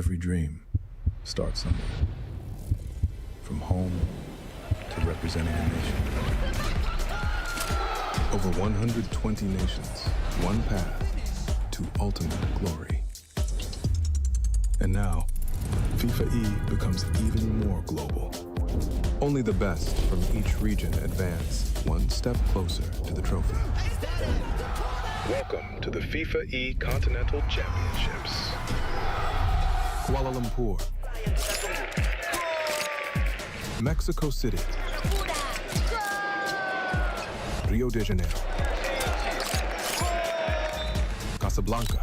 Every dream starts somewhere. From home to representing a nation. Over 120 nations, one path to ultimate glory. And now, FIFAe becomes even more global. Only the best from each region advance one step closer to the trophy. Welcome to the FIFAe Continental Championships. Kuala Lumpur, Mexico City, Rio de Janeiro, Casablanca,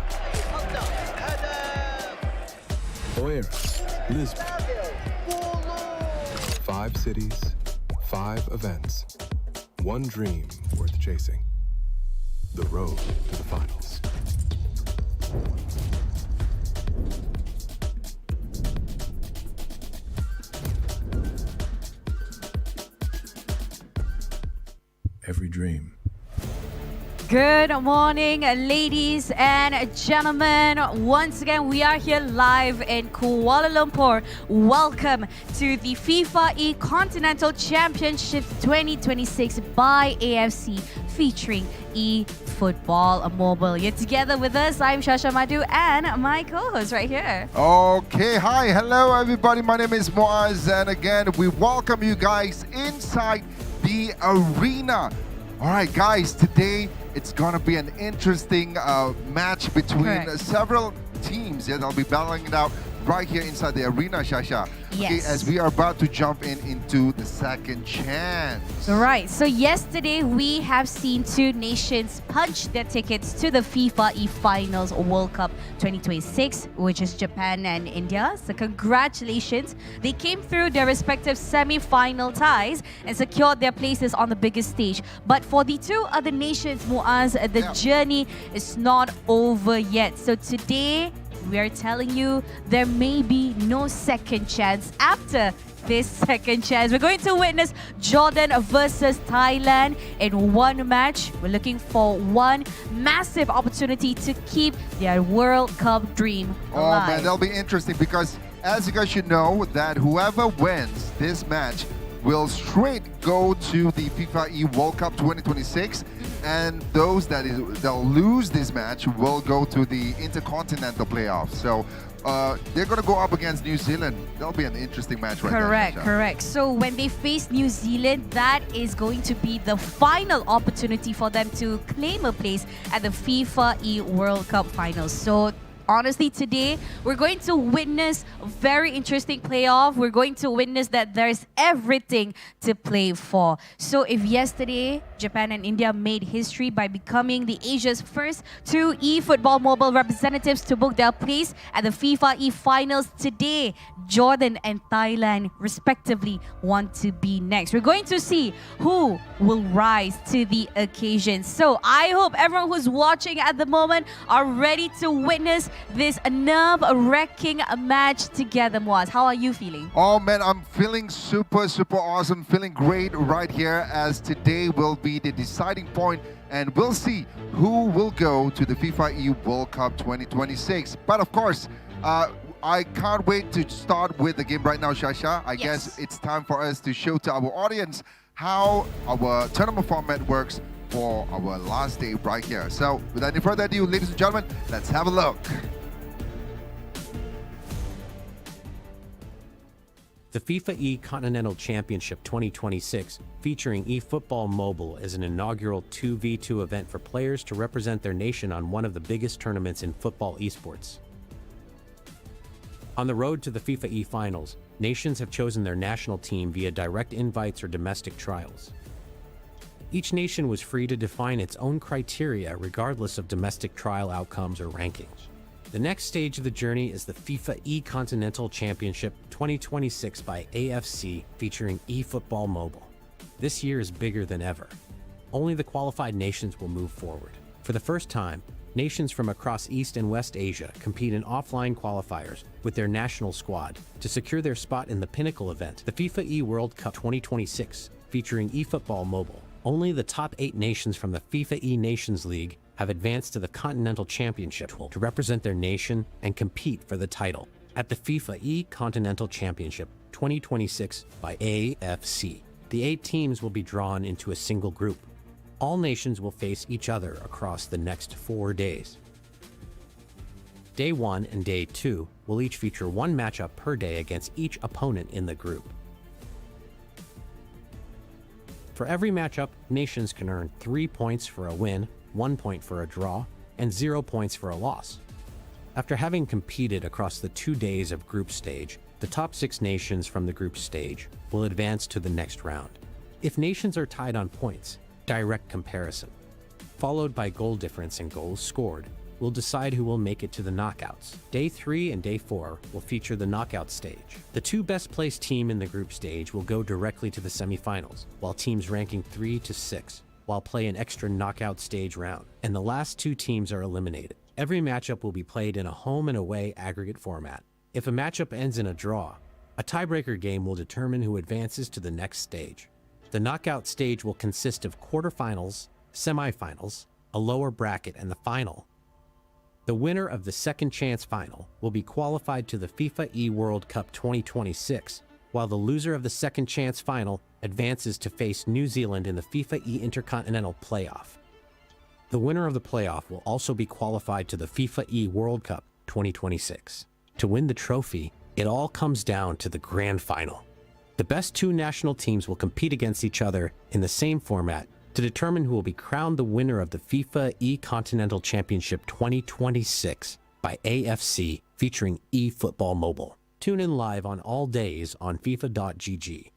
Oeiras, Lisbon. 5 cities, 5 events, one dream worth chasing. The road to the finals. Every dream. Good morning, ladies and gentlemen. Once again, we are here live in Kuala Lumpur. Welcome to the FIFAe Continental Championship 2026 by AFC featuring eFootball Mobile. You're together with us. I'm Shasha Madhu and my co-host right here. Okay, hi, hello everybody. My name is Moaz and again, we welcome you guys inside the arena. All right, guys, today it's going to be an interesting match between several teams. Yeah, they'll be battling it out right here inside the arena, Shasha. Yes. Okay, as we are about to jump into the second chance. Right, so yesterday we have seen 2 nations punch their tickets to the FIFAe Finals World Cup 2026, which is Japan and India. So congratulations. They came through their respective semi-final ties and secured their places on the biggest stage. But for the 2 other nations, Muaz, the journey is not over yet. So today, we are telling you there may be no second chance after this second chance. We're going to witness Jordan versus Thailand in one match. We're looking for one massive opportunity to keep their World Cup dream alive. Oh man, that'll be interesting because as you guys should know that whoever wins this match will straight go to the FIFAe World Cup 2026, and those they'll lose this match will go to the Intercontinental playoffs. So they're going to go up against New Zealand. That'll be an interesting match right there. Correct. So when they face New Zealand, that is going to be the final opportunity for them to claim a place at the FIFAe World Cup Finals. So honestly, today, we're going to witness a very interesting playoff. We're going to witness that there's everything to play for. So if yesterday, Japan and India made history by becoming the Asia's first 2 eFootball mobile representatives to book their place at the FIFAe Finals, today, Jordan and Thailand, respectively, want to be next. We're going to see who will rise to the occasion. So I hope everyone who's watching at the moment are ready to witness this nerve-wracking match together, Moaz. How are you feeling? Oh man, I'm feeling super awesome, feeling great right here as today will be the deciding point and we'll see who will go to the FIFAe World Cup 2026. But of course, I can't wait to start with the game right now, Shasha. I guess it's time for us to show to our audience how our tournament format works for our last day right here. So without any further ado, ladies and gentlemen, let's have a look. The FIFAe Continental Championship 2026, featuring eFootball Mobile, is an inaugural 2v2 event for players to represent their nation on one of the biggest tournaments in football esports. On the road to the FIFAe Finals, nations have chosen their national team via direct invites or domestic trials. Each nation was free to define its own criteria regardless of domestic trial outcomes or rankings. The next stage of the journey is the FIFAe Continental Championship 2026 by AFC featuring eFootball Mobile. This year is bigger than ever. Only the qualified nations will move forward. For the first time, nations from across East and West Asia compete in offline qualifiers with their national squad to secure their spot in the pinnacle event, the FIFAe World Cup 2026, featuring eFootball Mobile. Only the top 8 nations from the FIFAe Nations League have advanced to the Continental Championship to represent their nation and compete for the title. at the FIFAe Continental Championship 2026 by AFC. The 8 teams will be drawn into a single group. All nations will face each other across the next 4 days. Day 1 and Day 2 will each feature one matchup per day against each opponent in the group. For every matchup, nations can earn 3 points for a win, 1 point for a draw, and 0 points for a loss. After having competed across the 2 days of group stage, the top 6 nations from the group stage will advance to the next round. If nations are tied on points, direct comparison, followed by goal difference and goals scored, will decide who will make it to the knockouts. Day 3 and Day 4 will feature the knockout stage. The 2 best placed team in the group stage will go directly to the semifinals, while teams ranking 3 to 6 will play an extra knockout stage round, and the last 2 teams are eliminated. Every matchup will be played in a home and away aggregate format. If a matchup ends in a draw, a tiebreaker game will determine who advances to the next stage. The knockout stage will consist of quarterfinals, semifinals, a lower bracket, and the final. The winner of the second chance final will be qualified to the FIFAe World Cup 2026, while the loser of the second chance final advances to face New Zealand in the FIFAe Intercontinental playoff. The winner of the playoff will also be qualified to the FIFAe World Cup 2026. To win the trophy, it all comes down to the grand final. The best 2 national teams will compete against each other in the same format to determine who will be crowned the winner of the FIFAe Continental Championship 2026 by AFC, featuring eFootball Mobile. Tune in live on all days on FIFA.gg.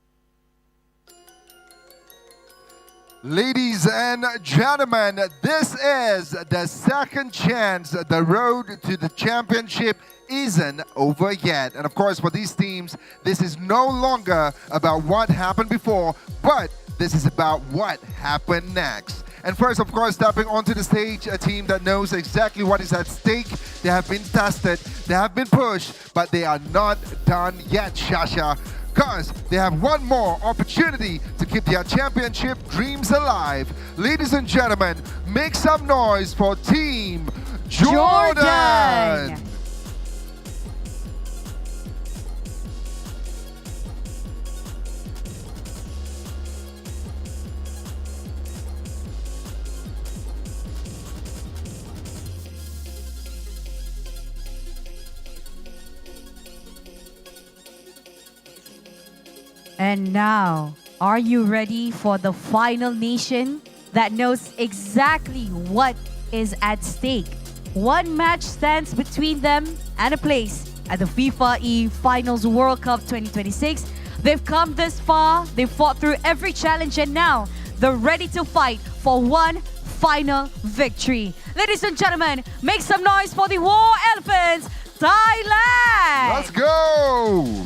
Ladies and gentlemen, this is the second chance. The road to the championship isn't over yet. And of course, for these teams, this is no longer about what happened before, but this is about what happened next. And first, of course, stepping onto the stage, a team that knows exactly what is at stake. They have been tested, they have been pushed, but they are not done yet, Shasha, because they have one more opportunity to keep their championship dreams alive. Ladies and gentlemen, make some noise for Team Jordan! And now, are you ready for the final nation that knows exactly what is at stake? One match stands between them and a place at the FIFAe Finals World Cup 2026. They've come this far, they've fought through every challenge, and now they're ready to fight for one final victory. Ladies and gentlemen, make some noise for the War Elephants, Thailand! Let's go!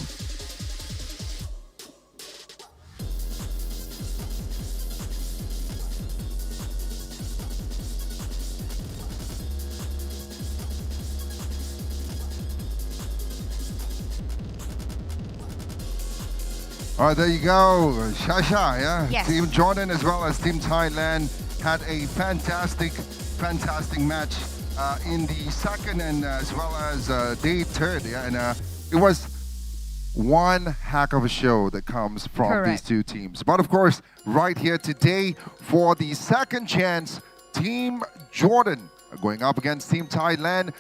All right, there you go. Shasha, yeah? Yes. Team Jordan as well as Team Thailand had a fantastic match in the second and as well as day third. Yeah, and it was one heck of a show that comes from these 2 teams. But of course, right here today for the second chance, Team Jordan are going up against Team Thailand.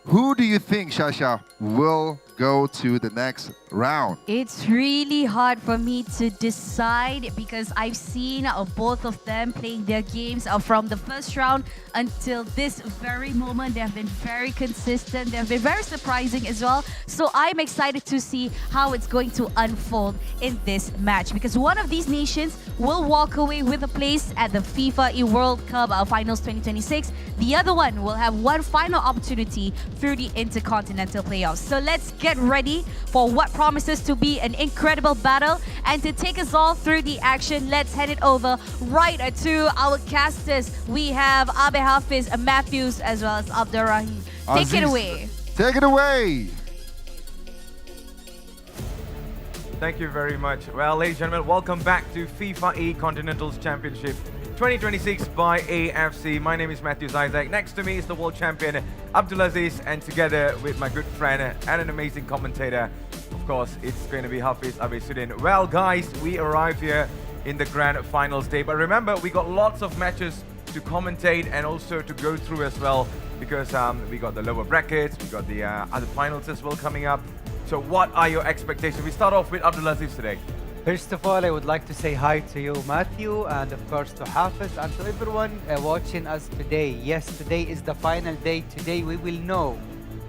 Who do you think, Shasha, will go to the next round? It's really hard for me to decide because I've seen both of them playing their games from the first round until this very moment. They have been very consistent. They have been very surprising as well. So I'm excited to see how it's going to unfold in this match because one of these nations will walk away with a place at the FIFAe World Cup Finals 2026. The other one will have one final opportunity through the Intercontinental playoffs. So let's get ready for what promises to be an incredible battle. And to take us all through the action, let's head it over right to our casters. We have Abe Hafiz, Matthews, as well as Abdurrahim. Take it away. Take it away. Thank you very much. Well, ladies and gentlemen, welcome back to FIFAe Continental Championship 2026 by AFC. My name is Matthew Isaac. Next to me is the world champion Abdulaziz, and together with my good friend and an amazing commentator, of course, it's going to be Hafiz Abisuddin. Well, guys, we arrive here in the grand finals day, but remember, we got lots of matches to commentate and also to go through as well, because we got the lower brackets, we got the other finals as well coming up. So what are your expectations? We start off with Abdulaziz today. First of all, I would like to say hi to you, Matthew, and of course to Hafiz and to everyone watching us today. Yes, today is the final day. Today we will know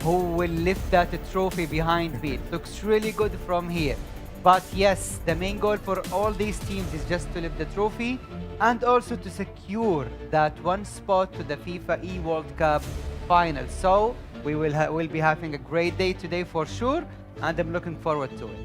who will lift that trophy behind me. It looks really good from here. But yes, the main goal for all these teams is just to lift the trophy and also to secure that one spot to the FIFAe World Cup Finals. So we will be having a great day today for sure, and I'm looking forward to it.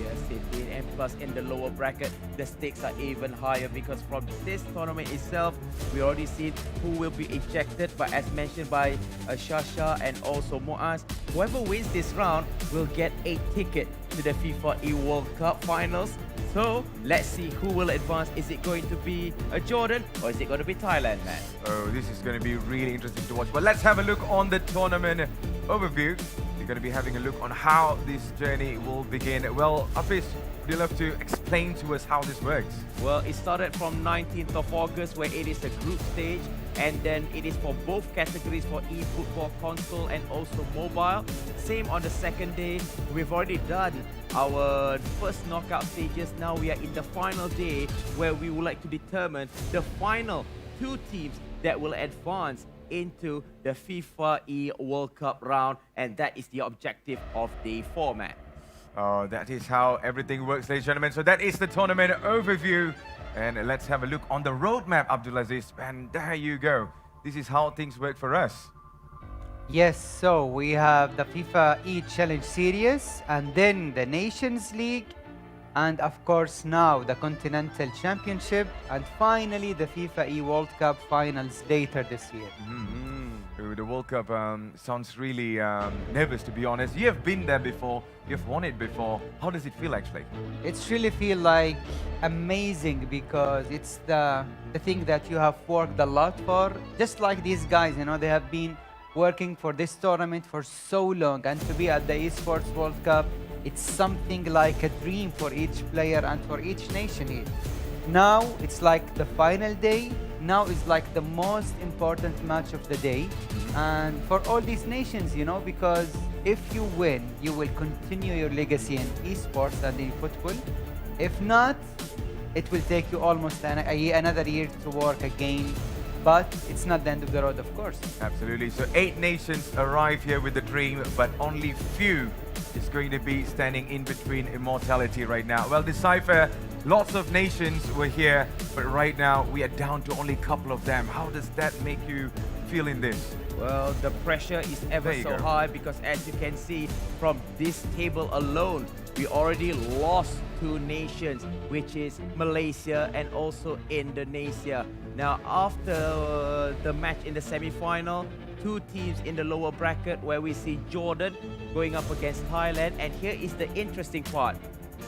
Yes, indeed. And plus in the lower bracket, the stakes are even higher, because from this tournament itself, we already seen who will be ejected. But as mentioned by Shasha and also Muaz, whoever wins this round will get a ticket to the FIFAe World Cup Finals. So let's see who will advance. Is it going to be Jordan or is it going to be Thailand, man? Oh, this is going to be really interesting to watch. But let's have a look on the tournament overview. We're going to be having a look on how this journey will begin. Well, Hafiz, would you love to explain to us how this works? Well, it started from 19th of August, where it is a group stage, and then it is for both categories, for eFootball console and also mobile. Same on the second day. We've already done our first knockout stages. Now we are in the final day, where we would like to determine the final two teams that will advance into the FIFAe World Cup round, and that is the objective of day 4, man. Oh, that is how everything works, ladies and gentlemen. So that is the tournament overview. And let's have a look on the roadmap, Abdulaziz. And there you go. This is how things work for us. Yes, so we have the FIFAe Challenge Series, and then the Nations League, and of course now the Continental Championship, and finally the FIFAe World Cup Finals later this year. The World Cup sounds really nervous, to be honest. You have been there before. You have won it before. How does it feel, actually? It's really feel like amazing, because it's the thing that you have worked a lot for. Just like these guys, you know, they have been working for this tournament for so long, and to be at the Esports World Cup, it's something like a dream for each player and for each nation here. Now it's like the final day. Now is like the most important match of the day, and for all these nations, you know, because if you win, you will continue your legacy in esports and in football. If not, it will take you almost another year to work again. But it's not the end of the road, of course. Absolutely. So 8 nations arrive here with the dream, but only few is going to be standing in between immortality right now. Well, Decipher, lots of nations were here, but right now we are down to only a couple of them. How does that make you feel in this? Well, the pressure is ever so high, because as you can see from this table alone, we already lost 2 nations, which is Malaysia and also Indonesia. Now, after the match in the semi-final, 2 teams in the lower bracket, where we see Jordan going up against Thailand. And here is the interesting part.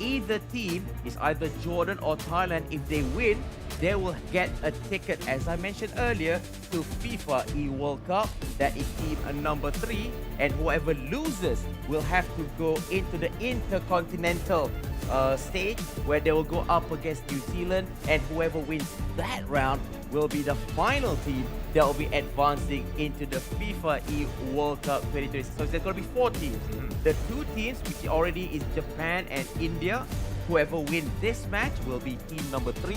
Either team is either Jordan or Thailand. If they win, they will get a ticket, as I mentioned earlier, to FIFAe World Cup. That is team number 3. And whoever loses will have to go into the Intercontinental stage, where they will go up against New Zealand. And whoever wins that round will be the final team that will be advancing into the FIFAe World Cup 2026. So there's going to be 4 teams. The 2 teams, which already is Japan and India, whoever wins this match will be team number 3.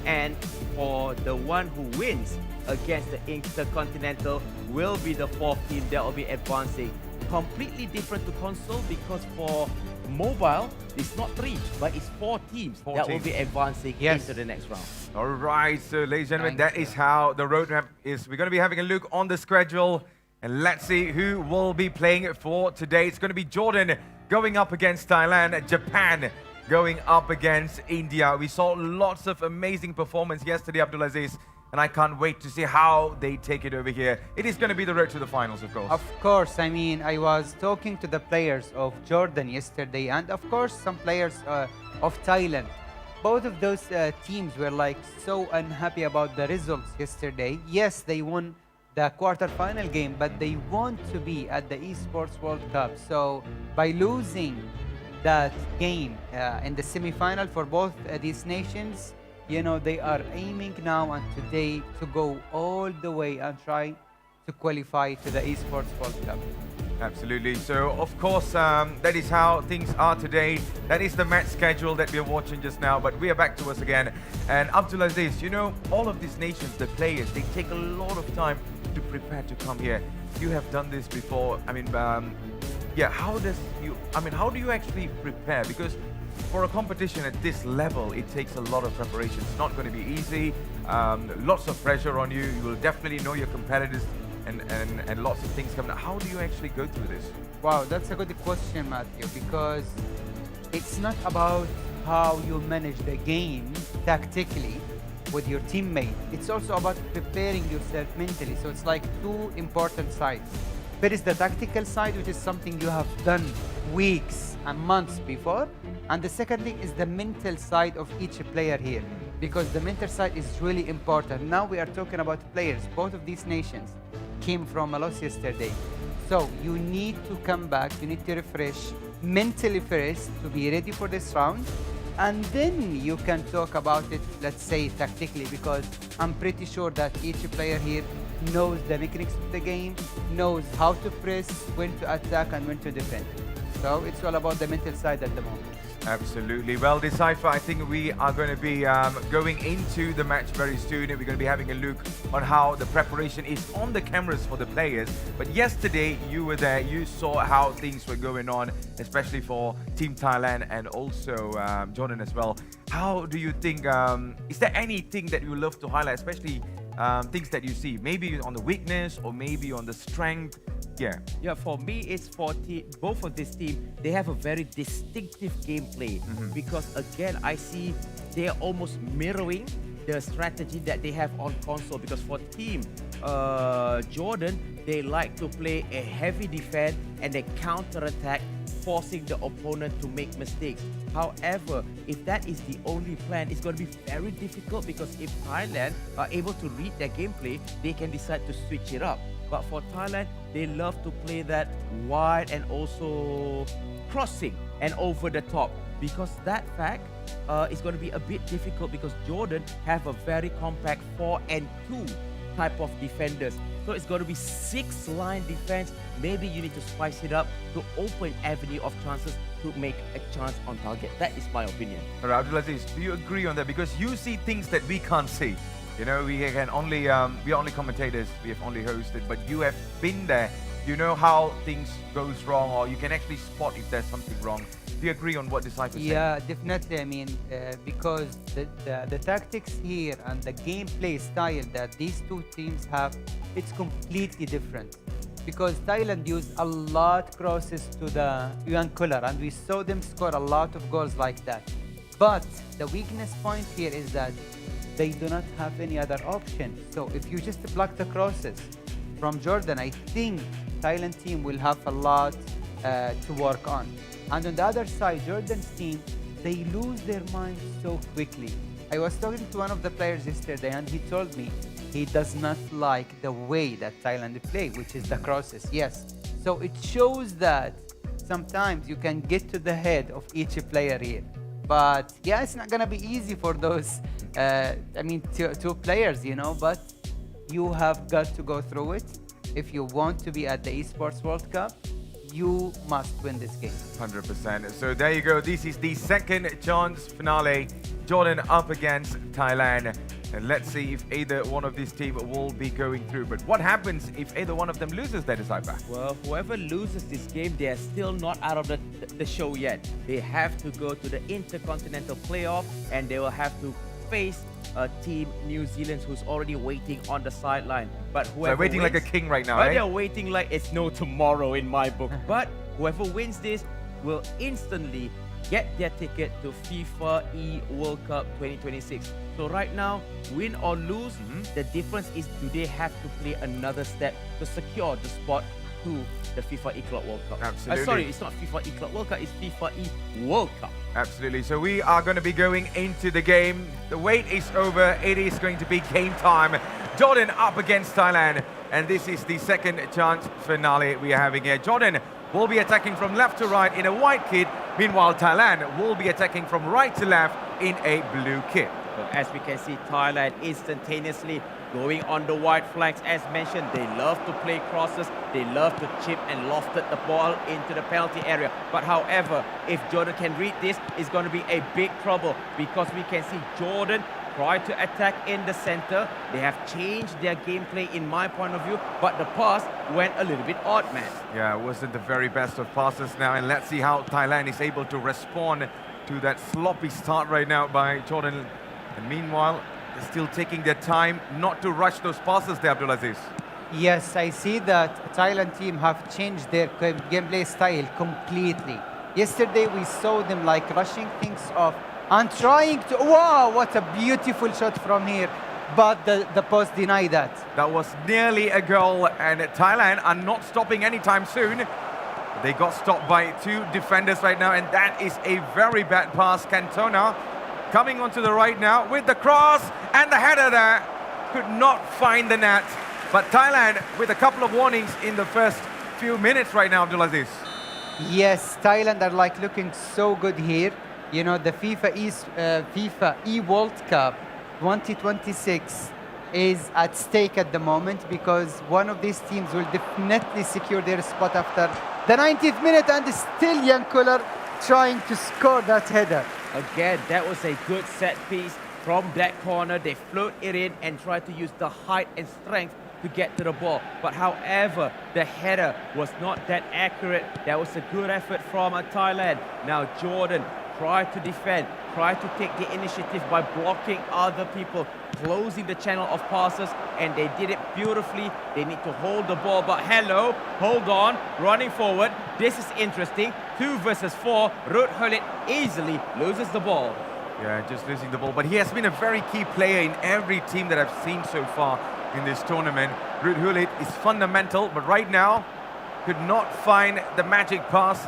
And for the one who wins against the Intercontinental will be the 4th team that will be advancing. Completely different to console, because for mobile, it's not 3, but it's 4 teams that will be advancing into the next round. All right, so ladies and gentlemen, that is how the roadmap is. We're going to be having a look on the schedule, and let's see who will be playing for today. It's going to be Jordan going up against Thailand, Japan going up against India. We saw lots of amazing performance yesterday, Abdulaziz. and I can't wait to see how they take it over here. It is going to be the road to the finals, of course. Of course, I mean, I was talking to the players of Jordan yesterday, and of course, some players of Thailand. Both of those teams were like so unhappy about the results yesterday. Yes, they won the quarterfinal game, but they want to be at the Esports World Cup. So by losing that game in the semi-final for both these nations, you know, they are aiming now and today to go all the way and try to qualify to the Esports World Cup. Absolutely. So, of course, that is how things are today. That is the match schedule that we are watching just now. But we are back to us again. And Abdulaziz, you know, all of these nations, the players, they take a lot of time to prepare to come here. You have done this before. I mean, yeah, how do you actually prepare? Because for a competition at this level, it takes a lot of preparation. It's not going to be easy. Lots of pressure on you. You will definitely know your competitors and lots of things coming up. How do you actually go through this? Wow, that's a good question, Matthew, because it's not about how you manage the game tactically with your teammate. It's also about preparing yourself mentally. So it's like two important sides. There is the tactical side, which is something you have done weeks and months before. And the second thing is the mental side of each player here, because the mental side is really important. Now we are talking about players. Both of these nations came from a loss yesterday. So you need to come back, you need to refresh mentally first to be ready for this round. And then you can talk about it, let's say, tactically, because I'm pretty sure that each player here knows the mechanics of the game, knows how to press, when to attack, and when to defend. So it's all about the mental side at the moment. Absolutely. Well, Decipher, I think we are going to be going into the match very soon. We're going to be having a look on how the preparation is on the cameras for the players. But yesterday, you were there. You saw how things were going on, especially for Team Thailand and also Jordan as well. How do you think, is there anything that you love to highlight, especially things that you see? Maybe on the weakness or maybe on the strength? Yeah, for me, it's for both of this team. They have a very distinctive gameplay because, again, I see they're almost mirroring the strategy that they have on console. Because for Team Jordan, they like to play a heavy defense and they counter-attack, forcing the opponent to make mistakes. However, if that is the only plan, it's going to be very difficult, because if Thailand are able to read their gameplay, they can decide to switch it up. But for Thailand, they love to play that wide and also crossing and over the top, because that fact is going to be a bit difficult, because Jordan have a very compact 4 and 2 type of defenders. So it's going to be 6-line defense. Maybe you need to spice it up to open avenue of chances to make a chance on target. That is my opinion. All right, Abdulaziz, do you agree on that? Because you see things that we can't see. You know, we can only, we are only commentators, we have only hosted, but you have been there. You know how things goes wrong, or you can actually spot if there's something wrong. Do you agree on what Decipher said? Yeah, definitely. I mean, because the tactics here and the gameplay style that these two teams have, it's completely different. Because Thailand used a lot crosses to the Yuan Kular, and we saw them score a lot of goals like that. But the weakness point here is that they do not have any other option. So if you just block the crosses from Jordan, I think Thailand team will have a lot to work on. And on the other side, Jordan's team, they lose their mind so quickly. I was talking to one of the players yesterday, and he told me he does not like the way that Thailand play, which is the crosses. Yes. So it shows that sometimes you can get to the head of each player here. But yeah, it's not gonna be easy for those, two players, you know, but you have got to go through it. If you want to be at the Esports World Cup, you must win this game. 100%. So there you go. This is the second chance finale. Jordan up against Thailand. And let's see if either one of these teams will be going through. But what happens if either one of them loses their Decipher? Well, whoever loses this game, they are still not out of the show yet. They have to go to the Intercontinental playoff, and they will have to face Team New Zealand, who's already waiting on the sideline. But whoever they're waiting wins, like a king right now, but eh? they're waiting like it's no tomorrow in my book. But whoever wins this will instantly get their ticket to FIFAe World Cup 2026. So right now, win or lose, the difference is do they have to play another step to secure the spot to the FIFAe Club World Cup. Absolutely. Sorry, it's not FIFAe Club World Cup, it's FIFAe World Cup. Absolutely. So we are going to be going into the game. The wait is over. It is going to be game time. Jordan up against Thailand. And this is the second chance finale we are having here. Jordan will be attacking from left to right in a white kit. Meanwhile, Thailand will be attacking from right to left in a blue kit. So as we can see, Thailand instantaneously going on the white flags. As mentioned, they love to play crosses. They love to chip and lofted the ball into the penalty area. But however, if Jordan can read this, it's going to be a big trouble because we can see Jordan try to attack in the center. They have changed their gameplay in my point of view, but the pass went a little bit odd, man. Yeah, it wasn't the very best of passes now. And let's see how Thailand is able to respond to that sloppy start right now by Jordan. And meanwhile, they're still taking their time not to rush those passes there, Abdulaziz. Yes, I see that Thailand team have changed their gameplay style completely. Yesterday we saw them like rushing things off and trying to, wow, what a beautiful shot from here. But the post denied that. That was nearly a goal, and Thailand are not stopping anytime soon. They got stopped by two defenders right now, and that is a very bad pass. Cantona coming onto the right now with the cross, and the header there could not find the net. But Thailand with a couple of warnings in the first few minutes right now, Abdulaziz. Yes, Thailand are like looking so good here. You know, the FIFAe World Cup 2026 is at stake at the moment because one of these teams will definitely secure their spot after the 90th minute, and still Yankular trying to score that header. Again, that was a good set piece from that corner. They float it in and try to use the height and strength to get to the ball. But however, the header was not that accurate. That was a good effort from Thailand. Now Jordan tried to defend, tried to take the initiative by blocking other people, closing the channel of passes, and they did it beautifully. They need to hold the ball, but hello, hold on, running forward. This is interesting. 2 versus 4. Ruud Gullit easily loses the ball. Yeah, just losing the ball. But he has been a very key player in every team that I've seen so far in this tournament. Ruud Gullit is fundamental, but right now could not find the magic pass.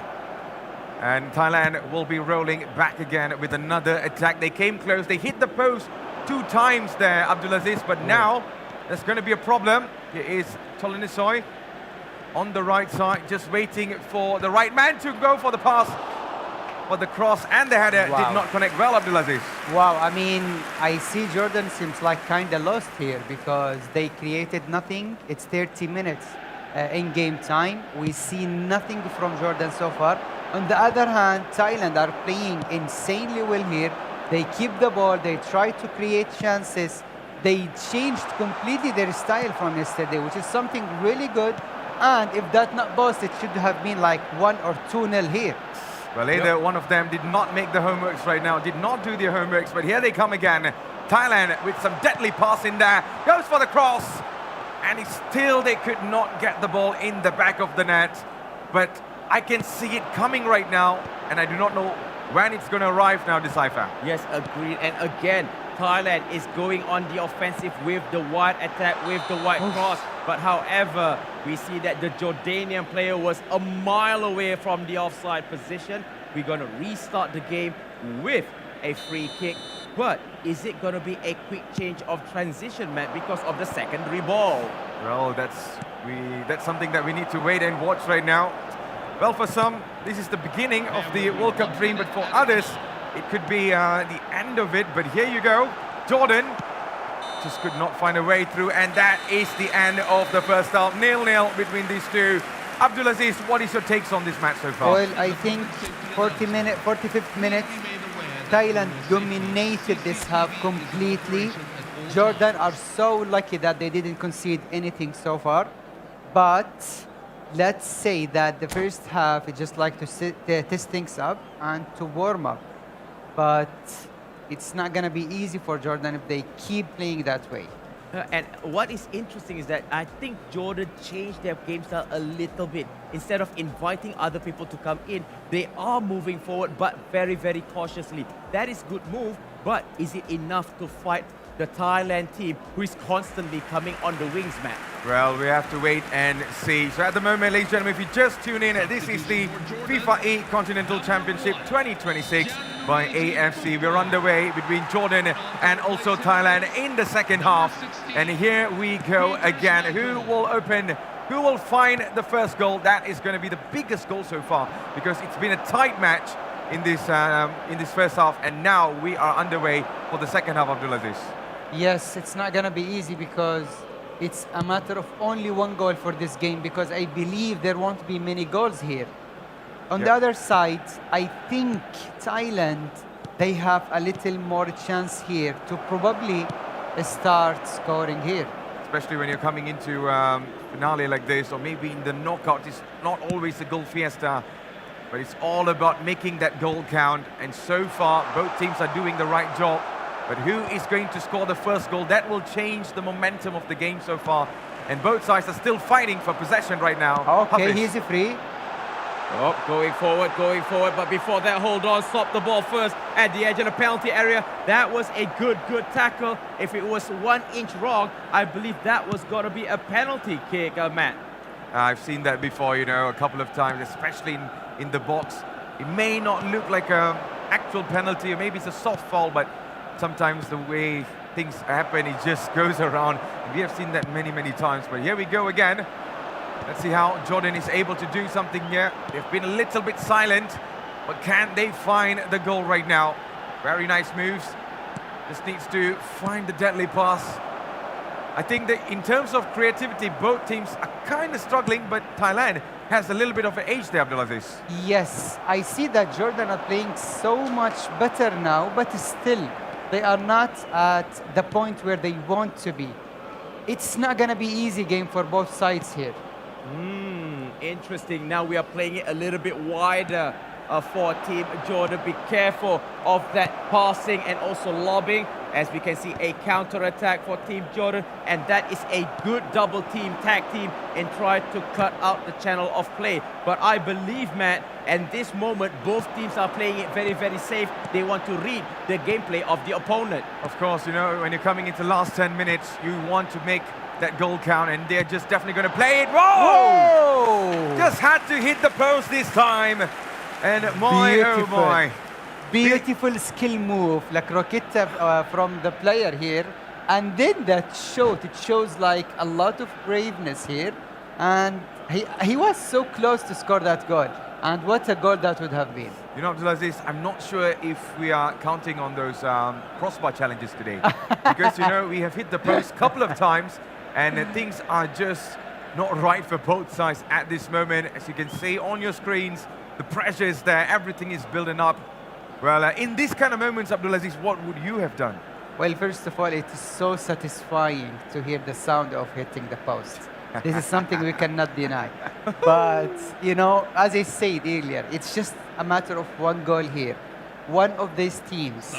And Thailand will be rolling back again with another attack. They came close. They hit the post 2 times there, Abdulaziz. But now there's going to be a problem. Here is Tolinisoy on the right side, just waiting for the right man to go for the pass. But the cross and the header did not connect well, Abdulaziz. Wow, I mean, I see Jordan seems like kind of lost here because they created nothing. It's 30 minutes in game time. We see nothing from Jordan so far. On the other hand, Thailand are playing insanely well here. They keep the ball, they try to create chances. They changed completely their style from yesterday, which is something really good. And if that not boast, it should have been like 1 or 2-0 here. Well, either one of them did not make the homeworks right now, did not do their homeworks, but here they come again. Thailand with some deadly pass in there, goes for the cross, and still they could not get the ball in the back of the net. But I can see it coming right now, and I do not know when it's going to arrive now, Decipher. Yes, agreed. And again, Thailand is going on the offensive with the wide attack, with the wide cross. But however, we see that the Jordanian player was a mile away from the offside position. We're going to restart the game with a free kick. But is it going to be a quick change of transition, Matt, because of the secondary ball? Well, that's something that we need to wait and watch right now. Well, for some, this is the beginning of the World Cup dream, but for others, it could be the end of it. But here you go, Jordan just could not find a way through, and that is the end of the first half. 0-0 between these two. Abdulaziz, what is your takes on this match so far? Well, I think 45th minute, Thailand dominated this half completely. Jordan are so lucky that they didn't concede anything so far. But let's say that the first half is just like to test things up and to warm up. But it's not going to be easy for Jordan if they keep playing that way. And what is interesting is that I think Jordan changed their game style a little bit. Instead of inviting other people to come in, they are moving forward, but very, very cautiously. That is good move, but is it enough to fight the Thailand team, who is constantly coming on the wings, Matt? Well, we have to wait and see. So at the moment, ladies and gentlemen, if you just tune in, this is the FIFAe Continental Championship 2026 by AFC. We're underway between Jordan and also Thailand in the second half. And here we go again. Who will open? Who will find the first goal? That is going to be the biggest goal so far, because it's been a tight match in this first half, and now we are underway for the second half, Abdulaziz. Yes, it's not going to be easy because it's a matter of only one goal for this game, because I believe there won't be many goals here. On the other side, I think Thailand, they have a little more chance here to probably start scoring here. Especially when you're coming into finale like this, or maybe in the knockout, it's not always a goal fiesta, but it's all about making that goal count. And so far, both teams are doing the right job. But who is going to score the first goal? That will change the momentum of the game so far. And both sides are still fighting for possession right now. Okay, Hafiz. he's free. Oh, going forward, but before that, hold on, stop the ball first at the edge of the penalty area. That was a good tackle. If it was 1 inch wrong, I believe that was going to be a penalty kick, Matt. I've seen that before, you know, a couple of times, especially in the box. It may not look like an actual penalty, or maybe it's a soft foul, but sometimes the way things happen, it just goes around. We have seen that many times, but here we go again. Let's see how Jordan is able to do something here. They've been a little bit silent, but can they find the goal right now? Very nice moves. Just needs to find the deadly pass. I think that in terms of creativity, both teams are kind of struggling, but Thailand has a little bit of an edge there, Abdulaziz. Yes, I see that Jordan are playing so much better now, but still, they are not at the point where they want to be. It's not going to be easy game for both sides here. Interesting. Now we are playing it a little bit wider for Team Jordan. Be careful of that passing and also lobbing, as we can see a counter-attack for Team Jordan, and that is a good double team, tag team, and try to cut out the channel of play. But I believe, Matt, at this moment, both teams are playing it very safe. They want to read the gameplay of the opponent. Of course, you know, when you're coming into last 10 minutes, you want to make that goal count, and they're just definitely going to play it. Whoa! Just had to hit the post this time. And my, oh my. Beautiful skill move, like Roqueta from the player here. And then that shot, it shows like a lot of braveness here. And he was so close to score that goal. And what a goal that would have been. You know, Abdulaziz, I'm not sure if we are counting on those crossbar challenges today. Because, you know, we have hit the post a couple of times, and things are just not right for both sides at this moment. As you can see on your screens, the pressure is there, everything is building up. Well, in these kind of moments, Abdulaziz, what would you have done? Well, first of all, it is so satisfying to hear the sound of hitting the post. This is something we cannot deny. But, you know, as I said earlier, it's just a matter of one goal here. One of these teams,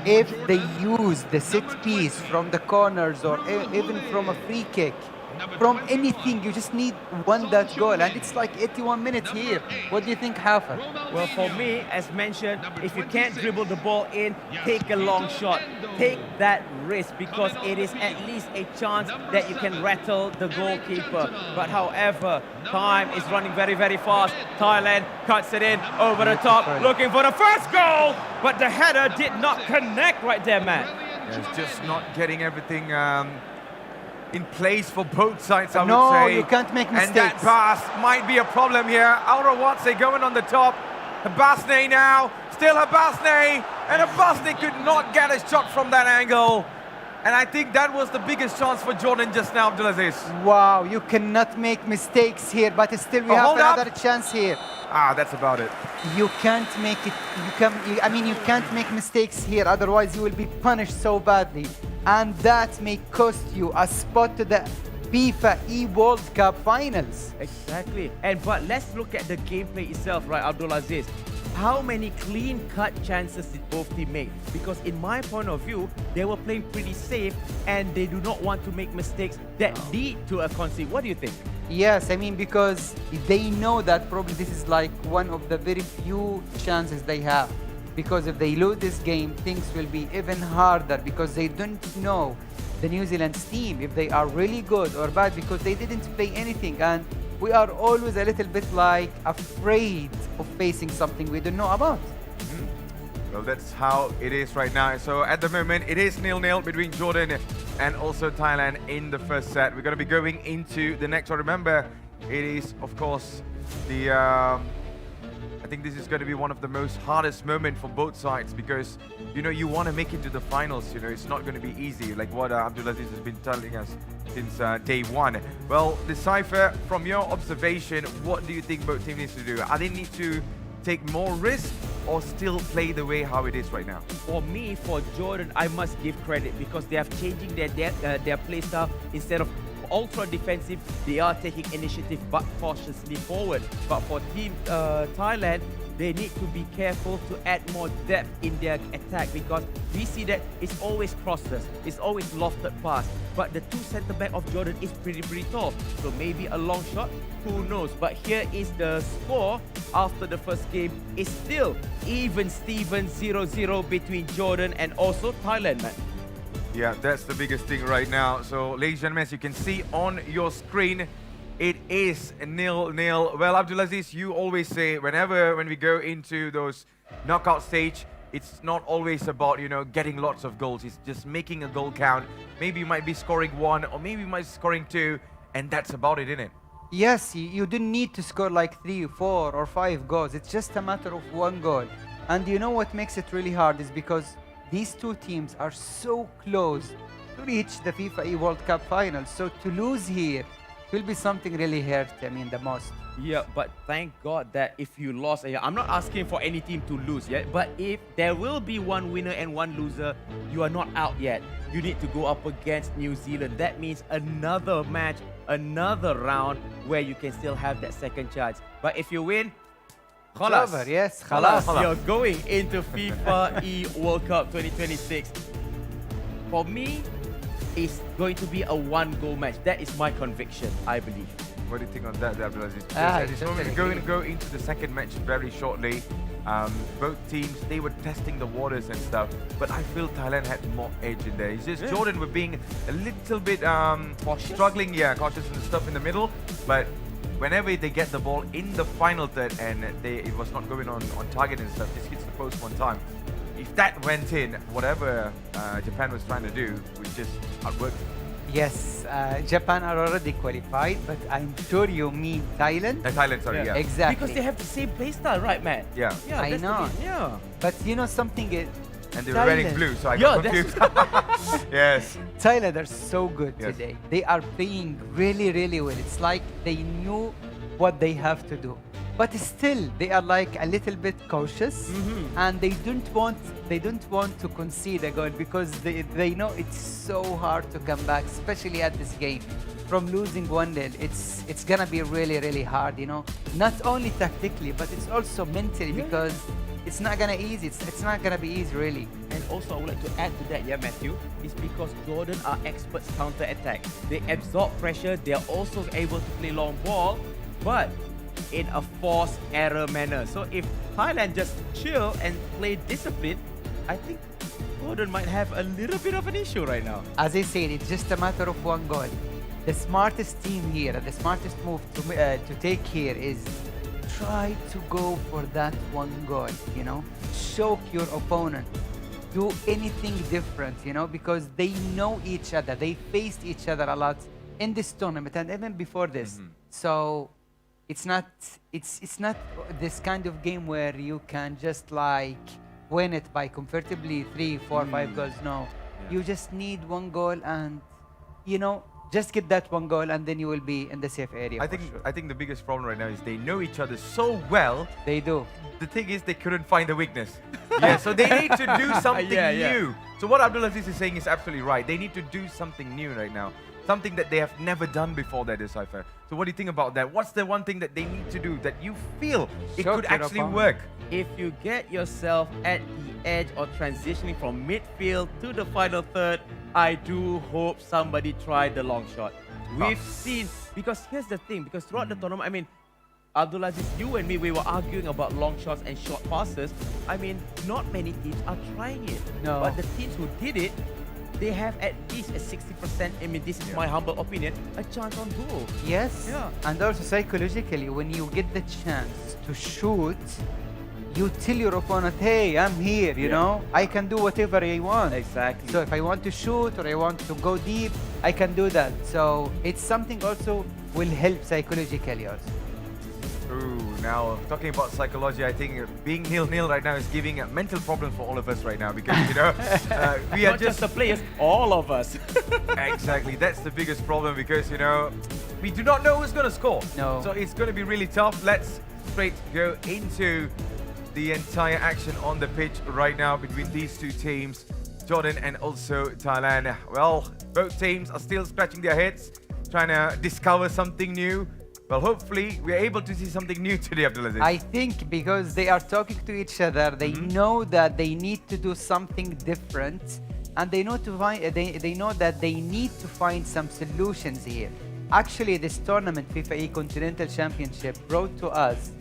if they use the set piece from the corners or even from a free kick, from anything, you just need that goal, and it's like 81 minutes here. What do you think, Hafer? Well, for me, as mentioned, if you can't dribble the ball in, take a long shot. Take that risk, because it is at least a chance that you can rattle the goalkeeper. But however, time is running very fast. Thailand cuts it in over the top, looking for the first goal, but the header did not connect right there, man. Yeah, it's just not getting everything in place for both sides, I would say. No, you can't make mistakes. And that pass might be a problem here. Aurawatse going on the top. Habasne now. Still Habasne. And Habasne could not get a shot from that angle. And I think that was the biggest chance for Jordan just now, Abdulaziz. Wow, you cannot make mistakes here, but still we have another chance here. Ah, that's about it. You can't make it, you can't make mistakes here, otherwise you will be punished so badly. And that may cost you a spot to the FIFAe World Cup Finals. Exactly. But let's look at the gameplay itself, right, Abdulaziz? how many clean-cut chances did both teams make? Because in my point of view, they were playing pretty safe and they do not want to make mistakes that lead to a concede. What do you think? Yes, I mean, because they know that probably this is like one of the very few chances they have. Because if they lose this game, things will be even harder because they don't know the New Zealand's team, if they are really good or bad, because they didn't play anything. And we are always a little bit like afraid of facing something we don't know about. Well, that's how it is right now. So at the moment, it is 0-0 between Jordan and also Thailand in the first set. We're going to be going into the next one. Remember, it is, of course, the... I think this is going to be one of the most hardest moments for both sides because, you know, you want to make it to the finals. You know, it's not going to be easy, like what Abdulaziz has been telling us since day one. Well, Decipher, from your observation, what do you think both teams need to do? Are they need to take more risk or still play the way how it is right now? For me, for Jordan, I must give credit because they are changing their play style. Instead of ultra defensive, they are taking initiative but cautiously forward. But for Team Thailand, they need to be careful to add more depth in their attack because we see that it's always crosses, it's always lofted pass. But the two centre back of Jordan is pretty tall, so maybe a long shot, who knows. But here is the score after the first game. It's still even Steven 0-0 between Jordan and also Thailand, man. Yeah, that's the biggest thing right now. So, ladies and gentlemen, as you can see on your screen, it is 0-0. Well, Abdulaziz, you always say when we go into those knockout stage, it's not always about, you know, getting lots of goals. It's just making a goal count. Maybe you might be scoring 1 or maybe you might be scoring 2, and that's about it, isn't it? Yes, you didn't need to score like 3, 4 or 5 goals. It's just a matter of 1 goal. And you know what makes it really hard is because these two teams are so close to reach the FIFAe World Cup Finals. So to lose here will be something really hurt, I mean, the most. Yeah, but thank God that if you lost, I'm not asking for any team to lose yet, but if there will be one winner and one loser, you are not out yet. You need to go up against New Zealand. That means another match, another round where you can still have that second chance. But if you win, Khalas. Over, yes, Khalas. khalas. You're going into FIFAe World Cup 2026. For me, it's going to be a 1-goal match. That is my conviction, I believe. What do you think on that, Abdulaziz? I At this moment, we're going to go into the second match very shortly. Both teams, they were testing the waters and stuff, but I feel Thailand had more edge in there. It's just Jordan were being a little bit struggling, cautious and stuff in the middle, but whenever they get the ball in the final third and it was not going on target and stuff, just hits the post one time. If that went in, whatever Japan was trying to do would just outwork. Yes, Japan are already qualified, but I'm sure you mean Thailand. Thailand, sorry, yeah. Exactly. Because they have the same play style, right, man? Yeah. Yeah, I that's the know. thing, yeah. But you know something? And they were wearing blue, so I got confused. Yes. Thailand are so good Yes. today. They are playing really well. It's like they knew what they have to do. But still, they are like a little bit cautious, and they don't want to concede a goal because they know it's so hard to come back, especially at this game. From losing 1-0, it's gonna be really hard, you know. Not only tactically, but it's also mentally because it's not gonna easy. It's not gonna be easy, really. And also, I would like to add to that, Matthew, is because Jordan are experts counter-attack. They absorb pressure. They are also able to play long ball, but in a forced error manner. So if Thailand just chill and play discipline, I think Jordan might have a little bit of an issue right now. As I said, it's just a matter of 1 goal. The smartest team here, the smartest move to take here is try to go for that 1 goal, you know? Shock your opponent. Do anything different, you know, because they know each other. They faced each other a lot in this tournament and even before this. So it's not this kind of game where you can just like win it by comfortably 3, 4, 5 goals. No, you just need 1 goal, and you know, just get that 1 goal, and then you will be in the safe area. I think the biggest problem right now is they know each other so well. They do. The thing is, they couldn't find the weakness. So they need to do something new. So what Abdulaziz is saying is absolutely right. They need to do something new right now. Something that they have never done before that is FIFAe. So what do you think about that? What's the one thing that they need to do that you feel it Shock could your actually opponent. work? If you get yourself at the edge or transitioning from midfield to the final third, I do hope somebody tried the long shot. We've seen, because here's the thing, because throughout the tournament, I mean, Abdulaziz, you and me, we were arguing about long shots and short passes. I mean, not many teams are trying it. No. But the teams who did it, they have at least a 60%, I mean, this is my humble opinion, a chance on goal. Yes. Yeah. And also psychologically, when you get the chance to shoot, you tell your opponent, hey, I'm here, you know? I can do whatever I want. Exactly. So if I want to shoot or I want to go deep, I can do that. So it's something also will help psychologically also. Ooh, now talking about psychology, I think being 0-0 right now is giving a mental problem for all of us right now because, you know, we are Not just the players, all of us. Exactly, that's the biggest problem because, you know, we do not know who's going to score. No. So it's going to be really tough. Let's straight go into the entire action on the pitch right now between these two teams, Jordan and also Thailand. Well, both teams are still scratching their heads, trying to discover something new. Well, hopefully we're able to see something new today, Abdulaziz. I think because they are talking to each other, they know that they need to do something different, and they know to find. They know that they need to find some solutions here. Actually, this tournament, FIFAe Continental Championship, brought to us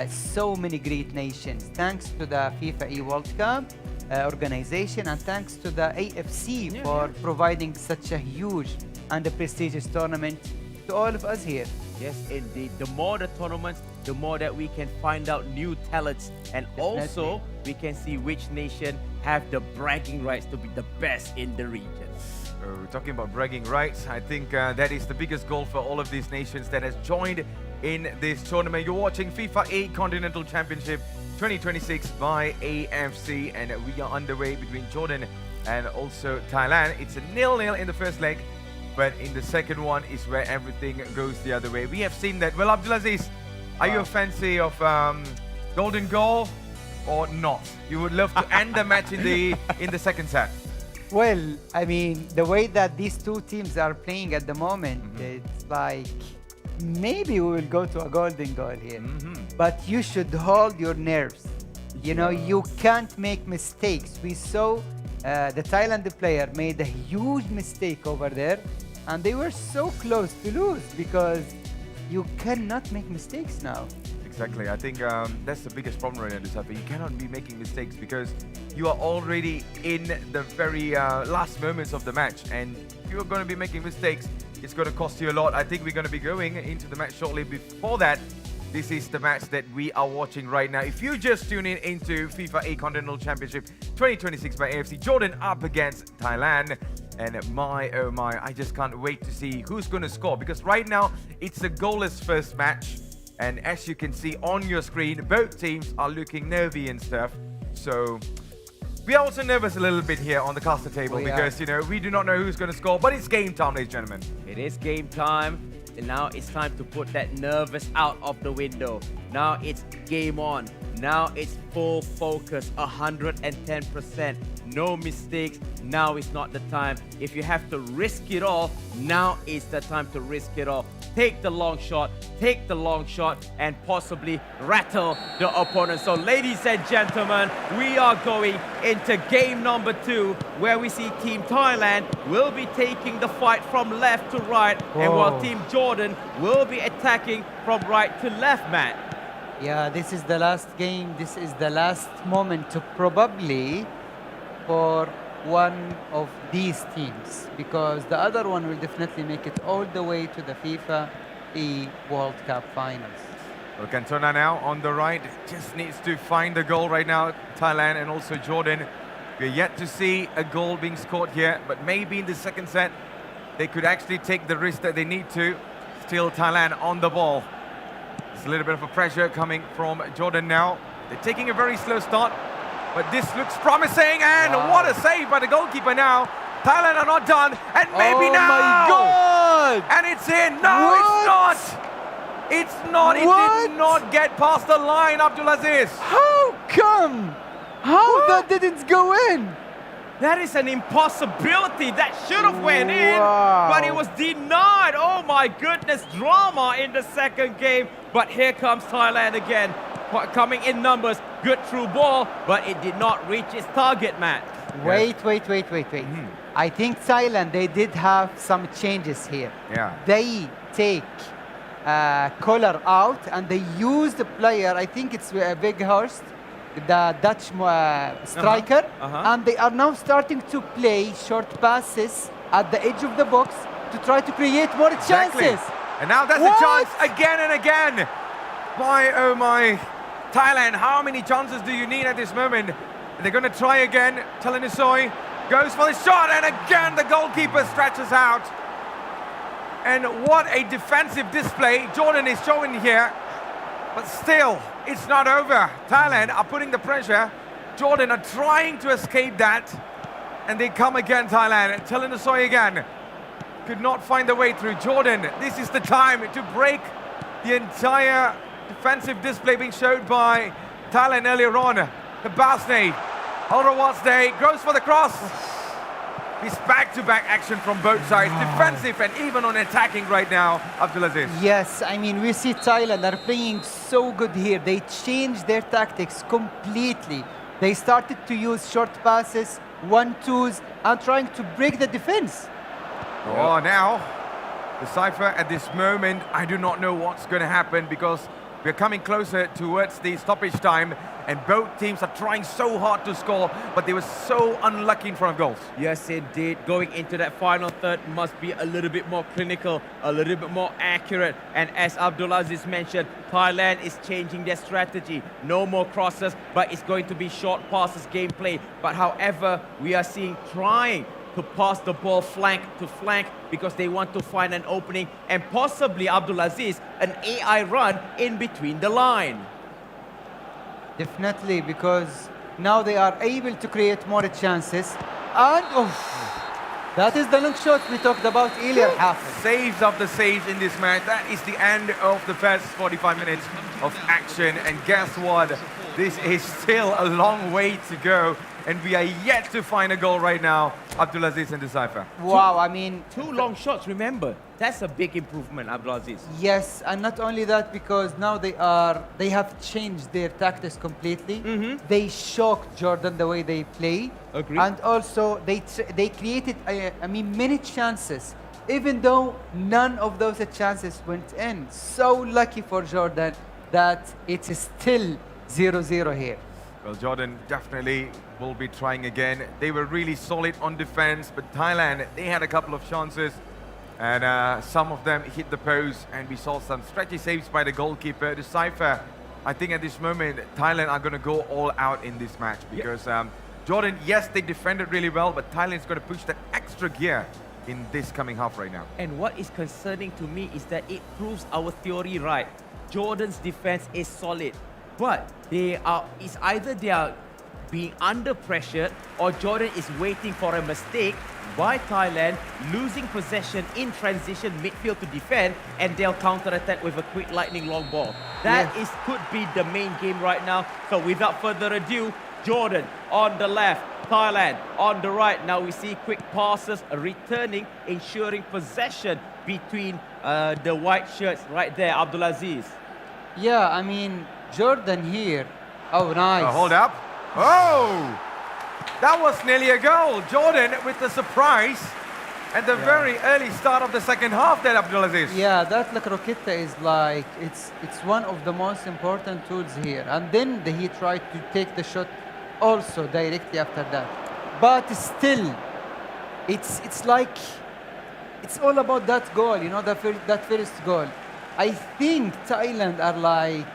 so many great nations, thanks to the FIFAe World Cup organization, and thanks to the AFC for providing such a huge and a prestigious tournament to all of us here. Yes, indeed. The more the tournament, the more that we can find out new talents, and also we can see which nation have the bragging rights to be the best in the region. Talking about bragging rights, I think that is the biggest goal for all of these nations that has joined in this tournament. You're watching FIFAe Continental Championship 2026 by AFC, and we are underway between Jordan and also Thailand. It's a 0-0 in the first leg, but in the second one is where everything goes the other way. We have seen that. Well, Abdulaziz, are you a fancy of golden goal or not? You would love to end the match in the second set. Well, I mean, the way that these two teams are playing at the moment, it's like maybe we will go to a golden goal here. But you should hold your nerves. You know, you can't make mistakes. We saw the Thailand player made a huge mistake over there, and they were so close to lose because you cannot make mistakes now. Exactly. I think that's the biggest problem right now, Dusafi. You cannot be making mistakes because you are already in the very last moments of the match, and if you're going to be making mistakes, it's going to cost you a lot. I think we're going to be going into the match shortly. Before that, this is the match that we are watching right now. If you just tune in into FIFAe Continental Championship 2026 by AFC, Jordan up against Thailand. And my, oh my, I just can't wait to see who's going to score, because right now it's a goalless first match. And as you can see on your screen, both teams are looking nervy and stuff. So we are also nervous a little bit here on the caster table because, you know, we do not know who's going to score. But it's game time, ladies and gentlemen. It is game time. And now it's time to put that nervous out of the window. Now it's game on. Now it's full focus, 110%. No mistakes. Now is not the time. If you have to risk it all, now is the time to risk it all. Take the long shot, and possibly rattle the opponent. So ladies and gentlemen, we are going into game number 2, where we see Team Thailand will be taking the fight from left to right, and while Team Jordan will be attacking from right to left, Matt. Yeah, this is the last game. This is the last moment to probably for one of these teams, because the other one will definitely make it all the way to the FIFAe World Cup Finals. Well, Cantona now on the right, just needs to find the goal right now. Thailand and also Jordan. We're yet to see a goal being scored here, but maybe in the second set, they could actually take the risk that they need to. Still Thailand on the ball. There's a little bit of a pressure coming from Jordan now. They're taking a very slow start, but this looks promising, and what a save by the goalkeeper now. Thailand are not done, and maybe now! Oh my God! And it's in! No, it's not! It's not! It did not get past the line, Abdulaziz! How come? How that didn't go in? That is an impossibility. That should have went in, Wow. but it was denied. Oh my goodness, drama in the second game. But here comes Thailand again, coming in numbers. Good through ball, but it did not reach its target, Matt. Wait. I think Thailand, they did have some changes here. Yeah. They take Collar out and they use the player, I think it's Big Horst, the Dutch striker, and they are now starting to play short passes at the edge of the box to try to create more chances. And now that's What? a chance again and again. My, oh my. Thailand, how many chances do you need at this moment? They're going to try again. Telenisoy goes for the shot, and again the goalkeeper stretches out. And what a defensive display Jordan is showing here. But still, it's not over. Thailand are putting the pressure. Jordan are trying to escape that. And they come again, Thailand. Telenisoy again. Could not find the way through. Jordan, this is the time to break the entire defensive display being showed by Thailand earlier on. The Basne, Alrawatne goes for the cross. It's back-to-back action from both sides, defensive and even on attacking right now, Abdulaziz. Yes, I mean, we see Thailand are playing so good here. They changed their tactics completely. They started to use short passes, 1-2s, and trying to break the defense. Oh, now, the Cypher at this moment, I do not know what's going to happen because we're coming closer towards the stoppage time and both teams are trying so hard to score, but they were so unlucky in front of goals. Yes, indeed. Going into that final third must be a little bit more clinical, a little bit more accurate. And as Abdulaziz mentioned, Thailand is changing their strategy. No more crosses, but it's going to be short passes gameplay. But however, we are seeing trying to pass the ball flank to flank because they want to find an opening and possibly, Abdulaziz, an AI run in between the line. Definitely, because now they are able to create more chances. And, that is the long shot we talked about earlier. Saves after saves in this match. That is the end of the first 45 minutes of action. And guess what? This is still a long way to go. And we are yet to find a goal right now, Abdulaziz and the Cypher. Wow, I mean... Two long shots, remember. That's a big improvement, Abdulaziz. Yes, and not only that, because now they have changed their tactics completely. They shocked Jordan the way they play. Agreed. And also, they created, many chances, even though none of those chances went in. So lucky for Jordan that it's still 0-0 here. Well, Jordan definitely will be trying again. They were really solid on defense, but Thailand, they had a couple of chances. And some of them hit the post, and we saw some stretchy saves by the goalkeeper. The Cypher, I think at this moment, Thailand are going to go all out in this match because Jordan, yes, they defended really well, but Thailand is going to push that extra gear in this coming half right now. And what is concerning to me is that it proves our theory right. Jordan's defense is solid, but it's either they are being under pressure or Jordan is waiting for a mistake by Thailand, losing possession in transition midfield to defend, and they'll counter-attack with a quick lightning long ball. That could be the main game right now. So without further ado, Jordan on the left, Thailand on the right. Now we see quick passes returning, ensuring possession between the white shirts right there, Abdulaziz. Yeah, I mean, Jordan here. Oh, nice. Hold up. Oh! That was nearly a goal. Jordan with the surprise at the very early start of the second half there, Abdulaziz. Yeah, that La Croqueta is like, it's one of the most important tools here. And then he tried to take the shot also directly after that. But still, it's like, it's all about that goal, you know, that first goal. I think Thailand are like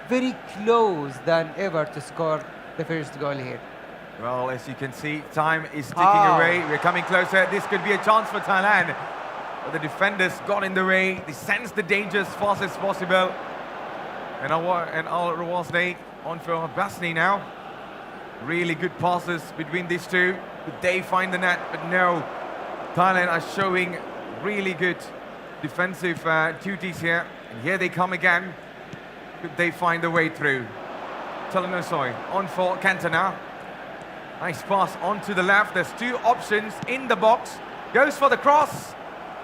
very close than ever to score the first goal here. Well, as you can see, time is ticking away. We're coming closer. This could be a chance for Thailand. But the defenders got in the way. They sensed the danger as fast as possible. And Al-Rawasne on for Basni now. Really good passes between these two. Could they find the net? But no. Thailand are showing really good defensive duties here. And here they come again. Could they find a way through? Telenosoy on for Cantona. Nice pass onto the left. There's two options in the box. Goes for the cross.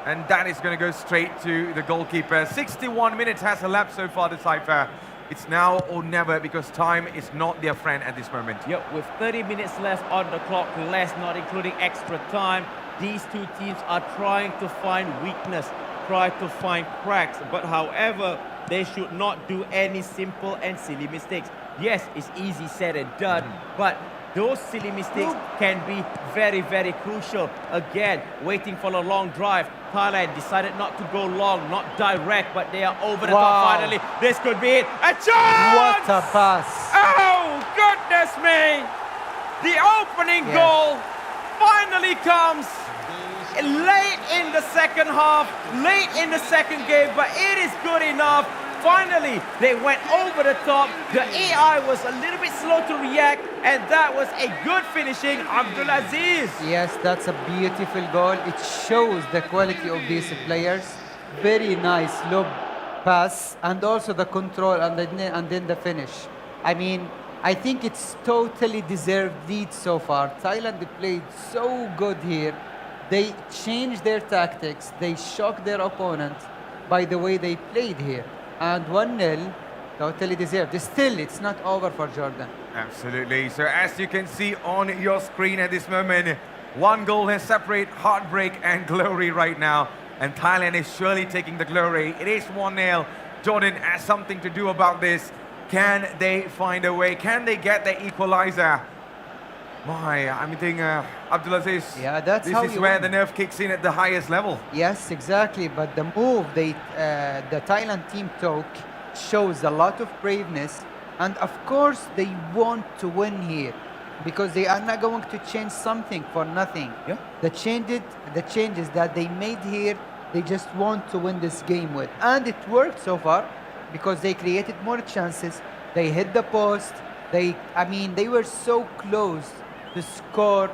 And that is going to go straight to the goalkeeper. 61 minutes has elapsed so far, Decipher. It's now or never because time is not their friend at this moment. Yep, with 30 minutes left on the clock, less not including extra time, these two teams are trying to find weakness, try to find cracks. But however, they should not do any simple and silly mistakes. Yes, it's easy said and done, but those silly mistakes can be very, very crucial. Again, waiting for a long drive. Thailand decided not to go long, not direct, but they are over the top finally. This could be it. A chance! What a pass! Oh, goodness me! The opening goal finally comes late in the second half, late in the second game, but it is good enough. Finally, they went over the top. The AI was a little bit slow to react, and that was a good finishing, Abdulaziz. Yes, that's a beautiful goal. It shows the quality of these players. Very nice lob pass, and also the control, and then the finish. I mean, I think it's totally deserved lead so far. Thailand played so good here. They changed their tactics. They shocked their opponent by the way they played here. And 1-0, totally deserved. Still, it's not over for Jordan. Absolutely. So as you can see on your screen at this moment, one goal has separated heartbreak and glory right now. And Thailand is surely taking the glory. It is 1-0. Jordan has something to do about this. Can they find a way? Can they get the equalizer? I'm thinking, Abdulaziz, Yeah, that's this how is you where win. the nerve kicks in at the highest level. Yes, exactly. But the move the Thailand team took shows a lot of braveness. And of course, they want to win here because they are not going to change something for nothing. Yeah. The changes that they made here, they just want to win this game with. And it worked so far because they created more chances. They hit the post. They were so close to score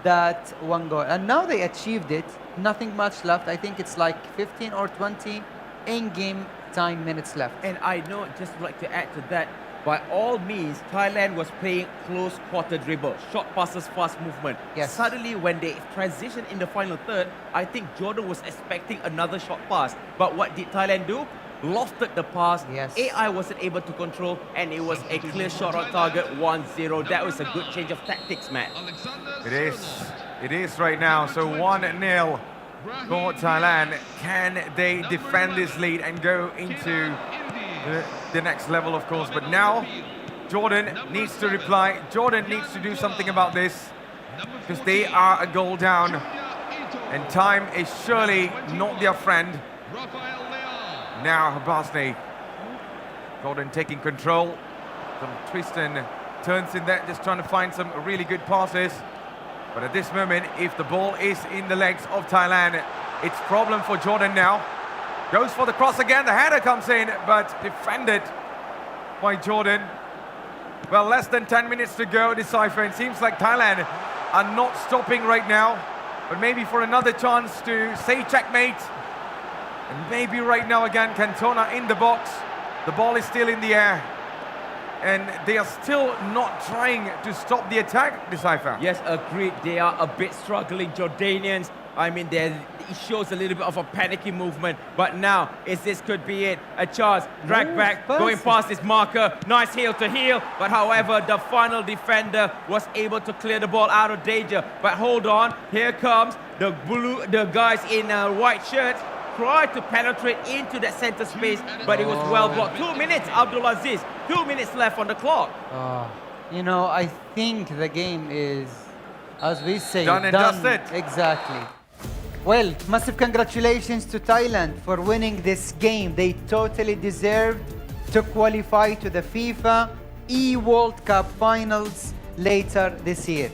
that one goal. And now they achieved it. Nothing much left. I think it's like 15 or 20 in-game time minutes left. And I know, just like to add to that, by all means, Thailand was playing close quarter dribble, short passes, fast movement. Yes. Suddenly, when they transitioned in the final third, I think Jordan was expecting another short pass. But what did Thailand do? Lofted the pass. Yes. AI wasn't able to control, and it was a clear shot on target, 1-0. That was a good change of tactics, Matt. It is. It is right now. So 1-0 for Thailand. Can they defend this lead and go into the next level, of course? But now Jordan needs to reply. Jordan needs to do something about this because they are a goal down. And time is surely not their friend. Now Basne. Jordan taking control. Some twists and turns in there, just trying to find some really good passes. But at this moment, if the ball is in the legs of Thailand, it's problem for Jordan now. Goes for the cross again, the header comes in, but defended by Jordan. Well, less than 10 minutes to go, Decipher. It seems like Thailand are not stopping right now, but maybe for another chance to say checkmate. And maybe right now again, Cantona in the box. The ball is still in the air. And they are still not trying to stop the attack, Decipher. Yes, agreed. They are a bit struggling, Jordanians. I mean, it shows a little bit of a panicky movement. But now, this could be it. A chance. Drag back, going past his marker. Nice heel to heel. But however, the final defender was able to clear the ball out of danger. But hold on. Here comes the guys in white shirts. Tried to penetrate into that center space, but it was well blocked. 2 minutes, Abdulaziz. 2 minutes left on the clock. You know, I think the game is, as we say, Done and dusted. Exactly. Well, massive congratulations to Thailand for winning this game. They totally deserved to qualify to the FIFAe World Cup Finals later this year.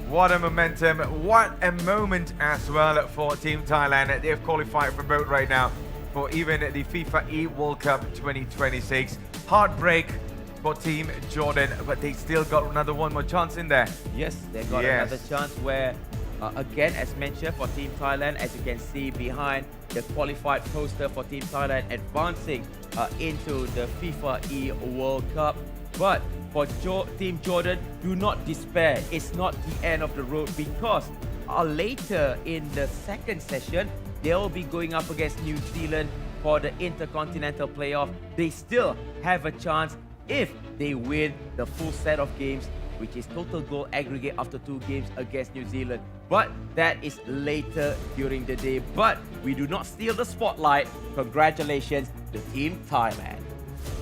What a momentum, what a moment as well for Team Thailand. They've qualified for both right now for even the FIFAe World Cup 2026. Heartbreak for Team Jordan, but they still got one more chance in there. Yes, they got another chance where, again, as mentioned, for Team Thailand, as you can see behind the qualified poster for Team Thailand advancing into the FIFAe World Cup. But for Team Jordan, do not despair. It's not the end of the road, because later in the second session, they'll be going up against New Zealand for the Intercontinental playoff. They still have a chance if they win the full set of games, which is total goal aggregate after 2 games against New Zealand. But that is later during the day. But we do not steal the spotlight. Congratulations to Team Thailand.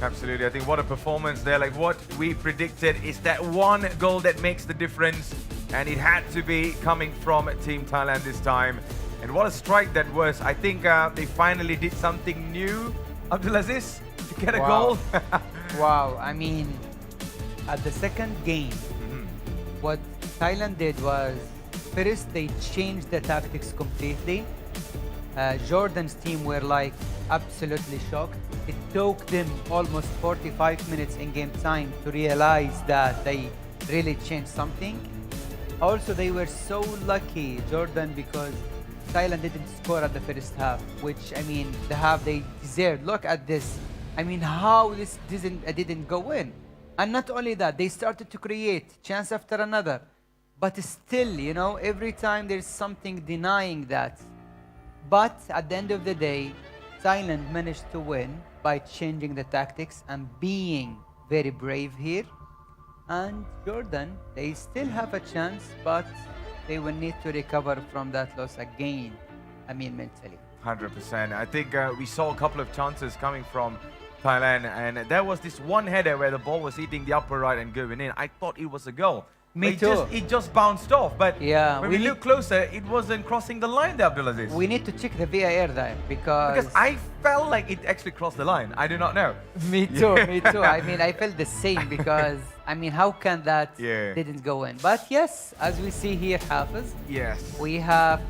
Absolutely. I think what a performance there. Like what we predicted is that one goal that makes the difference. And it had to be coming from Team Thailand this time. And what a strike that was. I think they finally did something new, Abdulaziz, to get a goal. Wow. I mean, at the second game, what Thailand did was, first they changed the tactics completely. Jordan's team were like absolutely shocked. It took them almost 45 minutes in game time to realize that they really changed something. Also, they were so lucky, Jordan, because Thailand didn't score at the first half, which, I mean, the half they deserved. Look at this. I mean, how this didn't go in. And not only that, they started to create chance after another. But still, you know, every time there's something denying that. But at the end of the day, Thailand managed to win by changing the tactics and being very brave here. And Jordan, they still have a chance, but they will need to recover from that loss again. I mean, mentally. 100%. I think we saw a couple of chances coming from Thailand, and there was this one header where the ball was hitting the upper right and going in. I thought it was a goal. Me too. It just bounced off, but yeah, when we look closer, it wasn't crossing the line there, Abdulaziz. We need to check the VAR there, because I felt like it actually crossed the line. I do not know. Me too, me too. I mean, I felt the same, because, I mean, how can that didn't go in? But yes, as we see here, Hafiz, we have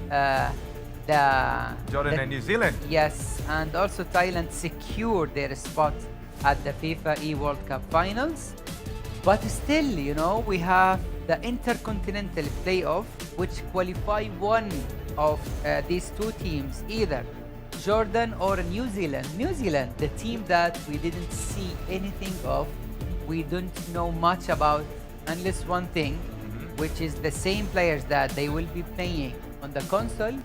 Jordan and New Zealand. Yes, and also Thailand secured their spot at the FIFAe World Cup Finals. But still, you know, we have the Intercontinental playoff, which qualify one of these 2 teams, either Jordan or New Zealand. New Zealand, the team that we didn't see anything of, we don't know much about, unless one thing, which is the same players that they will be playing on the console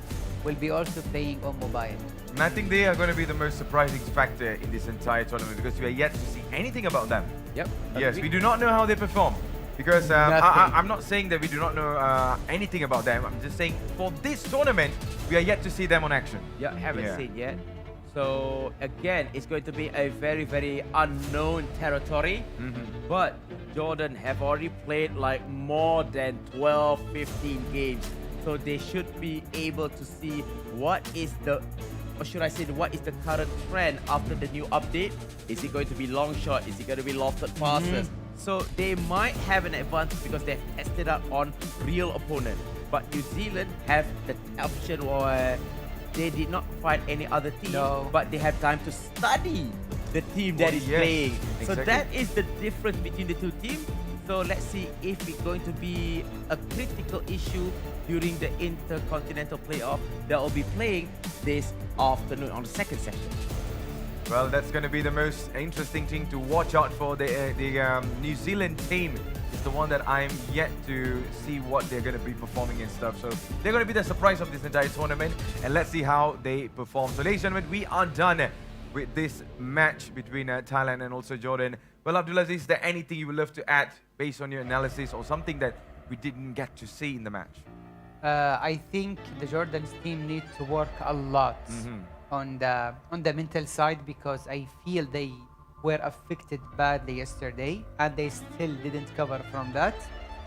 will be also playing on mobile. And I think they are going to be the most surprising factor in this entire tournament, because we are yet to see anything about them. Yep. Yes, we do not know how they perform. Because I'm not saying that we do not know anything about them. I'm just saying for this tournament, we are yet to see them on action. Yeah, haven't seen yet. So again, it's going to be a very, very unknown territory. But Jordan have already played like more than 12, 15 games. So they should be able to see what is the, or should I say, what is the current trend after the new update? Is it going to be long shot? Is it going to be lofted passes? So they might have an advantage because they've tested out on real opponent. But New Zealand have the option where they did not fight any other team, but they have time to study the team that is playing. Exactly. So that is the difference between the 2 teams. So let's see if it's going to be a critical issue during the Intercontinental playoff that will be playing this afternoon on the second session. Well, that's going to be the most interesting thing to watch out for. The New Zealand team is the one that I'm yet to see what they're going to be performing and stuff. So they're going to be the surprise of this entire tournament, and let's see how they perform. So ladies and gentlemen, we are done with this match between Thailand and also Jordan. Well, Abdulaziz, is there anything you would love to add based on your analysis, or something that we didn't get to see in the match? I think the Jordan's team need to work a lot on the mental side, because I feel they were affected badly yesterday and they still didn't cover from that.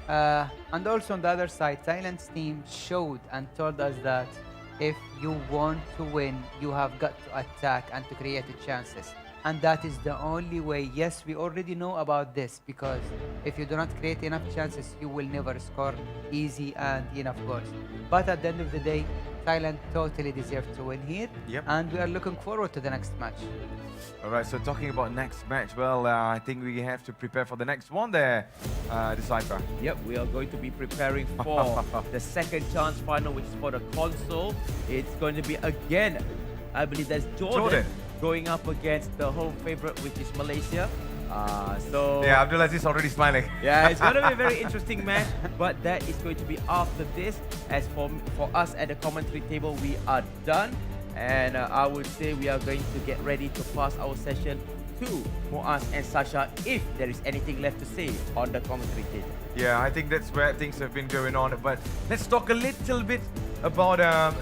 And also on the other side, Thailand's team showed and told us that if you want to win, you have got to attack and to create chances. And that is the only way. Yes, we already know about this, because if you do not create enough chances, you will never score easy and enough goals. But at the end of the day, Thailand totally deserved to win here. And we are looking forward to the next match. All right, so talking about next match, well, I think we have to prepare for the next one there, Decipher. Yep, we are going to be preparing for the second chance final, which is for the console. It's going to be, again, I believe that's Jordan. Going up against the home favorite, which is Malaysia. So Yeah, Abdulaziz already smiling. yeah, it's gonna be a very interesting match, but that is going to be after this. As for us at the commentary table, we are done, and I would say we are going to get ready to pass our session to Muaz and Sasha if there is anything left to say on the commentary table. Yeah, I think that's where things have been going on. But let's talk a little bit about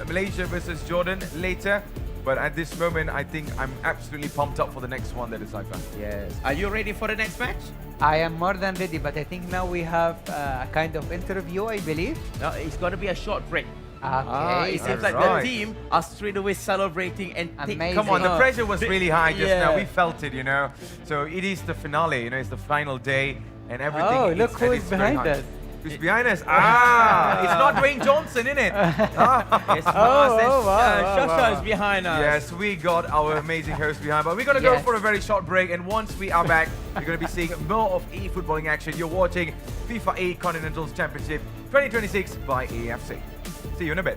Malaysia versus Jordan later. But at this moment, I think I'm absolutely pumped up for the next one, that is Saifa. Yes. Are you ready for the next match? I am more than ready, but I think now we have a kind of interview, I believe. No, it's gonna be a short break. Okay. It seems like Alright. the team are straight away celebrating and Amazing. Come on, the pressure was really high just now. Yeah. We felt it, you know. So it is the finale, you know, it's the final day and everything. Oh, is look at who is its very behind height. us. Who's behind us? Ah, it's not Dwayne Johnson, innit? Yes, Shasha is behind us. Yes, we got our amazing host behind, but we're going to go Yes. for a very short break, and once we are back, you're going to be seeing more of eFootballing action. You're watching FIFAe Continental Championship 2026 by AFC. See you in a bit.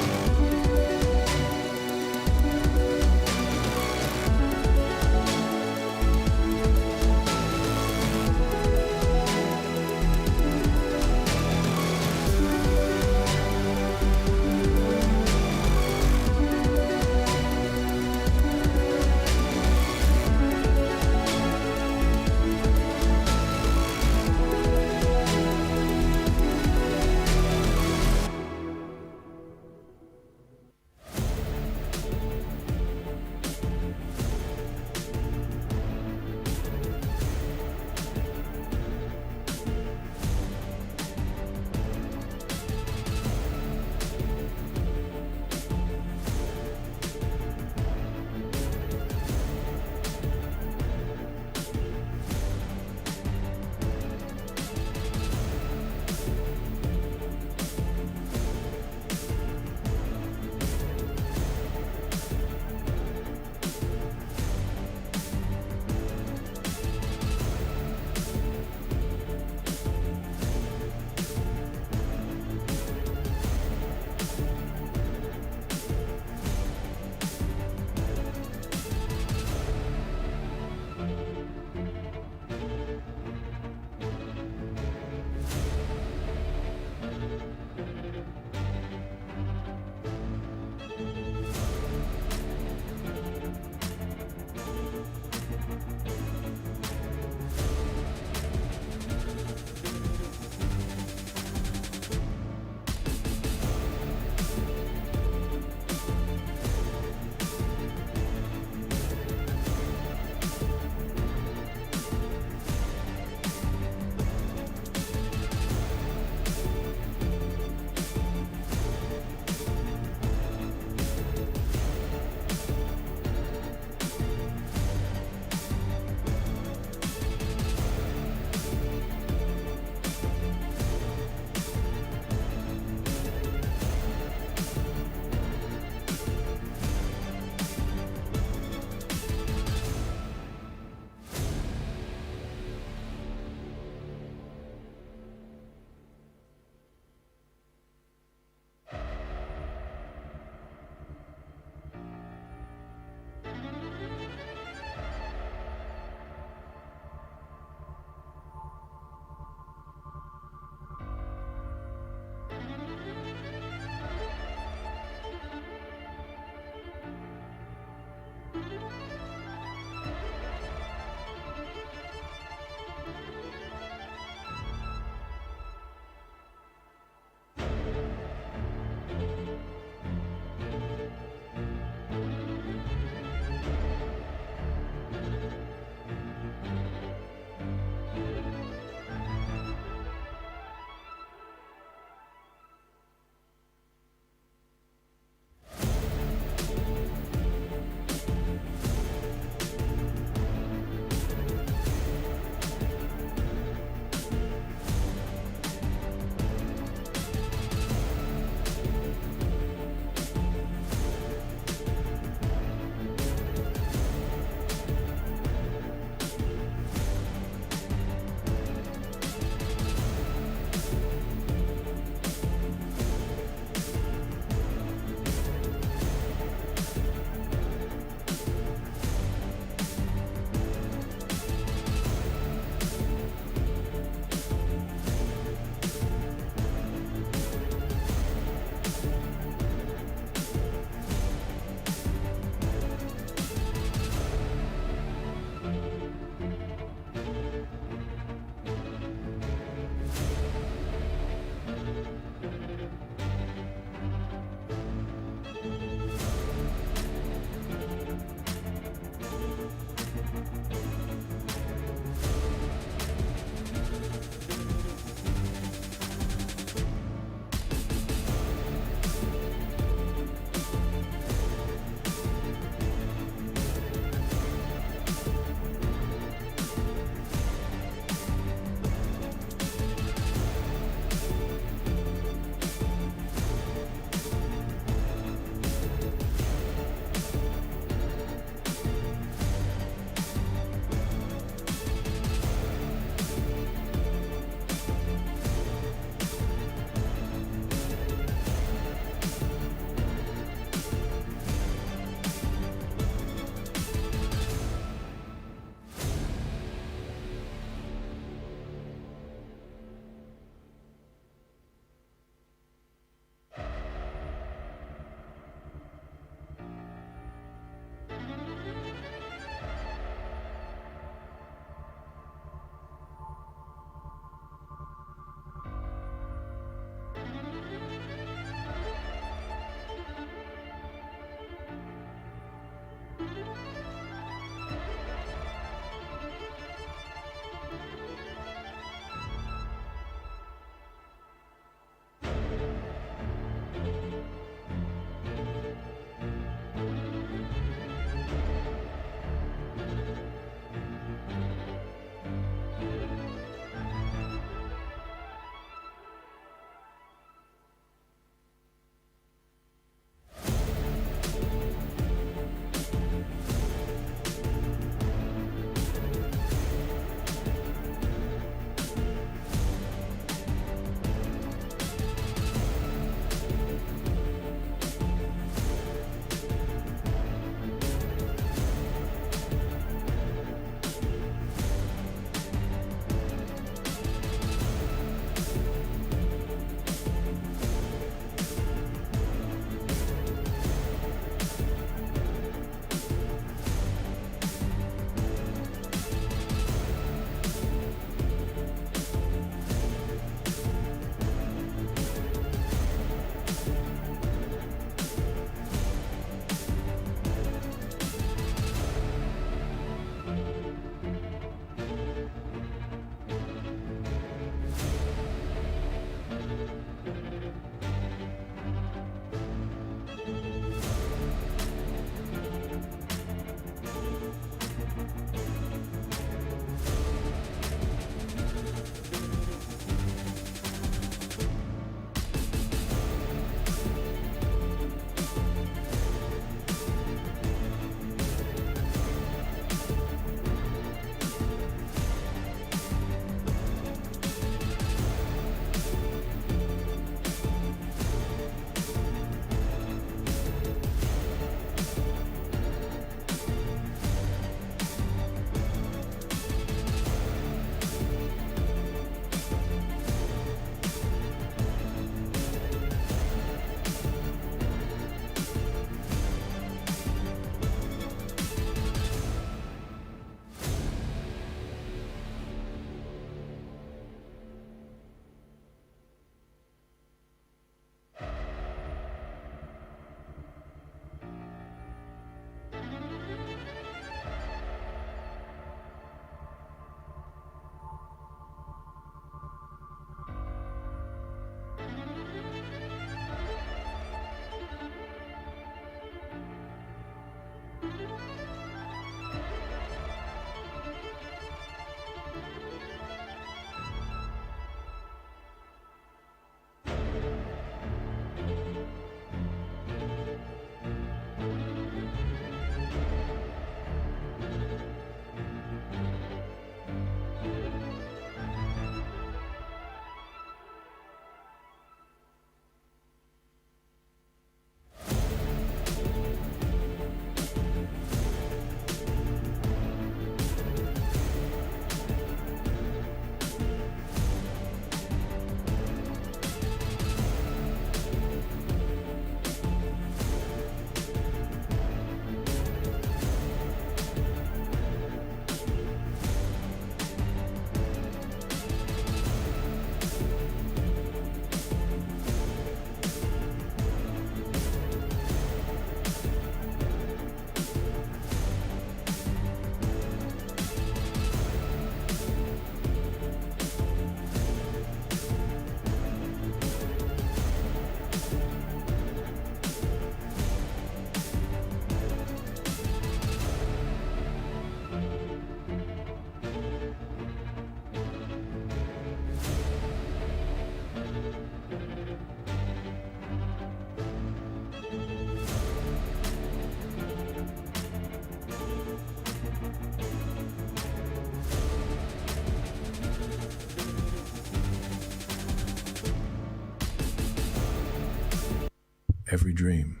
Every dream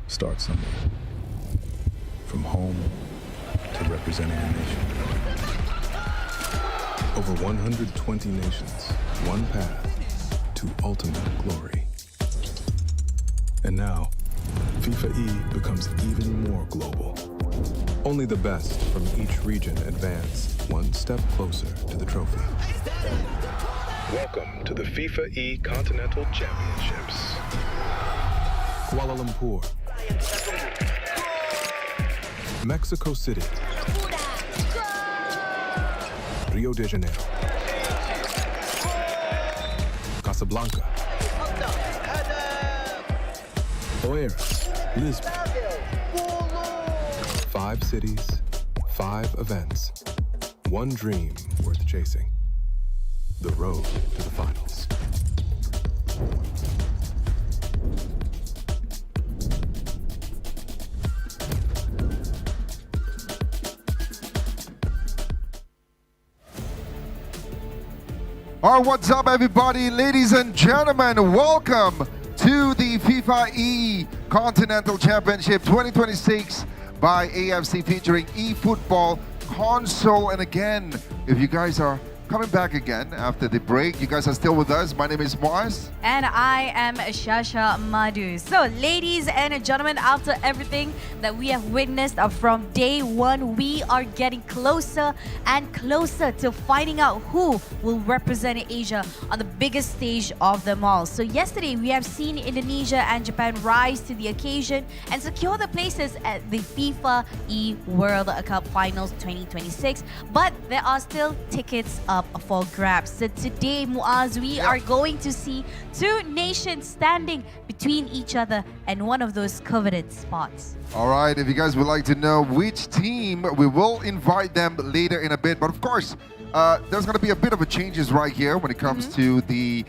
starts somewhere. From home to representing a nation. Over 120 nations, one path to ultimate glory. And now, FIFAe becomes even more global. Only the best from each region advance one step closer to the trophy. Welcome to the FIFAe Continental Championships. Kuala Lumpur, Mexico City, Rio de Janeiro, Casablanca, Oeiras, Lisbon. 5 cities, 5 events, one dream worth chasing. The road to the finals. All right, what's up, everybody? Ladies and gentlemen, welcome to the FIFAe Continental Championship 2026 by AFC, featuring eFootball console. And again, if you guys are coming back again after the break. You guys are still with us. My name is Moaz. And I am Shasha Madhu. So, ladies and gentlemen, after everything that we have witnessed from day one, we are getting closer and closer to finding out who will represent Asia on the biggest stage of them all. So, yesterday we have seen Indonesia and Japan rise to the occasion and secure the places at the FIFAe World Cup Finals 2026. But there are still tickets up for grabs. So today, Muaz, we are going to see two nations standing between each other and one of those coveted spots. All right, if you guys would like to know which team, we will invite them later in a bit. But of course, there's going to be a bit of a changes right here when it comes to the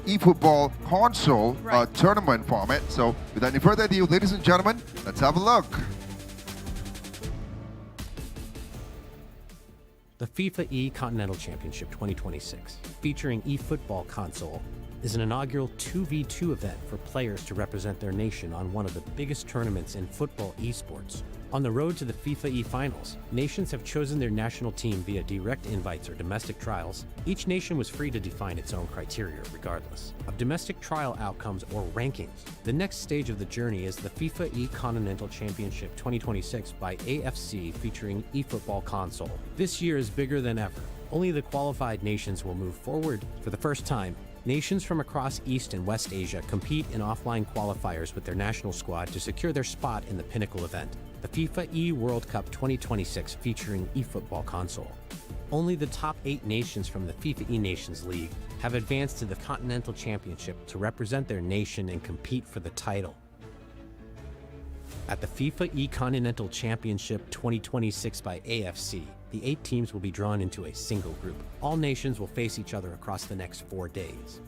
eFootball console tournament format. So without any further ado, ladies and gentlemen, let's have a look. The FIFAe Continental Championship 2026, featuring eFootball console, is an inaugural 2v2 event for players to represent their nation on one of the biggest tournaments in football esports. On the road to the FIFAe Finals, nations have chosen their national team via direct invites or domestic trials. Each nation was free to define its own criteria regardless of domestic trial outcomes or rankings. The next stage of the journey is the FIFAe Continental Championship 2026 by AFC, featuring eFootball console. This year is bigger than ever. Only the qualified nations will move forward. For the first time, nations from across East and West Asia compete in offline qualifiers with their national squad to secure their spot in the pinnacle event, the FIFAe World Cup 2026, featuring eFootball console. Only the top 8 nations from the FIFAe Nations League have advanced to the Continental Championship to represent their nation and compete for the title. At the FIFAe Continental Championship 2026 by AFC, the 8 teams will be drawn into a single group. All nations will face each other across the next 4 days.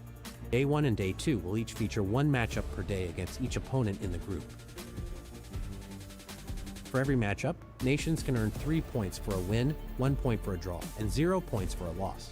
Day 1 and Day 2 will each feature one matchup per day against each opponent in the group. For every matchup, nations can earn 3 points for a win, 1 point for a draw, and 0 points for a loss.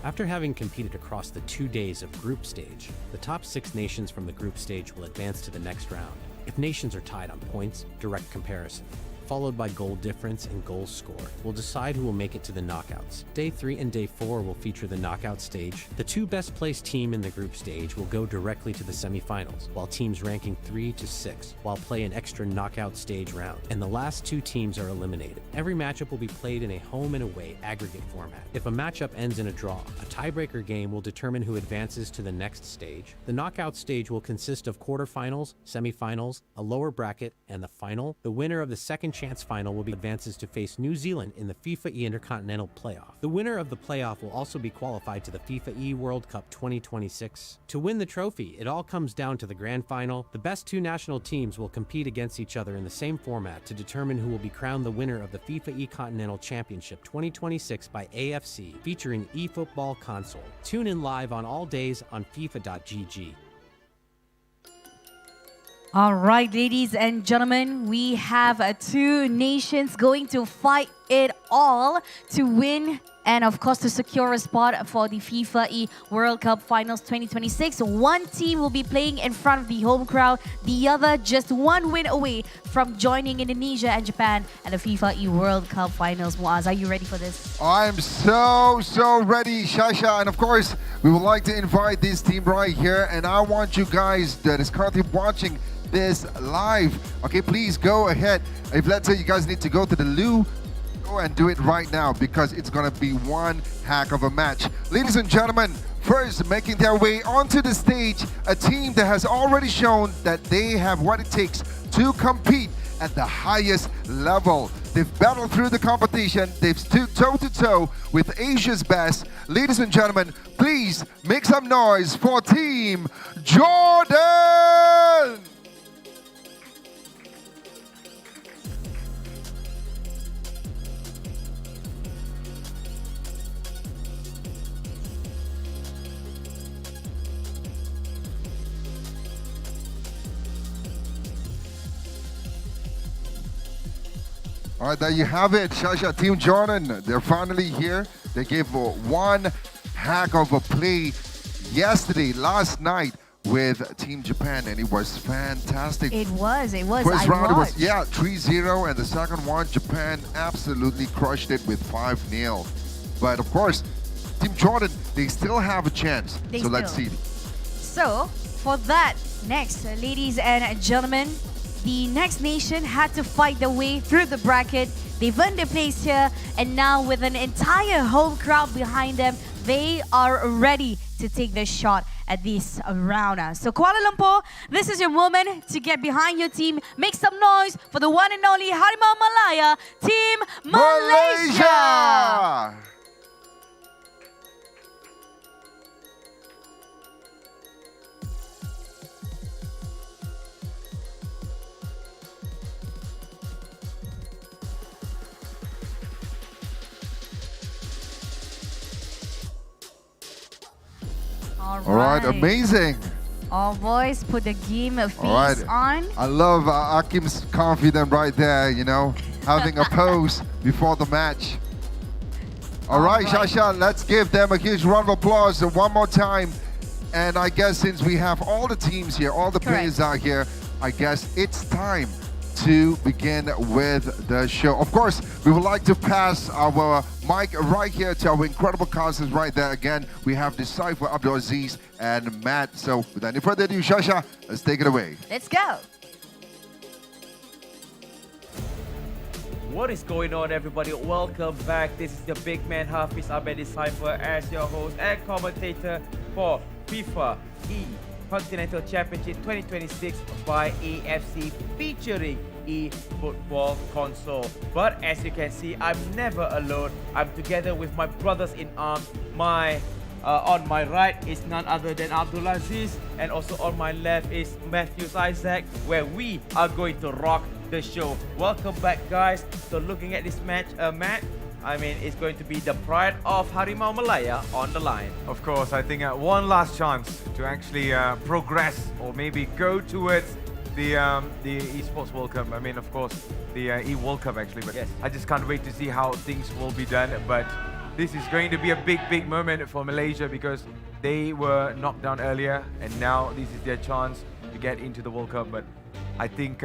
After having competed across the 2 days of group stage, the top 6 nations from the group stage will advance to the next round. If nations are tied on points, direct comparison, followed by goal difference and goals scored, will decide who will make it to the knockouts. Day 3 and Day 4 will feature the knockout stage. The 2 best placed team in the group stage will go directly to the semifinals, while teams ranking 3 to 6 will play an extra knockout stage round, and the last 2 teams are eliminated. Every matchup will be played in a home and away aggregate format. If a matchup ends in a draw, a tiebreaker game will determine who advances to the next stage. The knockout stage will consist of quarterfinals, semifinals, a lower bracket, and the final. The winner of the second chance final will be advances to face New Zealand in the FIFAe Intercontinental playoff. The winner of the playoff will also be qualified to the FIFAe World Cup 2026. To win the trophy, it all comes down to the grand final. The best 2 national teams will compete against each other in the same format to determine who will be crowned the winner of the FIFAe Continental Championship 2026 by AFC, featuring eFootball console. Tune in live on all days on FIFA.gg. All right, ladies and gentlemen, we have 2 nations going to fight it all to win and, of course, to secure a spot for the FIFAe World Cup Finals 2026. One team will be playing in front of the home crowd, the other just 1 win away from joining Indonesia and Japan at the FIFAe World Cup Finals. Muaz, are you ready for this? I'm so ready, Shasha. And of course, we would like to invite this team right here. And I want you guys that is currently watching this live, okay, please go ahead. If let's say you guys need to go to the loo, go and do it right now, because it's gonna be one heck of a match. Ladies and gentlemen, first making their way onto the stage, a team that has already shown that they have what it takes to compete at the highest level. They've battled through the competition. They've stood toe-to-toe with Asia's best. Ladies and gentlemen, please make some noise for Team Jordan! All right, there you have it, Shasha. Team Jordan, they're finally here. They gave one heck of a play yesterday, last night, with Team Japan, and it was fantastic. It was. First round, it was 3-0, and the second one, Japan absolutely crushed it with 5-0. But of course, Team Jordan, they still have a chance. So let's see. So for that, next, ladies and gentlemen, the next nation had to fight their way through the bracket. They've earned their place here, and now with an entire home crowd behind them, they are ready to take their shot at this round. So Kuala Lumpur, this is your moment to get behind your team. Make some noise for the one and only Harimau Malaya, Team Malaysia! All right, amazing. All boys, put the game face on. I love Akim's confident right there, you know, having a pose before the match. All right, Shasha, let's give them a huge round of applause one more time. And I guess since we have all the teams here, all the players out here, I guess it's time to begin with the show. Of course, we would like to pass our mic right here to our incredible contestants right there. Again, we have Decipher, Abdulaziz, and Matt. So without any further ado, Shasha, let's take it away. Let's go. What is going on, everybody? Welcome back. This is the big man Hafiz Ahmed Decipher as your host and commentator for FIFAe Continental Championship 2026 by AFC, featuring eFootball console. But as you can see, I'm never alone. I'm together with my brothers in arms. On my right is none other than Abdulaziz, and also on my left is Matthew Isaac, where we are going to rock the show. Welcome back, guys. So looking at this match, Matt, I mean, it's going to be the pride of Harimau Malaya on the line. Of course, I think one last chance to actually progress or maybe go towards the Esports World Cup. I mean, of course, the E-World Cup actually, but yes. I just can't wait to see how things will be done. But this is going to be a big moment for Malaysia because they were knocked down earlier, and now this is their chance to get into the World Cup. But I think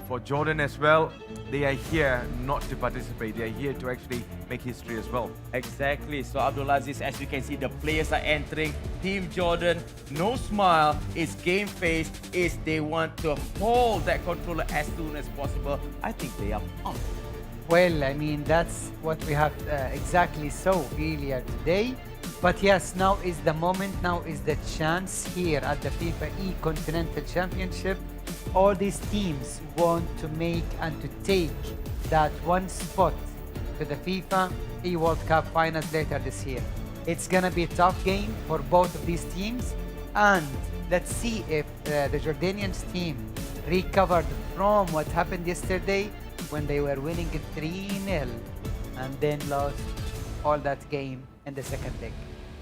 for Jordan as well, they are here not to participate. They are here to actually make history as well. Exactly. So Abdulaziz, as you can see, the players are entering. Team Jordan, no smile. It's game face. They want to hold that controller as soon as possible. I think they are pumped. Well, I mean, that's what we have exactly so earlier today. But yes, now is the moment, now is the chance here at the FIFAe Continental Championship. All these teams want to make and to take that one spot to the FIFAe World Cup Finals later this year. It's gonna be a tough game for both of these teams, and let's see if the Jordanians team recovered from what happened yesterday when they were winning 3-0 and then lost all that game in the second leg.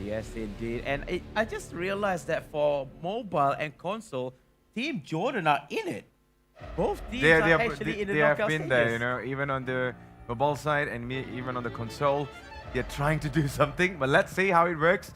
Yes, indeed. And I just realized that for mobile and console, Team Jordan are in it. Both teams are actually in the knockout have been stages. there, you know, even on the mobile side and even on the console. They're trying to do something, but let's see how it works.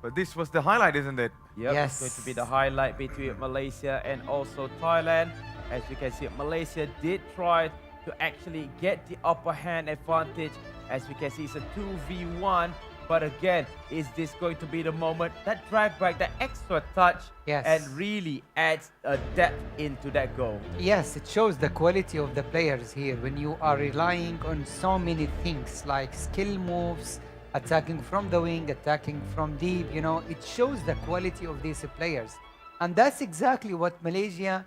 But this was the highlight, isn't it? Yep, Yes. it's going to be the highlight between Malaysia and also Thailand. As you can see, Malaysia did try to actually get the upper hand advantage. As you can see, it's a 2v1. But again, is this going to be the moment that drag back, that extra touch, Yes. and really adds a depth into that goal? Yes, it shows the quality of the players here when you are relying on so many things like skill moves, attacking from the wing, attacking from deep, you know, it shows the quality of these players. And that's exactly what Malaysia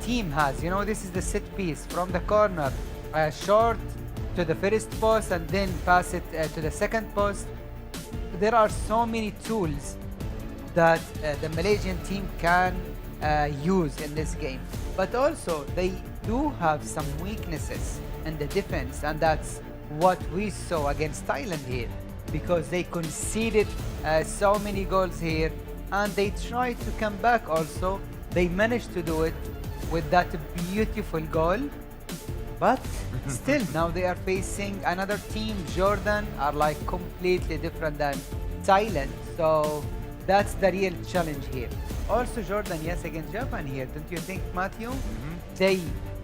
team has. You know, this is the set piece from the corner, short to the first post and then pass it to the second post. There are so many tools that the Malaysian team can use in this game. But also, they do have some weaknesses in the defense, and that's what we saw against Thailand here, because they conceded so many goals here, and they tried to come back also. They managed to do it with that beautiful goal. But still, now they are facing another team. Jordan are like completely different than Thailand. So That's the real challenge here. Also, Jordan, yes, against Japan here. Don't you think, Matthew? They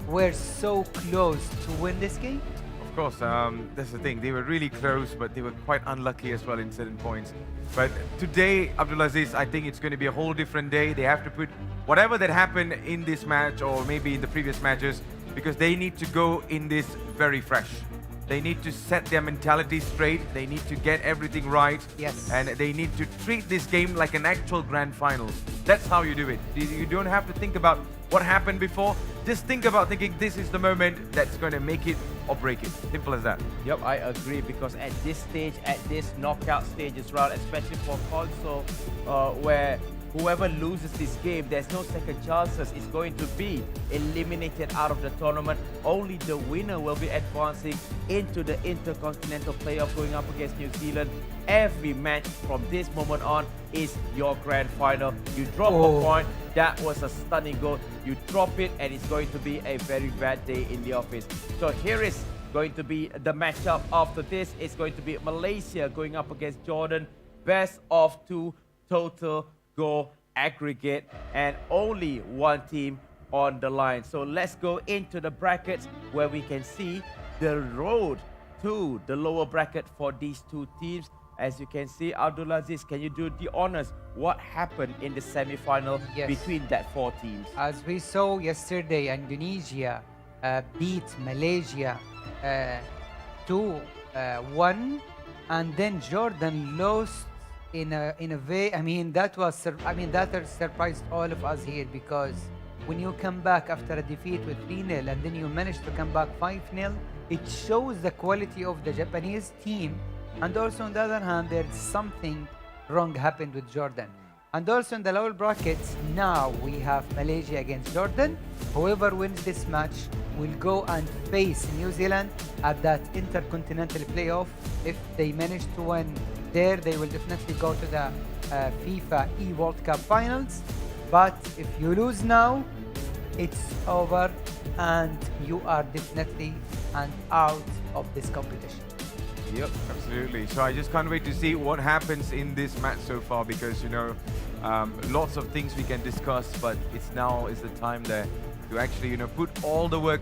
were so close to win this game. Of course, that's the thing. They were really close, but they were quite unlucky as well in certain points. But today, Abdulaziz, I think it's going to be a whole different day. They have to put whatever that happened in this match or maybe in the previous matches, because they need to go in this very fresh. They need to set their mentality straight. They need to get everything right. Yes. And they need to treat this game like an actual grand final. That's how you do it. You don't have to think about what happened before. Just think about thinking this is the moment that's going to make it or break it. Simple as that. Yep, I agree, because at this stage, at this knockout stage as well, especially for console, where whoever loses this game, there's no second chances. It's going to be eliminated out of the tournament. Only the winner will be advancing into the Intercontinental playoff, going up against New Zealand. Every match from this moment on is your grand final. You drop a point, that was a stunning goal. You drop it, and it's going to be a very bad day in the office. So here is going to be the matchup after this. It's going to be Malaysia going up against Jordan. Best of 2 total goal aggregate, and only one team on the line. So let's go into the brackets where we can see the road to the lower bracket for these two teams. As you can see, Abdulaziz, can you do the honors? What happened in the semi-final between that 4 teams? As we saw yesterday, Indonesia beat Malaysia 2-1, and then Jordan lost in a way. I mean, that surprised all of us here, because when you come back after a defeat with 3-0 and then you manage to come back 5-0, it shows the quality of the Japanese team. And also, on the other hand, there's something wrong happened with Jordan. And also in the lower brackets, now we have Malaysia against Jordan. Whoever wins this match will go and face New Zealand at that Intercontinental playoff. If they manage to win there, they will definitely go to the FIFAe World Cup Finals. But if you lose now, it's over and you are definitely out of this competition. Yep, absolutely. So I just can't wait to see what happens in this match so far, because, you know, lots of things we can discuss, but now is the time there to actually, you know, put all the work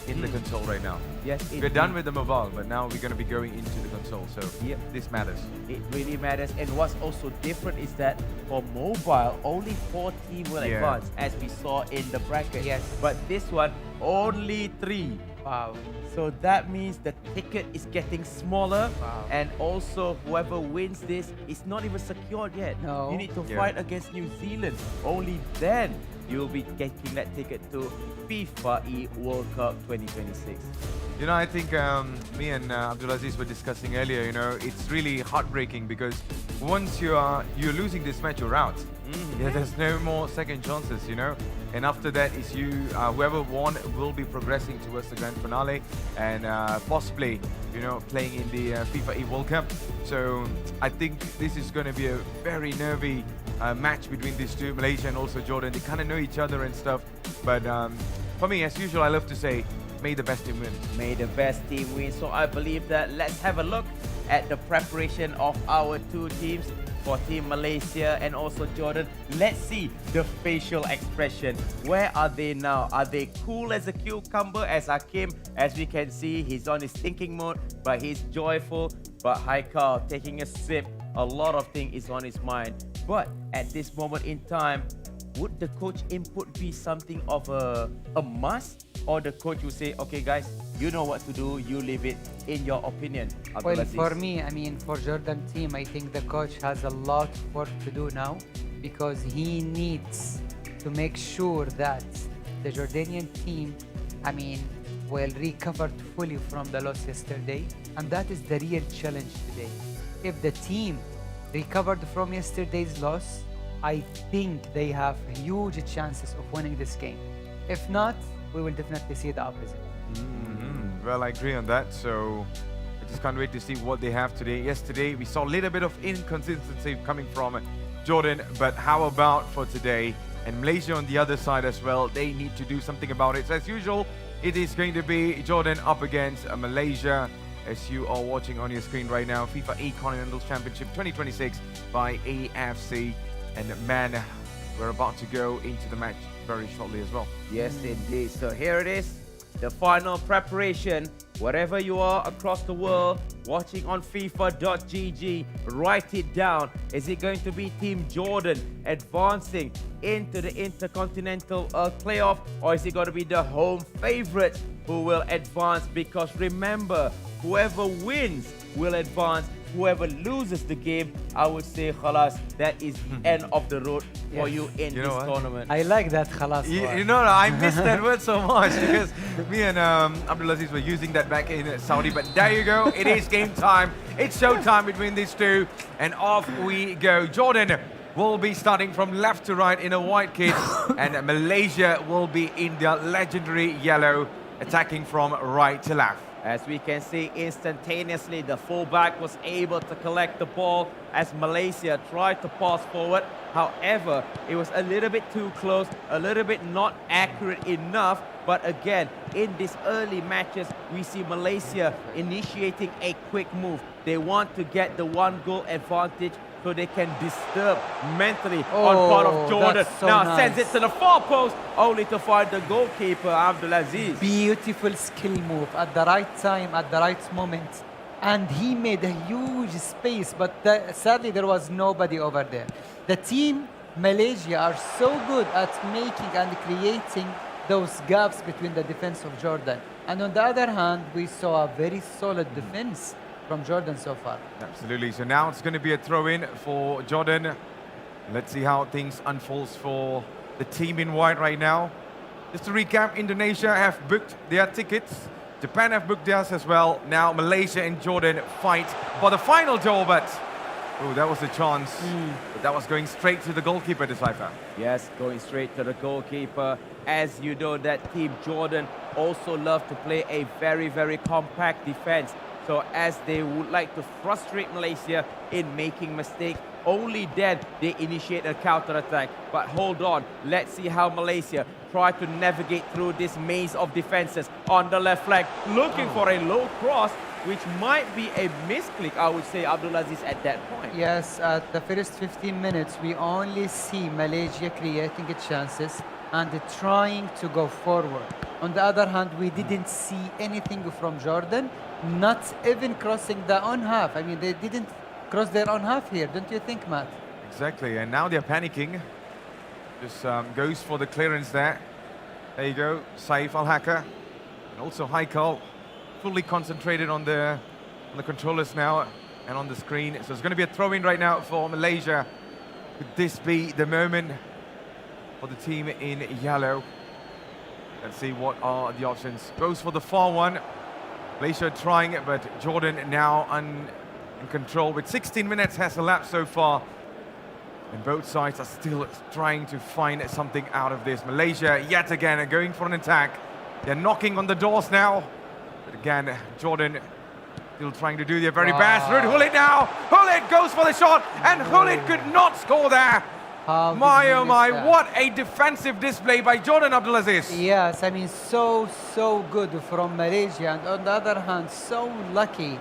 in the console right now. Yes, we're done with the mobile, but now we're going to be going into the console. So this matters. It really matters. And what's also different is that for mobile, only 4 teams will advance, as we saw in the bracket. Yes. But this one, only 3. Wow. So that means the ticket is getting smaller. Wow. And also, whoever wins this is not even secured yet. No. You need to fight against New Zealand. Only then you'll be getting that ticket to FIFAe World Cup 2026. You know, I think me and Abdulaziz were discussing earlier, you know, it's really heartbreaking, because once you're losing this match, you're out. Yeah, there's no more second chances, you know. And after that is whoever won will be progressing towards the grand finale and possibly, you know, playing in the FIFAe World Cup. So I think this is going to be a very nervy match between these two, Malaysia and also Jordan. They kind of know each other and stuff. But for me, as usual, I love to say, may the best team win. May the best team win. So I believe that let's have a look at the preparation of our 2 teams. For Team Malaysia and also Jordan, let's see the facial expression. Where are they now? Are they cool as a cucumber as Hakim? As we can see, he's on his thinking mode, but he's joyful. But Haikal taking a sip, a lot of things is on his mind. But at this moment in time, would the coach input be something of a must? Or the coach will say, okay guys, you know what to do, you leave it, in your opinion? Well, for me, I mean, for Jordan team, I think the coach has a lot of work to do now, because he needs to make sure that the Jordanian team, I mean, will recover fully from the loss yesterday. And that is the real challenge today. If the team recovered from yesterday's loss, I think they have huge chances of winning this game. If not, we will definitely see the opposite. Well, I agree on that. So I just can't wait to see what they have today. Yesterday, we saw a little bit of inconsistency coming from Jordan, but how about for today? And Malaysia on the other side as well, they need to do something about it. So as usual, it is going to be Jordan up against Malaysia. as you are watching on your screen right now. FIFAe Continental Championship 2026 by AFC. And man, we're about to go into the match very shortly as well. Yes, indeed. So here it is, the final preparation. Wherever you are across the world, watching on FIFA.gg, write it down. Is it going to be Team Jordan advancing into the Intercontinental playoff, or is it going to be the home favorites who will advance? Because remember, whoever wins will advance. Whoever loses the game, I would say, khalas, that is the end of the road for you in this tournament. I like that khalas. You know, I miss that word so much because me and Abdulaziz were using that back in Saudi. But there you go. It is game time. It's showtime between these two. And off we go. Jordan will be starting from left to right in a white kit. And Malaysia will be in the legendary yellow, attacking from right to left. As we can see, instantaneously, the fullback was able to collect the ball as Malaysia tried to pass forward. However, it was a little bit too close, a little bit not accurate enough. But again, in these early matches, we see Malaysia initiating a quick move. They want to get the 1-goal advantage so they can disturb mentally on part of Jordan. So now nice. sends it to the far post, only to find the goalkeeper, Abdulaziz. Beautiful skill move at the right time, at the right moment. And he made a huge space, but sadly there was nobody over there. The team, Malaysia, are so good at making and creating those gaps between the defense of Jordan. And on the other hand, we saw a very solid defense from Jordan so far. Absolutely. So now it's going to be a throw-in for Jordan. Let's see how things unfolds for the team in white right now. Just to recap, Indonesia have booked their tickets. Japan have booked theirs as well. Now Malaysia and Jordan fight for the final door, but oh, that was a chance. But that was going straight to the goalkeeper, Decipher. Yes, going straight to the goalkeeper. As you know, that Team Jordan also love to play a very, very compact defense. So as they would like to frustrate Malaysia in making mistakes, only then they initiate a counter-attack. But hold on, let's see how Malaysia try to navigate through this maze of defenses on the left flank, looking for a low cross, which might be a misclick, I would say, Abdulaziz, at that point. Yes, at the first 15 minutes, we only see Malaysia creating chances and trying to go forward. On the other hand, we didn't see anything from Jordan, not even crossing their own half. I mean, they didn't cross their own half here, don't you think, Matt? Exactly, and now they're panicking. Just goes for the clearance there. There you go, Saif Al-Hakka. And also Haikal, fully concentrated on the controllers now and on the screen. So it's going to be a throw-in right now for Malaysia. Could this be the moment for the team in yellow? Let's see what are the options. Goes for the far one. Malaysia trying it, but Jordan now in control. With 16 minutes has elapsed so far. And both sides are still trying to find something out of this. Malaysia, yet again, are going for an attack. They're knocking on the doors now. But again, Jordan still trying to do their very best. Ruud Gullit now. Gullit goes for the shot, and Gullit could not score there. My, oh my, what a defensive display by Jordan, Abdulaziz. Yes, I mean, so good from Malaysia. And on the other hand, so lucky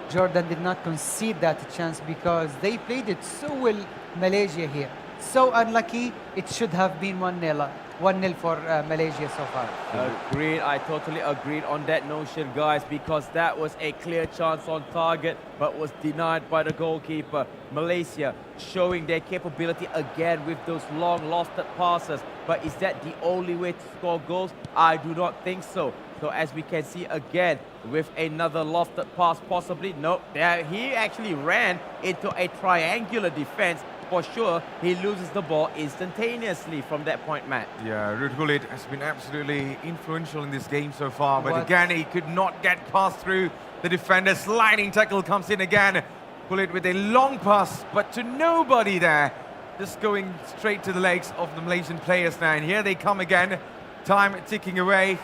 Jordan did not concede that chance because they played it so well, Malaysia here. So unlucky, it should have been 1-0. 1-0 for Malaysia so far. Agreed, I totally agreed on that notion, guys, because that was a clear chance on target, but was denied by the goalkeeper. Malaysia showing their capability again with those long lofted passes, but is that the only way to score goals? I do not think so. So as we can see again, with another lofted pass possibly, no, there he actually ran into a triangular defense. For sure, he loses the ball instantaneously from that point, Matt. Yeah, Ruud Gullit has been absolutely influential in this game so far, but again, he could not get past through the defender. Sliding tackle comes in again. Gullit with a long pass, but to nobody there. Just going straight to the legs of the Malaysian players now, and here they come again. Time ticking away.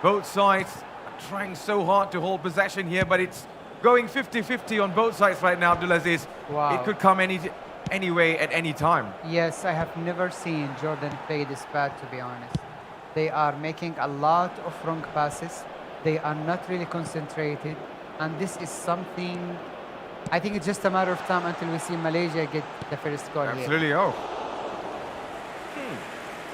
Both sides are trying so hard to hold possession here, but it's going 50-50 on both sides right now, Abdulaziz. Wow. It could come anyway at any time. Yes, I have never seen Jordan play this bad, to be honest. They are making a lot of wrong passes. They are not really concentrated. And this is something, I think it's just a matter of time until we see Malaysia get the first goal here. Absolutely. Oh,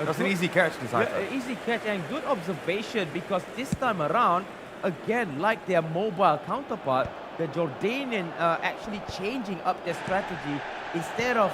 that's an easy catch, Yeah, easy catch and good observation, because this time around, again, like their mobile counterpart, the Jordanian actually changing up their strategy. Instead of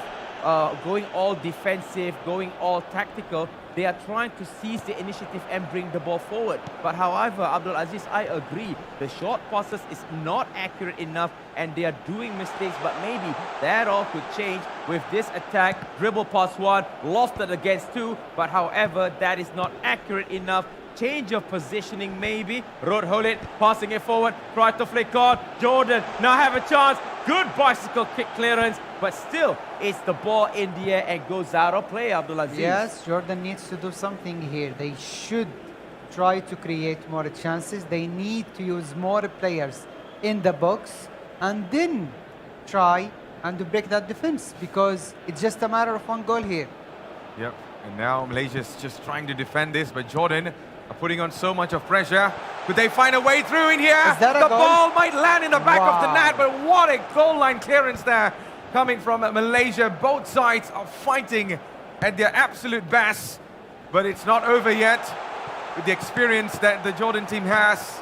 going all defensive, going all tactical, they are trying to seize the initiative and bring the ball forward. But however, Abdul Aziz, I agree, the short passes is not accurate enough and they are doing mistakes, but maybe that all could change with this attack. Dribble past one, lost it against two, but however, that is not accurate enough. Change of positioning maybe. Rod Hulit passing it forward, try to flick on. Jordan now have a chance. Good bicycle kick clearance, but still it's the ball in the air and goes out of play, Abdul Aziz. Yes, Jordan needs to do something here. They should try to create more chances. They need to use more players in the box and then try and to break that defense, because it's just a matter of one goal here. Yep. And now Malaysia's just trying to defend this, but Jordan are putting on so much of pressure. Could they find a way through in here? Is that a the goal? ball might land in the back of the Wow. net, but what a goal line clearance there coming from Malaysia. Both sides are fighting at their absolute best, but it's not over yet. With the experience that the Jordan team has,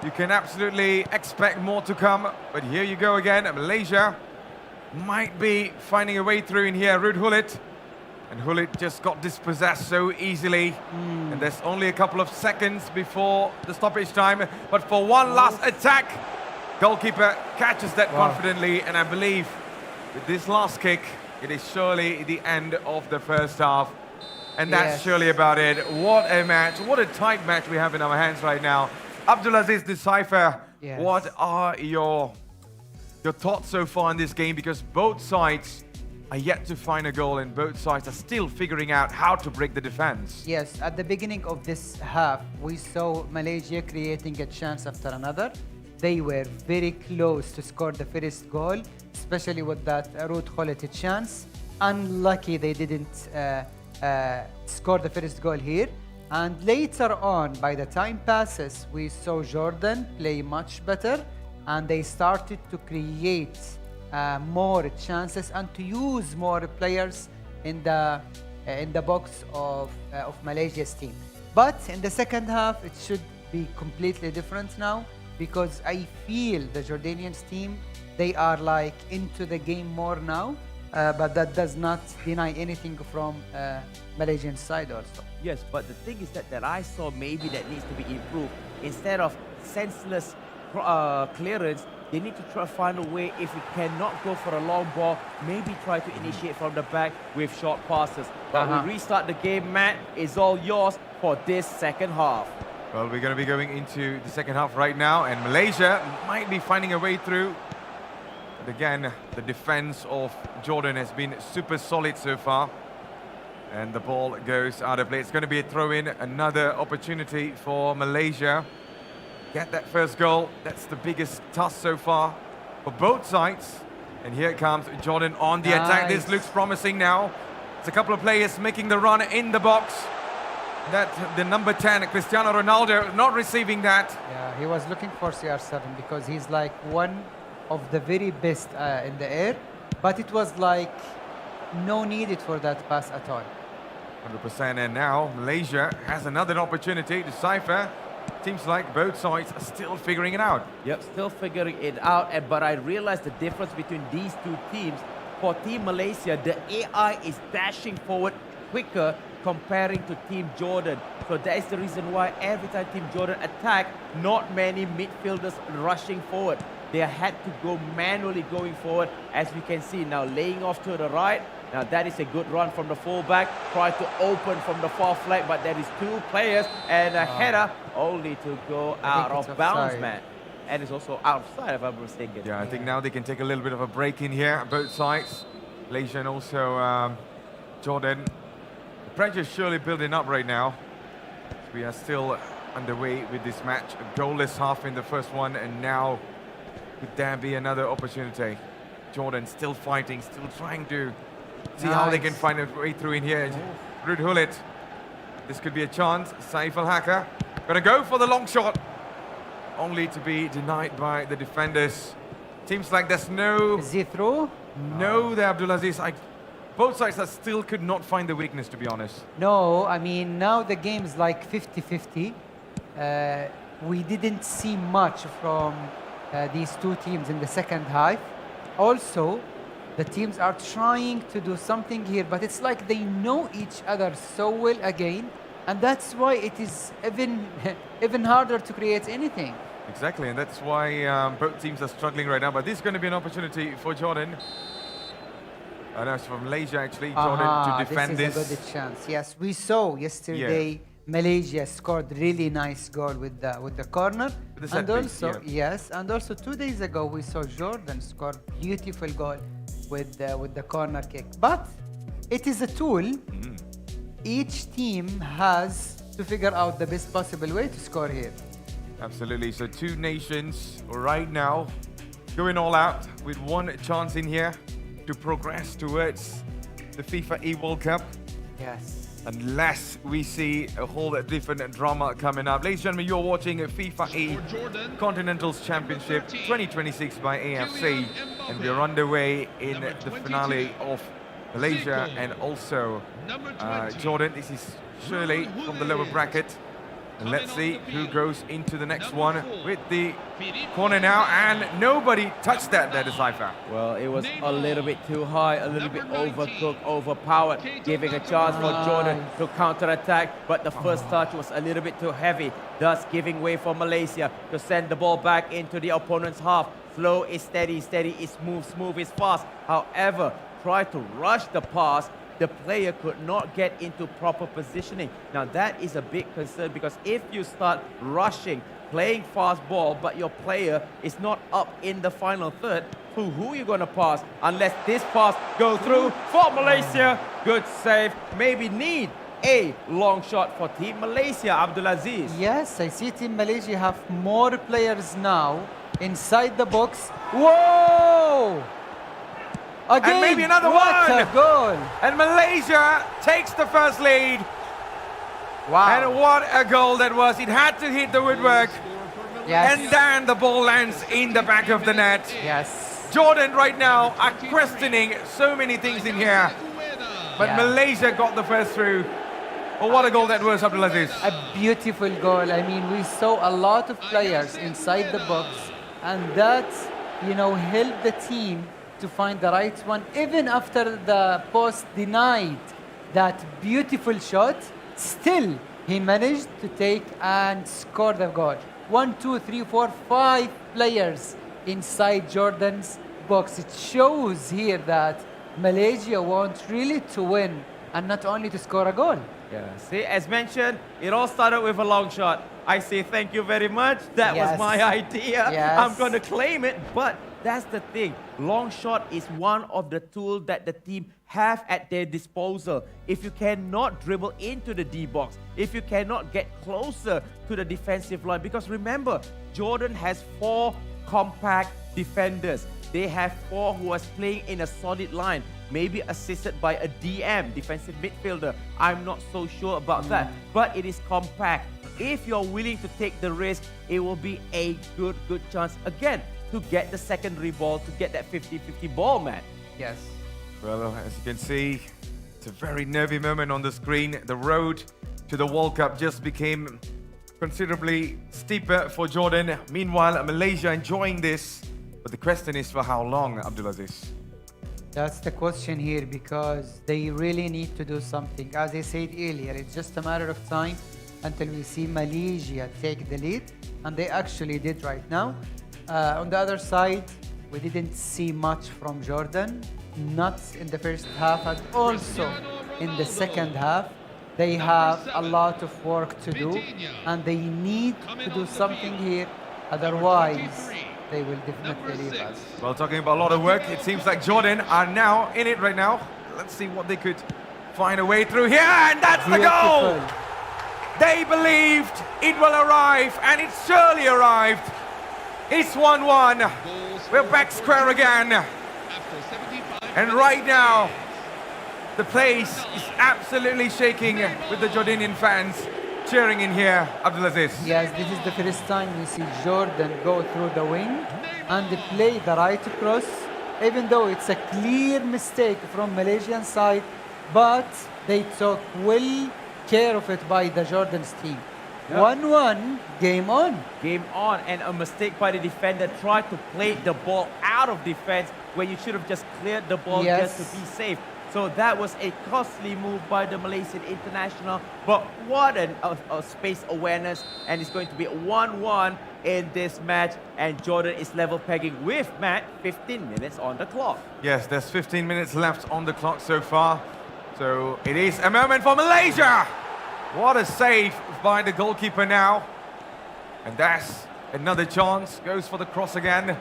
you can absolutely expect more to come. But here you go again. Malaysia might be finding a way through in here. Ruud Gullit. And Gullit just got dispossessed so easily. And there's only a couple of seconds before the stoppage time. But for one last attack, goalkeeper catches that confidently. And I believe with this last kick, it is surely the end of the first half. And that's surely about it. What a match. What a tight match we have in our hands right now. Abdulaziz Decipher, what are your thoughts so far in this game? Because both sides are yet to find a goal and both sides are still figuring out how to break the defense. Yes, at the beginning of this half, we saw Malaysia creating a chance after another. They were very close to score the first goal, especially with that Ruud Gullit chance. Unlucky they didn't score the first goal here. And later on, by the time passes, we saw Jordan play much better and they started to create more chances and to use more players in the box of Malaysia's team. But in the second half, it should be completely different now, because I feel the Jordanians team, they are like into the game more now, but that does not deny anything from Malaysian side also. Yes, but the thing is that I saw maybe that needs to be improved. Instead of senseless clearance, they need to try to find a way, if you cannot go for a long ball, maybe try to initiate from the back with short passes. But we restart the game. Matt, it's all yours for this second half. Well, we're going to be going into the second half right now, and Malaysia might be finding a way through. But again, the defense of Jordan has been super solid so far. And the ball goes out of play. It's going to be a throw-in, another opportunity for Malaysia. Get that first goal. That's the biggest task so far for both sides. And here it comes, Jordan on the attack. This looks promising now. It's a couple of players making the run in the box. That the number 10, Cristiano Ronaldo, not receiving that. Yeah, he was looking for CR7 because he's like one of the very best in the air. But it was like no needed for that pass at all. 100%. And now Malaysia has another opportunity to Decipher. Seems like both sides are still figuring it out. Yep, still figuring it out. But I realized the difference between these two teams. For Team Malaysia, the AI is dashing forward quicker comparing to Team Jordan. So that is the reason why every time Team Jordan attack, not many midfielders rushing forward. They had to go manually going forward, as we can see now, laying off to the right. Now that is a good run from the fullback. Try to open from the far flank, but there is two players and a header only to go out of bounds, man. And it's also outside, if I'm mistaken. Yeah, I think now they can take a little bit of a break in here, both sides. Malaysia and also Jordan. The pressure is surely building up right now. We are still underway with this match. A goalless half in the first one, and now could there be another opportunity? Jordan still fighting, still trying to see how they can find a way through in here. Ruud Gullit. This could be a chance. Saif Al Hacker gonna go for the long shot. only to be denied by the defenders. Seems like there's no... Is he through? No there, Abdulaziz. Both sides that still could not find the weakness, to be honest. No, I mean, now the game's like 50-50. We didn't see much from these two teams in the second half. Also, the teams are trying to do something here, but it's like they know each other so well again, and that's why it is even harder to create anything. Exactly, and that's why both teams are struggling right now. But this is going to be an opportunity for Jordan. And that's from Malaysia, actually, Jordan, to defend this. This is a good chance. Yes, we saw yesterday Malaysia scored really nice goal with the corner. With the set And piece, also, yes, and also 2 days ago we saw Jordan score beautiful goal with the corner kick. But it is a tool. Each team has to figure out the best possible way to score here. Absolutely. So two nations right now going all out with one chance in here to progress towards the FIFAe World Cup. Yes. Unless we see a whole different drama coming up. Ladies and gentlemen, you're watching a FIFAe Continental Championship 2026 by AFC. And we're underway in the finale of Malaysia and also Jordan. This is Shirley from the lower bracket. And let's see who goes into the next one with the corner now. And nobody touched that there, the Cypher. Well, it was a little bit too high, a little bit overcooked, overpowered, giving a chance for Jordan to counter-attack. But the first touch was a little bit too heavy, thus giving way for Malaysia to send the ball back into the opponent's half. Flow is steady, steady is smooth, smooth is fast. However, try to rush the pass. The player could not get into proper positioning. Now that is a big concern, because if you start rushing, playing fast ball, but your player is not up in the final third, who are you going to pass? Unless this pass go through for Malaysia. Good save. Maybe need a long shot for Team Malaysia, Abdulaziz. Yes, I see Team Malaysia have more players now inside the box. Whoa! Again, and maybe another what one. A goal. And Malaysia takes the first lead. Wow. And what a goal that was. It had to hit the woodwork. Yes. And then the ball lands in the back of the net. Yes. Jordan right now are questioning so many things in here. But Yeah. Malaysia got the first through. Oh, what a goal that was, Abdulaziz. A beautiful goal. I mean, we saw a lot of players inside the box, and that, helped the team to find the right one. Even after the post denied that beautiful shot, still he managed to take and score the goal. 1, 2, 3, 4, 5 players inside Jordan's box. It shows here that Malaysia wants really to win and not only to score a goal. Yeah, see, as mentioned, it all started with a long shot. I say thank you very much. That was Yes. my idea. Yes. I'm going to claim it. But that's the thing. Long shot is one of the tools that the team have at their disposal. If you cannot dribble into the D box, if you cannot get closer to the defensive line, because remember, Jordan has 4 compact defenders. They have 4 who are playing in a solid line, maybe assisted by a DM, defensive midfielder. I'm not so sure about that, but it is compact. If you're willing to take the risk, it will be a good chance again to get the secondary ball, to get that 50-50 ball, man. Yes. Well, as you can see, it's a very nervy moment on the screen. The road to the World Cup just became considerably steeper for Jordan. Meanwhile, Malaysia enjoying this. But the question is, for how long, Abdulaziz? That's the question here, because they really need to do something. As I said earlier, it's just a matter of time until we see Malaysia take the lead, and they actually did right now. On the other side, we didn't see much from Jordan, not in the first half, and also in the second half. They have a lot of work to do, and they need to do something here, otherwise they will definitely leave us. Well, talking about a lot of work, it seems like Jordan are now in it right now. Let's see what they could find a way through here, and that's the goal! They believed it will arrive, and it surely arrived. It's 1-1. We're back square again. And right now, the place is absolutely shaking with the Jordanian fans. cheering in here, Abdulaziz. Yes, this is the first time we see Jordan go through the wing and play the right cross, even though it's a clear mistake from Malaysian side, but they took well care of it by the Jordan's team. 1-1, game on. Game on, and a mistake by the defender tried to play the ball out of defense where you should have just cleared the ball just to be safe. So that was a costly move by the Malaysian international, but what a space awareness, and it's going to be 1-1 in this match, and Jordan is level pegging with Matt 15 minutes on the clock. Yes, there's 15 minutes left on the clock so far. So it is a moment for Malaysia. What a save by the goalkeeper now. And that's another chance. Goes for the cross again.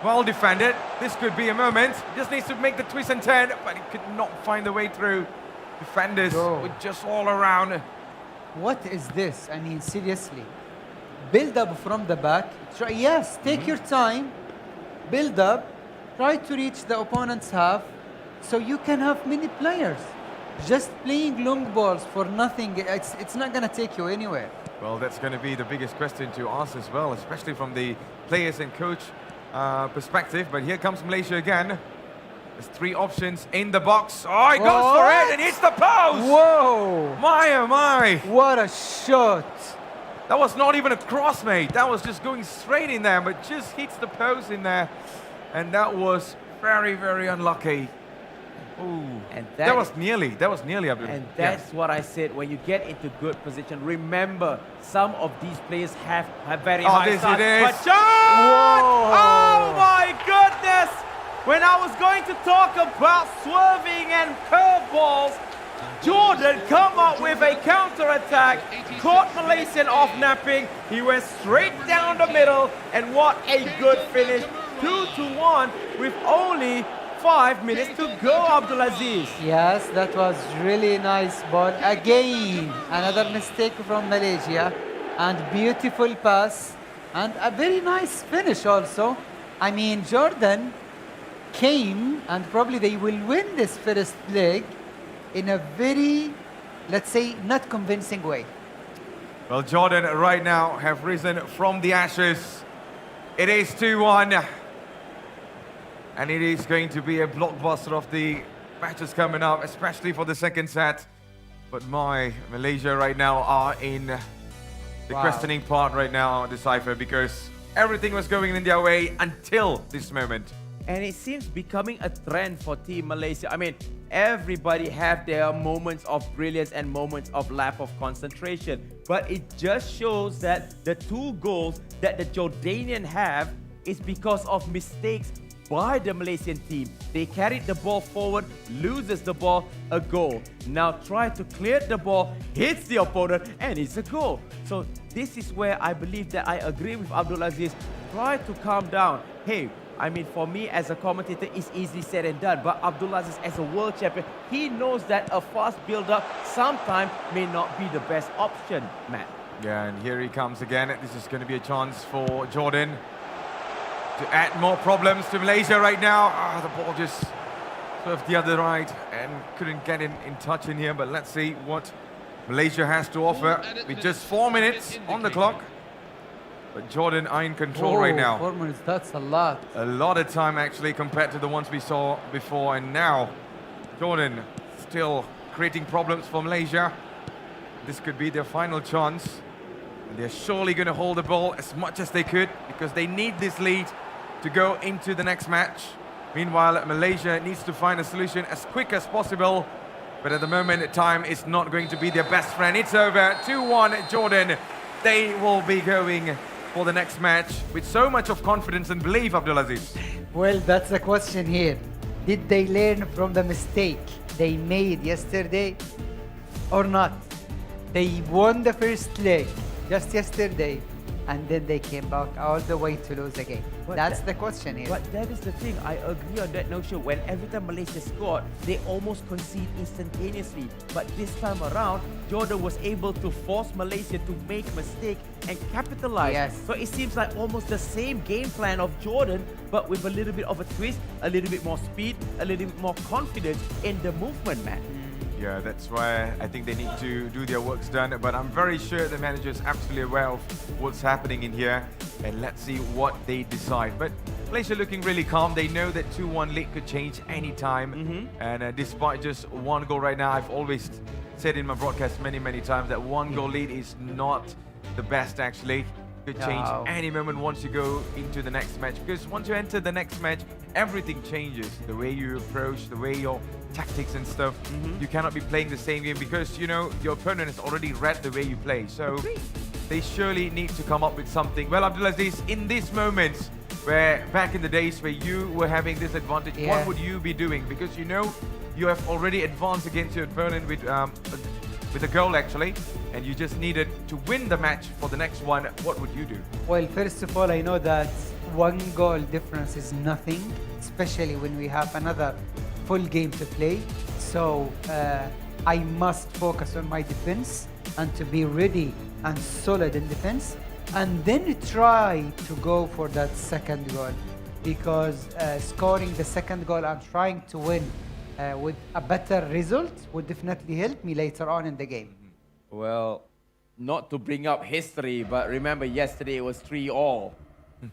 Well defended. This could be a moment. Just needs to make the twist and turn, but he could not find the way through. Defenders were just all around. What is this? I mean, seriously. Build up from the back. Yes, take your time. Build up. Try to reach the opponent's half so you can have many players. Just playing long balls for nothing, it's not going to take you anywhere. Well, that's going to be the biggest question to ask as well, especially from the players and coach perspective. But here comes Malaysia again. There's 3 options in the box. Oh, he goes for it and hits the post! Whoa! My, oh my! What a shot! That was not even a cross, mate. That was just going straight in there, but just hits the post in there. And that was very, very unlucky. Ooh, and that was nearly, Abdul. And that's what I said, when you get into good position, remember, some of these players have very high starts. But shot! Oh my goodness! When I was going to talk about swerving and curveballs, Jordan come up with a counter-attack, caught Malaysian off napping, he went straight down the middle, and what a good finish. 2-1 with only 5 minutes to go, Abdulaziz. Yes, that was really nice ball. Again, another mistake from Malaysia, and beautiful pass, and a very nice finish also. I mean, Jordan came, and probably they will win this first leg in a very, let's say, not convincing way. Well, Jordan right now have risen from the ashes. It is 2-1. And it is going to be a blockbuster of the matches coming up, especially for the second set. But Malaysia right now are in the questioning part right now, the cipher, because everything was going in their way until this moment. And it seems becoming a trend for Team Malaysia. I mean, everybody have their moments of brilliance and moments of lack of concentration. But it just shows that the 2 goals that the Jordanian have is because of mistakes by the Malaysian team. They carried the ball forward, loses the ball, a goal. Now try to clear the ball, hits the opponent, and it's a goal. So this is where I believe that I agree with Abdulaziz. Try to calm down. Hey, I mean, for me as a commentator, it's easily said and done. But Abdulaziz, as a world champion, he knows that a fast build-up sometimes may not be the best option, Matt. Yeah, and here he comes again. This is going to be a chance for Jordan to add more problems to Malaysia right now. The ball just swerved the other right and couldn't get in touch in here. But let's see what Malaysia has to offer with just 4 minutes on the clock. But Jordan are in control right now. 4 minutes, that's a lot. A lot of time actually compared to the ones we saw before. And now Jordan still creating problems for Malaysia. This could be their final chance. And they're surely going to hold the ball as much as they could because they need this lead to go into the next match. Meanwhile, Malaysia needs to find a solution as quick as possible. But at the moment, time is not going to be their best friend. It's over. 2-1 Jordan. They will be going for the next match with so much of confidence and belief, Abdulaziz. Well, that's the question here. Did they learn from the mistake they made yesterday or not? They won the first leg just yesterday, and then they came back all the way to lose again. That's the question here. But that is the thing, I agree on that notion. When every time Malaysia scored, they almost concede instantaneously. But this time around, Jordan was able to force Malaysia to make mistake and capitalize. Yes. So it seems like almost the same game plan of Jordan, but with a little bit of a twist, a little bit more speed, a little bit more confidence in the movement, man. Yeah, that's why I think they need to do their works done. But I'm very sure the manager is absolutely aware of what's happening in here. And let's see what they decide. But Malaysia looking really calm. They know that 2-1 lead could change any time. And despite just one goal right now, I've always said in my broadcast many times that one goal lead is not the best actually. Could change any moment once you go into the next match, because once you enter the next match, everything changes. The way you approach, the way your tactics and stuff. You cannot be playing the same game because you know your opponent has already read the way you play. So they surely need to come up with something. Well, Abdulaziz, in these moments where back in the days where you were having this advantage, what would you be doing? Because you know you have already advanced against your opponent with a goal actually, and you just needed to win the match for the next one. What would you do? Well, first of all, I know that one goal difference is nothing, especially when we have another full game to play. So I must focus on my defense and to be ready and solid in defense, and then try to go for that second goal, because scoring the second goal and trying to win with a better result would definitely help me later on in the game. Well, not to bring up history, but remember yesterday it was 3-all.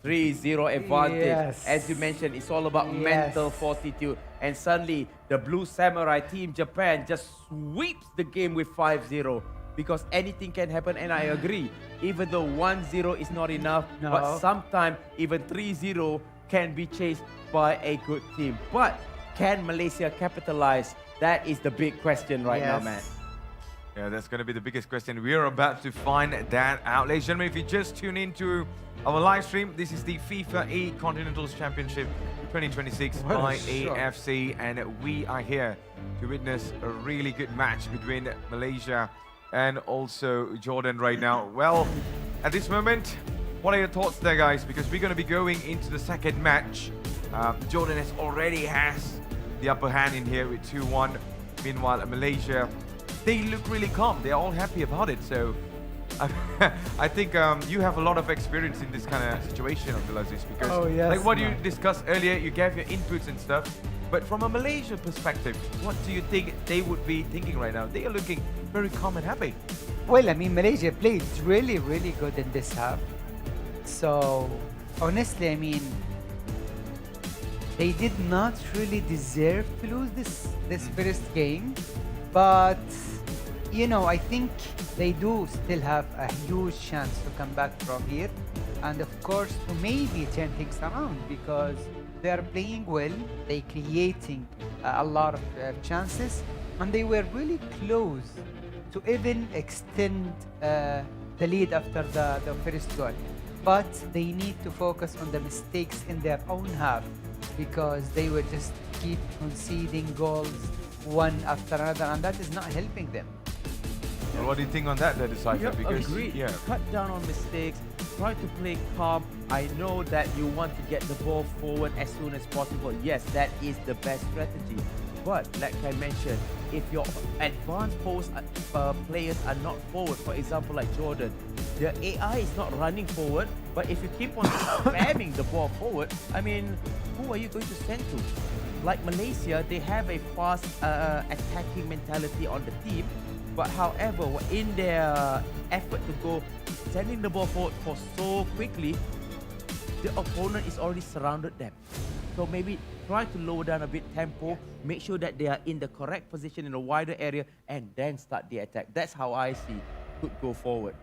3-0 advantage. Yes. As you mentioned, it's all about mental fortitude. And suddenly, the Blue Samurai team, Japan, just sweeps the game with 5-0. Because anything can happen, and I agree. Even though 1-0 is not enough, but sometimes even 3-0 can be chased by a good team. But can Malaysia capitalize? That is the big question right now, man. Yeah, that's going to be the biggest question. We are about to find that out. Ladies and gentlemen, if you just tune into our live stream, this is the FIFAe Continental Championship 2026 by AFC, and we are here to witness a really good match between Malaysia and also Jordan right now. Well, at this moment, what are your thoughts there, guys? Because we're going to be going into the second match. Jordan already has the upper hand in here with 2-1. Meanwhile, Malaysia, they look really calm. They're all happy about it. So I think you have a lot of experience in this kind of situation, Abdulaziz, because like what you discussed earlier, you gave your inputs and stuff. But from a Malaysia perspective, what do you think they would be thinking right now? They are looking very calm and happy. Well, I mean, Malaysia played really good in this half. So honestly, I mean, they did not really deserve to lose this first game, but you know, I think they do still have a huge chance to come back from here, and of course to maybe turn things around, because they are playing well, they creating a lot of chances, and they were really close to even extend the lead after the first goal. But they need to focus on the mistakes in their own half, because they will just keep conceding goals one after another, and that is not helping them. Well, what do you think on that, Decipher? Because agreed. Cut down on mistakes, try to play calm. I know that you want to get the ball forward as soon as possible. Yes, that is the best strategy. But like I mentioned, if your advanced post players are not forward, for example like Jordan, the AI is not running forward, but if you keep on spamming the ball forward, I mean, who are you going to send to? Like Malaysia, they have a fast attacking mentality on the team, but however, in their effort to go sending the ball forward for so quickly, the opponent is already surrounded them. So maybe try to lower down a bit tempo, make sure that they are in the correct position in a wider area, and then start the attack. That's how I see could go forward.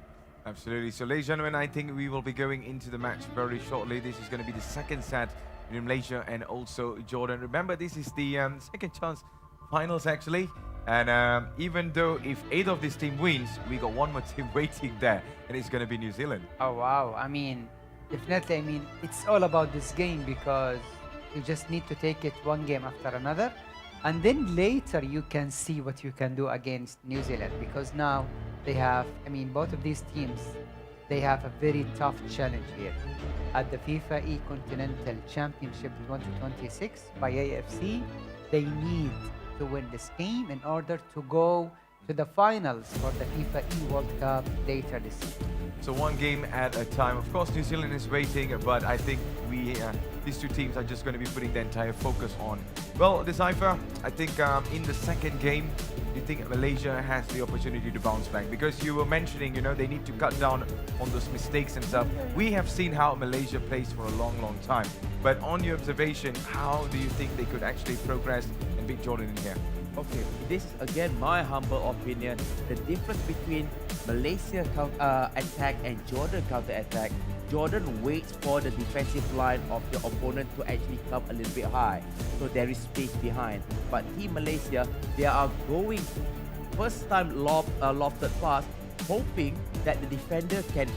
Absolutely. So, ladies and gentlemen, I think we will be going into the match very shortly. This is going to be the second set in Malaysia and also Jordan. Remember, this is the second chance finals, actually. And even though if 8 of this team wins, we got one more team waiting there, and it's going to be New Zealand. Oh, wow. I mean, definitely, I mean, it's all about this game, because you just need to take it one game after another, and then later you can see what you can do against New Zealand, because now they have, I mean, both of these teams, they have a very tough challenge here at the FIFAe Continental Championship 2026 by AFC. They need to win this game in order to go to the finals for the FIFAe World Cup later this year. So one game at a time. Of course, New Zealand is waiting, but I think these two teams are just going to be putting their entire focus on. Well, Decipher, I think in the second game, do you think Malaysia has the opportunity to bounce back? Because you were mentioning, they need to cut down on those mistakes and stuff. We have seen how Malaysia plays for a long, long time. But on your observation, how do you think they could actually progress and beat Jordan in here? Okay, this is again my humble opinion. The difference between Malaysia attack and Jordan counter attack. Jordan waits for the defensive line of the opponent to actually come a little bit high, so there is space behind. But Team Malaysia, they are going first time lofted pass, hoping that the defender can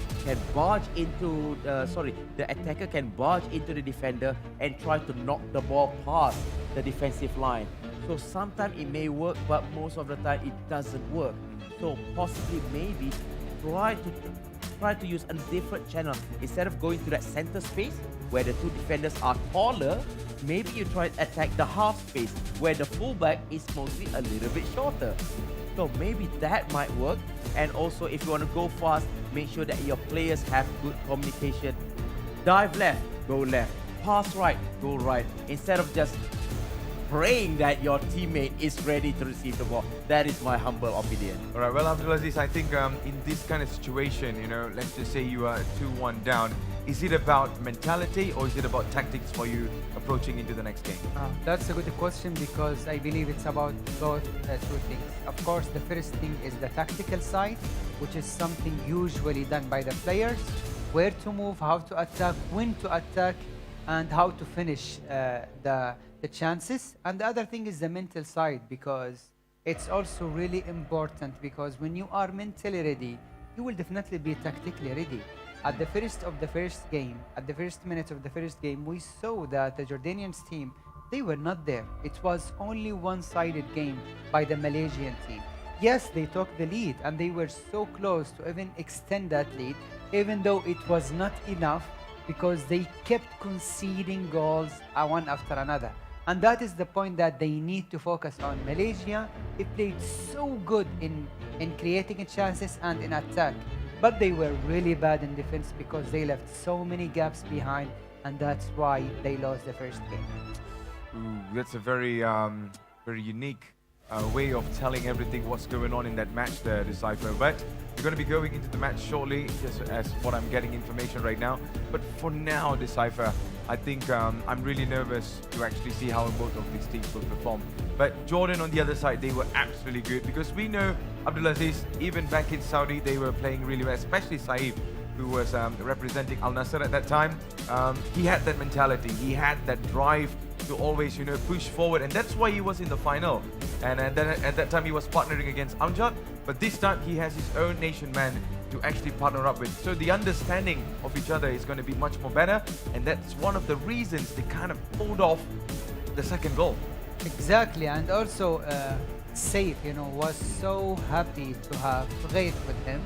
barge into the attacker can barge into the defender and try to knock the ball past the defensive line. So sometimes it may work, but most of the time it doesn't work. So possibly maybe try to use a different channel. Instead of going to that center space where the two defenders are taller, maybe you try to attack the half space where the fullback is mostly a little bit shorter. So maybe that might work. And also, if you want to go fast, make sure that your players have good communication. Dive left, go left. Pass right, go right. Instead of just praying that your teammate is ready to receive the ball. That is my humble opinion. All right, well, Abdulaziz, I think in this kind of situation, let's just say you are 2-1 down. Is it about mentality or is it about tactics for you approaching into the next game? That's a good question, because I believe it's about both two things. Of course, the first thing is the tactical side, which is something usually done by the players. Where to move, how to attack, when to attack, and how to finish the chances. And the other thing is the mental side, because it's also really important, because when you are mentally ready, you will definitely be tactically ready. At the first minute of the first game, we saw that the Jordanians team, they were not there. It was only one-sided game by the Malaysian team. Yes, they took the lead and they were so close to even extend that lead, even though it was not enough, because they kept conceding goals one after another. And that is the point that they need to focus on. Malaysia, they played so good in creating chances and in attack, but they were really bad in defense because they left so many gaps behind, and that's why they lost the first game. Ooh, that's a very, very unique way of telling everything what's going on in that match there, Decipher. But we're going to be going into the match shortly, just as what I'm getting information right now. But for now, Decipher, I think I'm really nervous to actually see how both of these teams will perform. But Jordan on the other side, they were absolutely good, because we know, Abdulaziz, even back in Saudi, they were playing really well, especially Saif, who was representing Al Nassr at that time. He had that mentality, he had that drive to always, push forward, and that's why he was in the final. And then at that time, he was partnering against Amjad, but this time he has his own nation man to actually partner up with. So the understanding of each other is going to be much more better, and that's one of the reasons they kind of pulled off the second goal. Exactly, and also Saif, was so happy to have Ghaith with him,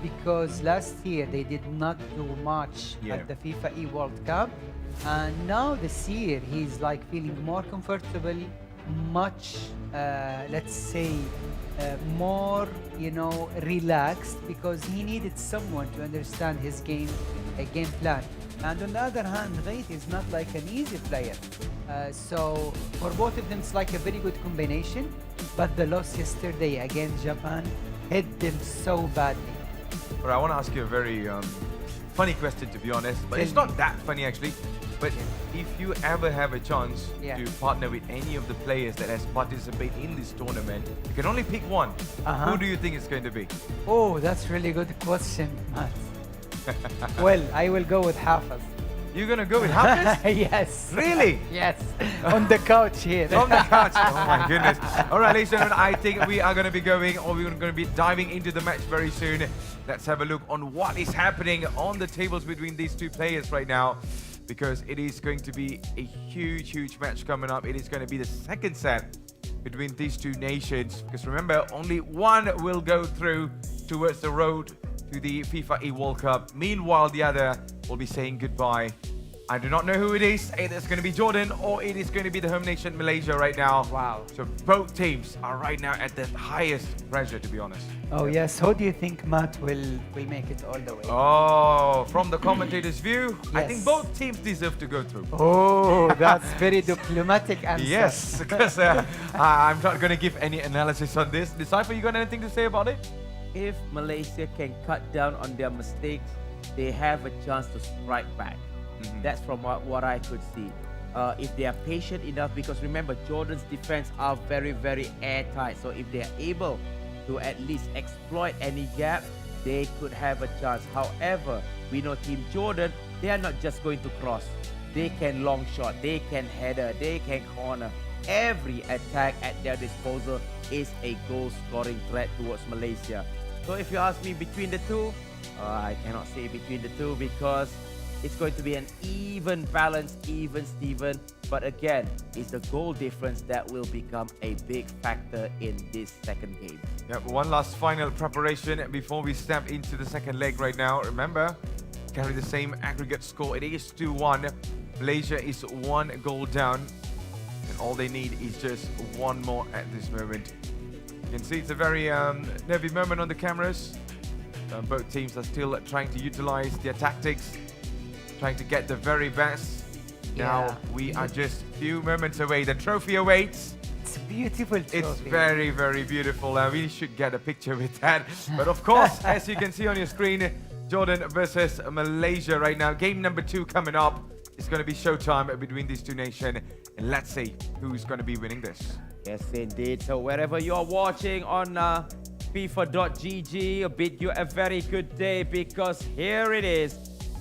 because last year they did not do much at the FIFAe World Cup, and now this year he's like feeling more comfortable, much let's say more relaxed, because he needed someone to understand his game plan. And on the other hand, Ghaith is not like an easy player, so for both of them it's like a very good combination. But the loss yesterday against Japan hit them so badly. All right, I want to ask you a very funny question, to be honest, but it's not that funny actually. But if you ever have a chance to partner with any of the players that has participated in this tournament, you can only pick one. Who do you think it's going to be? Oh, that's really good question, Matt. Well, I will go with Hafiz. You're going to go with Hafiz? Yes. Really? Yes. On the couch here. On the couch. Oh my goodness. All right, ladies and gentlemen, I think we are going to be we're going to be diving into the match very soon. Let's have a look on what is happening on the tables between these two players right now, because it is going to be a huge, huge match coming up. It is going to be the second set between these two nations, because remember, only one will go through towards the road to the FIFAe World Cup. Meanwhile, the other will be saying goodbye I do not know who it is. Either it's going to be Jordan or it is going to be the home nation Malaysia right now. Wow. So both teams are right now at the highest pressure, to be honest. Oh yes, who do you think, Matt, will make it all the way? Oh, from the commentator's view, I think Yes. both teams deserve to go through. Oh, that's very diplomatic answer. Yes, because I'm not going to give any analysis on this. Decipher, you got anything to say about it? If Malaysia can cut down on their mistakes, they have a chance to strike back. That's from what I could see. If they are patient enough, because remember, Jordan's defense are very, very airtight. So if they are able to at least exploit any gap, they could have a chance. However, we know Team Jordan, they are not just going to cross. They can long shot, they can header, they can corner. Every attack at their disposal is a goal-scoring threat towards Malaysia. So if you ask me between the two, I cannot say between the two because it's going to be an even balance, even Steven. But again, it's the goal difference that will become a big factor in this second game. Yeah, one last final preparation before we step into the second leg right now. Remember, carry the same aggregate score. It is 2-1. Malaysia is 1 goal down. And all they need is just one more at this moment. You can see it's a very nervy moment on the cameras. Both teams are still trying to utilize their tactics, trying to get the very best. Now we are just a few moments away. The trophy awaits. It's a beautiful trophy. It's very, very beautiful. We should get a picture with that. But of course, as you can see on your screen, Jordan versus Malaysia right now. Game number 2 coming up. It's going to be showtime between these two nations. And let's see who's going to be winning this. Yes, indeed. So wherever you are watching on FIFA.gg, I bid you a very good day because here it is.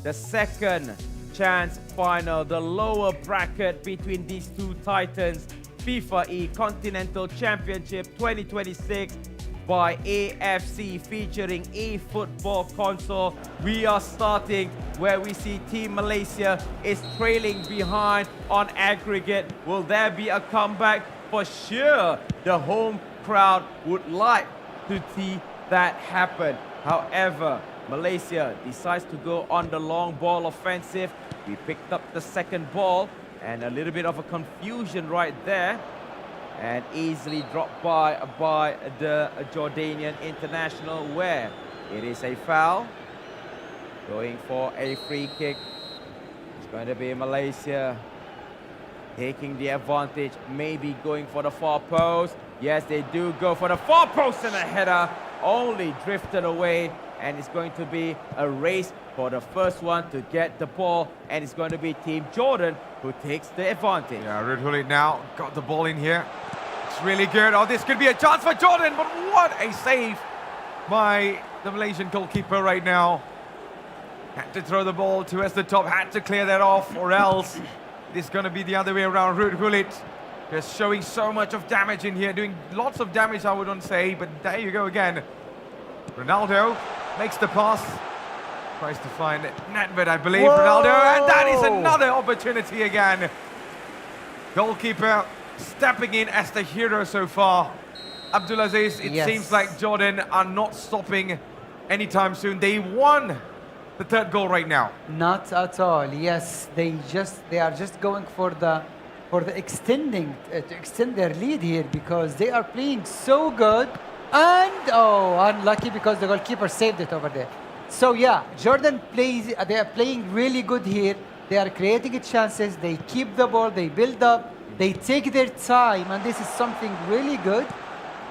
The second chance final, the lower bracket between these two titans, FIFAe Continental Championship 2026 by AFC featuring eFootball console. We are starting where we see Team Malaysia is trailing behind on aggregate. Will there be a comeback? For sure, the home crowd would like to see that happen. However, Malaysia decides to go on the long ball offensive. We picked up the second ball and a little bit of a confusion right there and easily dropped by the Jordanian international where it is a foul. Going for a free kick. It's going to be Malaysia taking the advantage, maybe going for the far post. Yes, they do go for the far post and a header, only drifted away. And it's going to be a race for the first one to get the ball. And it's going to be Team Jordan who takes the advantage. Yeah, Rudhulit now got the ball in here. It's really good. Oh, this could be a chance for Jordan, but what a save by the Malaysian goalkeeper right now. Had to throw the ball towards the top, had to clear that off, or else it's going to be the other way around. Rudhulit just showing so much of damage in here, doing lots of damage, I wouldn't say, but there you go again. Ronaldo makes the pass, tries to find Nedved, I believe. Whoa! Ronaldo, and that is another opportunity again. Goalkeeper stepping in as the hero so far. Abdulaziz, it Yes. seems like Jordan are not stopping anytime soon. They won the third goal right now. Not at all. Yes, they are just going for the extending to extend their lead here because they are playing so good. And oh, unlucky because the goalkeeper saved it over there. So yeah, Jordan plays. They are playing really good here. They are creating chances. They keep the ball. They build up. They take their time, and this is something really good.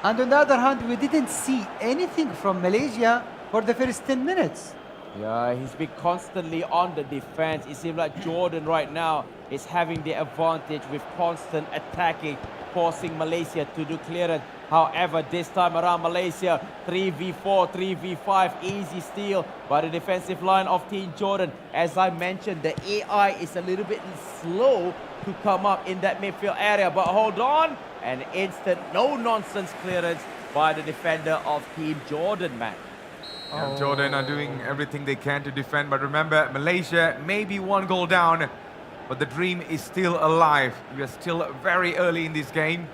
And on the other hand, we didn't see anything from Malaysia for the first 10 minutes. Yeah, he's been constantly on the defense. It seems like Jordan right now is having the advantage with constant attacking, forcing Malaysia to do clearance. However, this time around, Malaysia 3v4, 3v5, easy steal by the defensive line of Team Jordan. As I mentioned, the AI is a little bit slow to come up in that midfield area, but hold on, an instant no-nonsense clearance by the defender of Team Jordan, man. Yeah, Jordan are doing everything they can to defend, but remember, Malaysia may be 1 goal down, but the dream is still alive. We are still very early in this game.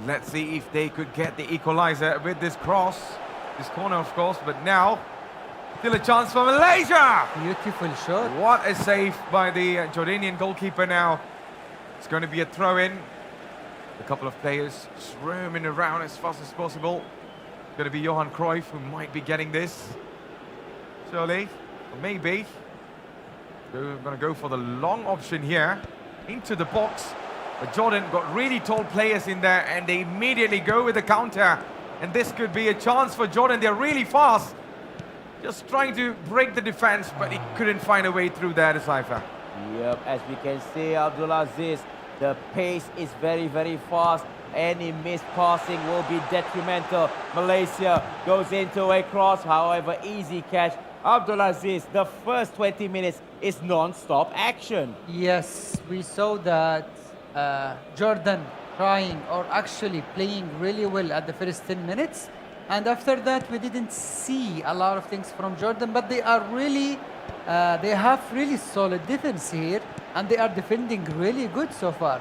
Let's see if they could get the equalizer with this cross. This corner, of course, but now Still a chance for Malaysia. Beautiful shot. What a save by the Jordanian goalkeeper now. It's going to be a throw-in. A couple of players swarming around as fast as possible. It's going to be Johan Cruyff who might be getting this. Surely, or maybe. We're going to go for the long option here. Into the box. But Jordan got really tall players in there and they immediately go with the counter. And this could be a chance for Jordan. They're really fast. Just trying to break the defense, but he couldn't find a way through there, the Saifa. Yep, as we can see, Abdulaziz, the pace is very, very fast. Any missed passing will be detrimental. Malaysia goes into a cross, however, easy catch. Abdulaziz, the first 20 minutes is non-stop action. Yes, we saw that Jordan trying or actually playing really well at the first 10 minutes. And after that, we didn't see a lot of things from Jordan, but they are really, they have really solid defense here, and they are defending really good so far.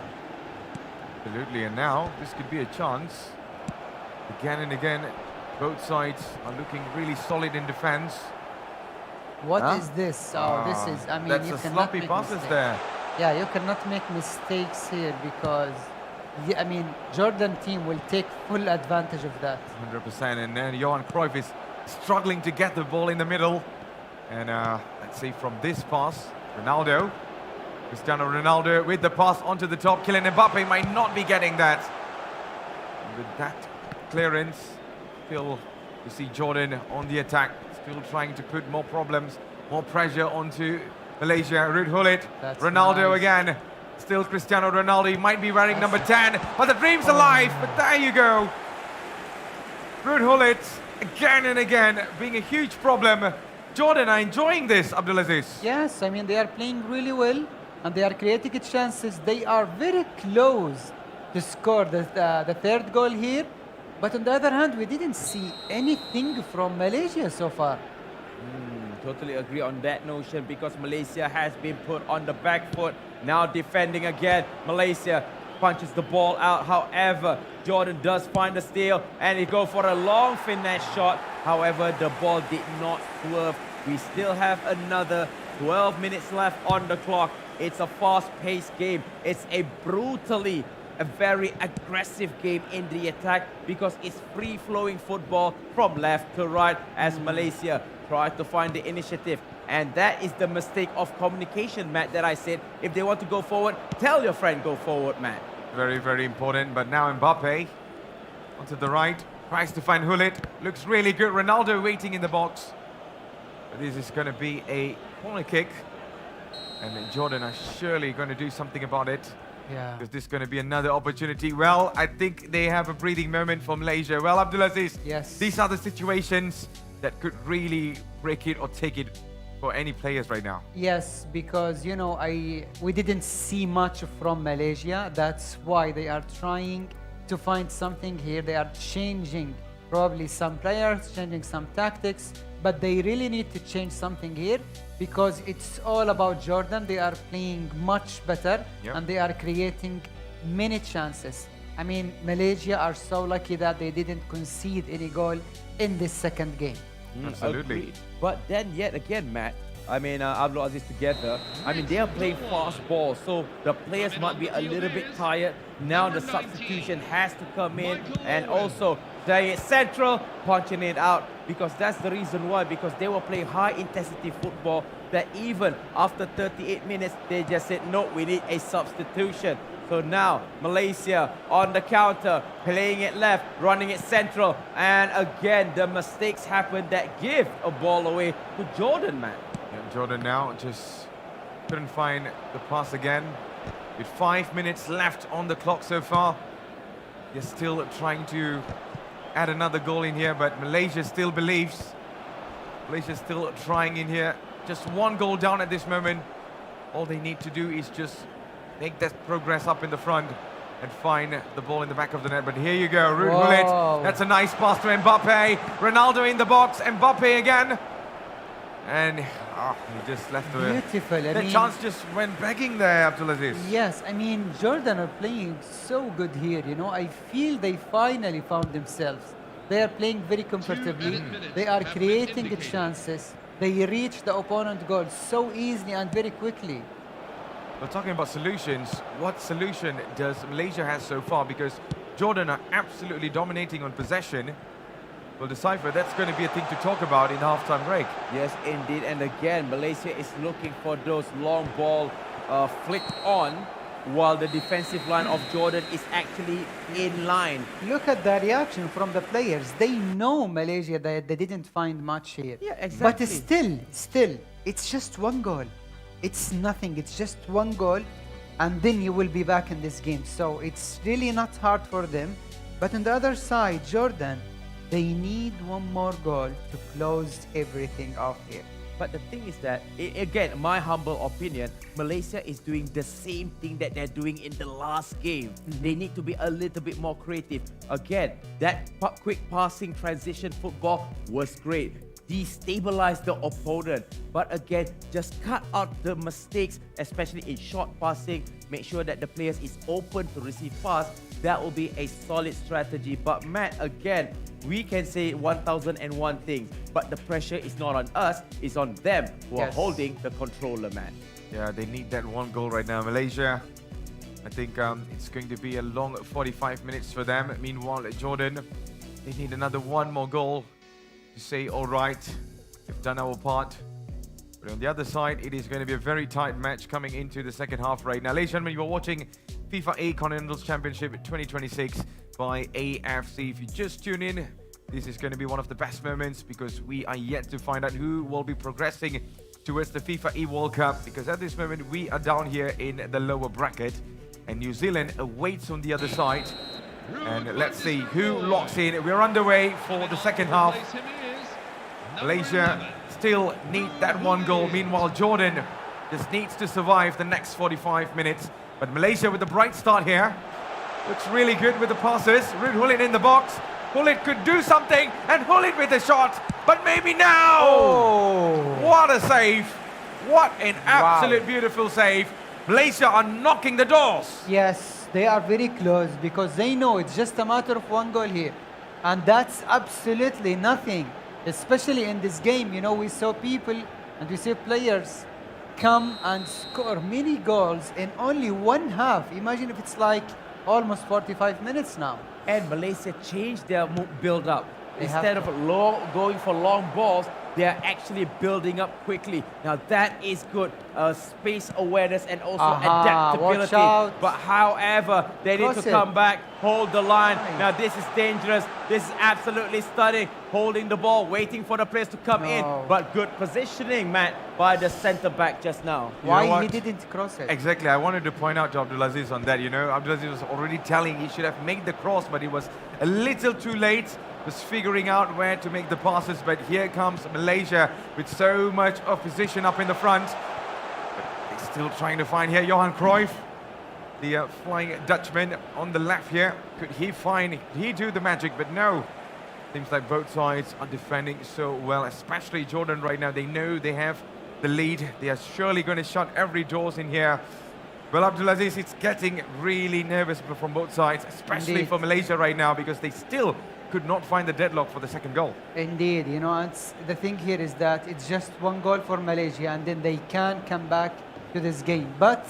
Absolutely, and now this could be a chance. Again and again, both sides are looking really solid in defense. What is this? Oh, this is, I mean, that's you a cannot sloppy make passes mistakes. there. Yeah, you cannot make mistakes here because, I mean, Jordan team will take full advantage of that. 100%, and then Johan Cruyff is struggling to get the ball in the middle. And let's see from this pass, Ronaldo. Cristiano Ronaldo with the pass onto the top. Kylian Mbappe might not be getting that. And with that clearance, still you see Jordan on the attack, still trying to put more problems, more pressure onto Malaysia. Ruud Gullit, Ronaldo nice. again. Still Cristiano Ronaldo, he might be wearing number 10, but the dream's alive. But there you go. Ruud Gullit, again and again, being a huge problem. Jordan are enjoying this, Abdulaziz. Yes, I mean, they are playing really well, and they are creating chances. They are very close to score the third goal here. But on the other hand, we didn't see anything from Malaysia so far. Totally agree on that notion because Malaysia has been put on the back foot. Now defending again. Malaysia punches the ball out. However, Jordan does find the steal and he goes for a long finesse shot. However, the ball did not swerve. We still have another 12 minutes left on the clock. It's a fast-paced game. It's a very aggressive game in the attack because it's free-flowing football from left to right as Malaysia try to find the initiative. And that is the mistake of communication, Matt, that I said. If they want to go forward, tell your friend go forward, Matt. Very, very important. But now Mbappe onto the right, tries to find Gullit. Looks really good. Ronaldo waiting in the box. But this is going to be a corner kick. And Jordan are surely going to do something about it. Yeah. Because this is going to be another opportunity. Well, I think they have a breathing moment for Malaysia. Well, Abdulaziz, Yes. these are the situations that could really break it or take it for any players right now. Yes, because you know we didn't see much from Malaysia. That's why they are trying to find something here. They are changing probably some players, changing some tactics, but they really need to change something here because it's all about Jordan. They are playing much better and they are creating many chances. I mean, Malaysia are so lucky that they didn't concede any goal in this second game. Absolutely. Agreed. But then yet again, Matt, I mean, Abdulaziz together, I mean, they are playing fast ball, so the players might be a little bit tired. Now the substitution has to come in and also playing it central, punching it out, because that's the reason why, because they were playing high-intensity football that even after 38 minutes, they just said, no, we need a substitution. So now, Malaysia on the counter, playing it left, running it central. And again, the mistakes happen that give a ball away to Jordan, man. Yeah, Jordan now just couldn't find the pass again. With 5 minutes left on the clock so far. They're still trying to add another goal in here, but Malaysia still believes. Malaysia still trying in here. Just one goal down at this moment. All they need to do is just make that progress up in the front and find the ball in the back of the net. But here you go, Ruud Gullit. That's a nice pass to Mbappe. Ronaldo in the box, Mbappe again. And he just left Beautiful. the chance just went begging there, Abdulaziz. Yes, I mean, Jordan are playing so good here, you know. I feel they finally found themselves. They are playing very comfortably. They are creating chances. They reach the opponent goal so easily and very quickly. We're talking about solutions. What solution does Malaysia have so far? Because Jordan are absolutely dominating on possession. Well, Decipher, that's going to be a thing to talk about in halftime break. Yes, indeed. And again, Malaysia is looking for those long ball flicked on, while the defensive line of Jordan is actually in line. Look at the reaction from the players. They know Malaysia that they didn't find much here. Yeah, exactly. But still, it's just one goal. It's nothing. It's just one goal, and then you will be back in this game. So it's really not hard for them. But on the other side, Jordan, they need one more goal to close everything off here. But the thing is that, again, my humble opinion, Malaysia is doing the same thing that they're doing in the last game. They need to be a little bit more creative. Again, that quick passing transition football was great. Destabilize the opponent. But again, just cut out the mistakes, especially in short passing. Make sure that the players is open to receive pass. That will be a solid strategy. But Matt, again, we can say 1001 things, but the pressure is not on us, it's on them who are holding the controller, man. Yeah, they need that one goal right now. Malaysia, I think it's going to be a long 45 minutes for them. Meanwhile, Jordan, they need another one more goal to say, all right, we've done our part. But on the other side, it is going to be a very tight match coming into the second half right now. Ladies and gentlemen, you are watching FIFAe Continental Championship 2026 by AFC. If you just tune in, this is going to be one of the best moments because we are yet to find out who will be progressing towards the FIFAe World Cup, because at this moment we are down here in the lower bracket and New Zealand awaits on the other side. And let's see who locks in. We're underway for the second half. Malaysia still need that one goal. Meanwhile, Jordan just needs to survive the next 45 minutes. But Malaysia with a bright start here. Looks really good with the passes. Ruud Gullit in the box. Gullit could do something, and Gullit with a shot. But maybe now! Oh! What a save. What an absolute beautiful save. Malaysia are knocking the doors. Yes, they are very close because they know it's just a matter of one goal here. And that's absolutely nothing, especially in this game. You know, we saw people and we see players come and score many goals in only one half. Imagine if it's like almost 45 minutes now. And Malaysia changed their build-up. Instead of going for long balls, they are actually building up quickly. Now that is good. Space awareness and also adaptability. Watch out. But however, they need to come back, hold the line. Now this is dangerous. This is absolutely stunning. Holding the ball, waiting for the players to come in. But good positioning, Matt, by the centre-back just now. Why he didn't cross it? Exactly. I wanted to point out to Abdulaziz on that. You know, Abdulaziz was already telling he should have made the cross, but he was a little too late. Was figuring out where to make the passes, but here comes Malaysia with so much opposition up in the front. But they're still trying to find here Johan Cruyff, the flying Dutchman on the left here. Could he do the magic? But no. Seems like both sides are defending so well, especially Jordan right now. They know they have the lead. They are surely going to shut every doors in here. Well, Abdulaziz, it's getting really nervous from both sides, especially for Malaysia right now, because they still could not find the deadlock for the second goal. Indeed, you know, the thing here is that it's just one goal for Malaysia and then they can come back to this game. But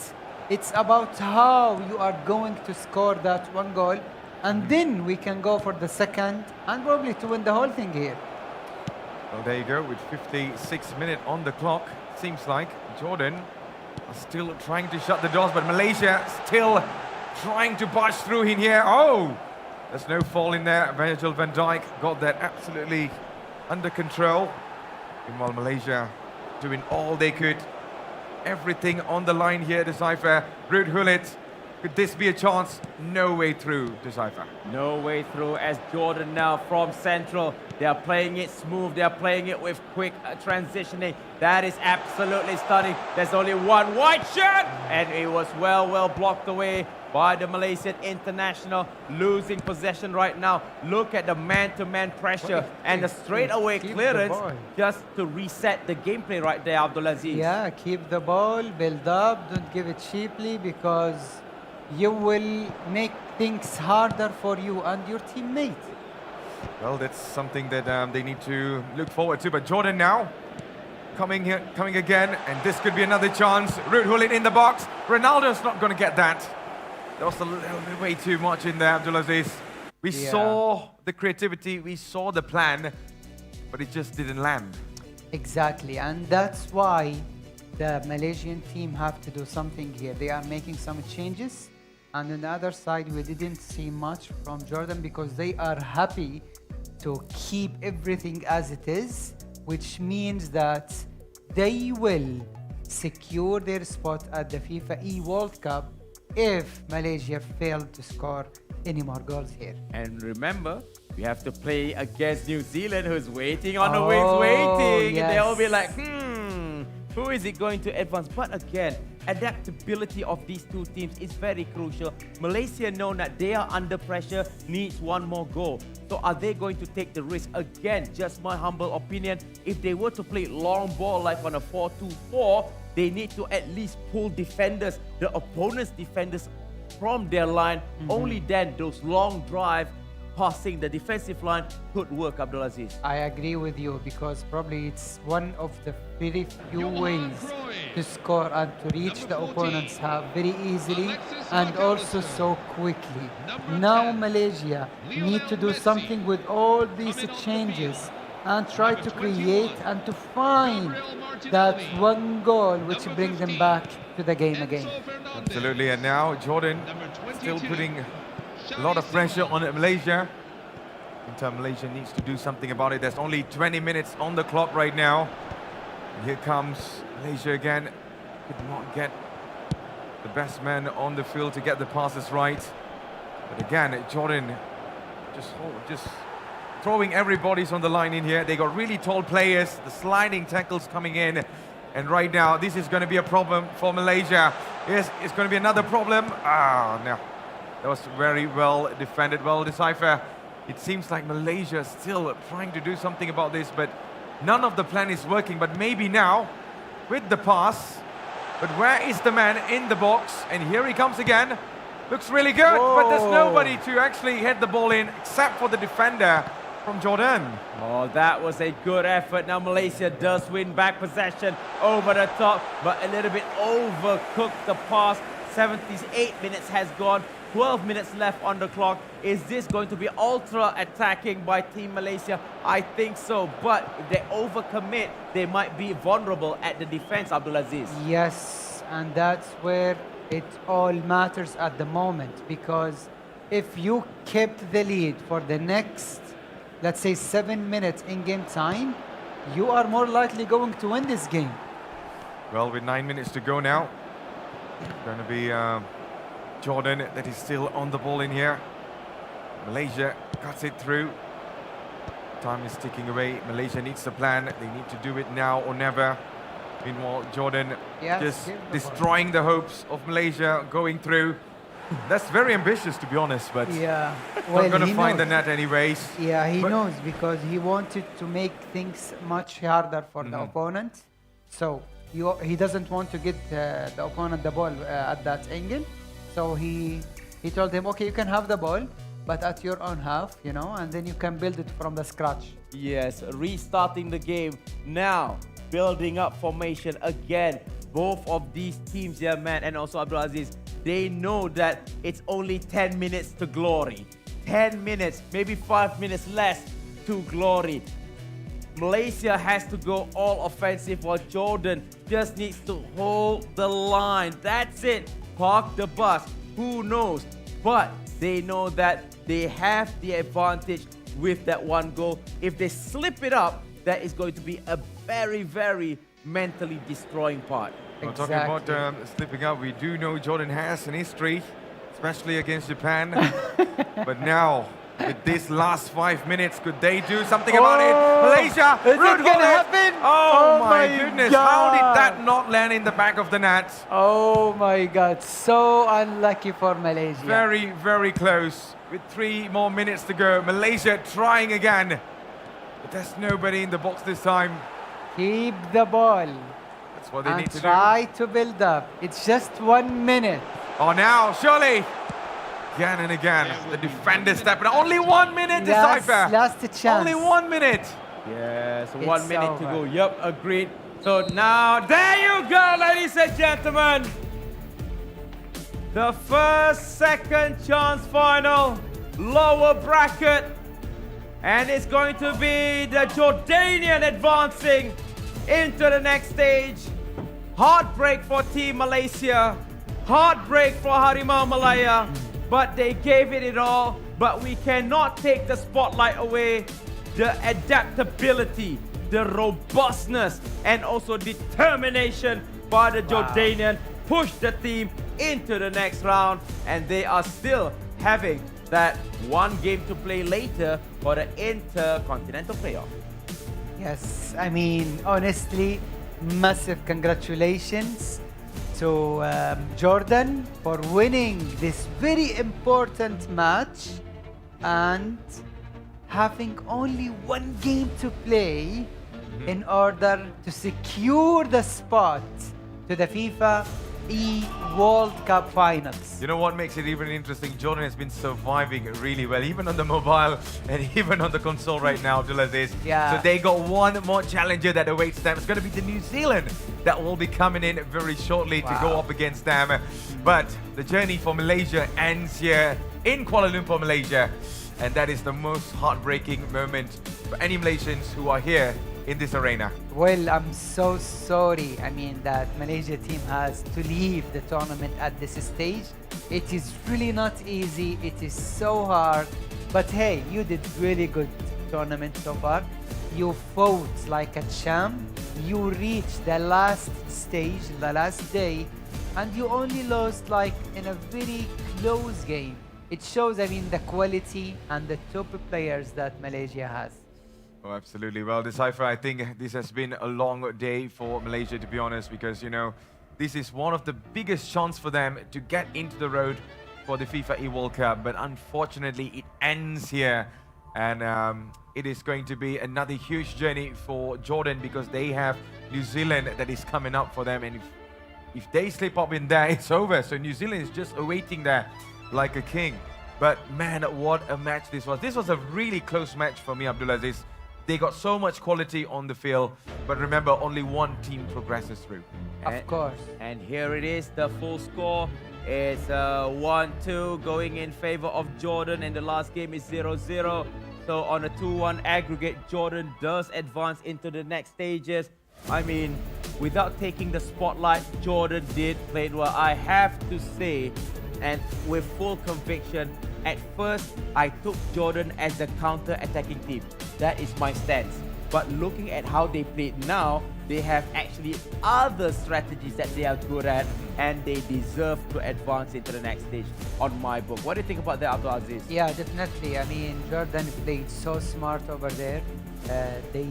it's about how you are going to score that one goal, and then we can go for the second and probably to win the whole thing here. Well, there you go, with 56 minutes on the clock. Seems like Jordan are still trying to shut the doors, but Malaysia still trying to push through in here. Oh! There's no fall in there. Virgil van Dijk got that absolutely under control. Meanwhile, Malaysia doing all they could. Everything on the line here, Decipher. Ruud Gullit. Could this be a chance? No way through, Decipher. No way through as Jordan now from central. They are playing it smooth. They are playing it with quick transitioning. That is absolutely stunning. There's only one wide shot, and it was well blocked away by the Malaysian international, losing possession right now. Look at the man-to-man pressure and the straightaway clearance just to reset the gameplay right there, Abdulaziz. Yeah, keep the ball, build up, don't give it cheaply, because you will make things harder for you and your teammate. Well, that's something that they need to look forward to. But Jordan now coming here, coming again, and this could be another chance. Ruud Gullit in the box. Ronaldo's not going to get that. There was a little bit way too much in there, Abdulaziz. We saw the creativity, we saw the plan, but it just didn't land. Exactly, and that's why the Malaysian team have to do something here. They are making some changes, and on the other side, we didn't see much from Jordan because they are happy to keep everything as it is, which means that they will secure their spot at the FIFAe World Cup if Malaysia failed to score any more goals here. And remember, we have to play against New Zealand, who's waiting on the wings, waiting. Yes. They'll be like, who is it going to advance? But again, adaptability of these two teams is very crucial. Malaysia know that they are under pressure, needs one more goal. So are they going to take the risk? Again, just my humble opinion, if they were to play long ball like on a 4-2-4, they need to at least pull defenders, the opponent's defenders from their line. Only then those long drive passing the defensive line could work, Abdulaziz. I agree with you because probably it's one of the very few ways to score and to reach the opponent's half very easily and also so quickly. Now Malaysia need to do something with all these changes and try to create and to find that one goal which brings them back to the game again. Absolutely, and now Jordan still putting a lot of pressure on Malaysia. Inter Malaysia needs to do something about it. There's only 20 minutes on the clock right now. And here comes Malaysia again. Could not get the best man on the field to get the passes right. But again, Jordan just throwing everybody's on the line in here. They got really tall players, the sliding tackles coming in. And right now, this is going to be a problem for Malaysia. Yes, it's going to be another problem. No. That was very well defended, well deciphered. It seems like Malaysia is still trying to do something about this, but none of the plan is working. But maybe now, with the pass, but where is the man in the box? And here he comes again. Looks really good, but there's nobody to actually hit the ball in except for the defender from Jordan. Oh, that was a good effort. Now Malaysia does win back possession over the top, but a little bit overcooked the pass. 78 minutes has gone. 12 minutes left on the clock. Is this going to be ultra attacking by Team Malaysia? I think so, but if they overcommit, they might be vulnerable at the defense, Abdulaziz. Yes, and that's where it all matters at the moment, because if you kept the lead for the next, let's say 7 minutes in game time, you are more likely going to win this game. Well, with 9 minutes to go now, going to be Jordan that is still on the ball in here. Malaysia cuts it through. Time is ticking away. Malaysia needs a plan. They need to do it now or never. Meanwhile, Jordan just destroying the hopes of Malaysia going through. That's very ambitious, to be honest, but yeah, not going to find the net anyways. Yeah, he knows because he wanted to make things much harder for the opponent. So he doesn't want to get the opponent the ball at that angle. So he told him, okay, you can have the ball, but at your own half, you know, and then you can build it from the scratch. Yes, restarting the game now, building up formation again. Both of these teams, yeah, man, and also Abdulaziz, they know that it's only 10 minutes to glory. 10 minutes, maybe 5 minutes less to glory. Malaysia has to go all offensive while Jordan just needs to hold the line. That's it. Park the bus. Who knows? But they know that they have the advantage with that one goal. If they slip it up, that is going to be a very, very mentally destroying part. Well, talking about slipping up, we do know Jordan has an history, especially against Japan. But now, with this last 5 minutes, could they do something about it? Malaysia! Is it gonna happen? Oh my goodness, how did that not land in the back of the net? Oh my God, so unlucky for Malaysia. Very, very close. With 3 more minutes to go, Malaysia trying again. But there's nobody in the box this time. Keep the ball. That's what they need to try to build up. It's just 1 minute. Oh, now, surely. Again and again, the defender stepping. Only 1 minute, Decipher. Last chance. Only 1 minute. Yes, 1 minute to go. Yep, agreed. So now, there you go, ladies and gentlemen. The first second chance final, lower bracket. And it's going to be the Jordanian advancing into the next stage. Heartbreak for Team Malaysia. Heartbreak for Harimau Malaya. But they gave it all. But we cannot take the spotlight away. The adaptability, the robustness, and also determination by the Jordanian pushed the team into the next round. And they are still having that one game to play later for the Intercontinental playoff. Yes, I mean, honestly, massive congratulations to Jordan for winning this very important match and having only one game to play in order to secure the spot to the FIFA World Cup Finals. You know what makes it even interesting? Jordan has been surviving really well, even on the mobile and even on the console right now, Abdulaziz. Yeah. So they got one more challenger that awaits them. It's going to be the New Zealand that will be coming in very shortly to go up against them. But the journey for Malaysia ends here in Kuala Lumpur, Malaysia. And that is the most heartbreaking moment for any Malaysians who are here in this arena. Well, I'm so sorry. I mean, that Malaysia team has to leave the tournament at this stage. It is really not easy. It is so hard. But hey, you did really good tournament so far. You fought like a champ. You reached the last stage, the last day, and you only lost like in a very close game. It shows, I mean, the quality and the top players that Malaysia has. Oh, absolutely. Well, Decipher, I think this has been a long day for Malaysia, to be honest, because, you know, this is one of the biggest chances for them to get into the road for the FIFAe World Cup. But unfortunately, it ends here. And it is going to be another huge journey for Jordan because they have New Zealand that is coming up for them. And if they slip up in there, it's over. So New Zealand is just awaiting there like a king. But man, what a match this was. This was a really close match for me, Abdulaziz. They got so much quality on the field, but remember, only one team progresses through. Of course. And here it is, the full score. It's 1-2 going in favor of Jordan, and the last game is 0-0. So on a 2-1 aggregate, Jordan does advance into the next stages. I mean, without taking the spotlight, Jordan did play well. I have to say, and with full conviction, at first, I took Jordan as the counter-attacking team. That is my stance. But looking at how they played now, they have actually other strategies that they are good at, and they deserve to advance into the next stage on my book. What do you think about that, Abdul Aziz? Yeah, definitely. I mean, Jordan played so smart over there. They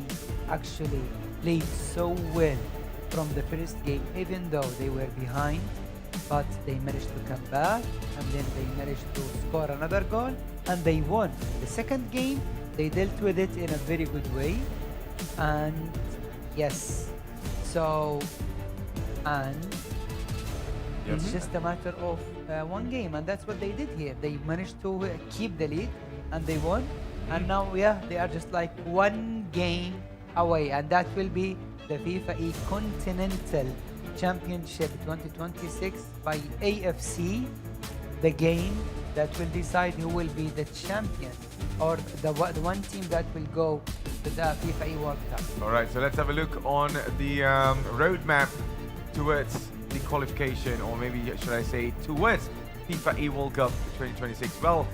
actually played so well from the first game, even though they were behind. But they managed to come back, and then they managed to score another goal, and they won. The second game, they dealt with it in a very good way. And yes, so, and it's just a matter of one game, and that's what they did here. They managed to keep the lead, and they won. And now, yeah, they are just like one game away, and that will be the FIFAe Continental Championship 2026 by AFC, the game that will decide who will be the champion or the one team that will go to the FIFAe World Cup. All right, so let's have a look on the roadmap towards the qualification, or maybe should I say towards FIFAe World Cup 2026. Well,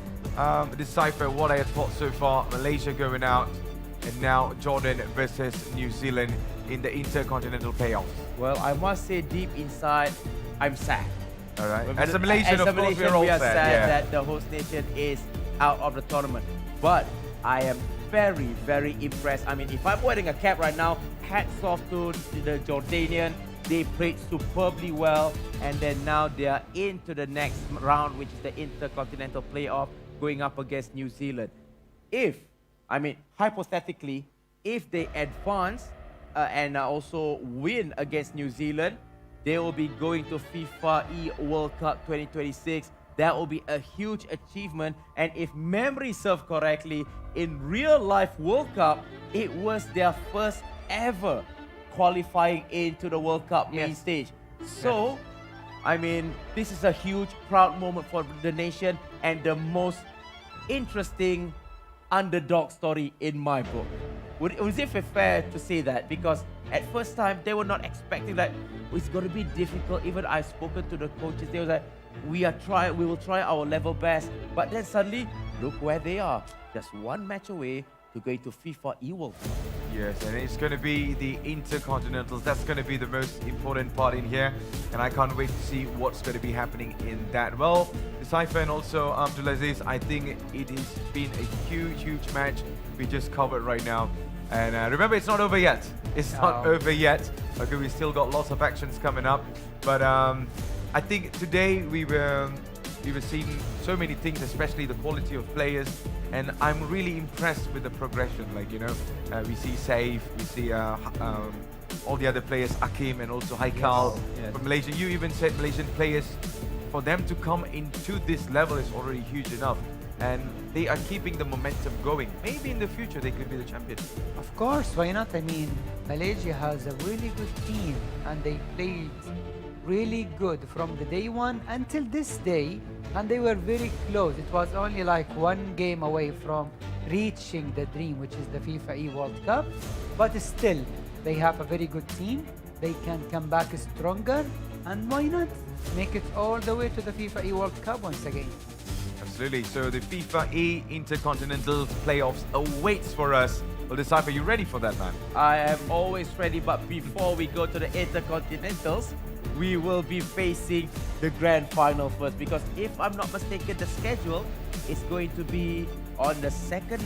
Decipher what I had thought so far. Malaysia going out, and now Jordan versus New Zealand in the Intercontinental playoffs. Well, I must say deep inside, I'm sad. All right. As a Malaysian, of course, we're all we are sad. sad that the host nation is out of the tournament. But I am very, very impressed. I mean, if I'm wearing a cap right now, hats off to the Jordanian. They played superbly well, and then now they are into the next round, which is the Intercontinental playoff, going up against New Zealand. If, I mean, hypothetically, if they advance and also win against New Zealand, they will be going to FIFAe World Cup 2026. That will be a huge achievement. And if memory serves correctly, in real life World Cup, it was their first ever qualifying into the World Cup main Yes. stage. So, I mean, this is a huge, proud moment for the nation and the most interesting underdog story in my book. Was it fair to say that? Because at first time, they were not expecting that it's going to be difficult. Even I've spoken to the coaches, they were like, we will try our level best. But then suddenly, look where they are. Just one match away to go to FIFAe World Cup. Yes, and it's going to be the Intercontinentals. That's going to be the most important part in here. And I can't wait to see what's going to be happening in that. Well, Decipher and also Abdulaziz, I think it has been a huge, huge match we just covered right now. And remember, it's not over yet. It's not over yet. Okay, we still got lots of actions coming up. But I think today we were seeing so many things, especially the quality of players. And I'm really impressed with the progression. Like, you know, we see Saif, we see all the other players, Akim and also Haikal from Malaysia. You even said Malaysian players, for them to come into this level is already huge enough. And they are keeping the momentum going. Maybe in the future they could be the champion. Of course, why not? I mean, Malaysia has a really good team and they played really good from the day one until this day, and they were very close. It was only like one game away from reaching the dream, which is the FIFAe World Cup. But still, they have a very good team. They can come back stronger, and why not make it all the way to the FIFAe World Cup once again? Absolutely. So the FIFAe Intercontinental playoffs awaits for us. Well, Decipher, you ready for that, man? I am always ready, but before we go to the Intercontinentals, we will be facing the grand final first, because if I'm not mistaken, the schedule is going to be on the second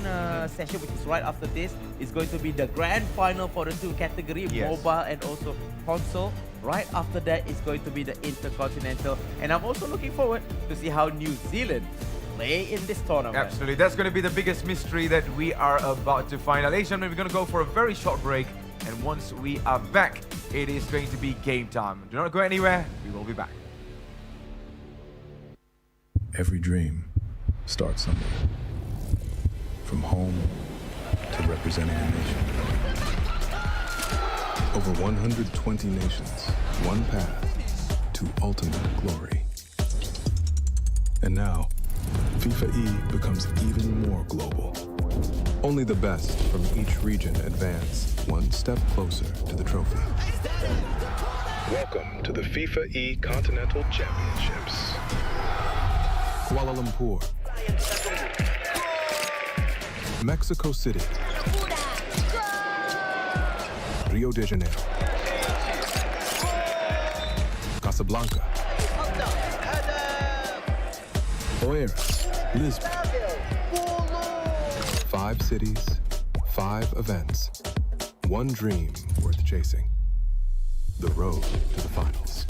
session, which is right after this. It's going to be the grand final for the two categories, mobile and also console. Right after that, it's going to be the Intercontinental. And I'm also looking forward to see how New Zealand play in this tournament. Absolutely. That's going to be the biggest mystery that we are about to find out. Ladies and gentlemen, we're going to go for a very short break. And once we are back, it is going to be game time. Do not go anywhere. We will be back. Every dream starts somewhere. From home to representing a nation. Over 120 nations, one path to ultimate glory. And now, FIFAe becomes even more global. Only the best from each region advance one step closer to the trophy. Welcome to the FIFAe Continental Championships. Kuala Lumpur, Mexico City, Rio de Janeiro, Casablanca, Oeiras, Lisbon. 5 cities, 5 events, one dream worth chasing. The road to the finals.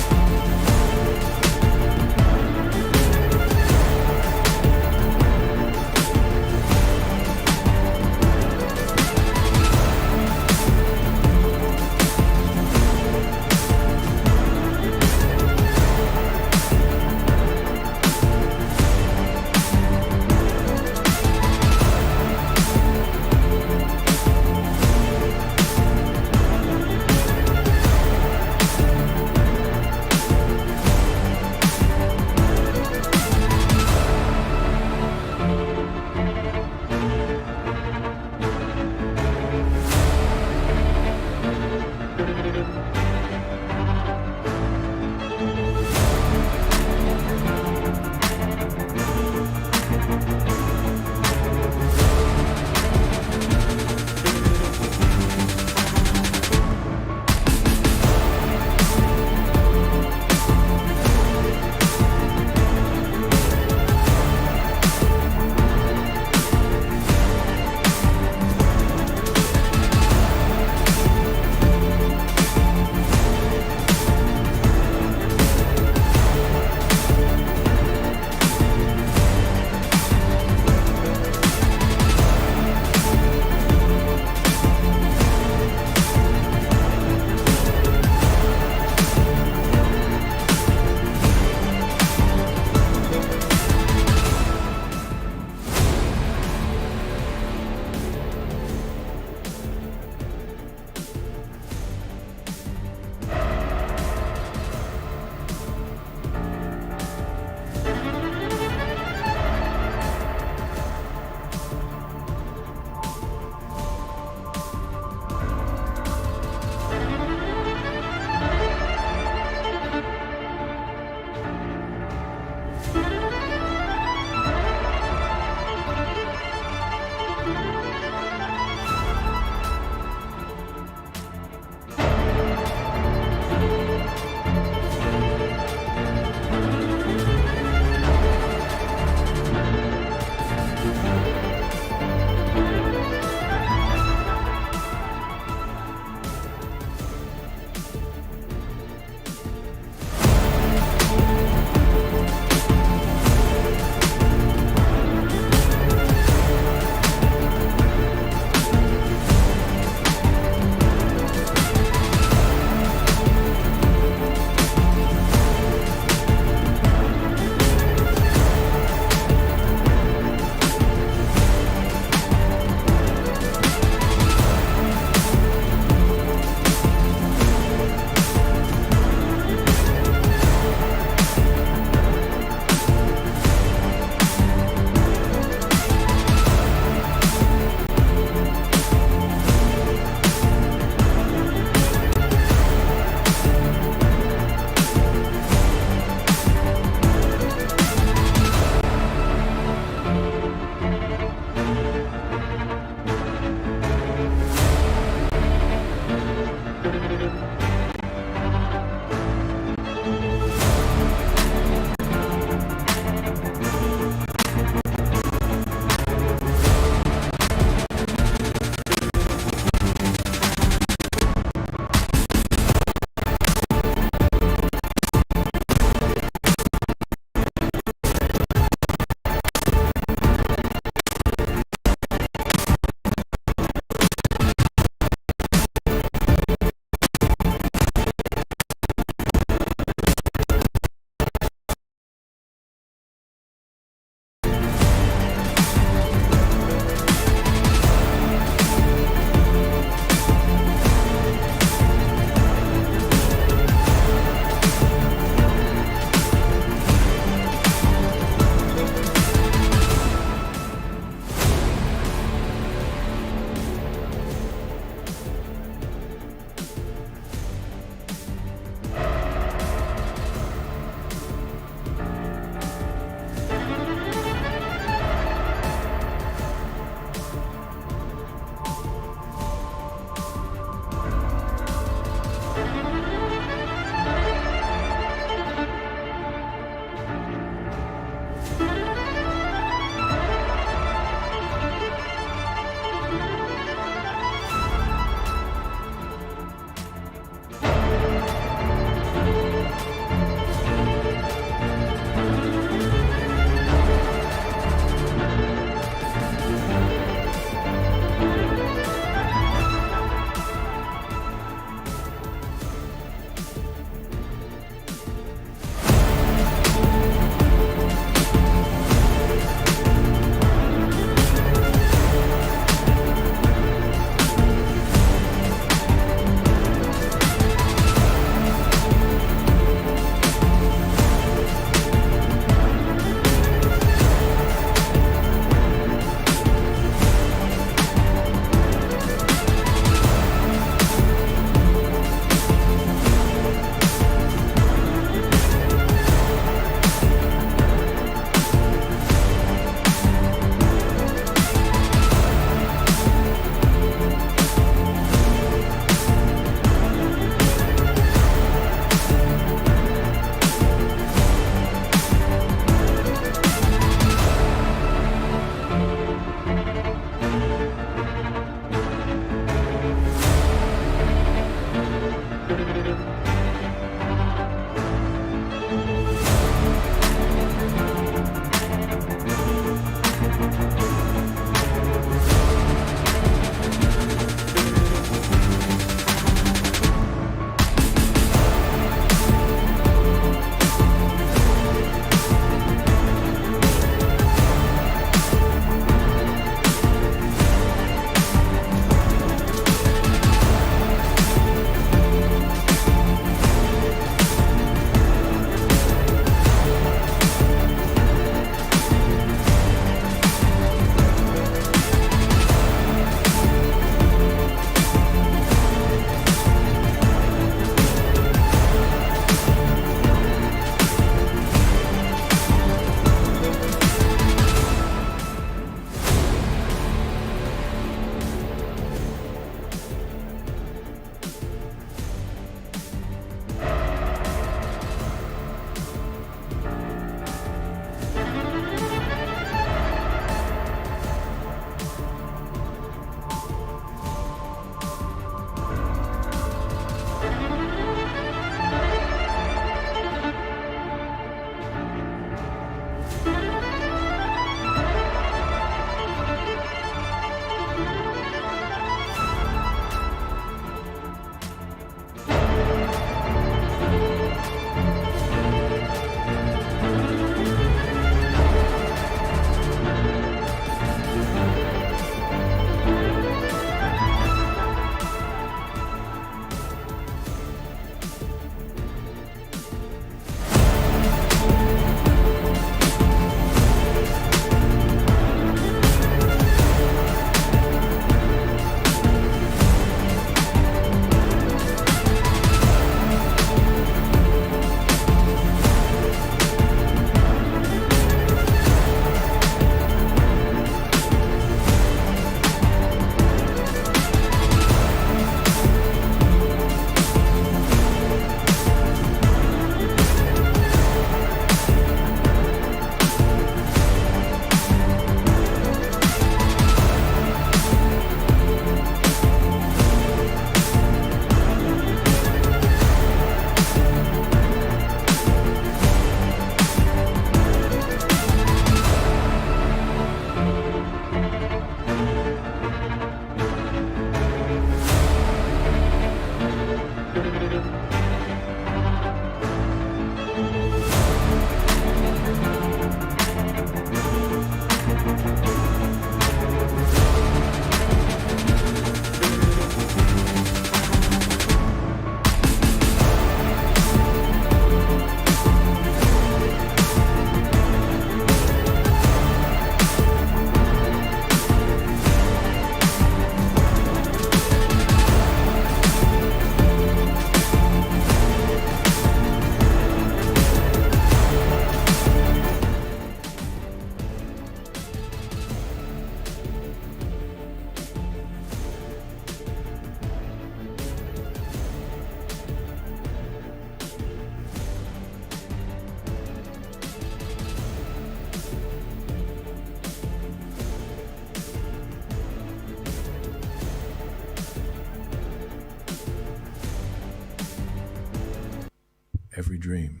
Every dream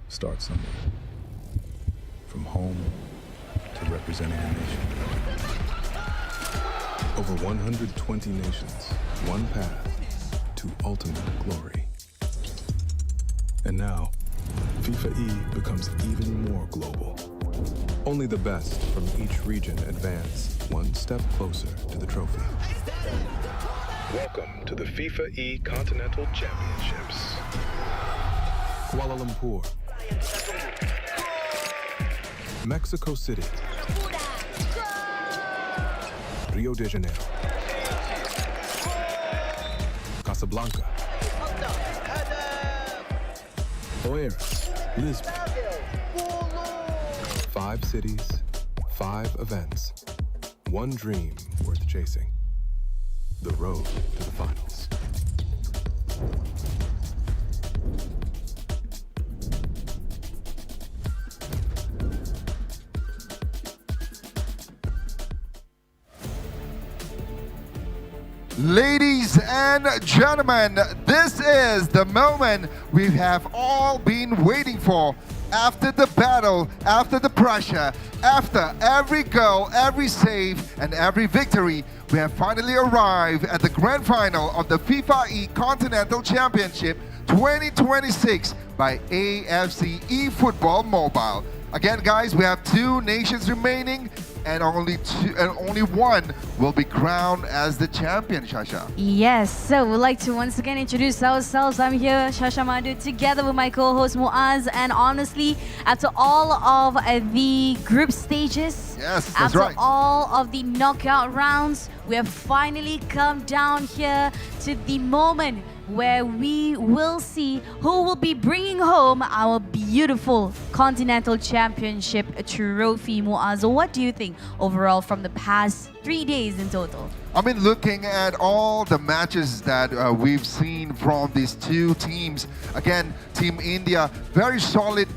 starts somewhere. From home to representing a nation. Over 120 nations, one path to ultimate glory. And now, FIFAe becomes even more global. Only the best from each region advance one step closer to the trophy. Welcome to the FIFAe Continental Championships. Kuala Lumpur, Mexico City, Rio de Janeiro, Casablanca, Oeiras, Lisbon. 5 cities, 5 events, one dream worth chasing. The road to the finals. Ladies and gentlemen, this is the moment we have all been waiting for. After the battle, after the pressure, after every goal, every save, and every victory, we have finally arrived at the grand final of the FIFAe Continental Championship 2026 by AFC eFootball Mobile. Again, guys, we have 2 nations remaining, and only one will be crowned as the champion, Shasha. Yes, so we'd like to once again introduce ourselves. I'm here, Shasha Madhu, together with my co-host Muaz. And honestly, after all of the group stages, Yes, that's after right. all of the knockout rounds, we have finally come down here to the moment where we will see who will be bringing home our beautiful Continental Championship trophy. Muaz, what do you think overall from the past 3 days in total? I mean, looking at all the matches that we've seen from these 2 teams, again, Team India, very solid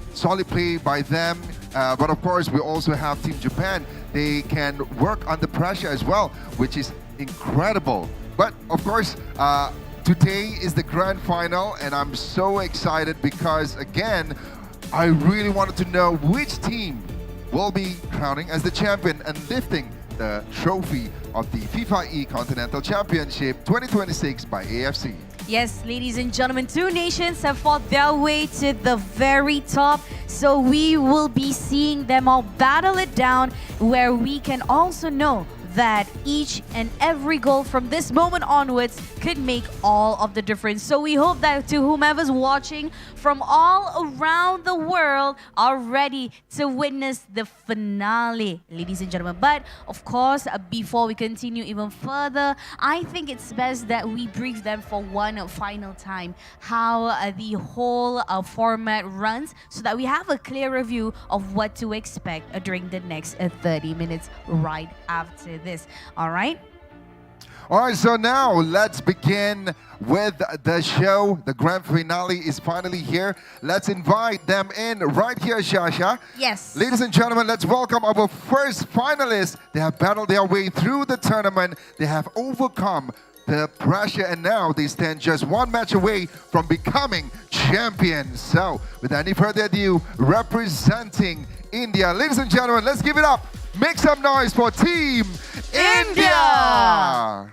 play by them. But of course, we also have Team Japan. They can work under pressure as well, which is incredible. But of course, today is the grand final, and I'm so excited because, again, I really wanted to know which team will be crowning as the champion and lifting the trophy of the FIFAe Continental Championship 2026 by AFC. Yes, ladies and gentlemen, 2 nations have fought their way to the very top. So we will be seeing them all battle it down, where we can also know that each and every goal from this moment onwards could make all of the difference. So we hope that to whomever's watching from all around the world are ready to witness the finale, ladies and gentlemen. But of course, before we continue even further, I think it's best that we brief them for one final time how the whole format runs, so that we have a clearer view of what to expect during the next 30 minutes right after this. All right? All right, so now let's begin with the show. The grand finale is finally here. Let's invite them in right here, Shasha. Yes. Ladies and gentlemen, let's welcome our first finalists. They have battled their way through the tournament. They have overcome the pressure, and now they stand just 1 match away from becoming champions. So, without any further ado, representing India, ladies and gentlemen, let's give it up. Make some noise for Team India!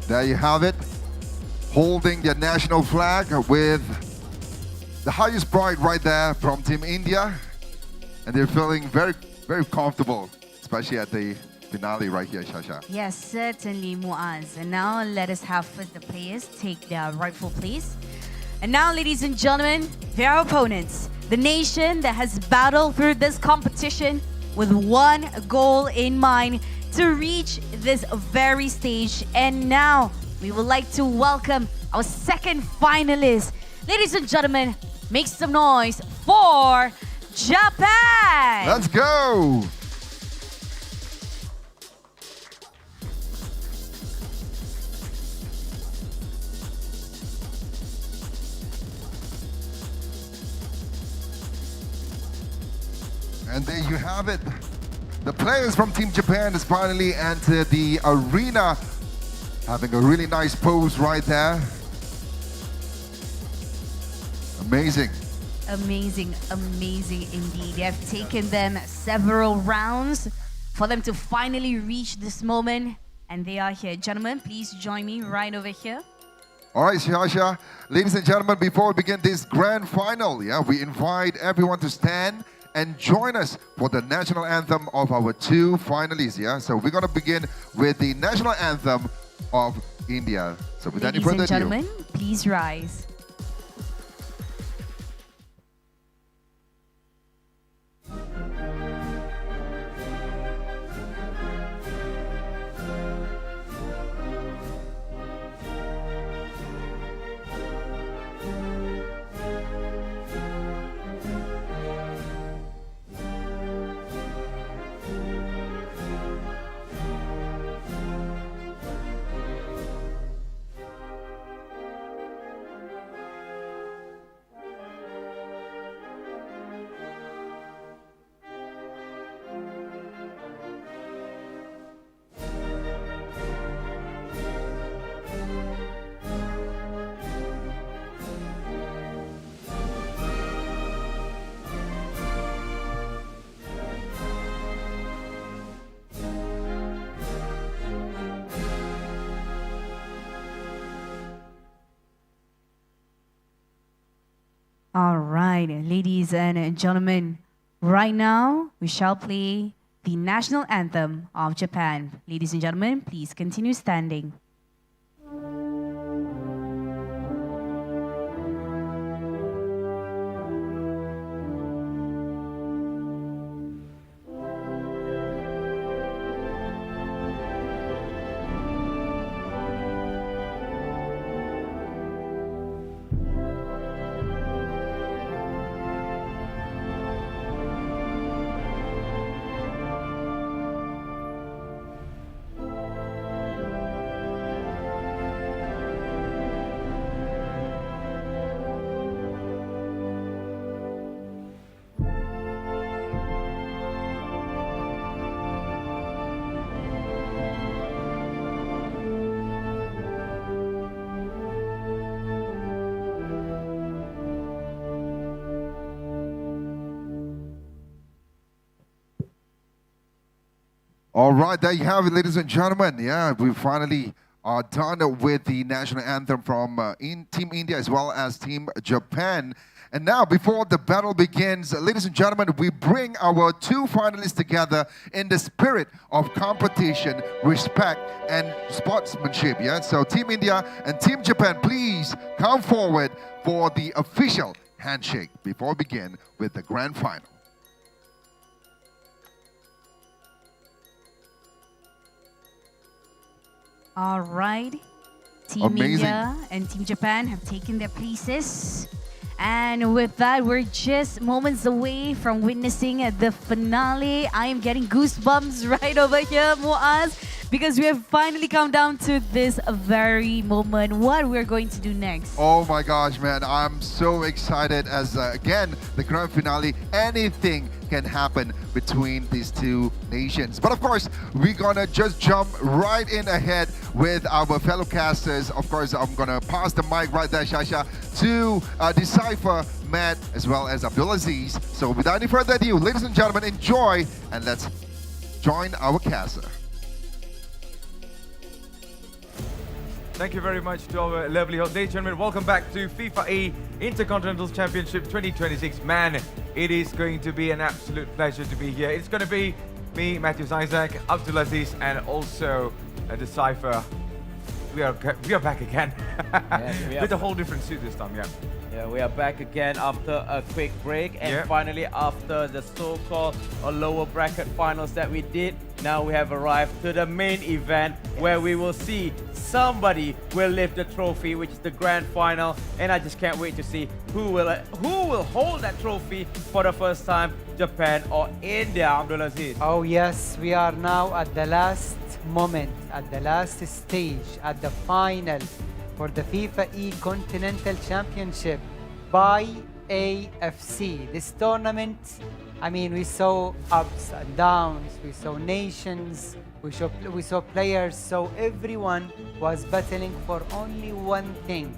There you have it, holding their national flag with the highest pride right there from Team India, and they're feeling very, very comfortable, especially at the finale right here, Shasha. Yes, certainly, Muaz. And now let us have first the players take their rightful place. And now, ladies and gentlemen, their opponents, the nation that has battled through this competition with one goal in mind, to reach this very stage. And now we would like to welcome our second finalist. Ladies and gentlemen, make some noise for Japan! Let's go! And there you have it. The players from Team Japan has finally entered the arena, having a really nice pose right there. Amazing. Amazing, amazing indeed. They have taken them several rounds for them to finally reach this moment. And they are here. Gentlemen, please join me right over here. All right, Shasha. Ladies and gentlemen, before we begin this grand final, we invite everyone to stand and join us for the national anthem of our two finalists. So we're going to begin with the national anthem of India. So without any Ladies further and ado, gentlemen, please rise. All right, ladies and gentlemen, right now we shall play the national anthem of Japan. Ladies and gentlemen, please continue standing. all right, there you have it, ladies and gentlemen. We finally are done with the national anthem from Team India as well as Team Japan. And now, before the battle begins, ladies and gentlemen, we bring our two finalists together in the spirit of competition, respect, and sportsmanship. So Team India and Team Japan, please come forward for the official handshake before we begin with the grand final. All right. Team Amazing. India and Team Japan have taken their places. And with that, we're just moments away from witnessing the finale. I am getting goosebumps right over here, Muaz, because we have finally come down to this very moment. What we're going to do next. Oh my gosh, man. I'm so excited as, again, the grand finale. Anything can happen between these two nations. But of course, we're gonna just jump right in ahead with our fellow casters. Of course, I'm gonna pass the mic right there, Shasha, to Decipher, Matt, as well as Abdulaziz. So without any further ado, ladies and gentlemen, enjoy and let's join our caster. Thank you very much to our lovely host. Ladies and gentlemen, welcome back to FIFAe Intercontinental Championship 2026. Man, it is going to be an absolute pleasure to be here. It's going to be me, Matthew Isaac, Abdulaziz, and also Decipher. We are back again. Yes, with a whole different suit this time, Yeah, we are back again after a quick break, and finally after the so-called lower bracket finals that we did, now we have arrived to the main event where we will see somebody will lift the trophy, which is the grand final, and I just can't wait to see who will hold that trophy for the first time, Japan or India, Abdulaziz. Oh yes, we are now at the last moment, at the last stage, at the final for the FIFAe Continental Championship by AFC. This tournament, I mean, we saw ups and downs, we saw nations, we saw players, so everyone was battling for only one thing,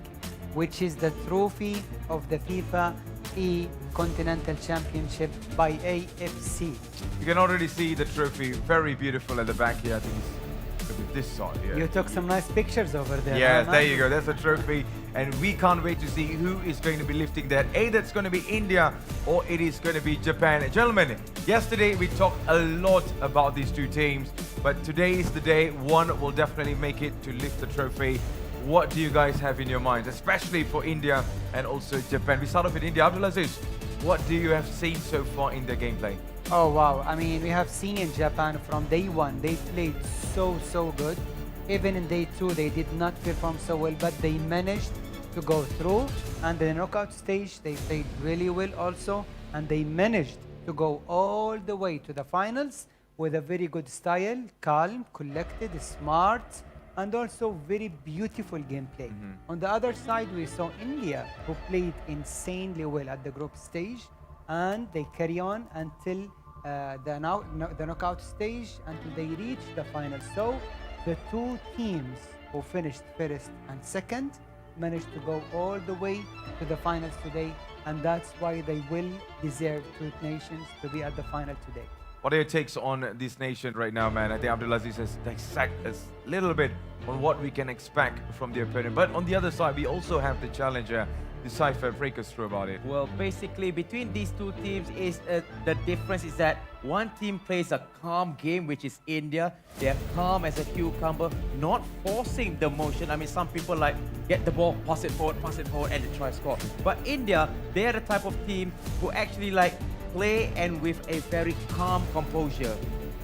which is the trophy of the FIFAe Continental Championship by AFC. You can already see the trophy, very beautiful at the back here. I think it's with this side here. You took some nice pictures over there. Yes, huh, there you go. That's a trophy. And we can't wait to see who is going to be lifting that. Either it's going to be India or it is going to be Japan. Gentlemen, yesterday we talked a lot about these two teams, but today is the day one will definitely make it to lift the trophy. What do you guys have in your minds, especially for India and also Japan? We start off with India. Abdulaziz, what do you have seen so far in the gameplay? Oh wow, I mean, we have seen in Japan from day one, they played so good. Even in day two, they did not perform so well, but they managed to go through. And the knockout stage, they played really well also, and they managed to go all the way to the finals with a very good style, calm, collected, smart, and also very beautiful gameplay. On the other side, we saw India, who played insanely well at the group stage, and they carry on until the knockout stage, until they reach the final. So the two teams who finished first and second managed to go all the way to the finals today, and that's why they will deserve two nations to be at the final today. What are your takes on this nation right now, man? I think Abdulaziz has dissected us a little bit on what we can expect from the opponent. But on the other side, we also have the challenger, Decipher. Break us through about it. Well, basically, between these two teams, is the difference is that one team plays a calm game, which is India. They're calm as a cucumber, not forcing the motion. I mean, some people like get the ball, pass it forward, and they try to score. But India, they're the type of team who actually like play and with a very calm composure.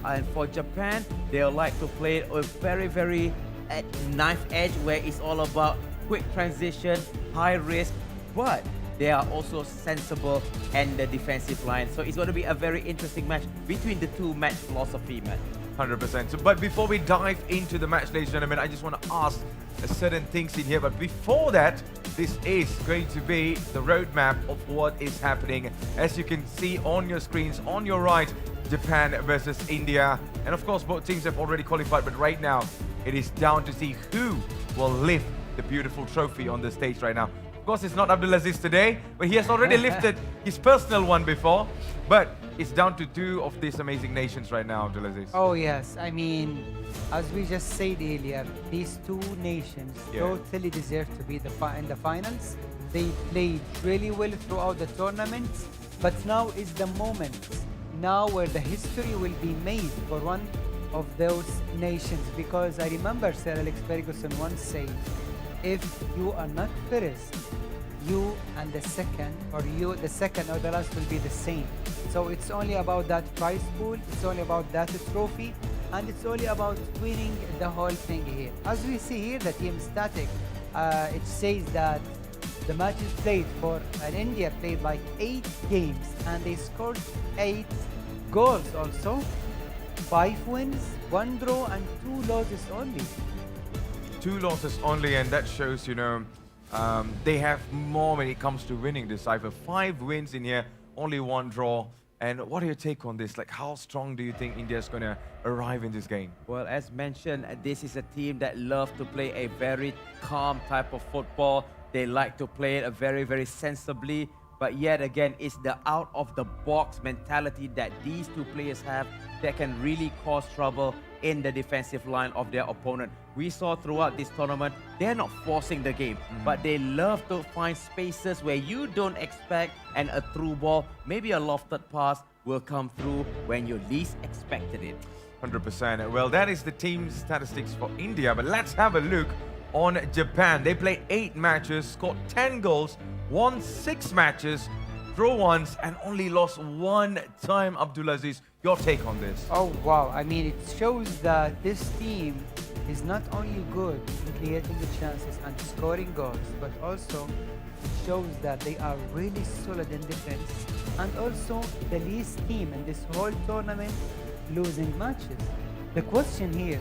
And for Japan, they'll like to play a very knife edge, where it's all about quick transition, high risk, but they are also sensible and the defensive line. So it's going to be a very interesting match between the two match philosophy, man. 100%. So, but before we dive into the match, ladies and gentlemen, I just want to ask certain things in here. But before that, this is going to be the roadmap of what is happening. As you can see on your screens, on your right, Japan versus India. And of course, both teams have already qualified. But right now, it is down to see who will lift the beautiful trophy on the stage right now. Of course, it's not Abdulaziz today, but he has already lifted his personal one before. But it's down to two of these amazing nations right now, Abdulaziz. Oh yes, I mean, as we just said earlier, these two nations totally deserve to be in the finals. They played really well throughout the tournament, but now is the moment, now where the history will be made for one of those nations. Because I remember Sir Alex Ferguson once said, if you are not first, you and the second, or the second or the last will be the same. So it's only about that prize pool, it's only about that trophy, and it's only about winning the whole thing here. As we see here, the team static, it says that the matches played for India played like 8 games, and they scored 8 goals also, 5 wins, 1 draw, and 2 losses only. 2 losses only, and that shows, you know, they have more when it comes to winning this Cypher. 5 wins in here, only 1 draw. And what are your take on this? Like, how strong do you think India is going to arrive in this game? Well, as mentioned, this is a team that love to play a very calm type of football. They like to play it very sensibly. But yet again, it's the out-of-the-box mentality that these two players have that can really cause trouble in the defensive line of their opponent. We saw throughout this tournament, they're not forcing the game, but they love to find spaces where you don't expect, and a through ball, maybe a lofted pass, will come through when you least expected it. 100%. Well, that is the team statistics for India, but let's have a look on Japan. They played 8 matches, scored 10 goals, won 6 matches, draw once, and only lost 1 time. Abdulaziz, your take on this? Oh wow, I mean, it shows that this team is not only good in creating the chances and scoring goals, but also it shows that they are really solid in defense, and also the least team in this whole tournament losing matches. The question here,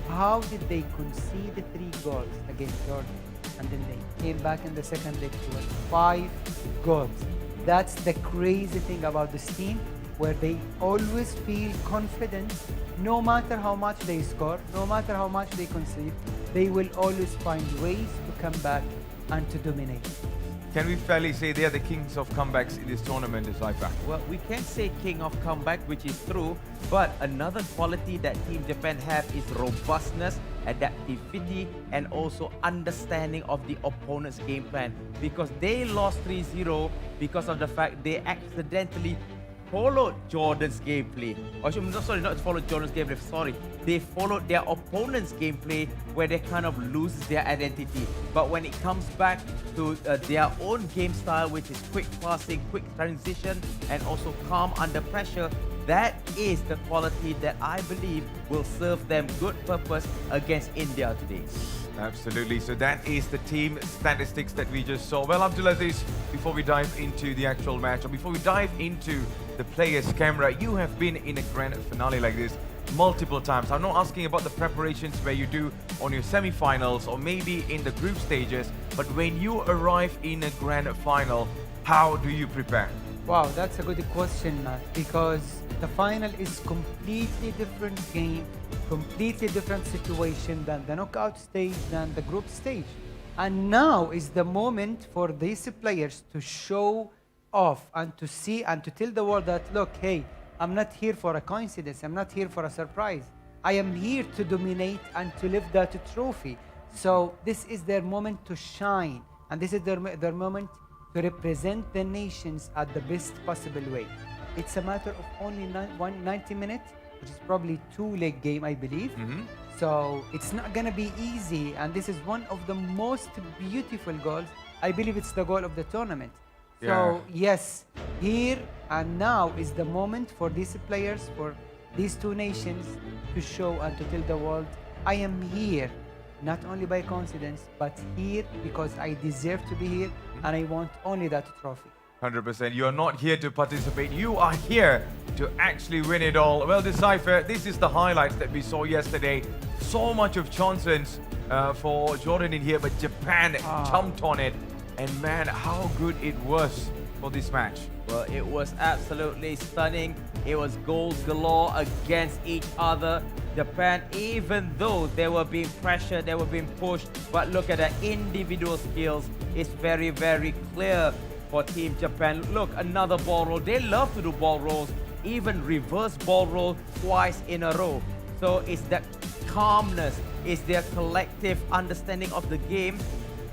how did they concede 3 goals against Jordan? And then they came back in the second leg to win 5 goals. that's the crazy thing about this team, where they always feel confident. No matter how much they score, no matter how much they concede, they will always find ways to come back and to dominate. Can we fairly say they are the kings of comebacks in this tournament, FIFAe? Well, we can say king of comeback, which is true, but another quality that Team Japan have is robustness, adaptivity, and also understanding of the opponent's game plan. Because they lost 3-0 because of the fact they accidentally followed Jordan's gameplay. Or sorry, not followed Jordan's gameplay, sorry. They followed their opponent's gameplay where they kind of lose their identity. But when it comes back to their own game style, which is quick passing, quick transition, and also calm under pressure, that is the quality that I believe will serve them good purpose against India today. Absolutely. So that is the team statistics that we just saw. Well, Abdulaziz, before we dive into the actual match, or before we dive into the players' camera, you have been in a grand finale like this multiple times. I'm not asking about the preparations where you do on your semi-finals or maybe in the group stages, but when you arrive in a grand final, how do you prepare? Wow, that's a good question, Matt, because the final is completely different game, completely different situation than the knockout stage, than the group stage. And now is the moment for these players to show off and to see and to tell the world that, look, hey, I'm not here for a coincidence. I'm not here for a surprise. I am here to dominate and to lift that trophy. So this is their moment to shine. And this is their moment to represent the nations at the best possible way. It's a matter of only 90 minutes, which is probably 2-leg game, I believe. So it's not going to be easy. And this is one of the most beautiful goals. I believe it's the goal of the tournament. So yes, here and now is the moment for these players, for these two nations to show and to tell the world, I am here, not only by coincidence, but here because I deserve to be here and I want only that trophy. 100%. You are not here to participate. You are here to actually win it all. Well, Decipher, this is the highlights that we saw yesterday. So much of chances for Jordan in here, but Japan jumped on it. And man, how good it was for this match. Well, it was absolutely stunning. It was goals galore against each other. Japan, even though they were being pressured, they were being pushed, but look at the individual skills. It's very, very clear for Team Japan. Look, another ball roll. They love to do ball rolls, even reverse ball roll twice in a row. So it's that calmness, it's their collective understanding of the game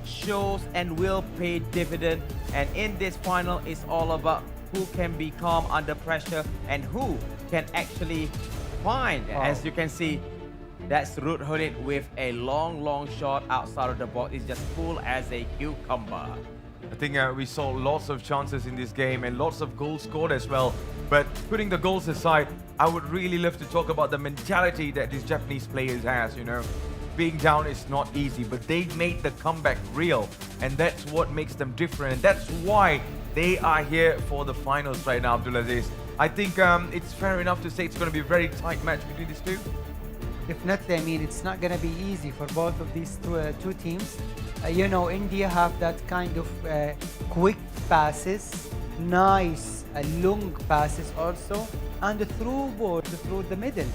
shows and will pay dividend. And in this final, it's all about who can be calm under pressure and who can actually find. As you can see, that's Ruud Gullit with a long shot outside of the box. It's just cool as a cucumber. I think we saw lots of chances in this game and lots of goals scored as well. But putting the goals aside, I would really love to talk about the mentality that these Japanese players has, you know. Being down is not easy, but they made the comeback real. And that's what makes them different. And that's why they are here for the finals right now, Abdulaziz. I think it's fair enough to say it's going to be a very tight match between these two. Definitely, I mean, it's not going to be easy for both of these two teams. You know, India have that kind of quick passes, nice long passes also, and through ball through the middle.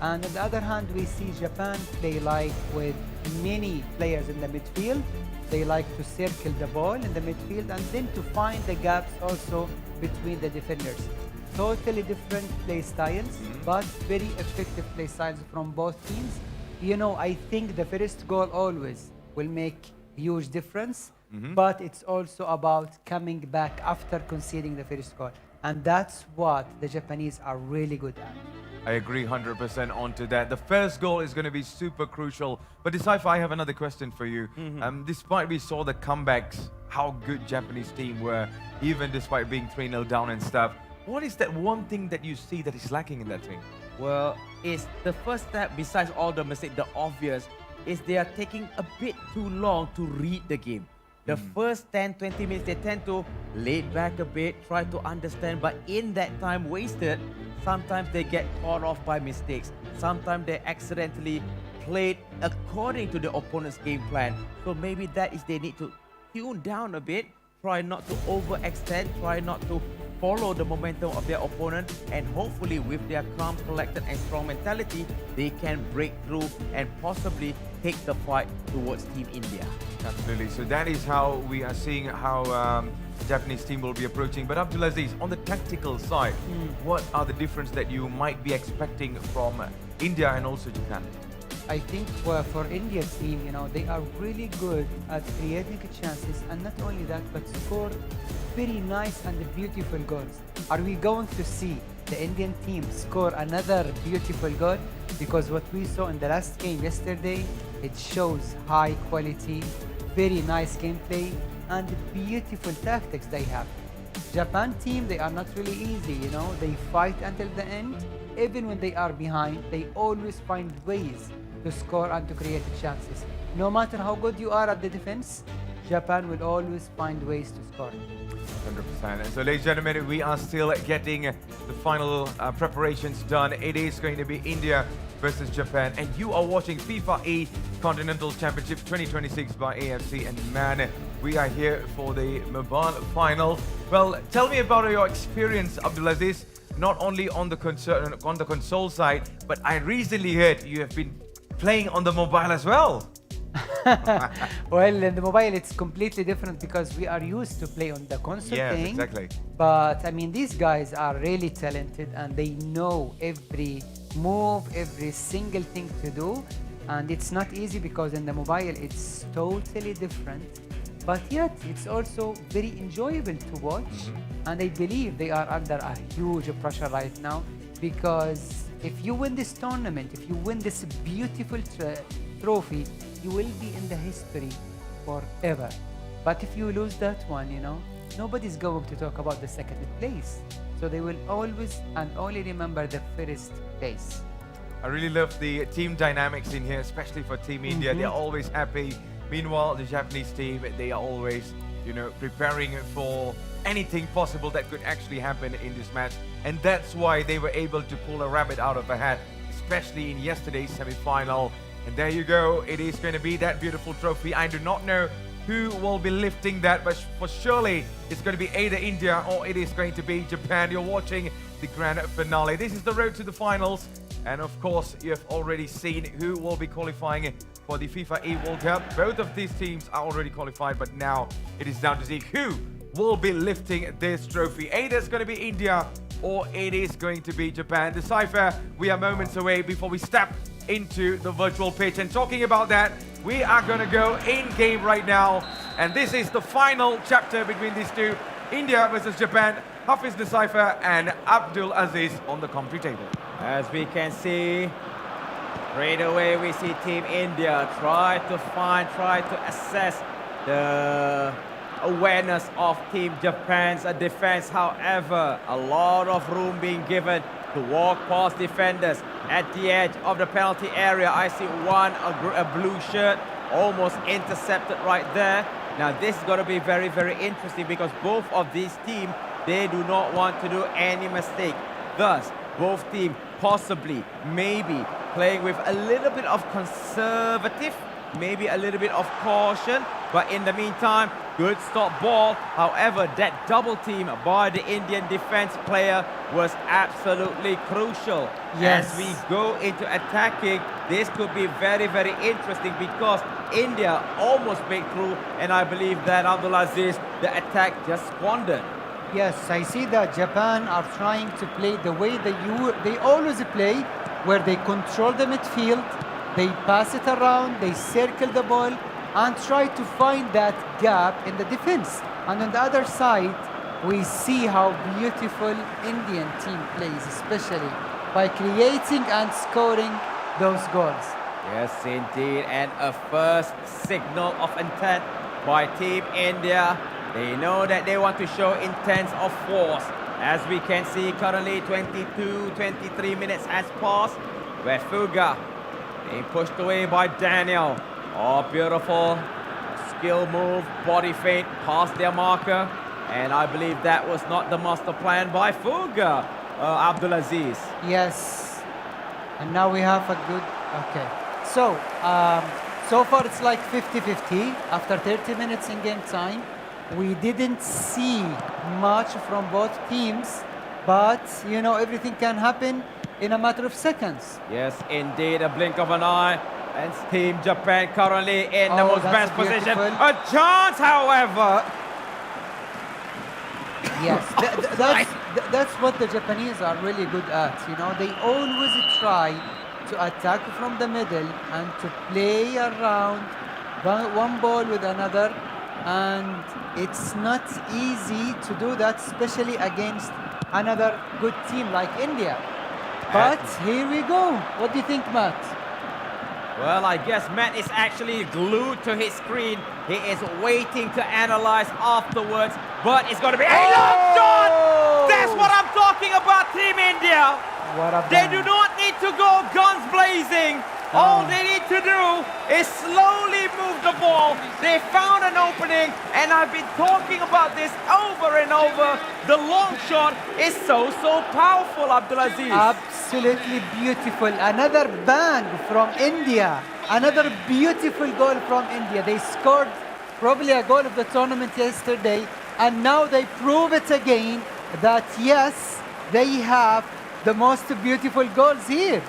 And on the other hand, we see Japan play like with many players in the midfield. They like to circle the ball in the midfield and then to find the gaps also between the defenders. Totally different play styles, but very effective play styles from both teams. You know, I think the first goal always will make huge difference, but it's also about coming back after conceding the first goal. And that's what the Japanese are really good at. I agree 100% onto that. The first goal is going to be super crucial. But Decipher, I have another question for you. Despite we saw the comebacks, how good Japanese team were, even despite being 3-0 down and stuff, what is that one thing that you see that is lacking in that team? Well, it's the first step, besides all the mistakes, the obvious, is they are taking a bit too long to read the game. The first 10-20 minutes, they tend to lay back a bit, try to understand, but in that time wasted, sometimes they get caught off by mistakes. Sometimes they accidentally played according to the opponent's game plan. So maybe that is they need to tune down a bit, try not to overextend, try not to follow the momentum of their opponent, and hopefully with their calm, collected and strong mentality, they can break through and possibly take the fight towards Team India. Absolutely. So that is how we are seeing how the Japanese team will be approaching. But Abdulaziz, on the tactical side, what are the difference that you might be expecting from India and also Japan? I think for India team, you know, they are really good at creating chances, and not only that, but score very nice and beautiful goals. Are we going to see the Indian team score another beautiful goal? Because what we saw in the last game yesterday, it shows high quality, very nice gameplay, and beautiful tactics they have. Japan team, they are not really easy, you know, they fight until the end. Even when they are behind, they always find ways to score and to create chances. No matter how good you are at the defense, Japan will always find ways to score. 100%. So ladies and gentlemen, we are still getting the final preparations done. It is going to be India versus Japan, and you are watching FIFAe Continental Championship 2026 by AFC, and man, we are here for the mobile final. Well, tell me about your experience, Abdulaziz, not only on the console side, but I recently heard you have been playing on the mobile as well. Well, in the mobile, it's completely different because we are used to play on the console thing. Exactly. But I mean, these guys are really talented and they know every move, every single thing to do. And it's not easy because in the mobile, it's totally different. But yet, it's also very enjoyable to watch. And I believe they are under a huge pressure right now because if you win this tournament, if you win this beautiful trophy, you will be in the history forever. But if you lose that one, you know, nobody's going to talk about the second place. So they will always and only remember the first place. I really love the team dynamics in here, especially for Team India. They're always happy. Meanwhile, the Japanese team, they are always, you know, preparing for anything possible that could actually happen in this match. And that's why they were able to pull a rabbit out of a hat, especially in yesterday's semi-final. And there you go. It is going to be that beautiful trophy. I do not know who will be lifting that, but for surely it's going to be either India or it is going to be Japan. You're watching the grand finale. This is the road to the finals. And of course, you have already seen who will be qualifying for the FIFAe World Cup. Both of these teams are already qualified, but now it is down to see who will be lifting this trophy. Either it's going to be India or it is going to be Japan. The Cypher, we are moments away before we step into the virtual pitch. And talking about that, we are going to go in-game right now. And this is the final chapter between these two. India versus Japan. Hafiz Decipher and Abdul Aziz on the commentary table. As we can see, straight away we see Team India try to assess the awareness of Team Japan's defense. However, a lot of room being given to walk past defenders at the edge of the penalty area. I see one, a blue shirt, almost intercepted right there. Now this is going to be very, very interesting because both of these teams, they do not want to do any mistake. Thus, both teams possibly, maybe playing with a little bit of conservative, maybe a little bit of caution, but in the meantime, good stop ball. However, that double team by the Indian defense player was absolutely crucial. Yes. As we go into attacking, this could be very, very interesting because India almost made through, and I believe that Abdulaziz, the attack just squandered. Yes, I see that Japan are trying to play the way they always play, where they control the midfield, they pass it around, they circle the ball, and try to find that gap in the defense. And on the other side, we see how beautiful Indian team plays, especially by creating and scoring those goals. Yes, indeed, and a first signal of intent by Team India. They know that they want to show intent of force. As we can see, currently 23 minutes has passed, where Fuga being pushed away by Daniel. Oh, beautiful skill move, body feint, past their marker. And I believe that was not the master plan by Fuga, Abdulaziz. Yes, and now we have a good, okay. So, so far it's like 50-50 after 30 minutes in game time. we didn't see much from both teams, but you know, everything can happen in a matter of seconds. Yes, indeed, a blink of an eye. And Team Japan currently in the Oh, most that's best position. beautiful. A chance, however. Yes, that's what the Japanese are really good at. You know, they always try to attack from the middle and to play around one ball with another, and it's not easy to do that, especially against another good team like India. But here we go. What do you think, Matt? Well, I guess Matt is actually glued to his screen. He is waiting to analyze afterwards, but it's going to be a long shot! That's what I'm talking about, Team India. What a They bang. do not need to go guns blazing. All they need to do is slowly move the ball. They found an opening, and I've been talking about this over and over. The long shot is so powerful, Abdulaziz. Absolutely beautiful. Another bang from India. Another beautiful goal from India. They scored probably a goal of the tournament yesterday, and now they prove it again that yes, they have the most beautiful goals here.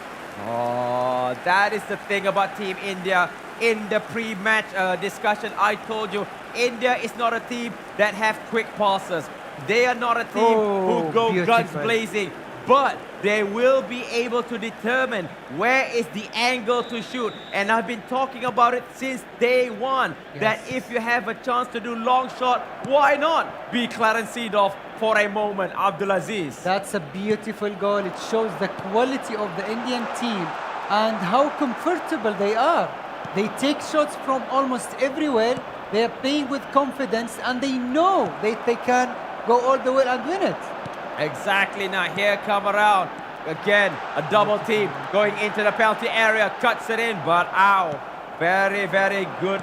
Oh, that is the thing about Team India. In the pre-match discussion, I told you, India is not a team that have quick passes. They are not a team who go guns beautiful. blazing. But they will be able to determine where is the angle to shoot. And I've been talking about it since day one. That if you have a chance to do long shot, why not be Clarence Seedorf for a moment, Abdulaziz? That's a beautiful goal. It shows the quality of the Indian team and how comfortable they are. They take shots from almost everywhere. They are playing with confidence, and they know that they can go all the way and win it. Exactly. Now here come around. Again, a double team going into the penalty area. Cuts it in, but ow. Very, very good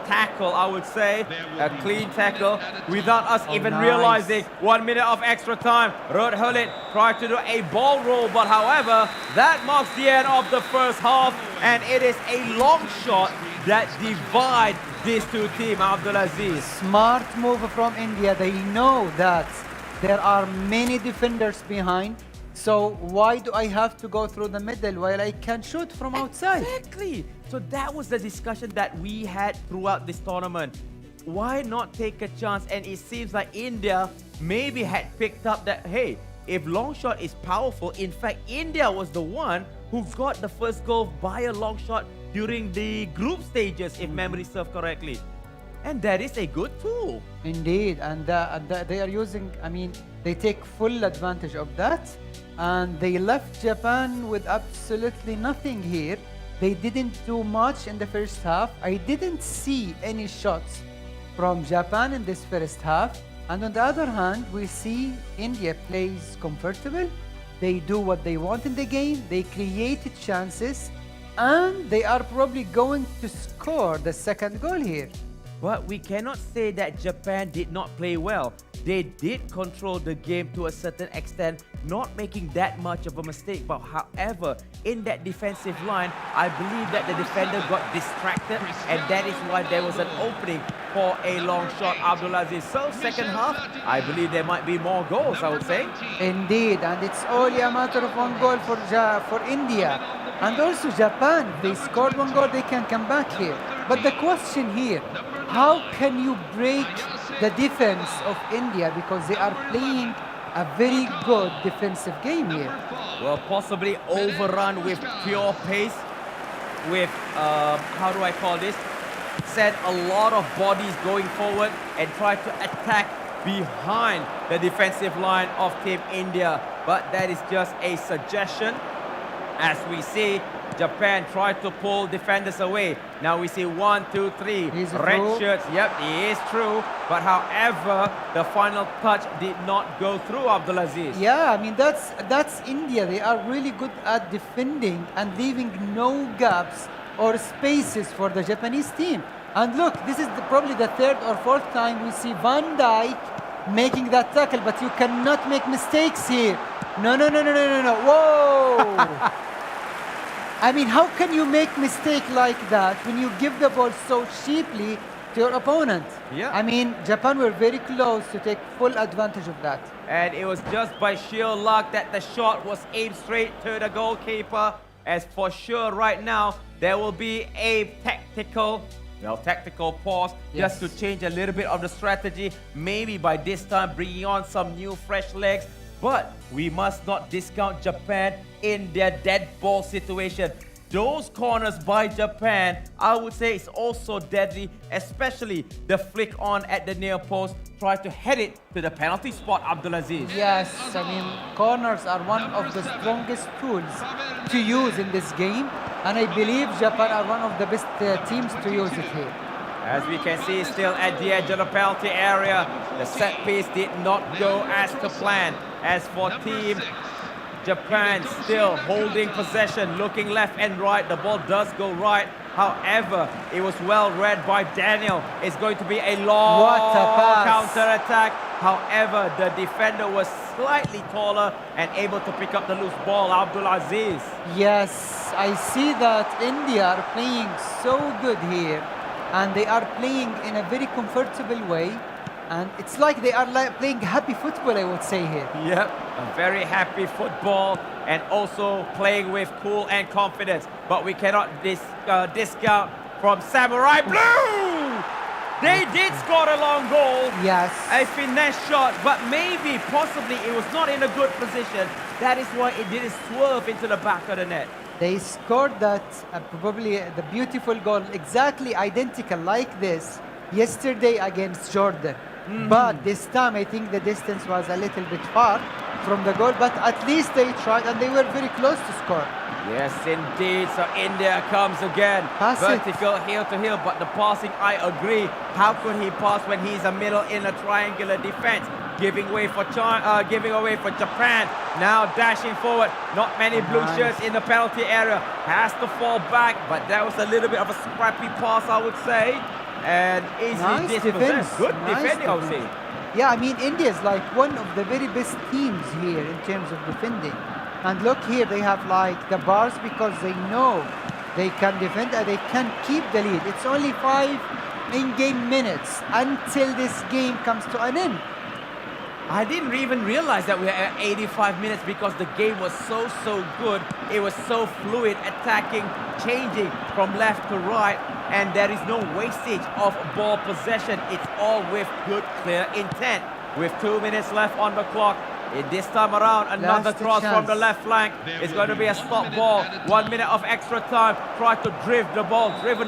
tackle, I would say. A clean tackle without us even nice. realizing. 1 minute of extra time. Rod Hullet tried to do a ball roll, but however, that marks the end of the first half, and it is a long shot that divides these two teams, Abdulaziz. Smart move from India. They know that there are many defenders behind. So why do I have to go through the middle while I can shoot from outside? Exactly. So that was the discussion that we had throughout this tournament. Why not take a chance? And it seems like India maybe had picked up that, hey, if long shot is powerful, in fact, India was the one who got the first goal by a long shot during the group stages, if memory serves correctly. And that is a good tool. Indeed, and they are using, I mean, they take full advantage of that, and they left Japan with absolutely nothing here. They didn't do much in the first half. I didn't see any shots from Japan in this first half. And on the other hand, we see India plays comfortable. They do what they want in the game. They created chances, and they are probably going to score the second goal here. But we cannot say that Japan did not play well. They did control the game to a certain extent, not making that much of a mistake. But however, in that defensive line, I believe that the defender got distracted, and that is why there was an opening for a long shot, Abdulaziz. So second half, I believe there might be more goals, I would say. Indeed, and it's only a matter of one goal for India. And also Japan, if they scored one goal, they can come back here. But the question here, how can you break the defense of India, because they are playing a very good defensive game here? Well, possibly overrun with pure pace, with, how do I call this? Send a lot of bodies going forward and try to attack behind the defensive line of Team India. But that is just a suggestion. As we see, Japan tried to pull defenders away. Now we see 1, 2, 3 red through. shirts. Yep, he is true. But however, the final touch did not go through, Abdulaziz. Yeah, I mean, that's India. They are really good at defending and leaving no gaps or spaces for the Japanese team. And look, this is probably the third or fourth time we see Van Dijk making that tackle, but you cannot make mistakes here. No. Whoa! I mean, how can you make mistake like that when you give the ball so cheaply to your opponent. Yeah. I mean, Japan were very close to take full advantage of that. And it was just by sheer luck that the shot was aimed straight to the goalkeeper. As for sure right now, there will be a tactical pause just to change a little bit of the strategy. Maybe by this time bringing on some new fresh legs. But we must not discount Japan in their dead ball situation. Those corners by Japan, I would say, is also deadly, especially the flick on at the near post. Try to head it to the penalty spot, Abdulaziz. Yes, I mean, corners are one of the strongest tools to use in this game. And I believe Japan are one of the best teams to use it here. As we can see, still at the edge of the penalty area, the set piece did not go as to plan. As for Team Japan, still holding possession, looking left and right. The ball does go right. However, it was well read by Daniel. It's going to be a long counter-attack. However, the defender was slightly taller and able to pick up the loose ball, Abdulaziz. Yes, I see that India are playing so good here. And they are playing in a very comfortable way. And it's like they are playing happy football, I would say here. Yep, a very happy football and also playing with cool and confidence. But we cannot discount from Samurai Blue! They did score a long goal. Yes. A finesse shot, but maybe, possibly, it was not in a good position. That is why it didn't swerve into the back of the net. They scored that, probably the beautiful goal, exactly identical like this, yesterday against Jordan. But this time, I think the distance was a little bit far from the goal, but at least they tried and they were very close to score. Yes, indeed. So India comes again. Pass vertical, heel to heel, but the passing, I agree. How could he pass when he's a middle in a triangular defense? Giving away for Japan. Now dashing forward. Not many blue shirts in the penalty area. Has to fall back, but that was a little bit of a scrappy pass, I would say. And easily dispossessed. Good defending, I would say. Yeah, I mean, India is like one of the very best teams here in terms of defending. And look here, they have like the bars because they know they can defend and they can keep the lead. It's only 5 in-game minutes until this game comes to an end. I didn't even realize that we were at 85 minutes because the game was so good. It was so fluid, attacking, changing from left to right, and there is no wastage of ball possession. It's all with good, clear intent. With 2 minutes left on the clock, this time around, another cross from the left flank. It's going to be a stop ball. 1 minute of extra time. Try to driven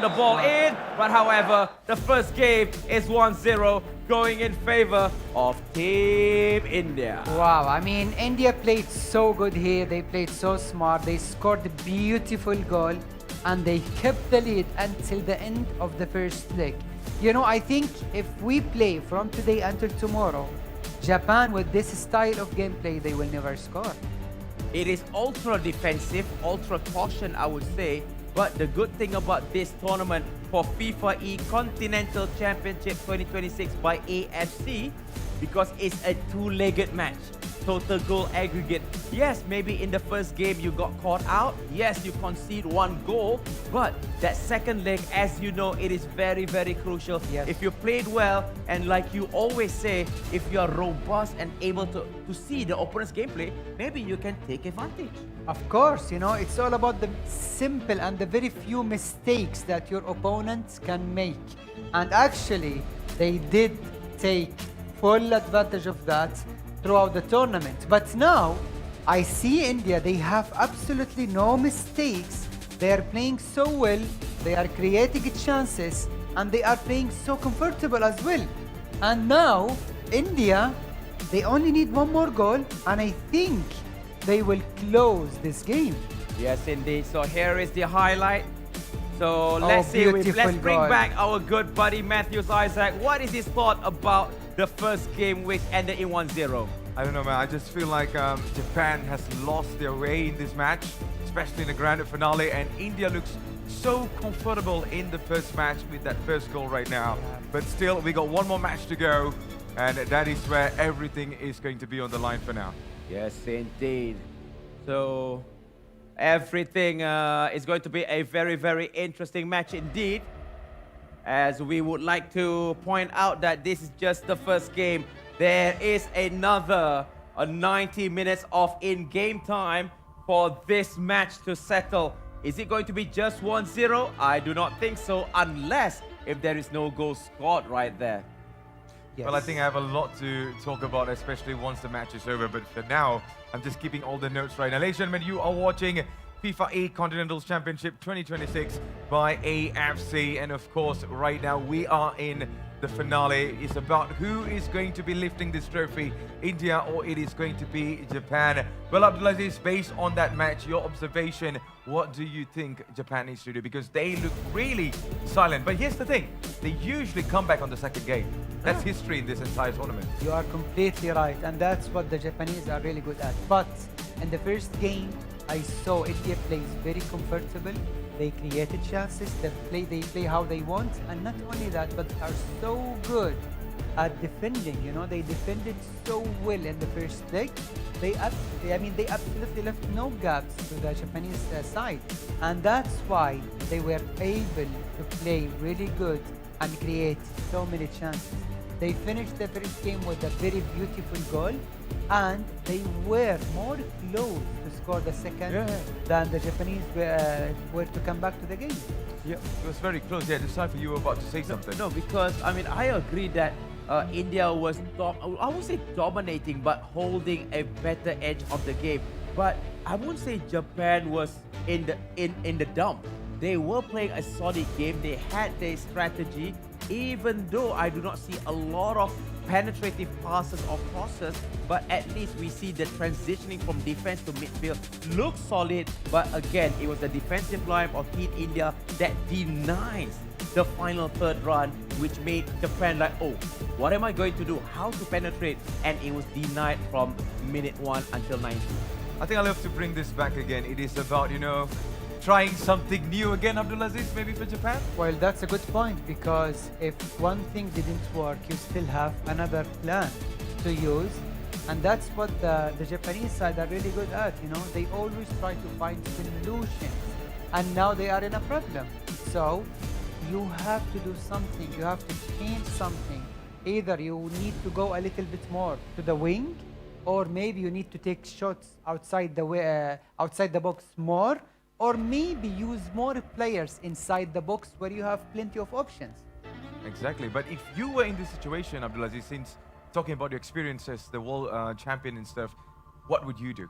the ball in. But however, the first game is 1-0 going in favor of Team India. Wow, I mean, India played so good here. They played so smart. They scored a beautiful goal and they kept the lead until the end of the first leg. You know, I think if we play from today until tomorrow, Japan, with this style of gameplay, they will never score. It is ultra defensive, ultra caution, I would say. But the good thing about this tournament for FIFAe Continental Championship 2026 by AFC, because it's a two-legged match. Total goal aggregate. Yes, maybe in the first game you got caught out. Yes, you concede 1 goal. But that second leg, as you know, it is very, very crucial. Yes. If you played well, and like you always say, if you are robust and able to see the opponent's gameplay, maybe you can take advantage. Of course, you know, it's all about the simple and the very few mistakes that your opponents can make. And actually, they did take full advantage of that throughout the tournament. But now, I see India, they have absolutely no mistakes. They are playing so well, they are creating chances, and they are playing so comfortable as well. And now, India, they only need 1 more goal, and I think they will close this game. Yes, indeed. So here is the highlight. So let's see. Let's bring back our good buddy Matthews Isaac. What is his thought about the first game which ended in 1-0? I don't know, man. I just feel like Japan has lost their way in this match, especially in the grand finale, and India looks so comfortable in the first match with that first goal right now. But still, we got 1 more match to go, and that is where everything is going to be on the line for now. Yes, indeed. So everything is going to be a very, very interesting match indeed. as we would like to point out that this is just the first game. There is another 90 minutes of in-game time for this match to settle. Is it going to be just 1-0? I do not think so, unless if there is no goal scored right there. Yes. Well, I think I have a lot to talk about, especially once the match is over. But for now, I'm just keeping all the notes right now. Ladies and gentlemen, you are watching FIFAe Continental Championship 2026 by AFC. And of course, right now we are in the finale. It's about who is going to be lifting this trophy, India or it is going to be Japan. Well, Abdulaziz, based on that match, your observation, what do you think Japan needs to do? Because they look really silent. But here's the thing, they usually come back on the second game. That's history in this entire tournament. You are completely right, and that's what the Japanese are really good at. But in the first game, I saw India plays very comfortable. They created chances. They play how they want, and not only that, but are so good at defending. You know, they defended so well in the first leg. They absolutely left no gaps to the Japanese side, and that's why they were able to play really good and create so many chances. They finished the first game with a very beautiful goal, and they were more close to score the second than the Japanese were to come back to the game. Yeah, it was very close. Yeah, Decipher, you were about to say something. No, because I mean, I agree that India was, I won't say dominating, but holding a better edge of the game. But I won't say Japan was in the dump. They were playing a solid game. They had their strategy, even though I do not see a lot of penetrative passes or crosses, but at least we see the transitioning from defense to midfield looks solid. But again, it was the defensive line of Team India that denies the final third run, which made Japan like, oh, what am I going to do? How to penetrate? And it was denied from minute 1 until 90. I think I'll have to bring this back again. It is about, you know, trying something new again, Abdulaziz, maybe for Japan? Well, that's a good point, because if one thing didn't work, you still have another plan to use. And that's what the Japanese side are really good at. You know, they always try to find solutions. And now they are in a problem. So you have to do something. You have to change something. Either you need to go a little bit more to the wing, or maybe you need to take shots outside the box more, or maybe use more players inside the box where you have plenty of options. Exactly. But if you were in this situation, Abdulaziz, since talking about your experience as the world champion and stuff, what would you do?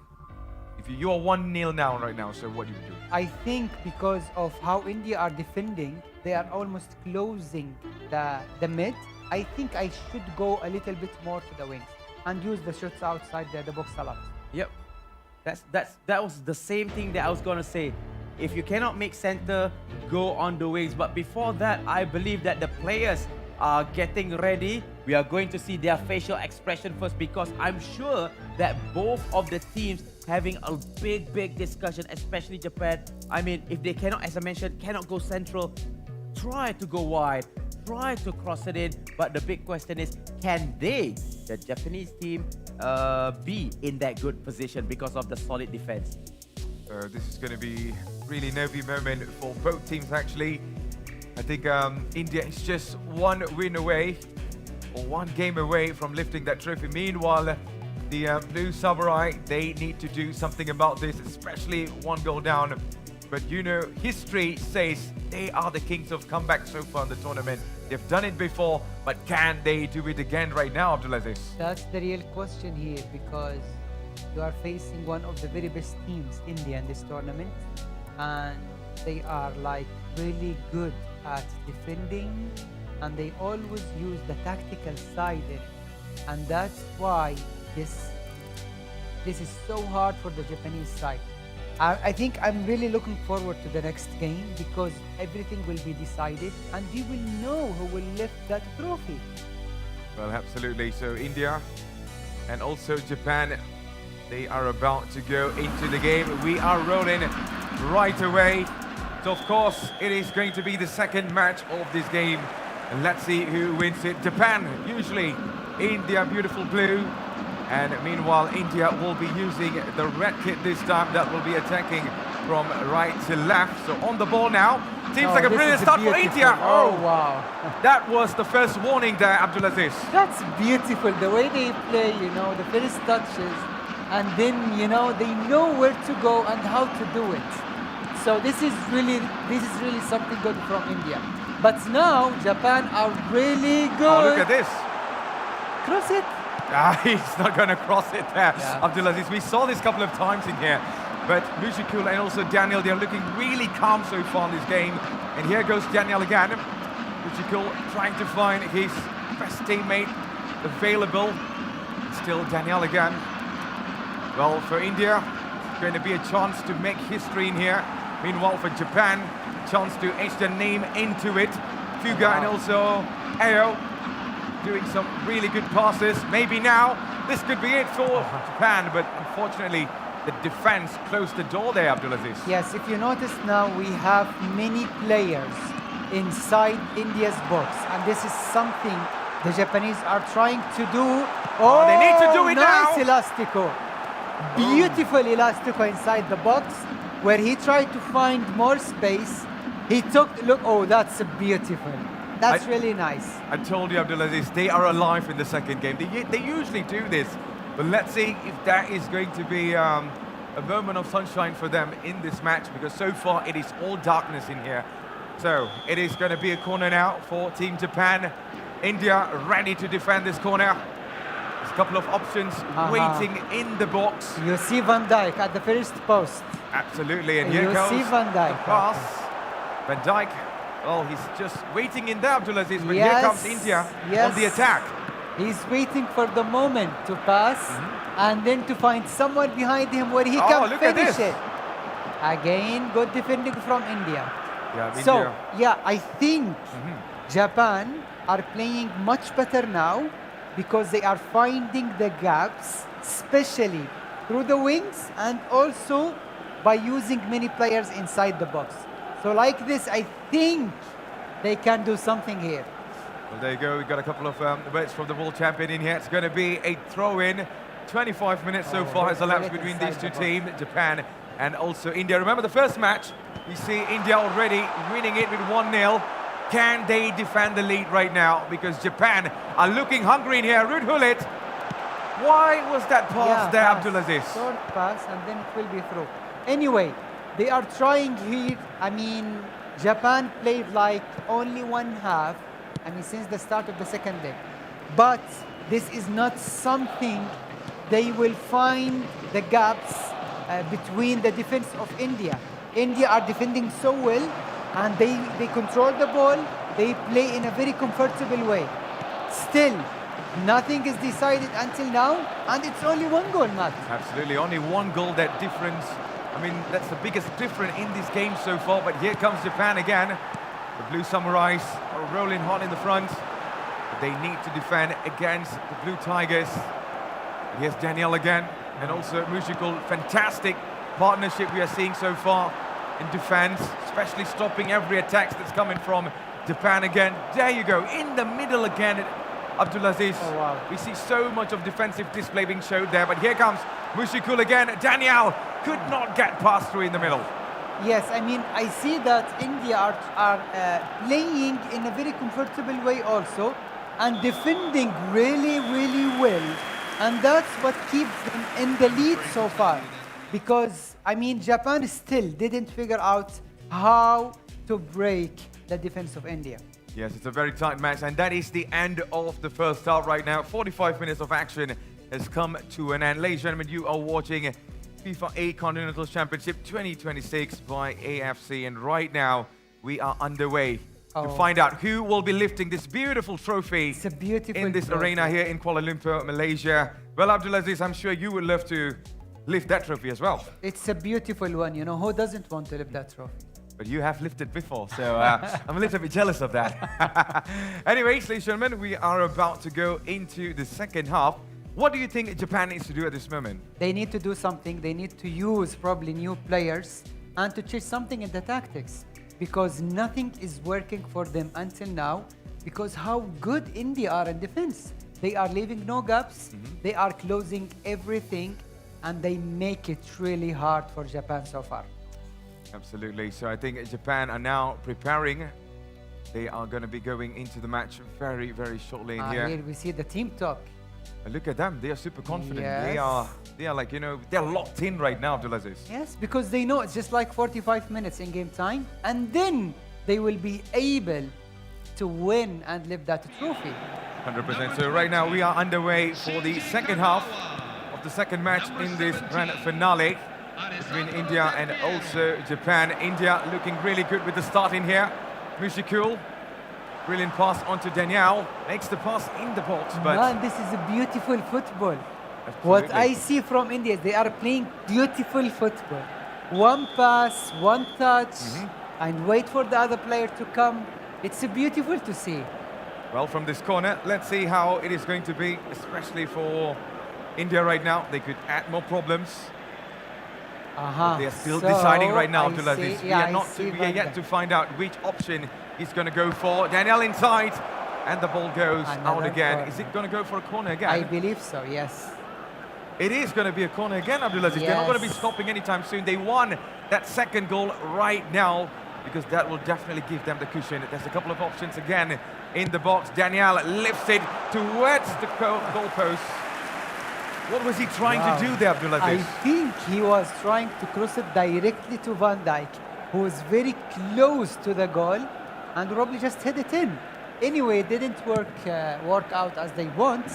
If you are 1-0 down right now, so what do you do? I think because of how India are defending, they are almost closing the mid. I think I should go a little bit more to the wings and use the shots outside the box a lot. Yep. That was the same thing that I was gonna say. If you cannot make center, go on the wings. But before that, I believe that the players are getting ready. We are going to see their facial expression first, because I'm sure that both of the teams having a big discussion, especially Japan. I mean, if they cannot, as I mentioned, cannot go central, try to go wide, try to cross it in. But the big question is, can they, the Japanese team, be in that good position because of the solid defense? This is going to be really nervy moment for both teams, actually. I think India is just one win away, or one game away from lifting that trophy. Meanwhile, the Blue Samurai, they need to do something about this, especially one goal down. But you know, history says they are the kings of comeback so far in the tournament. They've done it before, but can they do it again right now, Abdulaziz? That's the real question here, because you are facing one of the very best teams, India, in this tournament, and they are like really good at defending, and they always use the tactical side in it. And that's why this is so hard for the Japanese side. I think I'm really looking forward to the next game, because everything will be decided and we will know who will lift that trophy. Well, absolutely. So India and also Japan, they are about to go into the game. We are rolling right away. So of course, it is going to be the second match of this game. And let's see who wins it. Japan, usually in their beautiful blue. And meanwhile, India will be using the red kit this time that will be attacking from right to left. So on the ball now. Seems Oh, like a this brilliant is start for beautiful. India. Oh, wow. That was the first warning there, Abdulaziz. That's beautiful. The way they play, you know, the first touches, and then, you know, they know where to go and how to do it. So this is really something good from India. But now Japan are really good. Oh, look at this. Cross it. He's not going to cross it there, Yeah. Abdulaziz. We saw this a couple of times in here. But Mujikul and also Daniel, they're looking really calm so far in this game. And here goes Daniel again. Mujikul trying to find his best teammate available. Still Daniel again. Well, for India, it's going to be a chance to make history in here. Meanwhile, for Japan, chance to etch their name into it. Fuga and also Ayo doing some really good passes. Maybe now this could be it for Japan, but unfortunately the defense closed the door there, Abdulaziz. Yes, if you notice now, we have many players inside India's box, and this is something the Japanese are trying to do. Oh, they need to do it nice now. Elastico. Beautiful Elastico inside the box, where he tried to find more space. He took, look, oh, that's beautiful. That's really nice. I told you, Abdulaziz, they are alive in the second game. They usually do this, but let's see if that is going to be a moment of sunshine for them in this match, because so far it is all darkness in here. So it is going to be a corner now for Team Japan. India ready to defend this corner. There's a couple of options waiting in the box. You see Van Dijk at the first post. Absolutely, and here You goes see Van Dijk. the pass. Van Dijk, well, he's just waiting in there, Abdulaziz, but here comes India on the attack. He's waiting for the moment to pass and then to find someone behind him where he Oh, can look at finish this. it. Again, good defending from India. Yeah, So, India. yeah, I think Japan are playing much better now because they are finding the gaps, especially through the wings and also by using many players inside the box. So like this, I think they can do something here. Well, there you go. We've got a couple of words from the world champion in here. It's going to be a throw-in. 25 minutes so far has elapsed between these two teams, Japan and also India. Remember the first match, we see India already winning it with 1-0. Can they defend the lead right now? Because Japan are looking hungry in here. Ruud Gullit. Why was that pass there, Abdulaziz? Short pass and then it will be through. Anyway, they are trying here. I mean, Japan played like only one half. I mean, since the start of the second leg. But this is not something they will find the gaps between the defense of India. India are defending so well and they control the ball. They play in a very comfortable way. Still, nothing is decided until now, and it's only one goal, Matt. Absolutely, only one goal, that difference. I mean, that's the biggest difference in this game so far, but here comes Japan again. The Blue Samurais are rolling hot in the front. But they need to defend against the Blue Tigers. Here's Daniel again, and also Mujikul. Fantastic partnership we are seeing so far in defense, especially stopping every attack that's coming from Japan again. There you go, in the middle again, Abdulaziz. Oh, wow. We see so much of defensive display being showed there, but here comes Mujikul again. Daniel could not get past through in the middle. Yes, I mean, I see that India are playing in a very comfortable way also and defending really, really well. And that's what keeps them in the lead so far. Because, I mean, Japan still didn't figure out how to break the defense of India. Yes, it's a very tight match, and that is the end of the first half right now. 45 minutes of action has come to an end. Ladies and gentlemen, you are watching FIFAe Continental Championship 2026 by AFC, and right now we are underway to find out who will be lifting this beautiful trophy It's a beautiful in this trophy. arena here in Kuala Lumpur, Malaysia. Well, Abdulaziz, I'm sure you would love to lift that trophy as well. It's a beautiful one, you know, who doesn't want to lift that trophy? But you have lifted before, so I'm a little bit jealous of that. Anyways, ladies and gentlemen, we are about to go into the second half. What do you think Japan needs to do at this moment? They need to do something. They need to use probably new players and to change something in the tactics, because nothing is working for them until now, because how good India are in defense. They are leaving no gaps. They are closing everything, and they make it really hard for Japan so far. Absolutely. So I think Japan are now preparing. They are going to be going into the match very, very shortly in here. Here we see the team talk. And look at them. They are super confident. Yes. They are like, they're locked in right now, Abdulaziz. Yes, because they know it's just like 45 minutes in game time, and then they will be able to win and lift that trophy. 100%. So right now we are underway for the second half of the second match in this grand finale between India and also Japan. India looking really good with the start in here. Mushikul, brilliant pass onto Daniel, makes the pass in the box, but... Man, this is a beautiful football. Absolutely. What I see from India is they are playing beautiful football. One pass, one touch, and wait for the other player to come. It's beautiful to see. Well, from this corner, let's see how it is going to be, especially for India right now. They could add more problems. They are still deciding right now, Abdulaziz. We are yet to find out which option he's going to go for. Daniel inside, and the ball goes out again. Is it going to go for a corner again? I believe so, yes. It is going to be a corner again, Abdulaziz. They're not going to be stopping anytime soon. They won that second goal right now, because that will definitely give them the cushion. There's a couple of options again in the box. Daniel lifts it towards the goal post. What was he trying to do there, Abdulaziz? I think he was trying to cross it directly to Van Dijk, who was very close to the goal, and probably just hit it in. Anyway, it didn't work out as they want,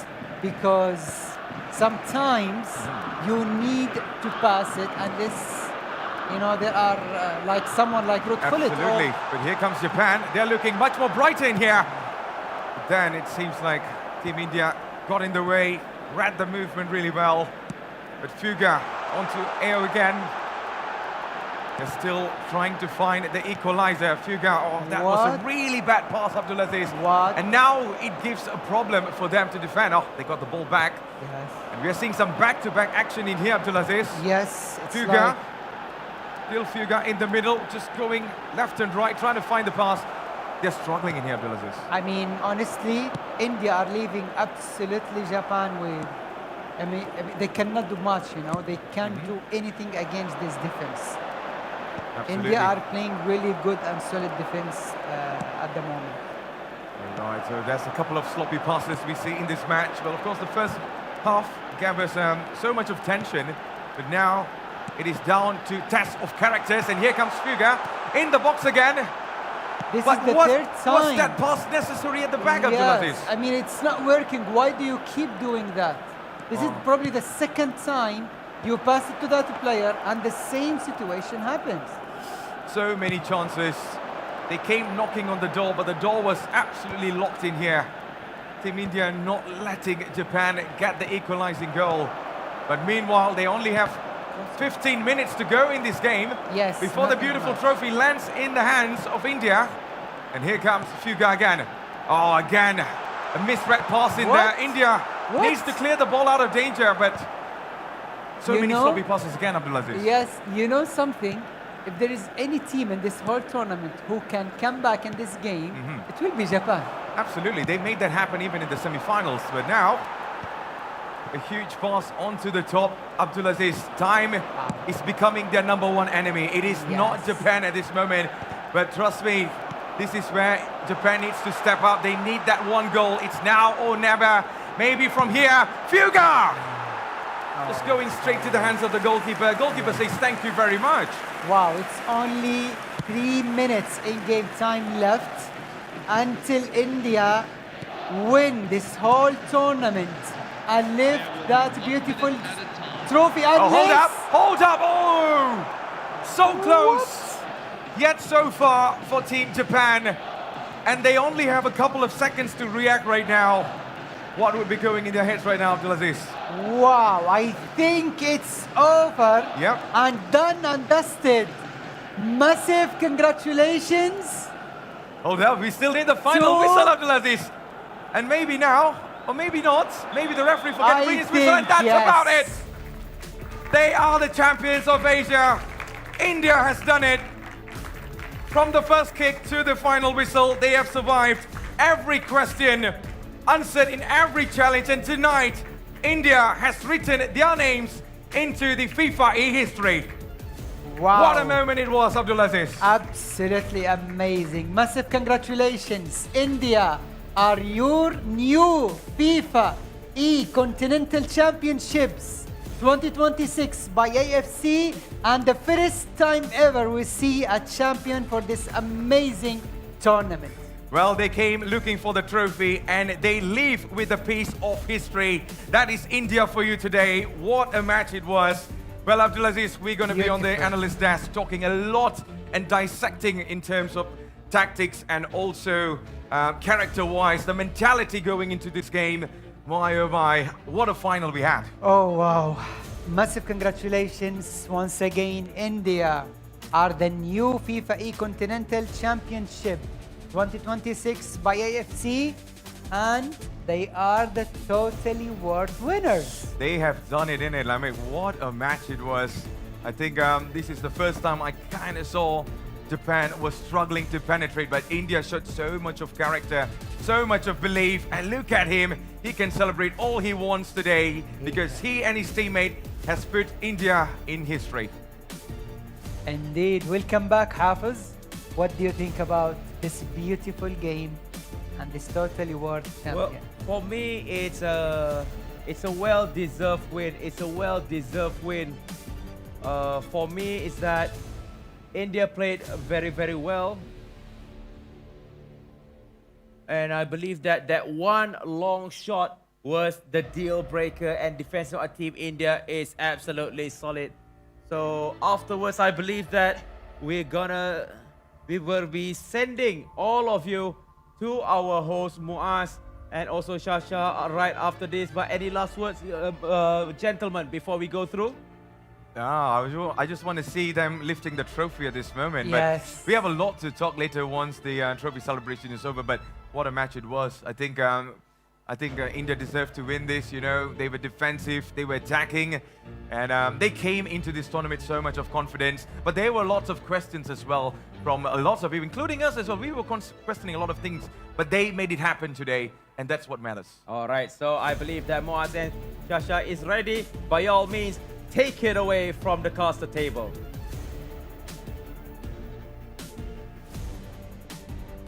because sometimes you need to pass it, and this, there are like someone like Ruud Gullit. Absolutely, but here comes Japan. They're looking much more brighter in here. But then it seems like Team India got in the way, read the movement really well. But Fuga onto AO again. They're still trying to find the equalizer. Fuga, that was a really bad pass, Abdulaziz. And now it gives a problem for them to defend. Oh, they got the ball back. Yes. And we are seeing some back-to-back action in here, Abdulaziz. Yes, it's Fuga. Still Fuga in the middle, just going left and right, trying to find the pass. They're struggling in here, Abdulaziz. I mean, honestly, India are leaving absolutely Japan with... I mean, they cannot do much, They can't do anything against this defense. Absolutely. India are playing really good and solid defense at the moment. Right, so there's a couple of sloppy passes we see in this match. Well, of course, the first half gave us so much of tension, but now it is down to test of characters, and here comes Fuga in the box again. This is the third time. Was that pass necessary at the back, Abdulaziz? I mean, it's not working. Why do you keep doing that? This is probably the second time you pass it to that player, and the same situation happens. So many chances. They came knocking on the door, but the door was absolutely locked in here. Team India not letting Japan get the equalizing goal. But meanwhile, they only have 15 minutes to go in this game before the beautiful trophy lands in the hands of India. And here comes Fuga again. Oh, again, a misread pass in there. India needs to clear the ball out of danger, but so many sloppy passes again, Abdulaziz. Yes, you know something? If there is any team in this whole tournament who can come back in this game, it will be Japan. Absolutely, they made that happen even in the semi-finals, but now a huge pass onto the top. Abdulaziz, time is becoming their #1 enemy. It is not Japan at this moment, but trust me, this is where Japan needs to step up. They need that one goal. It's now or never. Maybe from here, Fuga! Just going straight to the hands of the goalkeeper. Goalkeeper says thank you very much. Wow, it's only 3 minutes in game time left until India win this whole tournament and lift that beautiful trophy. And hold up, oh! So close, yet so far for Team Japan. And they only have a couple of seconds to react right now. What would be going in their heads right now, Abdulaziz? Wow, I think it's over. Yep. And done and dusted. Massive congratulations. Hold up, we still need the final whistle, Abdulaziz. And maybe now, or maybe not, maybe the referee forgot to bring his whistle, and that's about it. They are the champions of Asia. India has done it. From the first kick to the final whistle, they have survived every question, answered in every challenge, and tonight, India has written their names into the FIFAe history. Wow. What a moment it was, Abdulaziz. Absolutely amazing. Massive congratulations. India are your new FIFAe Continental Championships 2026 by AFC, and the first time ever we see a champion for this amazing tournament. Well, they came looking for the trophy and they leave with a piece of history. That is India for you today. What a match it was. Well, Abdulaziz, we're going to be on the Beautiful. analyst desk talking a lot and dissecting in terms of tactics and also character-wise, the mentality going into this game. My, oh my, what a final we had. Oh, wow. Massive congratulations once again. India are the new FIFAe Continental Championship 2026 by AFC, and they are the totally world winners. They have done it, in it. I mean, what a match it was. I think this is the first time I kind of saw Japan was struggling to penetrate, but India showed so much of character, so much of belief, and look at him. He can celebrate all he wants today because he and his teammate has put India in history. Indeed. Welcome back, Hafiz. What do you think about this beautiful game and this totally world champion? Well, for me, it's a well-deserved win. It's a well-deserved win. For me, it's that India played very, very well. And I believe that that one long shot was the deal breaker, and defense of our team India is absolutely solid. So afterwards, I believe that we will be sending all of you to our host Muaz and also Shasha right after this. But any last words, gentlemen, before we go through? I just want to see them lifting the trophy at this moment. Yes. But we have a lot to talk later once the trophy celebration is over. But what a match it was. I think India deserved to win this. You know, they were defensive, they were attacking, and they came into this tournament so much of confidence. But there were lots of questions as well from lots of people, including us as well. We were questioning a lot of things, but they made it happen today, and that's what matters. All right, so I believe that Muaz and Shasha is ready. By all means, take it away from the caster table.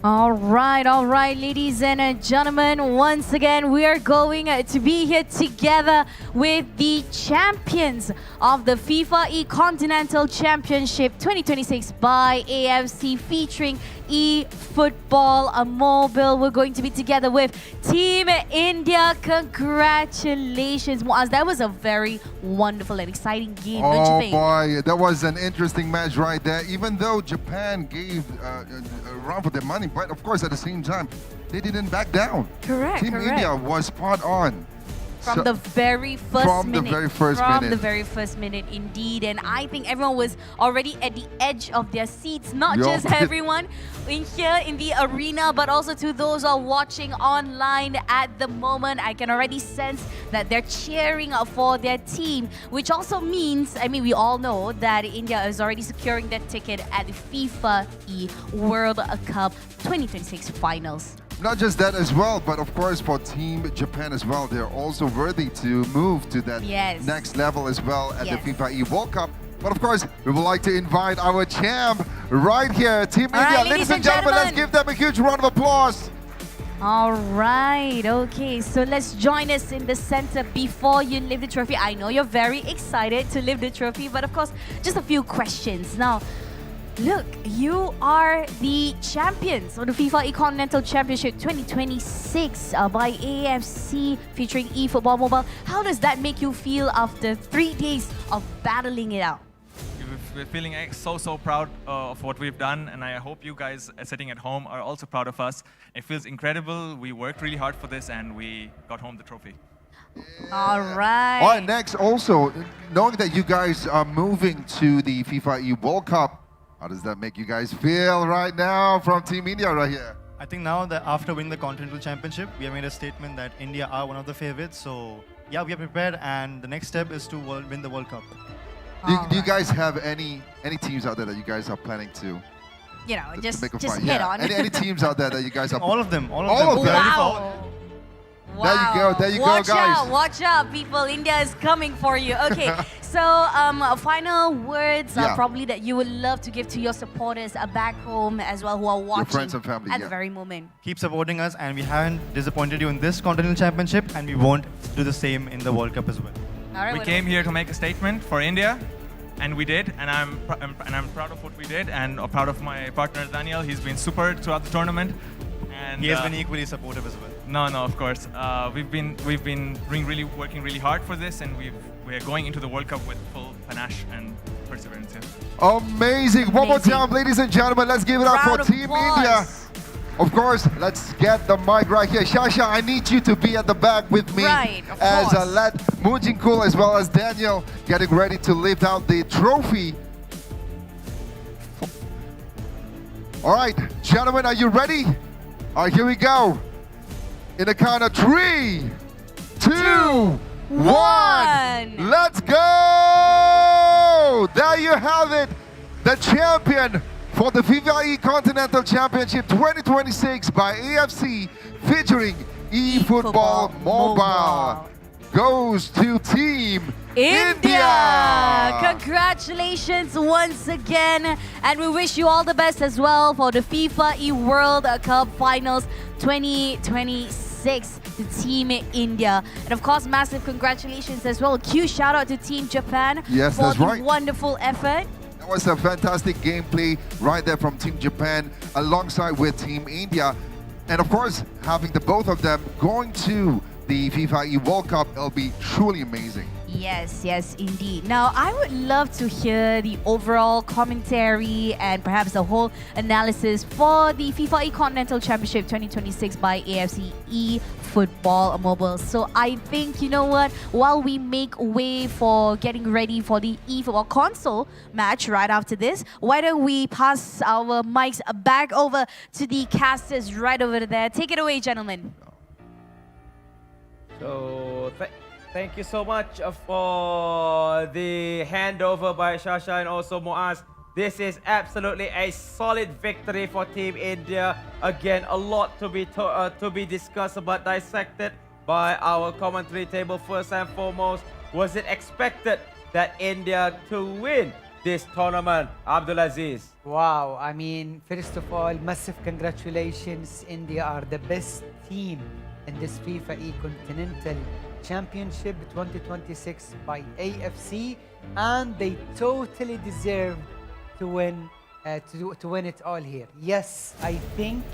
All right, ladies and gentlemen. Once again, we are going to be here together with the champions of the FIFAe Continental Championship 2026 by AFC, featuring eFootball Mobile. We're going to be together with Team India. Congratulations, Muaz. That was a very wonderful and exciting game, don't you think? Oh boy, that was an interesting match right there. Even though Japan gave a run for their money, but of course at the same time, they didn't back down. Correct, Team India was spot on. From the very first minute. From the very first minute, indeed. And I think everyone was already at the edge of their seats. Not just everyone in here in the arena, but also to those who are watching online at the moment. I can already sense that they're cheering for their team, which also means, I mean, we all know that India is already securing their ticket at the FIFAe World Cup 2026 Finals. Not just that as well, but of course for Team Japan as well, they're also worthy to move to that next level as well at the FIFAe World Cup. But of course, we would like to invite our champ right here, Team India. Right, ladies and gentlemen, let's give them a huge round of applause. All right, okay, so let's join us in the center before you lift the trophy. I know you're very excited to lift the trophy, but of course, just a few questions. Now, look, you are the champions of the FIFAe Continental Championship 2026 by AFC, featuring eFootball Mobile. How does that make you feel after 3 days of battling it out? We're feeling so proud of what we've done, and I hope you guys sitting at home are also proud of us. It feels incredible. We worked really hard for this, and we got home the trophy. All right. All right, next also, knowing that you guys are moving to the FIFAe World Cup, how does that make you guys feel right now from Team India right here? I think now that after winning the Continental Championship, we have made a statement that India are one of the favorites. So yeah, we are prepared, and the next step is to win the World Cup. Do you guys have any teams out there that you guys are planning to? You know, just make a hit fight? on. Any teams out there that you guys are? All of them. All of them. Wow. Wow. There you go, Watch guys. out, watch out, people. India is coming for you. Okay, so final words Yeah. probably that you would love to give to your supporters back home as well who are watching friends and family, at yeah. the very moment. Keep supporting us, and we haven't disappointed you in this Continental Championship, and we won't do the same in the World Cup as well. All right, We what came else? here to make a statement for India, and we did. And I'm proud of what we did, and proud of my partner Daniel. He's been super throughout the tournament, and He has been equally supportive as well. No, of course. We've been working really hard for this, and we're going into the World Cup with full panache and perseverance. Yeah. Amazing. One more Amazing. time, ladies and gentlemen. Let's give it up Round for of Team applause. India. Of course, let's get the mic right here. Shasha, I need you to be at the back with me Right, of as course. let Moonjinkul as well as Daniel getting ready to lift out the trophy. All right, gentlemen, are you ready? All right, here we go. In the count of 3, 2, 1. Let's go! There you have it. The champion for the FIFAe Continental Championship 2026 by AFC featuring eFootball Mobile goes to Team India! Congratulations once again, and we wish you all the best as well for the FIFAe World Cup Finals 2026 to Team India. And of course, massive congratulations as well. Huge shout out to Team Japan Yes, for that's the right. wonderful effort. That was a fantastic gameplay right there from Team Japan alongside with Team India. And of course, having the both of them going to the FIFAe World Cup, it'll be truly amazing. Yes, yes, indeed. Now, I would love to hear the overall commentary and perhaps the whole analysis for the FIFAe Continental Championship 2026 by AFC eFootball Mobile. So I think, you know what, while we make way for getting ready for the eFootball console match right after this, why don't we pass our mics back over to the casters right over there. Take it away, gentlemen. So, thank you so much for the handover by Shasha and also Muaz. This is absolutely a solid victory for Team India. Again, a lot to be discussed but dissected by our commentary table. First and foremost, was it expected that India to win this tournament, Abdulaziz? Wow, I mean, first of all, massive congratulations. India are the best team in this FIFAe Continental Championship 2026 by AFC, and they totally deserve to win to win it all here. Yes, I think,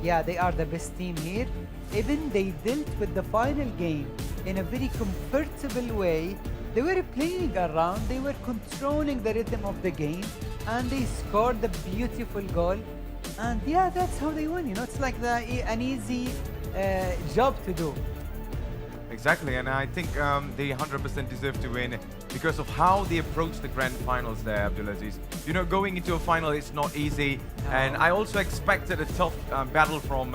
yeah, they are the best team here. Even they dealt with the final game in a very comfortable way. They were playing around, they were controlling the rhythm of the game, and they scored a beautiful goal. And yeah, that's how they win. You know, it's like an easy job to do. Exactly, and I think they 100% deserve to win because of how they approach the grand finals there, Abdulaziz. You know, going into a final, it's not easy. And I also expected a tough battle from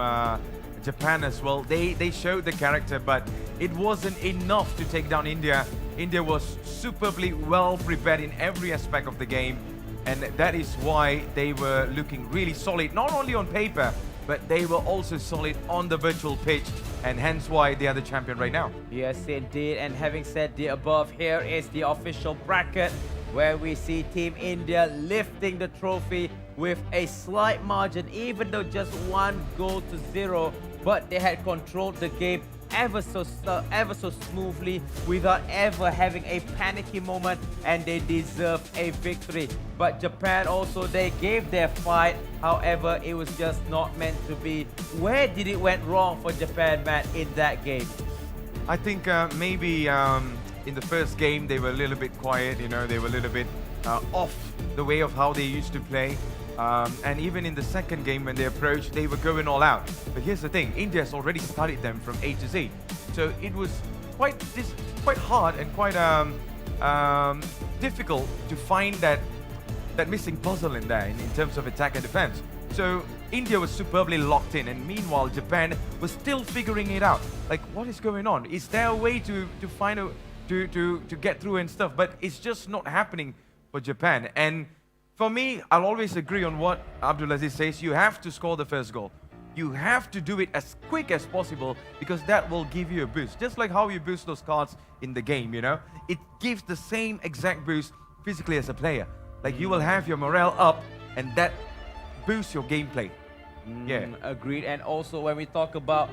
Japan as well. They showed the character, but it wasn't enough to take down India. India was superbly well prepared in every aspect of the game. And that is why they were looking really solid, not only on paper, but they were also solid on the virtual pitch, and hence why they are the champion right now. Yes, indeed. And having said the above, here is the official bracket where we see Team India lifting the trophy with a slight margin, even though just 1 goal to 0. But they had controlled the game ever so smoothly without ever having a panicky moment, and they deserve a victory. But Japan also, they gave their fight. However, it was just not meant to be. Where did it went wrong for Japan, Matt, in that game? I think maybe in the first game they were a little bit quiet, you know, they were a little bit off the way of how they used to play. And even in the second game when they approached, they were going all out. But here's the thing, India has already studied them from A to Z. So it was quite hard and quite difficult to find that missing puzzle in there in terms of attack and defense. So India was superbly locked in, and meanwhile Japan was still figuring it out. Like, what is going on? Is there a way to find a to get through and stuff? But it's just not happening for Japan. And for me, I'll always agree on what Abdulaziz says. You have to score the first goal. you have to do it as quick as possible because that will give you a boost. Just like how you boost those cards in the game, you know? It gives the same exact boost physically as a player. Like you will have your morale up and that boosts your gameplay. Yeah. Agreed. And also when we talk about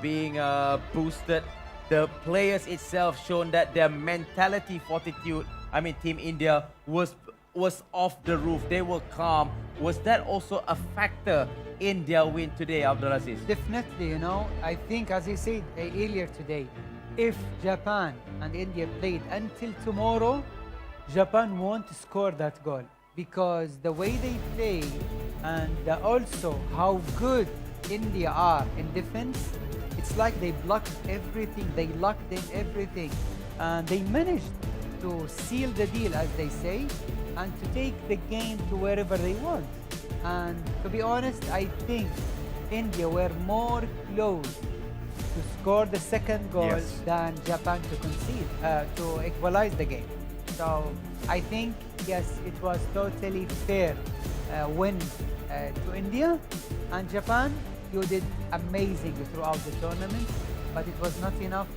being boosted, the players itself shown that their mentality fortitude, I mean Team India, was off the roof. They were calm. Was that also a factor in their win today, Abdulaziz? Definitely, you know, I think as I said earlier today, if Japan and India played until tomorrow, Japan won't score that goal because the way they play and also how good India are in defense, it's like they blocked everything, they locked in everything, and they managed to seal the deal, as they say, and to take the game to wherever they want. And to be honest, I think India were more close to score the second goal than Japan to concede, to equalize the game. So I think, yes, it was totally fair win to India. And Japan, you did amazing throughout the tournament, but it was not enough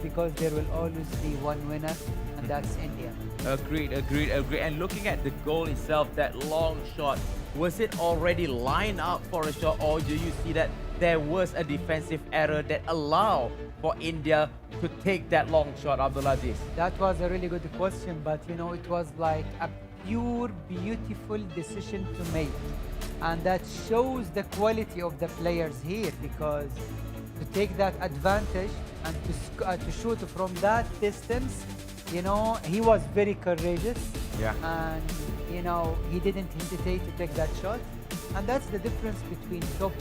because there will always be one winner, and that's India. Agreed. And looking at the goal itself, that long shot, was it already lined up for a shot, or do you see that there was a defensive error that allowed for India to take that long shot, Abdulaziz? That was a really good question, but you know, it was like a pure, beautiful decision to make. And that shows the quality of the players here, because to take that advantage and to shoot from that distance, you know, he was very courageous. Yeah. And, you know, he didn't hesitate to take that shot. And that's the difference between top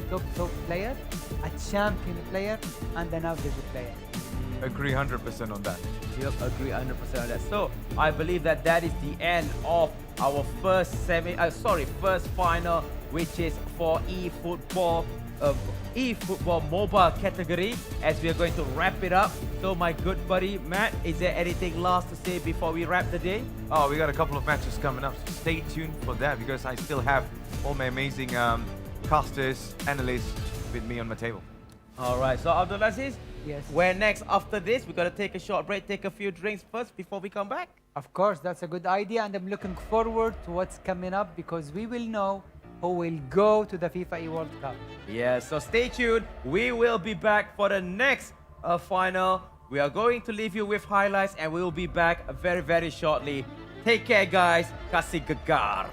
player, a champion player, and an average player. Agree 100% on that. Yep, agree 100% on that. So I believe that that is the end of our first final, which is for eFootball, eFootball mobile category, as we are going to wrap it up. So my good buddy Matt, is there anything last to say before we wrap the day? Oh, we got a couple of matches coming up, so stay tuned for that because I still have all my amazing casters, analysts with me on my table. All right, so Abdulaziz, Yes. where next after this? We're going to take a short break, take a few drinks first before we come back. Of course, that's a good idea, and I'm looking forward to what's coming up because we will know who will go to the FIFAe World Cup. Yeah, so stay tuned. We will be back for the next final. We are going to leave you with highlights, and we will be back very, very shortly. Take care, guys. Kasih gegar.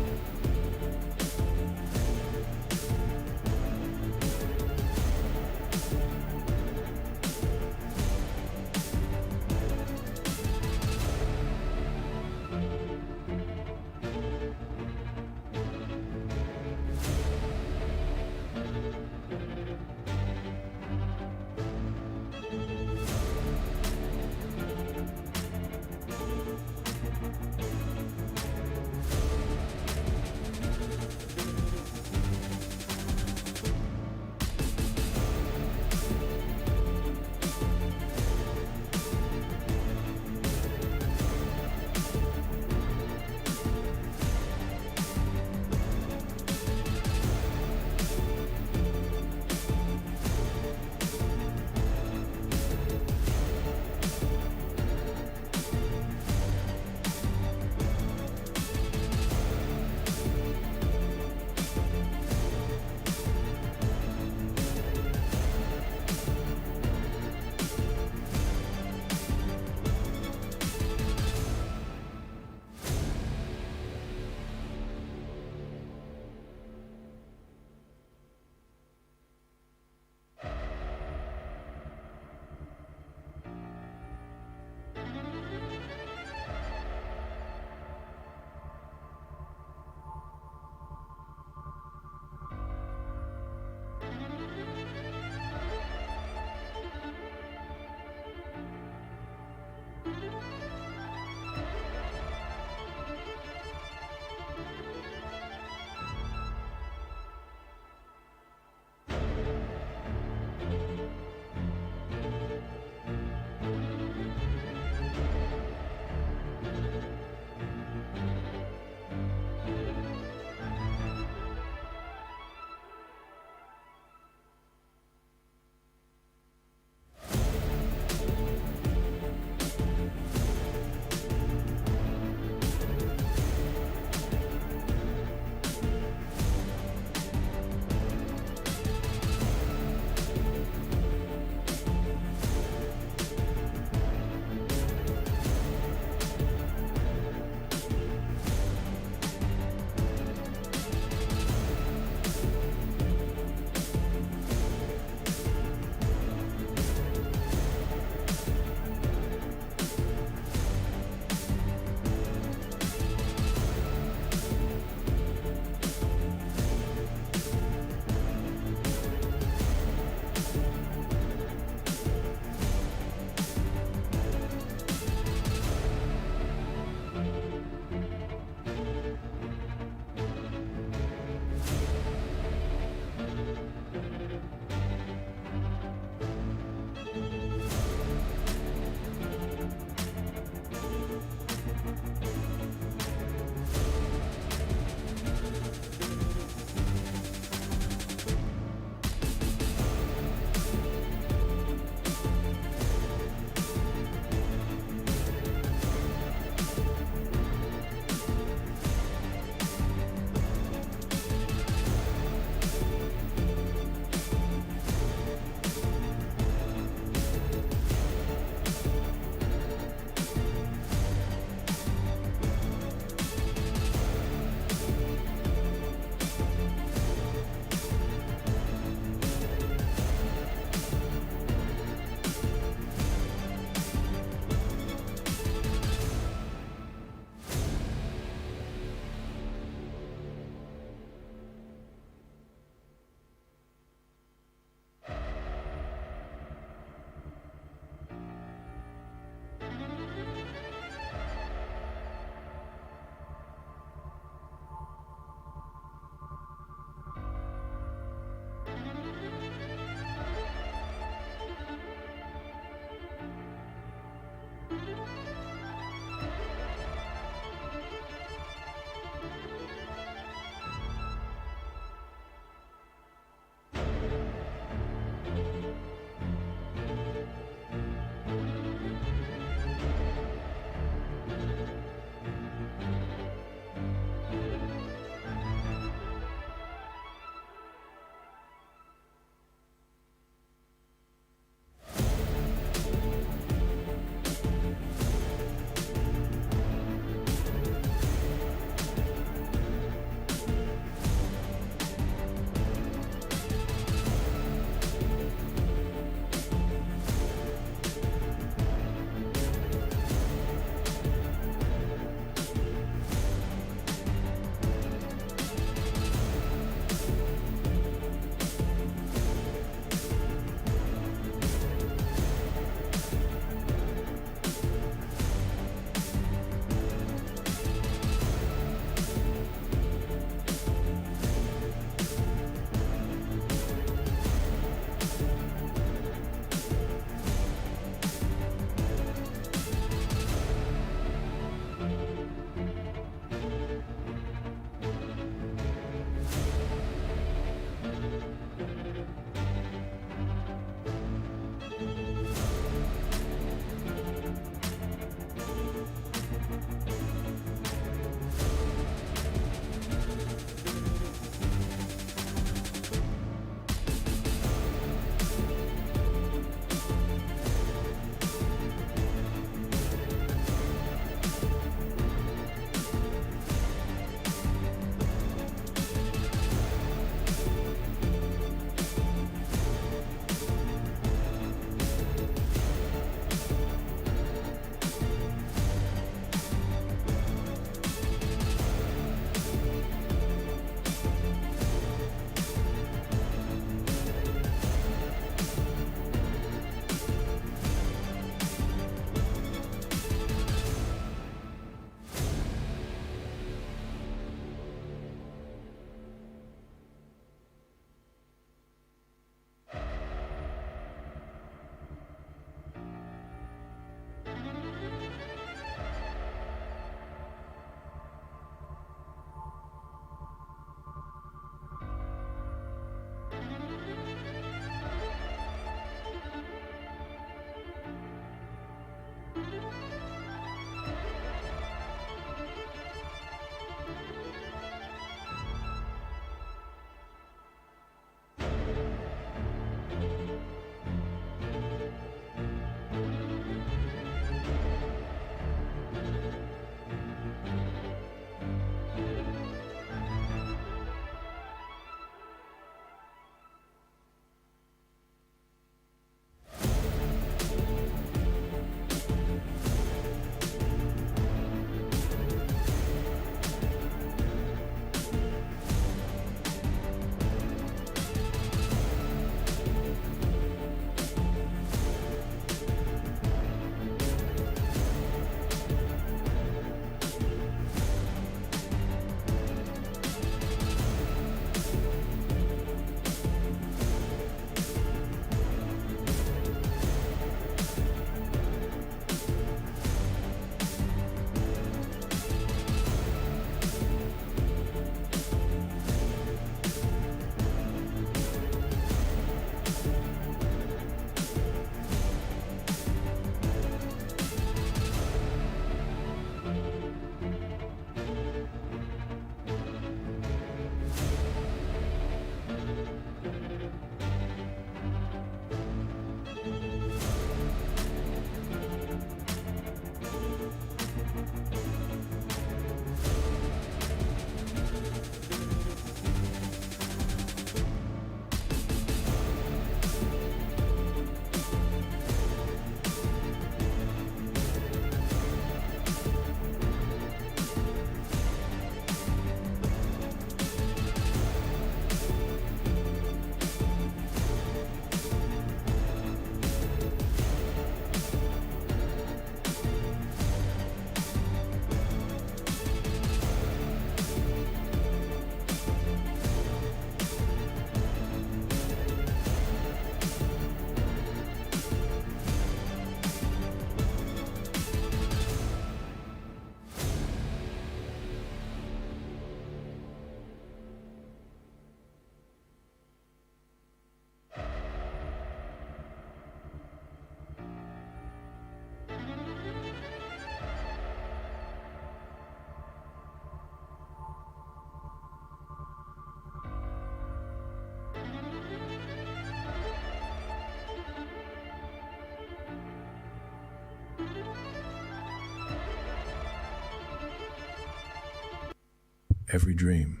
Every dream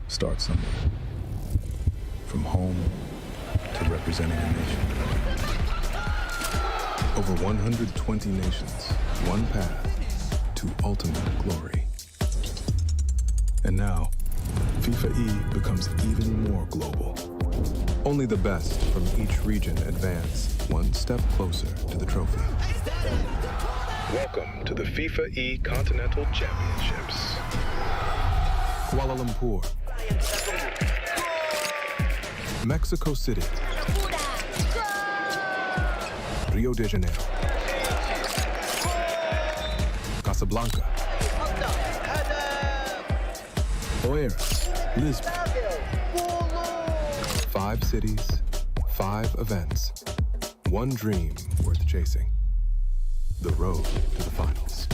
starts somewhere. From home to representing a nation. Over 120 nations, one path to ultimate glory. And now, FIFAe becomes even more global. Only the best from each region advance one step closer to the trophy. Welcome to the FIFAe Continental Championships. Kuala Lumpur, Mexico City, Rio de Janeiro, Casablanca, Oeiras, Lisbon. 5 cities, 5 events, one dream worth chasing. The road to the finals.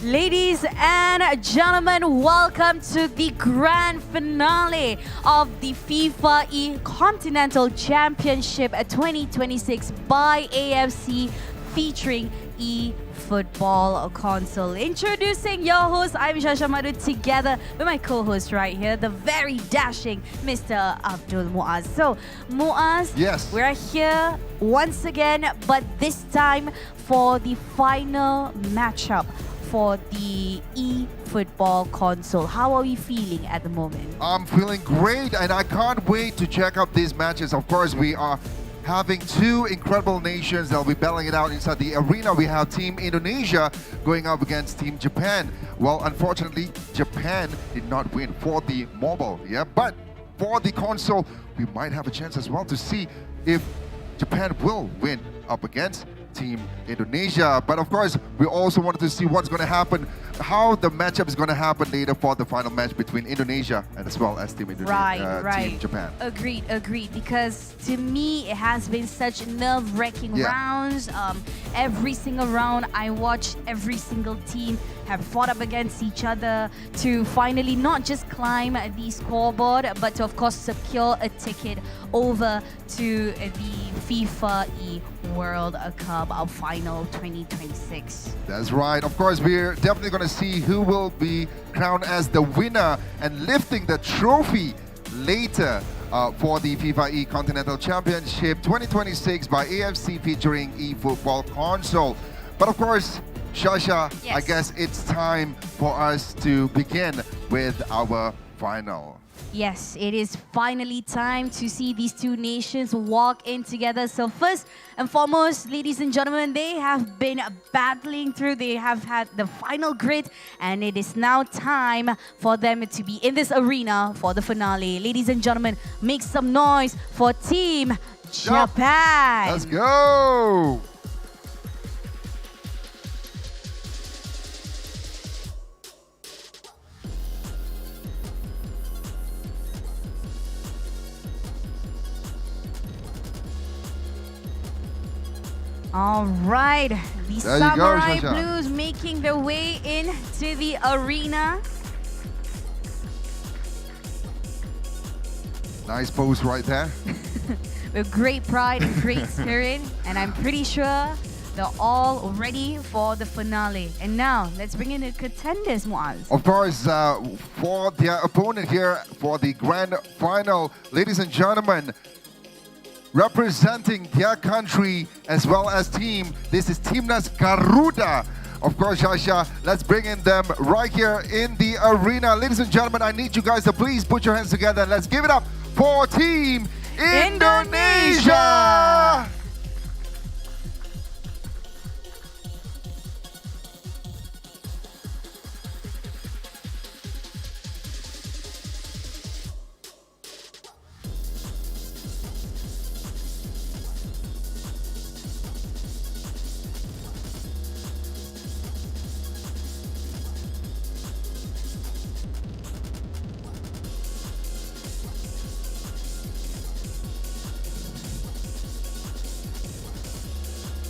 Ladies and gentlemen, welcome to the grand finale of the FIFAe Continental Championship 2026 by AFC featuring eFootball console. Introducing your host, I'm Shasha Madhu, together with my co-host right here, the very dashing Mr. Abdul Muaz. So, Muaz, Yes. we're here once again, but this time for the final matchup for the eFootball console. How are we feeling at the moment? I'm feeling great, and I can't wait to check out these matches. Of course, we are having 2 incredible nations that will be battling it out inside the arena. We have Team Indonesia going up against Team Japan. Well, unfortunately, Japan did not win for the mobile, but for the console, we might have a chance as well to see if Japan will win up against Team Indonesia. But of course, we also wanted to see what's going to happen, how the matchup is going to happen later for the final match between Indonesia and as well as Team Team Japan. Agreed. Because to me, it has been such nerve-wracking rounds. Every single round, I watched every single team have fought up against each other to finally not just climb the scoreboard, but to of course secure a ticket over to the FIFAe World Cup Final 2026. That's right. Of course, we're definitely going to see who will be crowned as the winner and lifting the trophy later for the FIFAe Continental Championship 2026 by AFC featuring eFootball console. But of course, Shasha, I guess it's time for us to begin with our final. Yes, it is finally time to see these 2 nations walk in together. So first and foremost, ladies and gentlemen, they have been battling through. They have had the final grid, and it is now time for them to be in this arena for the finale. Ladies and gentlemen, make some noise for Team Japan. Let's go! All right, the There you go, Samurai Shasha. Blues making their way into the arena. Nice pose right there. With great pride and great spirit, and I'm pretty sure they're all ready for the finale. And now, let's bring in the contenders, Muaz. Of course, for their opponent here for the grand final, ladies and gentlemen, representing their country as well as team, this is Timnas Garuda. Of course, Shasha, let's bring in them right here in the arena. Ladies and gentlemen, I need you guys to please put your hands together and let's give it up for Team Indonesia!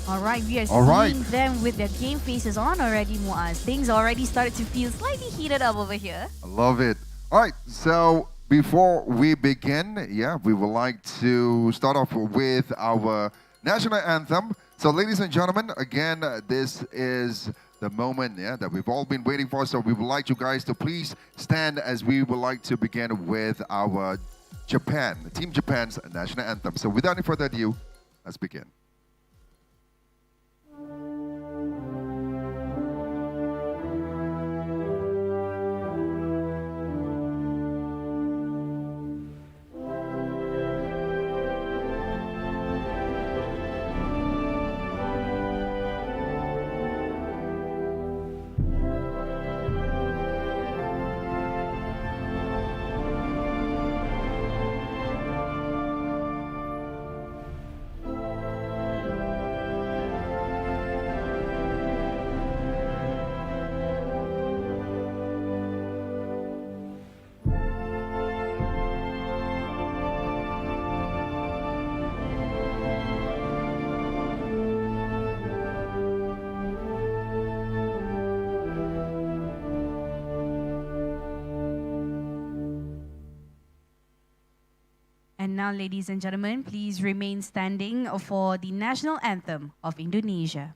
All right, we are seeing them with their game faces on already, Muaz. Things already started to feel slightly heated up over here. I love it. All right, so before we begin, we would like to start off with our national anthem. So ladies and gentlemen, again, this is the moment that we've all been waiting for. So we would like you guys to please stand as we would like to begin with our Team Japan's national anthem. So without any further ado, let's begin. And now, ladies and gentlemen, please remain standing for the national anthem of Indonesia.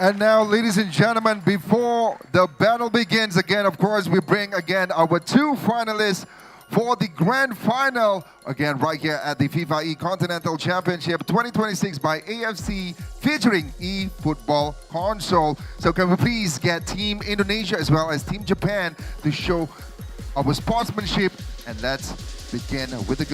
And now, ladies and gentlemen, before the battle begins again, of course, we bring again our two finalists for the grand final, again, right here at the FIFAe Continental Championship 2026 by AFC, featuring eFootball console. So can we please get Team Indonesia as well as Team Japan to show our sportsmanship, and let's begin with the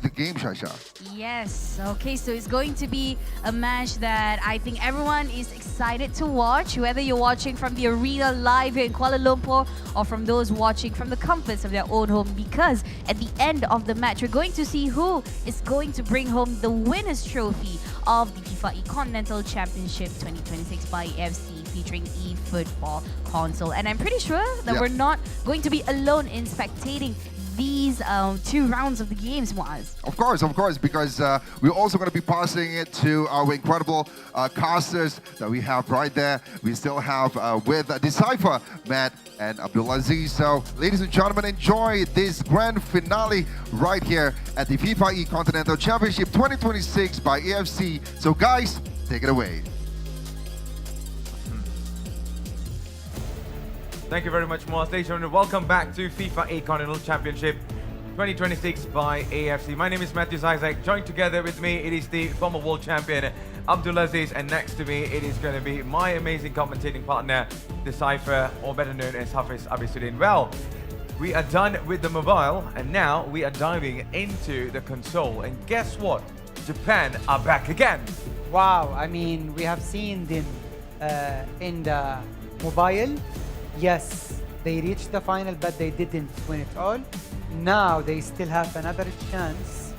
game, Shasha. Yes, okay, so it's going to be a match that I think everyone is excited to watch, whether you're watching from the arena live here in Kuala Lumpur or from those watching from the comforts of their own home, because at the end of the match, we're going to see who is going to bring home the winner's trophy of the FIFAe Continental Championship 2026 by AFC, featuring eFootball console. And I'm pretty sure that we're not going to be alone in spectating these two rounds of the games, Muaz. Of course, because we're also going to be passing it to our incredible casters that we have right there. We still have with Decipher, Matt and Abdulaziz. So, ladies and gentlemen, enjoy this grand finale right here at the FIFAe Continental Championship 2026 by AFC. So, guys, take it away. Thank you very much, Moaz. Ladies and gentlemen, welcome back to FIFAe Continental Championship 2026 by AFC. My name is Matthew Isaac. Joined together with me, it is the former world champion, Abdulaziz, and next to me, it is going to be my amazing commentating partner, Decipher, or better known as Hafiz Abisuddin. Well, we are done with the mobile, and now we are diving into the console. And guess what? Japan are back again. Wow, I mean, we have seen them in the mobile. Yes, they reached the final, but they didn't win it all. now they still have another chance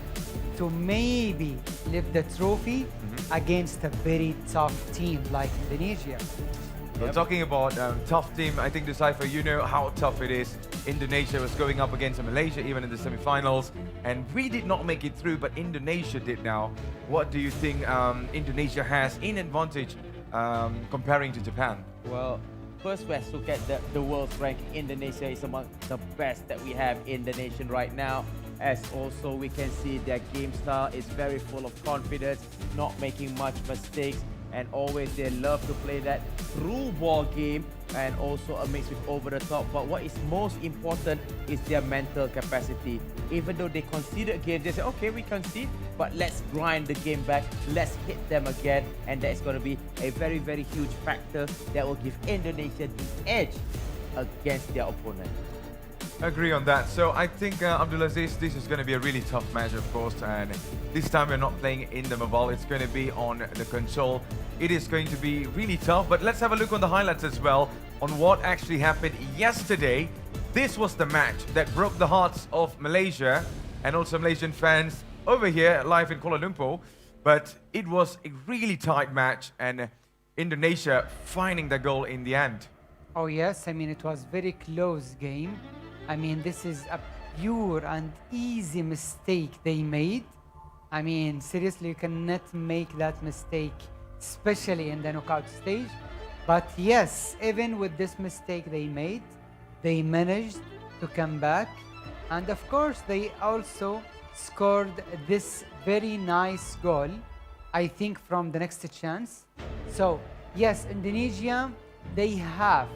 to maybe lift the trophy against a very tough team like Indonesia. Well, talking about tough team, I think Decipher, you know how tough it is. Indonesia was going up against Malaysia even in the semi-finals, and we did not make it through, but Indonesia did now. What do you think Indonesia has in advantage comparing to Japan? Well, first let's look at the world's ranking. Indonesia is among the best that we have in the nation right now. As also we can see their game style is very full of confidence, not making much mistakes, and always they love to play that through ball game and also a mix with over the top. But what is most important is their mental capacity. Even though they conceded games, they say, okay, we concede, but let's grind the game back, let's hit them again, and that is going to be a very, very huge factor that will give Indonesia the edge against their opponent. Agree on that. So I think Abdulaziz, this is going to be a really tough match, of course, and this time we're not playing in the mobile, it's going to be on the console. It is going to be really tough, but let's have a look on the highlights as well on what actually happened yesterday. This was the match that broke the hearts of Malaysia and also Malaysian fans over here live in Kuala Lumpur, but it was a really tight match and Indonesia finding the goal in the end. Oh yes, I mean it was very close game. I mean this is a pure and easy mistake they made. I mean seriously, you cannot make that mistake, especially in the knockout stage. But yes, even with this mistake they made, they managed to come back, and of course they also scored this very nice goal, I think, from the next chance. So yes, Indonesia, they have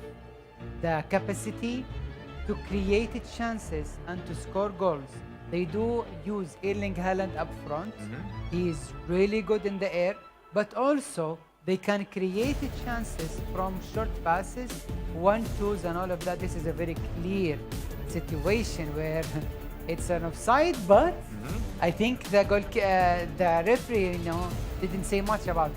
the capacity to create chances and to score goals. They do use Erling Haaland up front. He is really good in the air, but also they can create chances from short passes, 1-2s and all of that. This is a very clear situation where it's an offside, but I think the referee, didn't say much about it.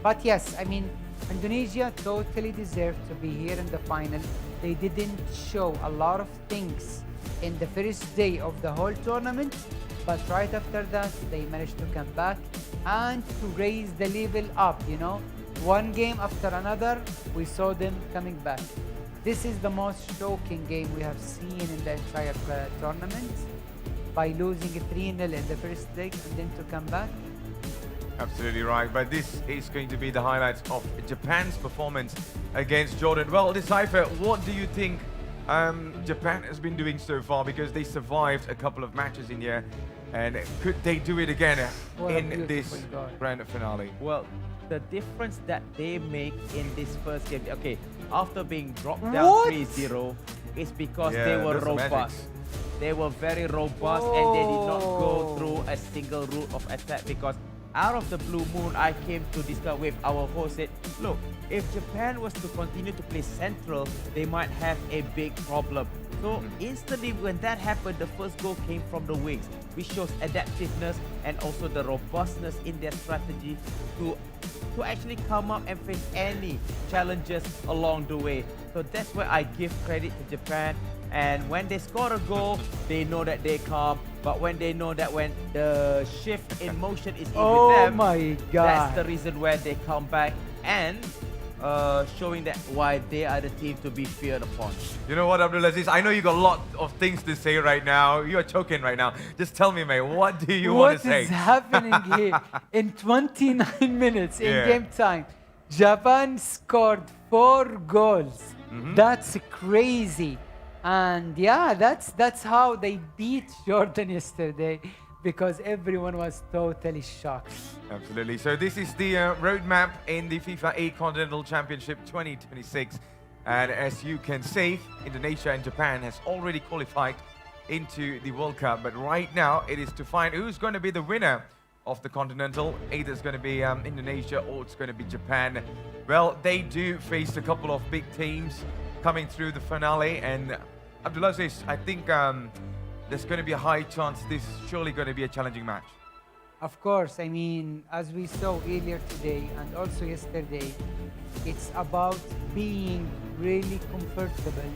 But yes, I mean, Indonesia totally deserved to be here in the final. They didn't show a lot of things in the first day of the whole tournament, but right after that, they managed to come back and to raise the level up, One game after another, we saw them coming back. This is the most shocking game we have seen in the entire tournament, by losing 3-0 in the first leg and then to come back. Absolutely right, but this is going to be the highlights of Japan's performance against Jordan. Well, Decipher, what do you think Japan has been doing so far? Because they survived a couple of matches in here, and could they do it again in this grand finale? Well, the difference that they make in this first game, okay, after being dropped down 3-0, is because they were robust. They were very robust and they did not go through a single route of attack, because out of the blue moon, I came to discuss with our host, said, look, if Japan was to continue to play central, they might have a big problem. So instantly when that happened, the first goal came from the wings, which shows adaptiveness and also the robustness in their strategy to actually come up and face any challenges along the way. So that's where I give credit to Japan. And when they score a goal, they know that they come. But when they know that when the shift in motion is in with them, my God, that's the reason where they come back and showing that why they are the team to be feared upon. You know what, Abdulaziz? I know you got a lot of things to say right now. You are choking right now. Just tell me, mate, what do you want to say? What is happening here? In 29 minutes in game time, Japan scored 4 goals. That's crazy. And yeah, that's how they beat Jordan yesterday, because everyone was totally shocked. Absolutely. So this is the roadmap in the FIFAe Continental Championship 2026. And as you can see, Indonesia and Japan has already qualified into the World Cup. But right now, it is to find who's going to be the winner of the Continental. Either it's going to be Indonesia or it's going to be Japan. Well, they do face a couple of big teams coming through the finale, and Abdulaziz, I think there's going to be a high chance this is surely going to be a challenging match. Of course, I mean, as we saw earlier today and also yesterday, it's about being really comfortable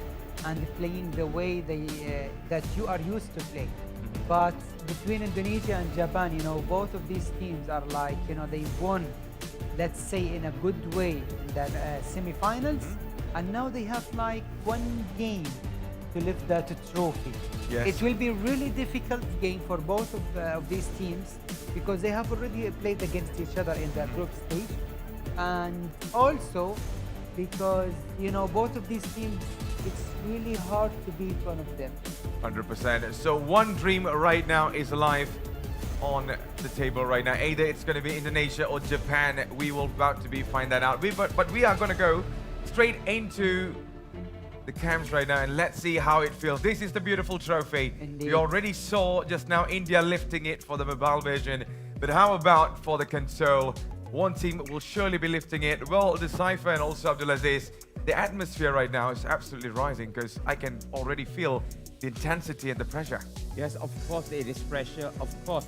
and playing the way that you are used to play. But between Indonesia and Japan, you know, both of these teams are like, you know, they won, let's say, in a good way in the semi-finals, and now they have like one game to lift that trophy. Yes. It will be really difficult game for both of these teams because they have already played against each other in the group stage, and also because, you know, both of these teams, it's really hard to beat one of them. 100%. So one dream right now is alive on the table right now. Either it's going to be Indonesia or Japan. We will about to find that out. But we are going to go straight into the camps right now and let's see how it feels. This is the beautiful trophy. Indeed. We already saw just now India lifting it for the mobile version. But how about for the console? One team will surely be lifting it. Well, the Cypher and also Abdulaziz, the atmosphere right now is absolutely rising because I can already feel the intensity and the pressure. Yes, of course there is pressure. Of course,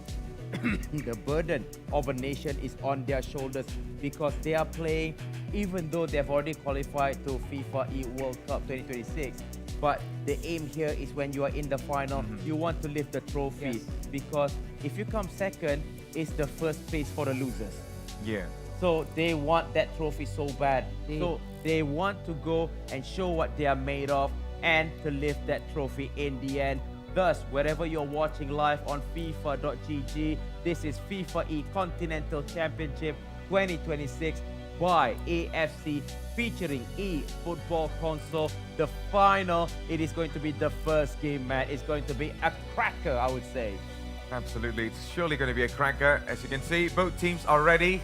the burden of a nation is on their shoulders because they are playing, even though they've already qualified to FIFAe World Cup 2026. But the aim here is when you are in the final, you want to lift the trophy because if you come second, it's the first place for the losers. Yeah. So they want that trophy so bad. So they want to go and show what they are made of and to lift that trophy in the end. Thus, wherever you're watching live on FIFA.gg, this is FIFAe Continental Championship 2026 by AFC featuring eFootball console. The final, it is going to be the first game, man. It's going to be a cracker, I would say. Absolutely, it's surely going to be a cracker. As you can see, both teams are ready.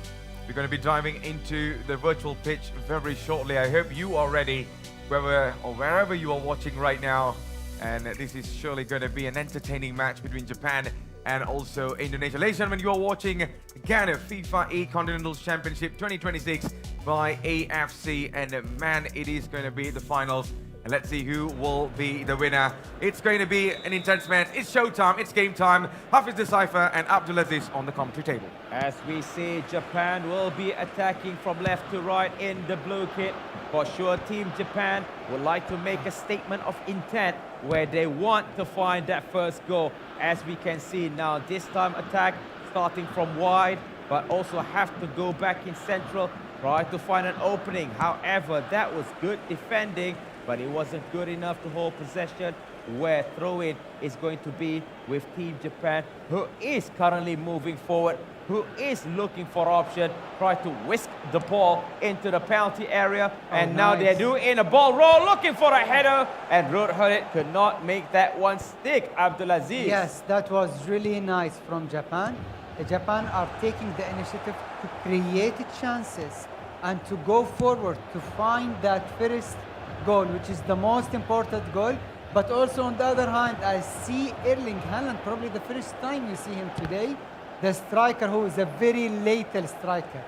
We're going to be diving into the virtual pitch very shortly. I hope you are ready, wherever you are watching right now. And this is surely going to be an entertaining match between Japan and also Indonesia. Ladies and gentlemen, you are watching again FIFAe Continental Championship 2026 by AFC. And man, it is going to be the finals. And let's see who will be the winner. It's going to be an intense match. It's showtime. It's game time. Hafiz the Cypher and Abdulaziz on the commentary table. As we see, Japan will be attacking from left to right in the blue kit. For sure, Team Japan would like to make a statement of intent where they want to find that first goal. As we can see now, this time attack starting from wide, but also have to go back in central, try to find an opening. However, that was good defending, but it wasn't good enough to hold possession, where throw-in is going to be with Team Japan, who is currently moving forward, who is looking for option, try to whisk the ball into the penalty area, and now they're doing a ball roll, looking for a header, and Ruud Gullit could not make that one stick. Abdulaziz. Yes, that was really nice from Japan. Japan are taking the initiative to create chances and to go forward to find that first goal, which is the most important goal. But also on the other hand, I see Erling Haaland, probably the first time you see him today, the striker who is a very lethal striker.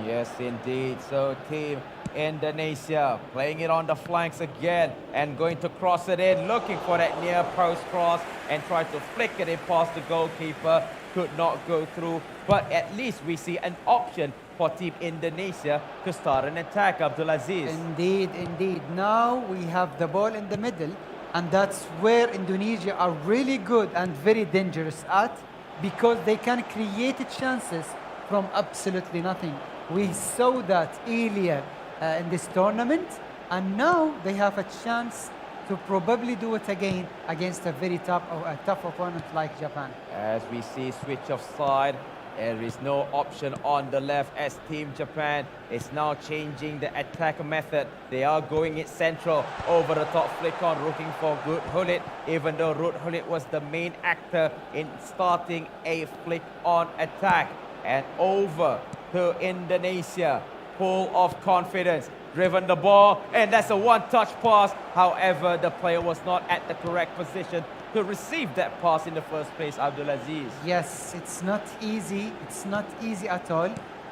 Yes, indeed. So Team Indonesia playing it on the flanks again and going to cross it in, looking for that near post cross and try to flick it in past the goalkeeper. Could not go through, but at least we see an option for Team Indonesia to start an attack, Abdulaziz. Indeed, indeed. Now we have the ball in the middle, and that's where Indonesia are really good and very dangerous at, because they can create chances from absolutely nothing. We saw that earlier in this tournament, and now they have a chance to probably do it again against a very tough opponent like Japan. As we see switch of side, there is no option on the left as Team Japan is now changing the attack method. They are going it central, over the top flick on, looking for Ruud Gullit, even though Ruud Gullit was the main actor in starting a flick on attack. And over to Indonesia, full of confidence, driven the ball, and that's a one-touch pass. However, the player was not at the correct position to receive that pass in the first place, Abdulaziz. Yes, it's not easy. It's not easy at all,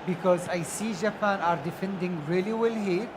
because I see Japan are defending really well here,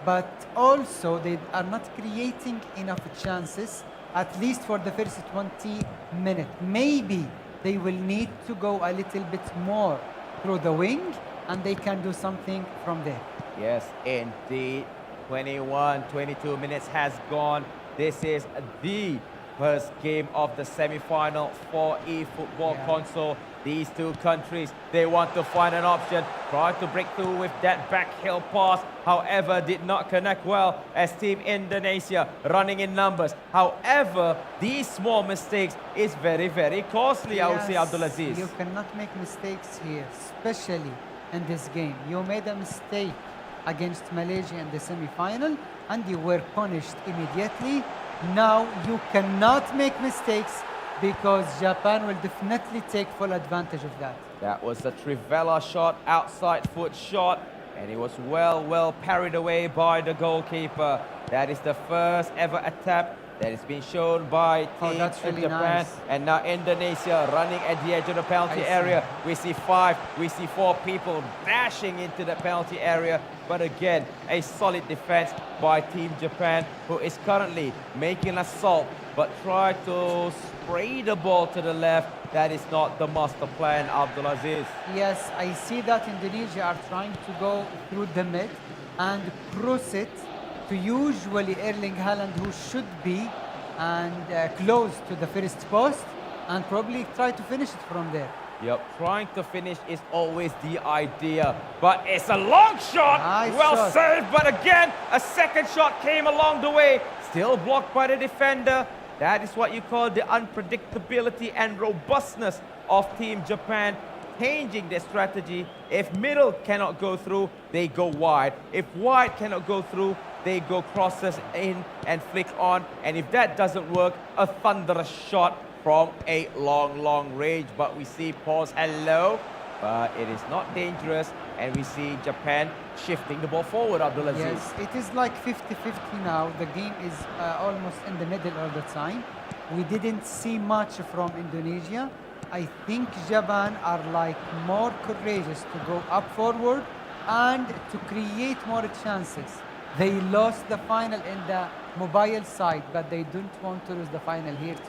but also they are not creating enough chances, at least for the first 20 minutes. Maybe they will need to go a little bit more through the wing, and they can do something from there. Yes, indeed. 21, 22 minutes has gone. This is the first game of the semi-final for eFootball console. These two countries, they want to find an option. Try to break through with that backhill pass. However, did not connect well as Team Indonesia running in numbers. However, these small mistakes is very, very costly, I would say, Abdulaziz. You cannot make mistakes here, especially in this game. You made a mistake against Malaysia in the semi-final and you were punished immediately. Now you cannot make mistakes because Japan will definitely take full advantage of that. That was a Trivela shot, outside foot shot, and it was well parried away by the goalkeeper. That is the first ever attempt that has been shown by Team really Japan. nice. And now Indonesia running at the edge of the penalty area. We see 4 people dashing into the penalty area. But again, a solid defense by Team Japan, who is currently making an assault, but try to spray the ball to the left. That is not the master plan, Abdulaziz. Yes, I see that Indonesia are trying to go through the mid and cross it to usually Erling Haaland, who should be close to the first post, and probably try to finish it from there. Yep, trying to finish is always the idea, but it's a long shot. Nice well shot. saved, but again, a second shot came along the way, still blocked by the defender. That is what you call the unpredictability and robustness of Team Japan, changing their strategy. If middle cannot go through, they go wide. If wide cannot go through, they go crosses in and flick on. And if that doesn't work, a thunderous shot from a long range. But we see pause and low, but it is not dangerous. And we see Japan shifting the ball forward, Abdulaziz. Yes, it is like 50-50 now. The game is almost in the middle all the time. We didn't see much from Indonesia. I think Japan are like more courageous to go up forward and to create more chances. They lost the final in the mobile side, but they don't want to lose the final here too.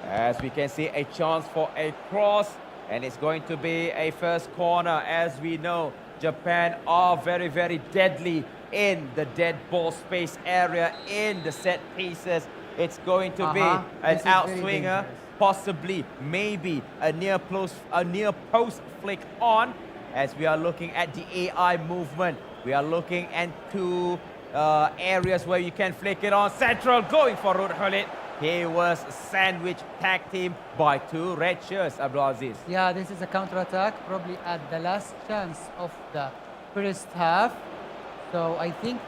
As we can see, a chance for a cross, and it's going to be a first corner. As we know, Japan are very deadly in the dead ball space area, in the set pieces. It's going to be an outswinger, possibly, maybe a near post flick on. As we are looking at the AI movement, we are looking into areas where you can flick it on. Central going for Ruud Gullit. He was sandwiched, tag team by 2 red shirts, Abdulaziz. Yeah, this is a counter-attack, probably at the last chance of the first half. So I think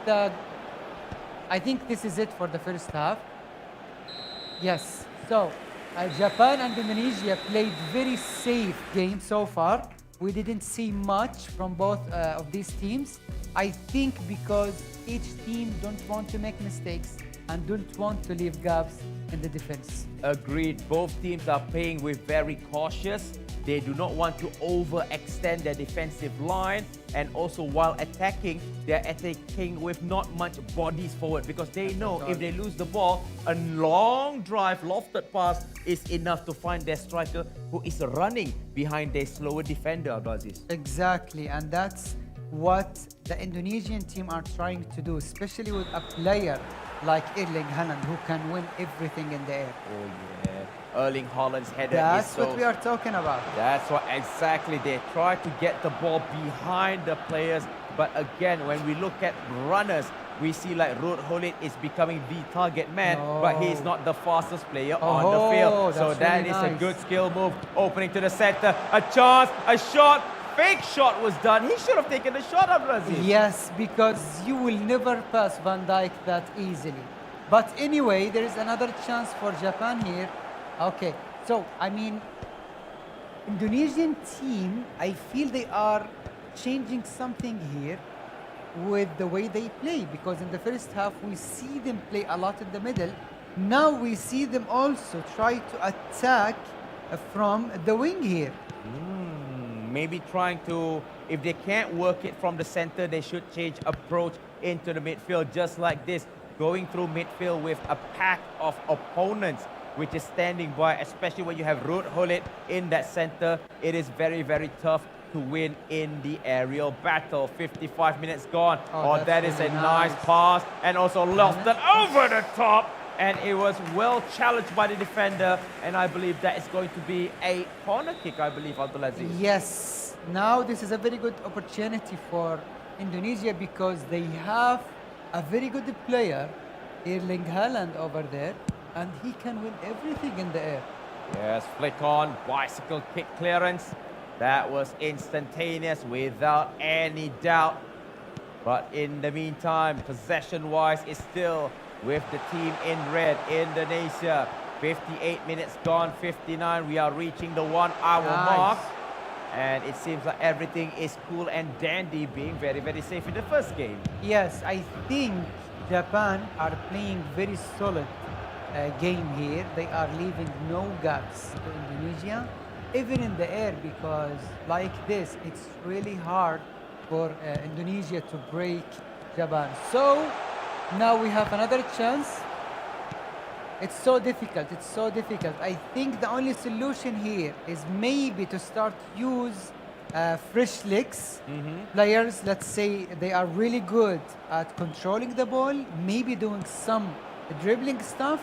this is it for the first half. Yes, so Japan and Indonesia played very safe game so far. We didn't see much from both of these teams. I think because each team don't want to make mistakes and don't want to leave gaps in the defense. Agreed. Both teams are playing with very cautious. They do not want to overextend their defensive line, and also while attacking, they're attacking with not much bodies forward, because they know if they lose the ball, a long drive, lofted pass is enough to find their striker who is running behind their slower defender, Abdulaziz. Exactly, and that's what the Indonesian team are trying to do, especially with a player like Erling Haaland, who can win everything in the air. Oh yeah, Erling Haaland's header That's is so... what we are talking about. That's what exactly. They try to get the ball behind the players, but again, when we look at runners, we see like Ruud Gullit is becoming the target man, but he's not the fastest player on the field. So that really is nice. a good skill move. Opening to the center, a chance, a shot. Fake shot was done. He should have taken the shot, Abdulaziz. Yes, because you will never pass Van Dijk that easily. But anyway, there is another chance for Japan here. Okay, so I mean, Indonesian team, I feel they are changing something here with the way they play, because in the first half we see them play a lot in the middle. Now we see them also try to attack from the wing here. Maybe trying to, if they can't work it from the center, they should change approach into the midfield, just like this, going through midfield with a pack of opponents which is standing by, especially when you have Ruud Gullit in that center. It is very tough to win in the aerial battle. 55 minutes gone. Oh, That that's is a really nice nice. pass, and also lost it over the top. And it was well challenged by the defender. And I believe that is going to be a corner kick, I believe, Abdulaziz. Yes. Now this is a very good opportunity for Indonesia because they have a very good player, Erling Haaland, over there, and he can win everything in the air. Yes, flick on, bicycle kick clearance. That was instantaneous without any doubt. But in the meantime, possession-wise, it's still with the team in red, Indonesia. 58 minutes gone, 59. We are reaching the 1 hour mark. And it seems like everything is cool and dandy, being very, very safe in the first game. Yes, I think Japan are playing very solid game here. They are leaving no gaps to Indonesia, even in the air, because like this, it's really hard for Indonesia to break Japan. So now we have another chance. It's so difficult. It's so difficult. I think the only solution here is maybe to start use fresh legs players. Let's say they are really good at controlling the ball, maybe doing some dribbling stuff,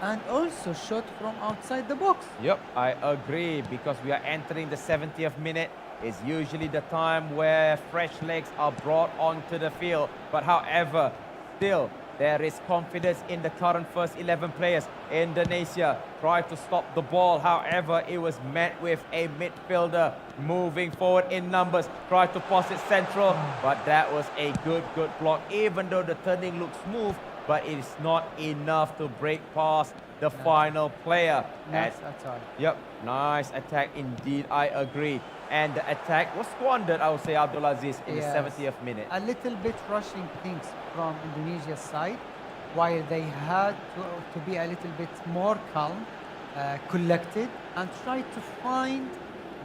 and also shot from outside the box. Yep, I agree, because we are entering the 70th minute. It's usually the time where fresh legs are brought onto the field. But however, still, there is confidence in the current first 11 players. Indonesia tried to stop the ball. However, it was met with a midfielder moving forward in numbers. Tried to pass it central, but that was a good block. Even though the turning looks smooth, but it is not enough to break past the final player. That's all. Yep, nice attack indeed, I agree. And the attack was squandered, I would say, Abdulaziz, in the 70th minute. A little bit rushing things from Indonesia's side, while they had to be a little bit more calm, collected, and try to find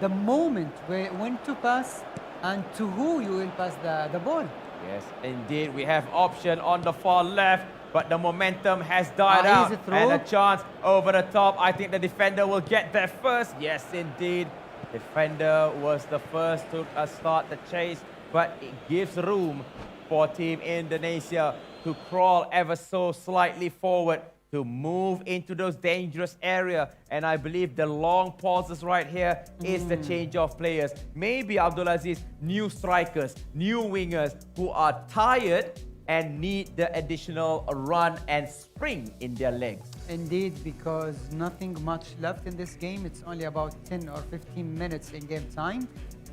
the moment when to pass and to who you will pass the ball. Yes, indeed, we have option on the far left, but the momentum has died out. And a chance over the top. I think the defender will get there first. Yes, indeed. Defender was the first to start the chase, but it gives room for Team Indonesia to crawl ever so slightly forward to move into those dangerous area. And I believe the long pauses right here is the change of players. Maybe, Abdulaziz, new strikers, new wingers who are tired and need the additional run and spring in their legs. Indeed, because nothing much left in this game. It's only about 10 or 15 minutes in game time.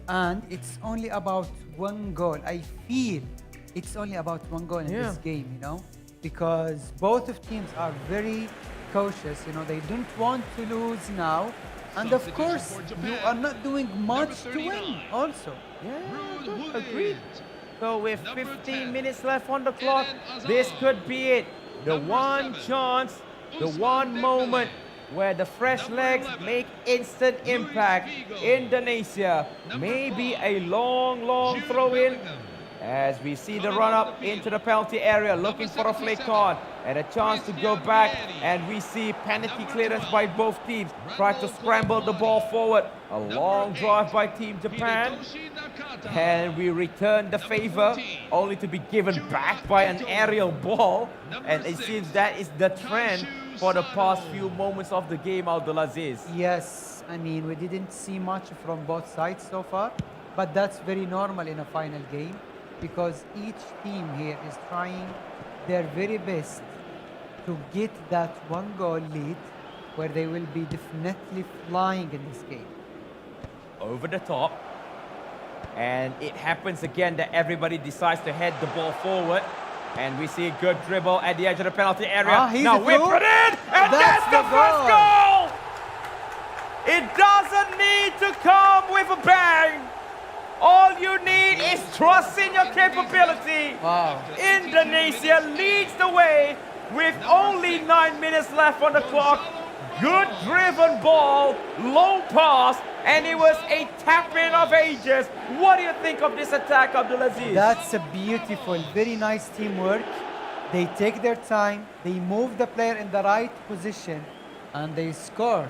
And it's only about one goal. I feel it's only about one goal in this game, you know, because both of teams are very cautious. You know, they don't want to lose now. And of course, you are not doing much to win also. Yeah, agreed. So with 15 minutes left on the clock, this could be it. The one chance, the one moment where the fresh legs make instant impact. Indonesia, maybe a long throw-in. As we see the run-up into the penalty area, looking for a flick on and a chance to go back. And we see penalty clearance by both teams. Try to scramble the ball forward. A long drive by Team Japan. And we return the favor, only to be given back by an aerial ball. And it seems that is the trend for the past few moments of the game, Abdulaziz. Yes, I mean, we didn't see much from both sides so far, but that's very normal in a final game, because each team here is trying their very best to get that one goal lead where they will be definitely flying in this game. Over the top. And it happens again that everybody decides to head the ball forward. And we see a good dribble at the edge of the penalty area. Now whip it in! And that's the first goal! It doesn't need to come with a bang. All you need is trust in your capability. Wow. Indonesia leads the way with only 9 minutes left on the clock. Good driven ball, low pass, and it was a tap-in of ages. What do you think of this attack, Abdulaziz? That's a beautiful, very nice teamwork. They take their time, they move the player in the right position, and they scored.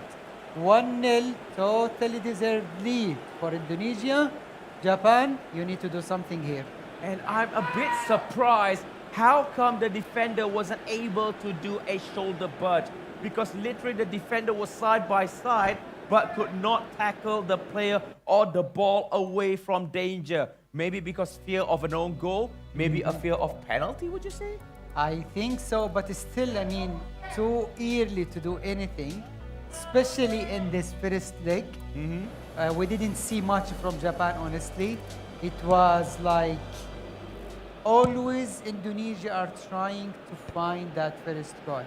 1-0, totally deserved lead for Indonesia. Japan, you need to do something here. And I'm a bit surprised how come the defender wasn't able to do a shoulder budge, because literally the defender was side by side but could not tackle the player or the ball away from danger. Maybe because fear of an own goal, maybe a fear of penalty, would you say? I think so, but still, I mean, too early to do anything, especially in this first leg. We didn't see much from Japan, honestly. It was like always Indonesia are trying to find that first goal.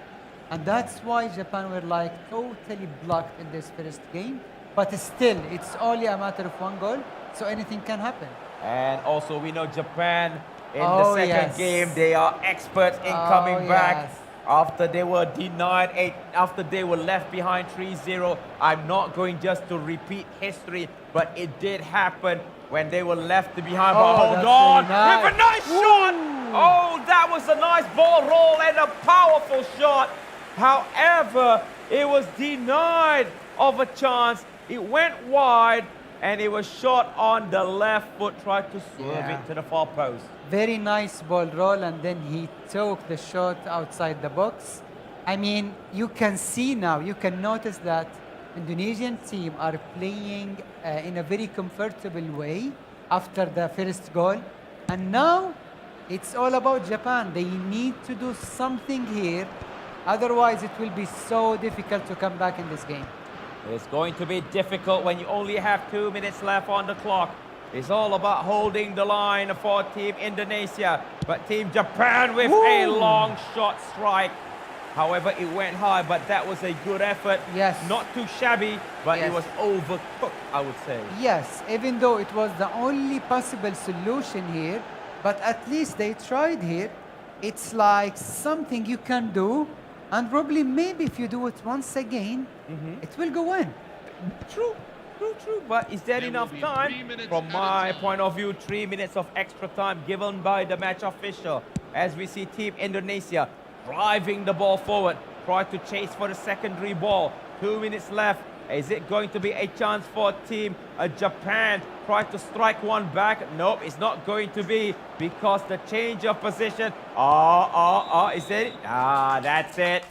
And that's why Japan were like totally blocked in this first game. But still, it's only a matter of one goal, so anything can happen. And also we know Japan in the second game, they are experts in coming back. After they were denied, after they were left behind 3-0. I'm not going just to repeat history, but it did happen when they were left behind. But hold on, with a nice shot! Oh, that was a nice ball roll and a powerful shot. However, it was denied of a chance. It went wide and it was shot on the left foot, tried to swerve it to the far post. Very nice ball roll, and then he took the shot outside the box. I mean, you can see now, you can notice that Indonesian team are playing in a very comfortable way after the first goal. And now it's all about Japan. They need to do something here. Otherwise, it will be so difficult to come back in this game. It's going to be difficult when you only have 2 minutes left on the clock. It's all about holding the line for Team Indonesia. But Team Japan with a long shot strike. However, it went high, but that was a good effort. Yes. Not too shabby, but it was overcooked, I would say. Yes, even though it was the only possible solution here, but at least they tried here. It's like something you can do, and probably maybe if you do it once again, it will go in. True. But is there enough time? From my point of view, 3 minutes of extra time given by the match official. As we see Team Indonesia driving the ball forward, try to chase for the secondary ball. 2 minutes left. Is it going to be a chance for Team Japan? Try to strike one back. Nope, it's not going to be, because the change of position. Is it? That's it.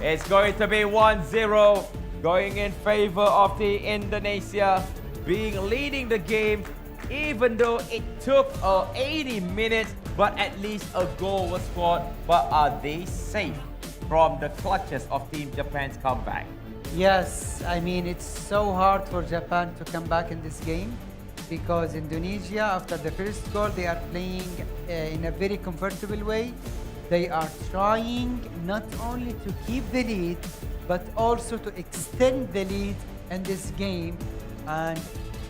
It's going to be 1-0 going in favor of the Indonesia, leading the game, even though it took 80 minutes, but at least a goal was scored. But are they safe from the clutches of Team Japan's comeback? Yes, I mean, it's so hard for Japan to come back in this game, because Indonesia, after the first goal, they are playing in a very comfortable way. They are trying not only to keep the lead, but also to extend the lead in this game and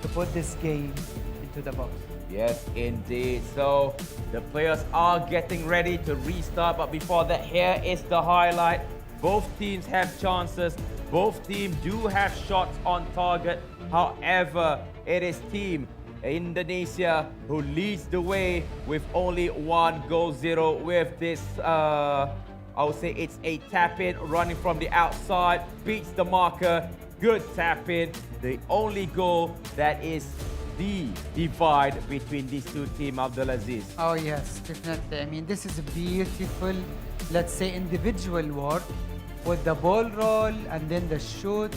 to put this game into the box. Yes, indeed. So the players are getting ready to restart, but before that, here is the highlight. Both teams have chances. Both teams do have shots on target. However, it is Team Indonesia who leads the way with only 1-0 with this, I would say it's a tap-in running from the outside, beats the marker, good tap-in. The only goal that is the divide between these two teams, Abdulaziz. Oh yes, definitely. I mean, this is a beautiful, let's say, individual work with the ball roll and then the shoot.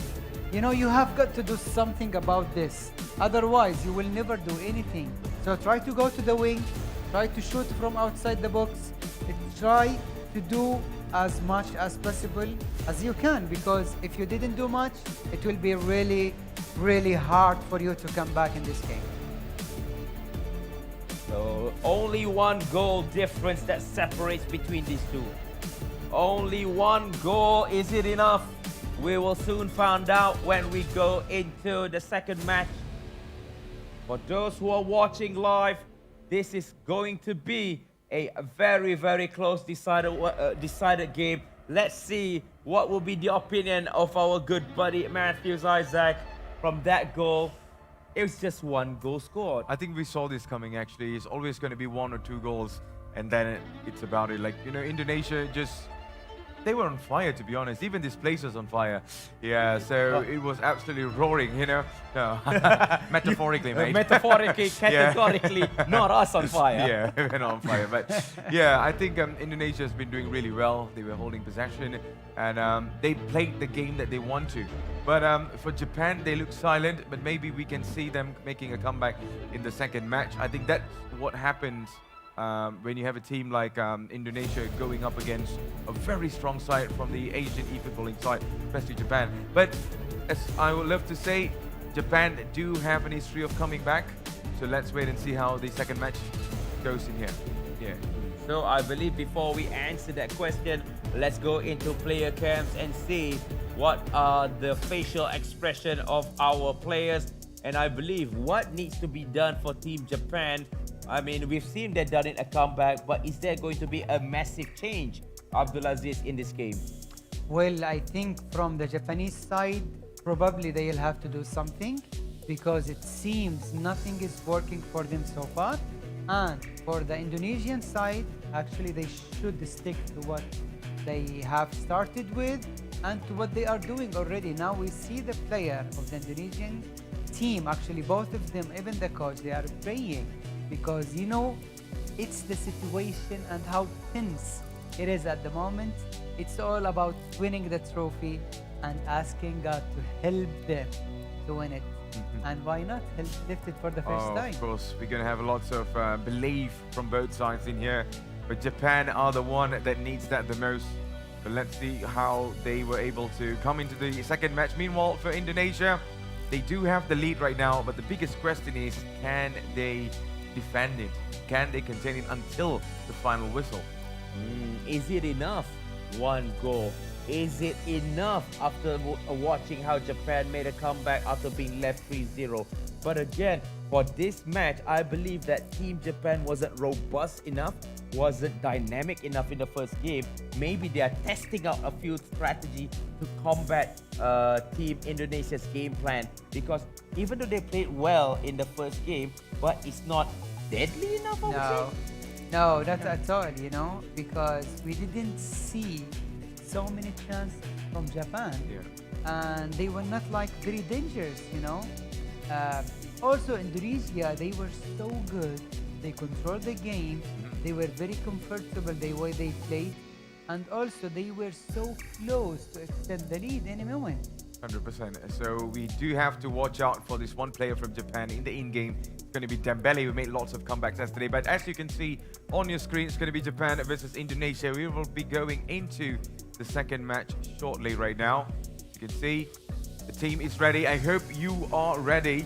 You know, you have got to do something about this. Otherwise, you will never do anything. So try to go to the wing, try to shoot from outside the box, try to do as much as possible as you can, because if you didn't do much, it will be really, really hard for you to come back in this game. So only one goal difference that separates between these two. Only one goal. Is it enough? We will soon find out when we go into the second match. For those who are watching live, this is going to be a very, very close decided game. Let's see what will be the opinion of our good buddy Matthews Isaac from that goal. It was just one goal scored. I think we saw this coming, actually. It's always going to be 1 or 2 goals, and then it's about it. Like, you know, Indonesia just they were on fire, to be honest. Even this place was on fire. Yeah, so it was absolutely roaring, you know. No. Metaphorically, mate. Metaphorically, categorically, not us on fire. Yeah, we're not on fire. But yeah, I think Indonesia has been doing really well. They were holding possession and they played the game that they want to. But for Japan, they look silent, but maybe we can see them making a comeback in the second match. I think that's what happens when you have a team like Indonesia going up against a very strong side from the Asian eFootballing side, especially Japan. But as I would love to say, Japan do have an history of coming back. So let's wait and see how the second match goes in here. Yeah. So I believe before we answer that question, let's go into player camps and see what are the facial expression of our players. And I believe what needs to be done for Team Japan. I mean, we've seen they've done it a comeback, but is there going to be a massive change, Abdulaziz, in this game? Well, I think from the Japanese side, probably they'll have to do something because it seems nothing is working for them so far. And for the Indonesian side, actually they should stick to what they have started with and to what they are doing already. Now we see the player of the Indonesian team, actually both of them, even the coach, they are praying because, you know, it's the situation and how tense it is at the moment. It's all about winning the trophy and asking God to help them to win it. And why not lift it for the first time? Of course, we're going to have lots of belief from both sides in here. But Japan are the one that needs that the most. But let's see how they were able to come into the second match. Meanwhile, for Indonesia, they do have the lead right now. But the biggest question is, can they defend it? Can they contain it until the final whistle? Is it enough? One goal. Is it enough after watching how Japan made a comeback after being left 3-0? But again, for this match, I believe that Team Japan wasn't robust enough, wasn't dynamic enough in the first game. Maybe they are testing out a few strategies to combat Team Indonesia's game plan. Because even though they played well in the first game, but it's not deadly enough, I would say. No, that's at all, you know, because we didn't see so many chances from Japan, and they were not like very dangerous, you know. Also, Indonesia, they were so good. They controlled the game. They were very comfortable the way they played, and also they were so close to extend the lead any moment. 100%. So we do have to watch out for this one player from Japan in the in-game. It's going to be Dembele, who made lots of comebacks yesterday. But as you can see on your screen, it's going to be Japan versus Indonesia. We will be going into the second match shortly right now. You can see the team is ready. I hope you are ready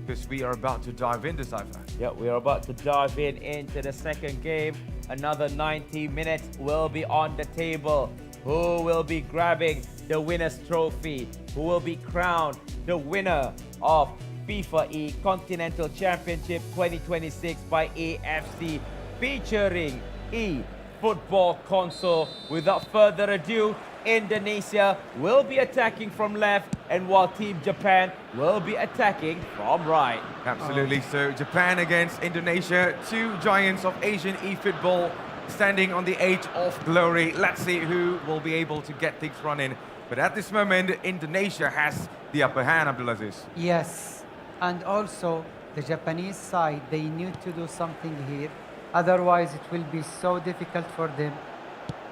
because we are about to dive into Cypher. Yeah, we are about to dive into the second game. Another 90 minutes will be on the table. Who will be grabbing the winner's trophy? Who will be crowned the winner of FIFAe Continental Championship 2026 by AFC, featuring eFootball console? Without further ado, Indonesia will be attacking from left, and while Team Japan will be attacking from right. Absolutely. So Japan against Indonesia, two giants of Asian eFootball standing on the edge of glory. Let's see who will be able to get things running. But at this moment, Indonesia has the upper hand, Abdulaziz. Yes, and also the Japanese side, they need to do something here. Otherwise, it will be so difficult for them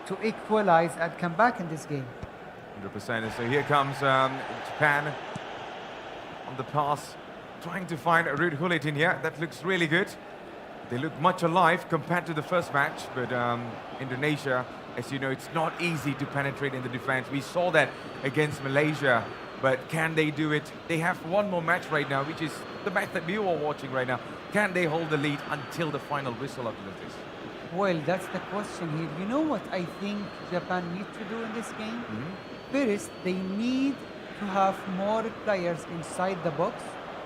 to equalize and come back in this game. 100%. So here comes Japan on the pass, trying to find Ruud Gullit in here. That looks really good. They look much alive compared to the first match, but Indonesia, as you know, it's not easy to penetrate in the defense. We saw that against Malaysia, but can they do it? They have one more match right now, which is the match that we were watching right now. Can they hold the lead until the final whistle of this? Well, that's the question here. You know what I think Japan need to do in this game? First, they need to have more players inside the box.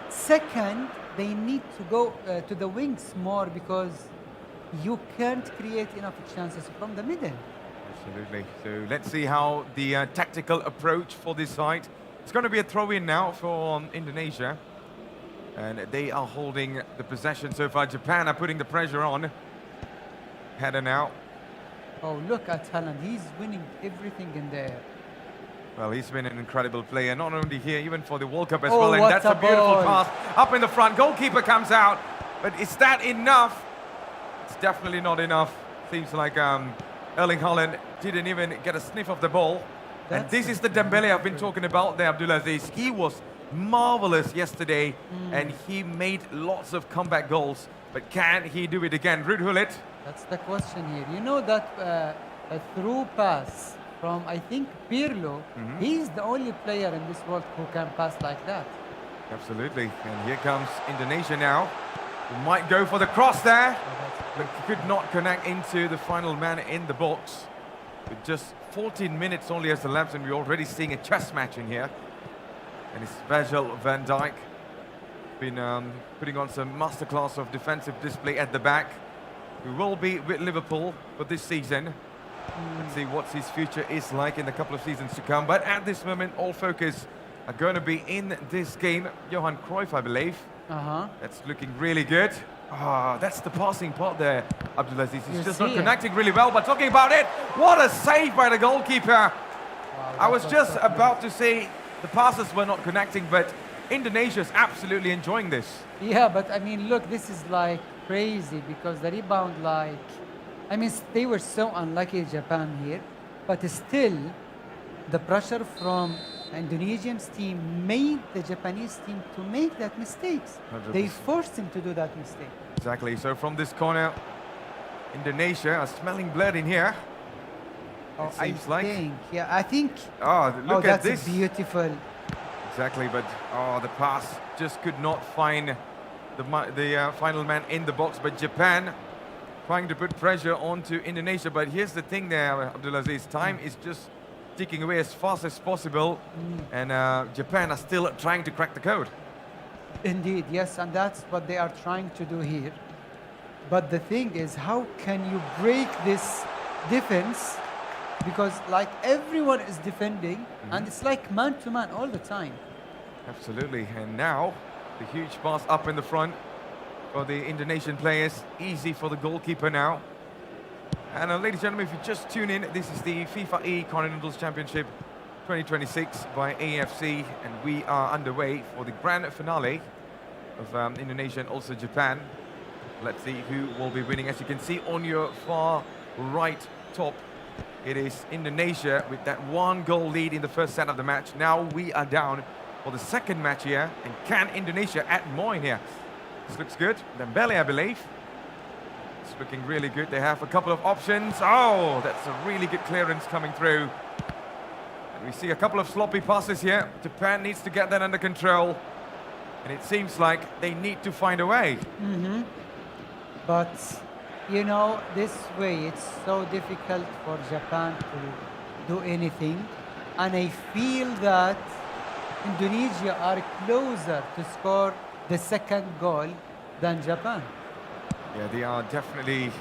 Second, they need to go to the wings more because you can't create enough chances from the middle. Absolutely. So let's see how the tactical approach for this side. It's going to be a throw-in now for Indonesia. And they are holding the possession so far. Japan are putting the pressure on. Header now. Oh, look at Haaland. He's winning everything in the air. Well, he's been an incredible player, not only here, even for the World Cup as Oh, well. And what that's a a beautiful ball. pass up in the front. Goalkeeper comes out, but is that enough? It's definitely not enough. Seems like Erling Haaland didn't even get a sniff of the ball. And That's this is the Dembele I've been talking about there, Abdulaziz. He was marvelous yesterday, and he made lots of comeback goals. But can he do it again? Ruud Gullit. That's the question here. You know that a through pass from, I think, Pirlo, he's the only player in this world who can pass like that. Absolutely. And here comes Indonesia now. He might go for the cross there, but could not connect into the final man in the box. With just 14 minutes only has elapsed, and we're already seeing a chess match in here. And it's Virgil van Dijk been putting on some masterclass of defensive display at the back. He will be with Liverpool for this season. Let's see what his future is like in a couple of seasons to come. But at this moment, all focus are going to be in this game. Johan Cruyff, I believe. That's looking really good. Ah, that's the passing part there, Abdulaziz. He's just not connecting really well, but talking about it, what a save by the goalkeeper. Wow, I was that just so about to say the passes were not connecting, but Indonesia's absolutely enjoying this. Yeah, but I mean, look, this is like crazy because the rebound, like, I mean, they were so unlucky, Japan here, but still, the pressure from Indonesian's team made the Japanese team to make that mistakes. 100%. They forced him to do that mistake. Exactly. So from this corner, Indonesia are smelling blood in here. It seems like. Yeah, I think. Oh, look at that's this. beautiful. Exactly, but oh, the pass just could not find the final man in the box. But Japan trying to put pressure onto Indonesia. But here's the thing there, Abdulaziz. Time is just ticking away as fast as possible. And Japan are still trying to crack the code. Indeed, yes, and that's what they are trying to do here. But the thing is, how can you break this defense? Because like everyone is defending, and it's like man-to-man all the time. Absolutely, and now the huge pass up in the front for the Indonesian players. Easy for the goalkeeper now. And ladies and gentlemen, if you just tune in, this is the FIFAe Continental Championship 2026 by AFC, and we are underway for the grand finale of Indonesia and also Japan. Let's see who will be winning. As you can see on your far right top, it is Indonesia with that 1-goal lead in the first set of the match. Now we are down for the second match here, and can Indonesia add more in here? This looks good. Dembele, I believe. It's looking really good. They have a couple of options. Oh, that's a really good clearance coming through. And we see a couple of sloppy passes here. Japan needs to get that under control. And it seems like they need to find a way. But, you know, this way, it's so difficult for Japan to do anything. And I feel that Indonesia are closer to score the second goal than Japan. Yeah, they are definitely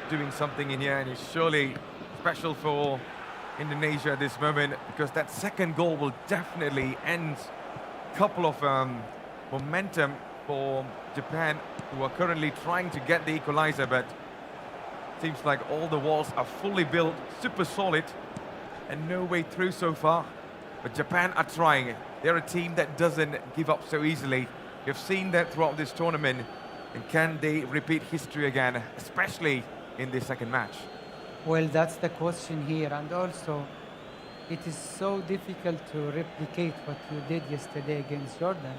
doing something in here, and it's surely special for Indonesia at this moment, because that second goal will definitely end a couple of momentum for Japan, who are currently trying to get the equalizer, but seems like all the walls are fully built, super solid, and no way through so far. But Japan are trying. They're a team that doesn't give up so easily. You've seen that throughout this tournament. And can they repeat history again, especially in this second match? Well, that's the question here. And also, it is so difficult to replicate what you did yesterday against Jordan.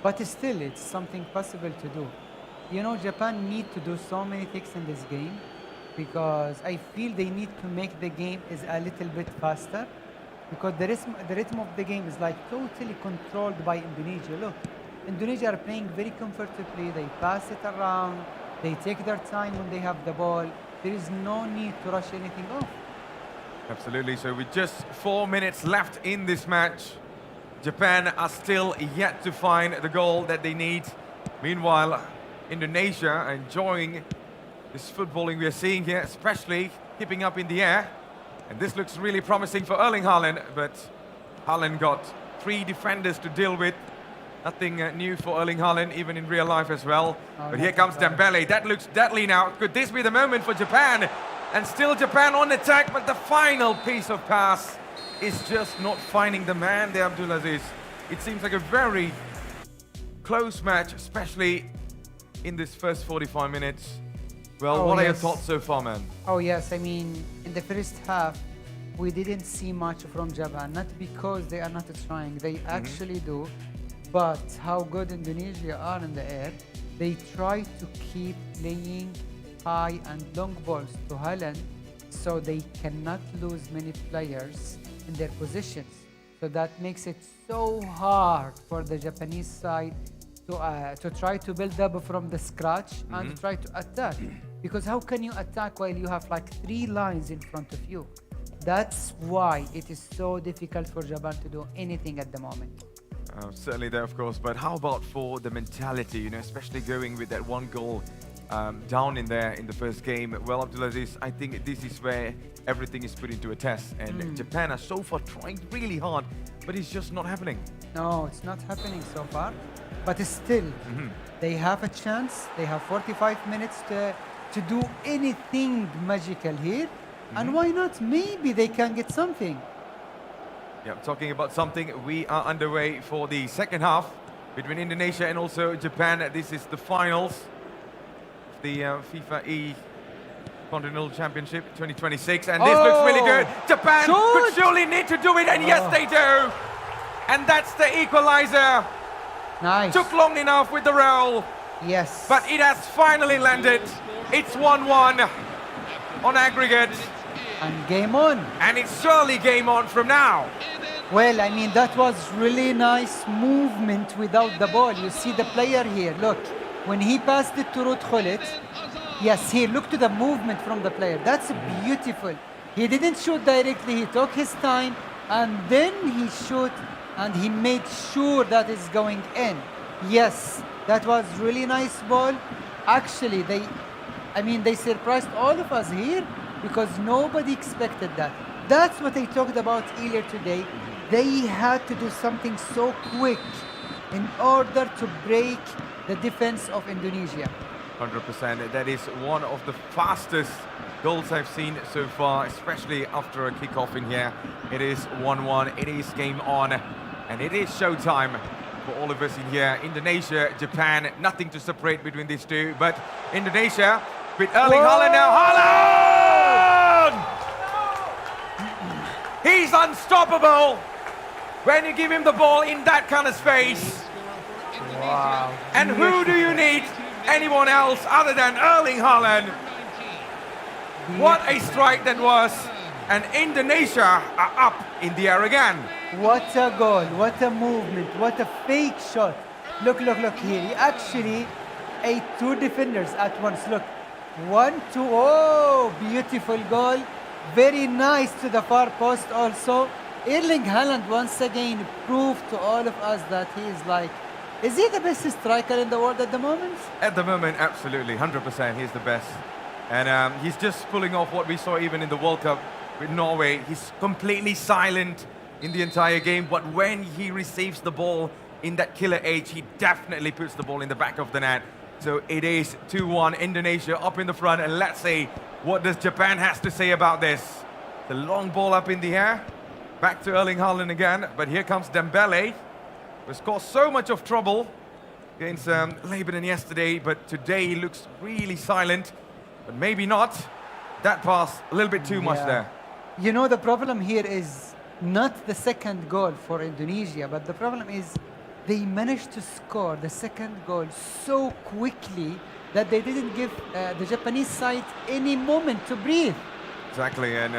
But still, it's something possible to do. You know, Japan need to do so many things in this game, because I feel they need to make the game is a little bit faster, because the rhythm of the game is like totally controlled by Indonesia. Look, Indonesia are playing very comfortably. They pass it around. They take their time when they have the ball. There is no need to rush anything off. Absolutely. So with just 4 minutes left in this match, Japan are still yet to find the goal that they need. Meanwhile, Indonesia are enjoying this footballing we are seeing here, especially keeping up in the air. And this looks really promising for Erling Haaland, but Haaland got 3 defenders to deal with. Nothing new for Erling Haaland, even in real life as well. But here comes Dembele. That looks deadly now. Could this be the moment for Japan? And still Japan on attack, but the final piece of pass is just not finding the man there, Abdulaziz. It seems like a very close match, especially in this first 45 minutes. Well, what are your thoughts so far, man? Oh yes, I mean, in the first half, we didn't see much from Japan, not because they are not trying, they actually do, but how good Indonesia are in the air. They try to keep playing high and long balls to Holland, so they cannot lose many players in their positions. So that makes it so hard for the Japanese side to try to build up from the scratch and try to attack. Because how can you attack while you have like 3 lines in front of you? That's why it is so difficult for Japan to do anything at the moment. Certainly there, of course, but how about for the mentality, you know, especially going with that 1 goal down in there in the first game? Well, Abdulaziz, I think this is where everything is put into a test, and Japan are so far trying really hard, but it's just not happening. No, it's not happening so far, but still, they have a chance. They have 45 minutes to do anything magical here, and why not? Maybe they can get something. Yeah, talking about something, we are underway for the second half between Indonesia and also Japan. This is the finals of the FIFAe Continental Championship 2026, and this looks really good. Japan could surely need to do it, and yes, they do. And that's the equalizer. Nice. Took long enough with the roll. Yes. But it has finally landed. It's 1-1 on aggregate. And game on. And it's surely game on from now. Well, I mean, that was really nice movement without the ball. You see the player here, look. When he passed it to Ruud Gullit, yes, here, look to the movement from the player. That's beautiful. He didn't shoot directly, he took his time, and then he shoot, and he made sure that it's going in. Yes, that was really nice ball. Actually, they surprised all of us here because nobody expected that. That's what I talked about earlier today. They had to do something so quick in order to break the defense of Indonesia. 100%. That is one of the fastest goals I've seen so far, especially after a kickoff in here. It is 1-1. It is game on, and it is showtime for all of us in here. Indonesia, Japan, nothing to separate between these two, but Indonesia with Erling Haaland now. Haaland! He's unstoppable when you give him the ball in that kind of space. Wow. And who do you need? Anyone else other than Erling Haaland? What a strike that was. And Indonesia are up in the air again. What a goal, what a movement, what a fake shot. Look here. He actually ate 2 defenders at once. Look, 1, 2, oh, beautiful goal. Very nice to the far post also. Erling Haaland once again proved to all of us that he is he the best striker in the world at the moment? At the moment, absolutely, 100%, he's the best. And he's just pulling off what we saw even in the World Cup with Norway. He's completely silent in the entire game, but when he receives the ball in that killer age, he definitely puts the ball in the back of the net. So it is 2-1, Indonesia up in the front, and let's see what does Japan has to say about this. The long ball up in the air, back to Erling Haaland again, but here comes Dembele, who has caused so much of trouble against Lebanon yesterday, but today he looks really silent, but maybe not. That pass, a little bit too much there. You know, the problem here is not the second goal for Indonesia, but the problem is they managed to score the second goal so quickly that they didn't give the Japanese side any moment to breathe. Exactly, and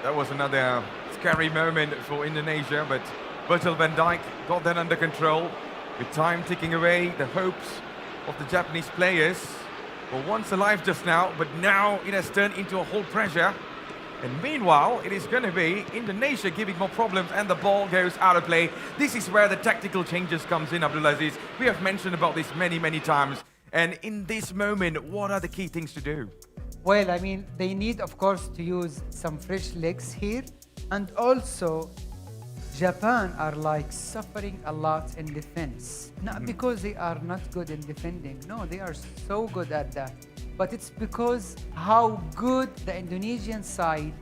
that was another scary moment for Indonesia, but Virgil van Dijk got that under control. With time ticking away, the hopes of the Japanese players were once alive just now, but now it has turned into a whole pressure. And meanwhile, it is going to be Indonesia giving more problems, and the ball goes out of play. This is where the tactical changes comes in, Abdulaziz. We have mentioned about this many times. And in this moment, what are the key things to do? Well, I mean, they need, of course, to use some fresh legs here. And also, Japan are suffering a lot in defense. Not because they are not good in defending. No, they are so good at that. but it's because how good the Indonesian side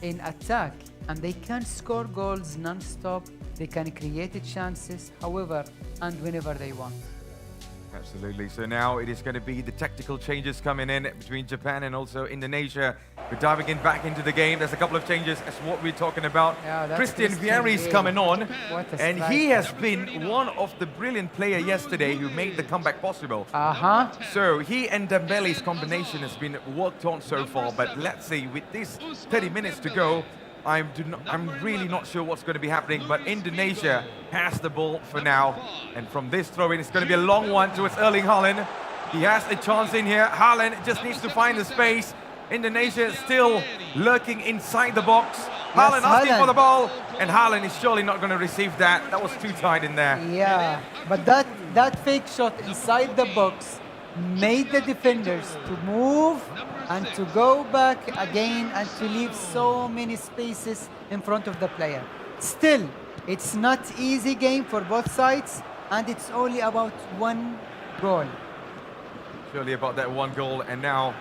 in attack, and they can score goals non-stop. They can create chances, however and whenever they want. Absolutely. So now it is going to be the tactical changes coming in between Japan and also Indonesia. We're diving in back into the game. There's a couple of changes as what we're talking about. Yeah, that's Christian Christian Vieri's Vieri. coming on. What a And he striker. has been one of the brilliant players yesterday who made the comeback possible. So he and Dembele's combination has been worked on so far. But let's see, with this 30 minutes to go, I'm really not sure what's going to be happening, but Indonesia has the ball for now. And from this throw-in, it's going to be a long one towards Erling Haaland. He has a chance in here. Haaland just needs to find the space. Indonesia is still lurking inside the box. Haaland asking for the ball, and Haaland is surely not going to receive that. That was too tight in there. Yeah, but that fake shot inside the box made the defenders to move and to go back again and to leave so many spaces in front of the player. Still, it's not easy game for both sides, and it's only about one goal. Surely about that one goal, and now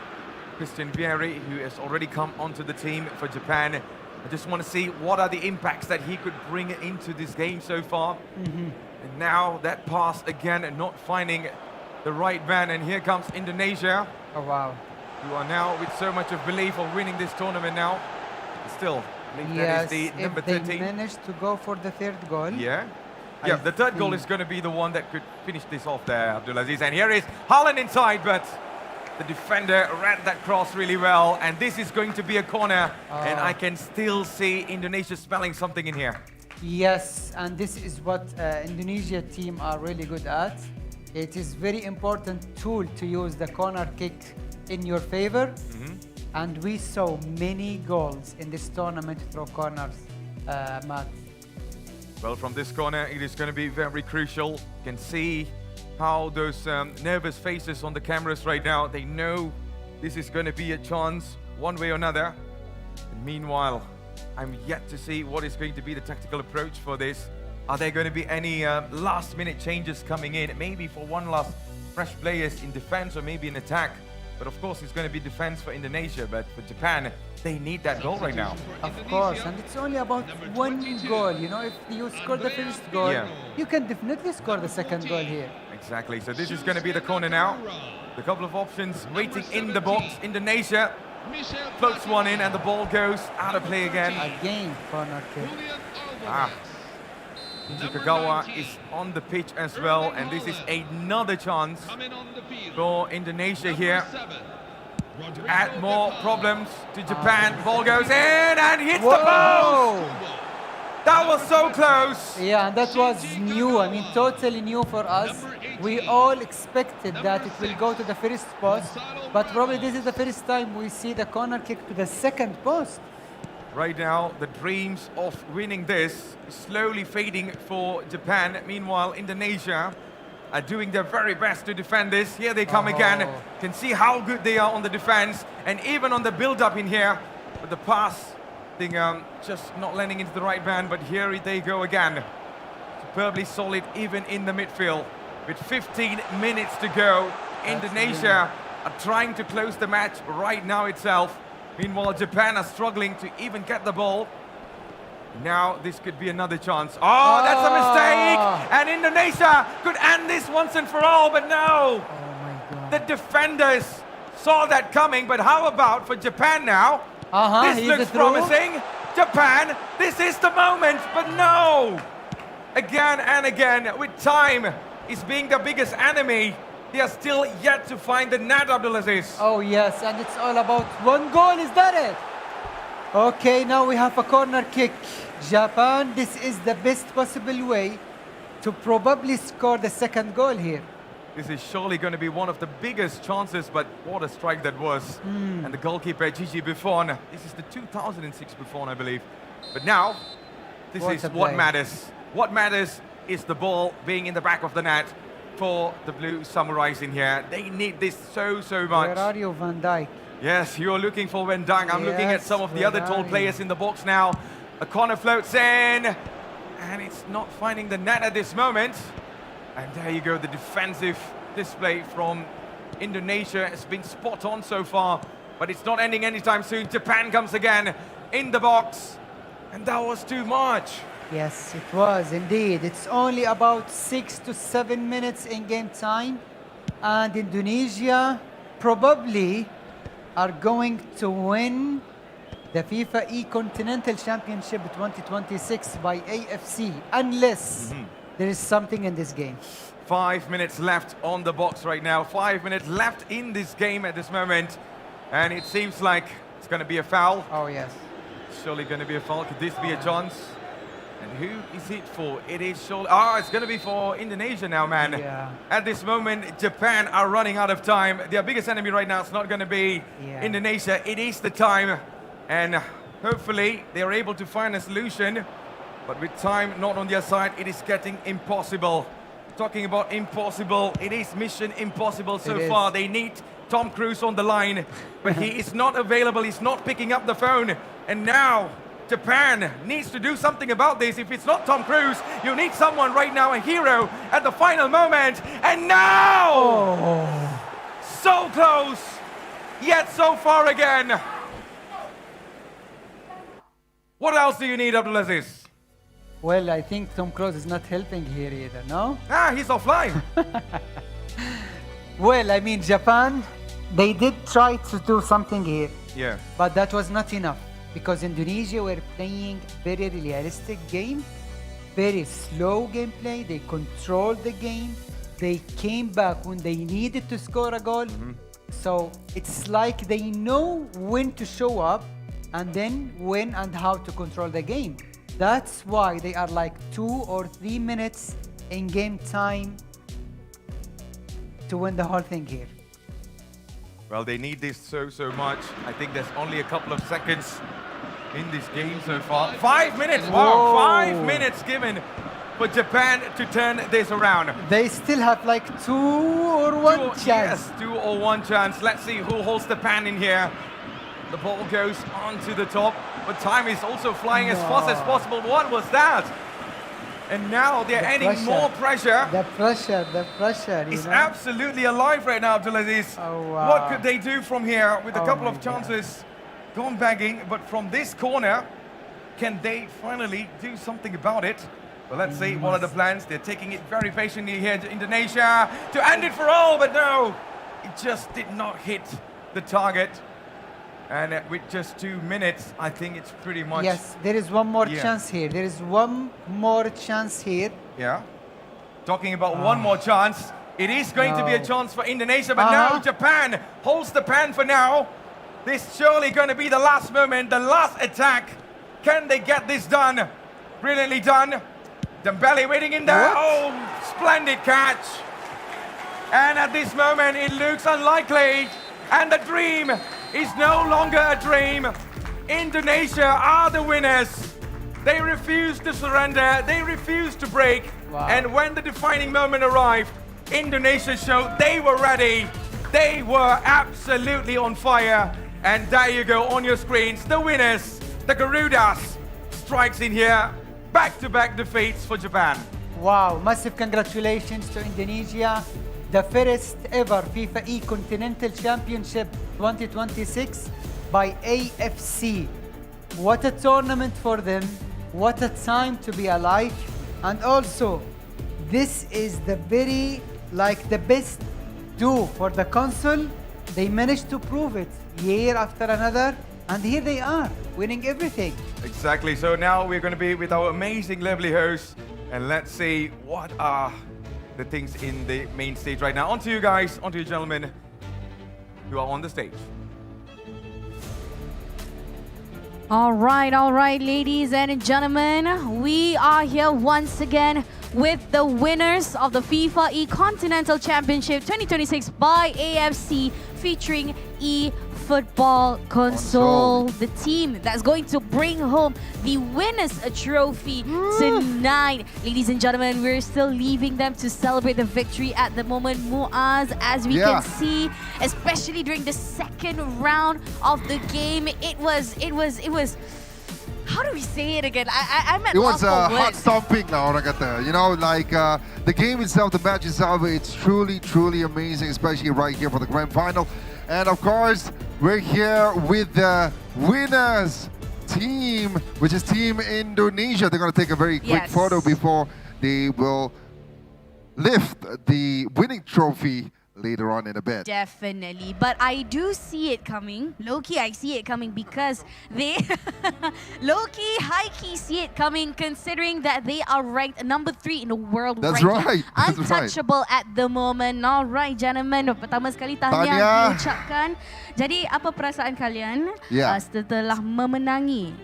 Christian Vieri, who has already come onto the team for Japan. I just want to see what are the impacts that he could bring into this game so far. And now that pass again, and not finding the right man, and here comes Indonesia. Oh wow. Who are now with so much of belief of winning this tournament now. Still, I believe that is the number if they 13. manage to go for the third goal. Yeah, the third goal is going to be the one that could finish this off there, Abdulaziz. And here is Haaland inside, but the defender read that cross really well. And this is going to be a corner. And I can still see Indonesia smelling something in here. Yes, and this is what Indonesia team are really good at. It is very important tool to use the corner kick in your favor. And we saw many goals in this tournament through corners, Matt. Well, from this corner, it is going to be very crucial. You can see how those nervous faces on the cameras right now, they know this is going to be a chance one way or another. And meanwhile, I'm yet to see what is going to be the tactical approach for this. Are there going to be any last-minute changes coming in? Maybe for one last fresh players in defense or maybe in attack. But of course, it's going to be defense for Indonesia. But for Japan, they need that goal right now. Of course, and it's only about one goal. You know, if you score the first goal, you can definitely score the second goal here. Exactly. So this is going to be the corner now. A couple of options waiting in the box. Indonesia floats one in, and the ball goes out of play again. Again, corner kick. Kagawa is on the pitch as well, and this is another chance for Indonesia here to add more problems to Japan. Ball goes in and hits the post! That was so close! Yeah, and that was new. I mean, totally new for us. We all expected that it will go to the first post, but probably this is the first time we see the corner kick to the second post. Right now, the dreams of winning this is slowly fading for Japan. Meanwhile, Indonesia are doing their very best to defend this. Here they come again. Can see how good they are on the defense and even on the build-up in here. But the pass thing just not landing into the right man. But here they go again. Superbly solid even in the midfield. With 15 minutes to go, Indonesia are trying to close the match right now itself. Meanwhile, Japan are struggling to even get the ball. Now, this could be another chance. Oh, that's a mistake! And Indonesia could end this once and for all, but no! Oh my God. The defenders saw that coming, but how about for Japan now? This looks promising. Japan, this is the moment, but no! Again and again, with time is being the biggest enemy. They are still yet to find the net, Abdulaziz. Oh yes, and it's all about one goal, is that it? Okay, now we have a corner kick. Japan, this is the best possible way to probably score the second goal here. This is surely going to be one of the biggest chances, but what a strike that was. And the goalkeeper, Gigi Buffon, this is the 2006 Buffon, I believe. But now, this is what matters. What matters is the ball being in the back of the net for the Blue Samurais in here. They need this so much. Where are you, Van Dijk? Yes, you're looking for Van Dijk. I'm looking at some of the other tall players in the box now. A corner floats in, and it's not finding the net at this moment. And there you go, the defensive display from Indonesia has been spot on so far, but it's not ending anytime soon. Japan comes again in the box, and that was too much. Yes, it was indeed. It's only about 6 to 7 minutes in game time, and Indonesia probably are going to win the FIFAe Continental Championship 2026 by AFC, unless there is something in this game. 5 minutes left on the box right now. 5 minutes left in this game at this moment, and it seems like it's going to be a foul. Oh, yes. Surely going to be a foul. Could this be a chance? And who is it for? It is surely... Ah, it's going to be for Indonesia now, man. Yeah. At this moment, Japan are running out of time. Their biggest enemy right now is not going to be Indonesia. It is the time. And hopefully, they are able to find a solution. But with time not on their side, it is getting impossible. Talking about impossible, it is mission impossible so far. They need Tom Cruise on the line, but he is not available. He's not picking up the phone. And now... Japan needs to do something about this. If it's not Tom Cruise, you need someone right now, a hero at the final moment. And now! So close, yet so far again. What else do you need, Abdulaziz? Well, I think Tom Cruise is not helping here either, no? Ah, he's offline. Well, I mean, Japan, they did try to do something here. Yeah. But that was not enough. Because Indonesia were playing very realistic game, very slow gameplay. They controlled the game. They came back when they needed to score a goal. So it's like they know when to show up and then when and how to control the game. That's why they are like 2 or 3 minutes in game time to win the whole thing here. Well, they need this so much. I think there's only a couple of seconds in this game so far. 5 minutes, wow, 5 minutes given for Japan to turn this around. They still have like 2 or 1 chance. Yes, 2 or 1 chance. Let's see who holds the pan in here. The ball goes onto the top, but time is also flying as fast as possible. What was that? And now they're adding more pressure. The pressure. It's absolutely alive right now, Abdulaziz. Oh, wow. What could they do from here with a couple of chances gone bagging? But from this corner, can they finally do something about it? Well, let's see what are the plans. They're taking it very patiently here to Indonesia to end it for all, but no, it just did not hit the target. And with just 2 minutes, I think it's pretty much... Yes, there is one more chance here. There is one more chance here. Yeah. Talking about one more chance. It is going to be a chance for Indonesia, but now Japan holds the pan for now. This is surely going to be the last moment, the last attack. Can they get this done? Brilliantly done. Dembele waiting in there. Oh, splendid catch. And at this moment, it looks unlikely. And the dream is no longer a dream. Indonesia are the winners. They refuse to surrender. They refuse to break. Wow. And when the defining moment arrived, Indonesia showed they were ready. They were absolutely on fire. And there you go on your screens. The winners, the Garudas, strikes in here. Back-to-back defeats for Japan. Wow, massive congratulations to Indonesia. The first ever FIFAe Continental Championship 2026 by AFC. What a tournament for them. What a time to be alive. And also, this is the the best do for the console. They managed to prove it year after another. And here they are, winning everything. Exactly. So now we're going to be with our amazing, lovely hosts. And let's see what are the things in the main stage right now. On to you guys, on to you gentlemen who are on the stage. All right, ladies and gentlemen. We are here once again with the winners of the FIFAe Continental Championship 2026 by AFC, featuring eFootball console, the team that's going to bring home the winners a trophy tonight. Ladies and gentlemen, we're still leaving them to celebrate the victory at the moment. Muaz, as we can see, especially during the second round of the game, it was how do we say it again? I'm at It was loss for hot words. stomping lah orang kata. You know, like the game itself, the match itself, it's truly amazing, especially right here for the grand final. And of course, we're here with the winners team, which is Team Indonesia. They're going to take a very quick photo before they will lift the winning trophy later on in a bit. Definitely, but I do see it coming. Low-key, I see it coming because they low-key, high-key see it coming considering that they are ranked number 3 in the world That's ranking. right. That's Untouchable at the moment. Alright, gentlemen. Pertama sekali tahniah diucapkan. Jadi, apa perasaan kalian setelah memenangi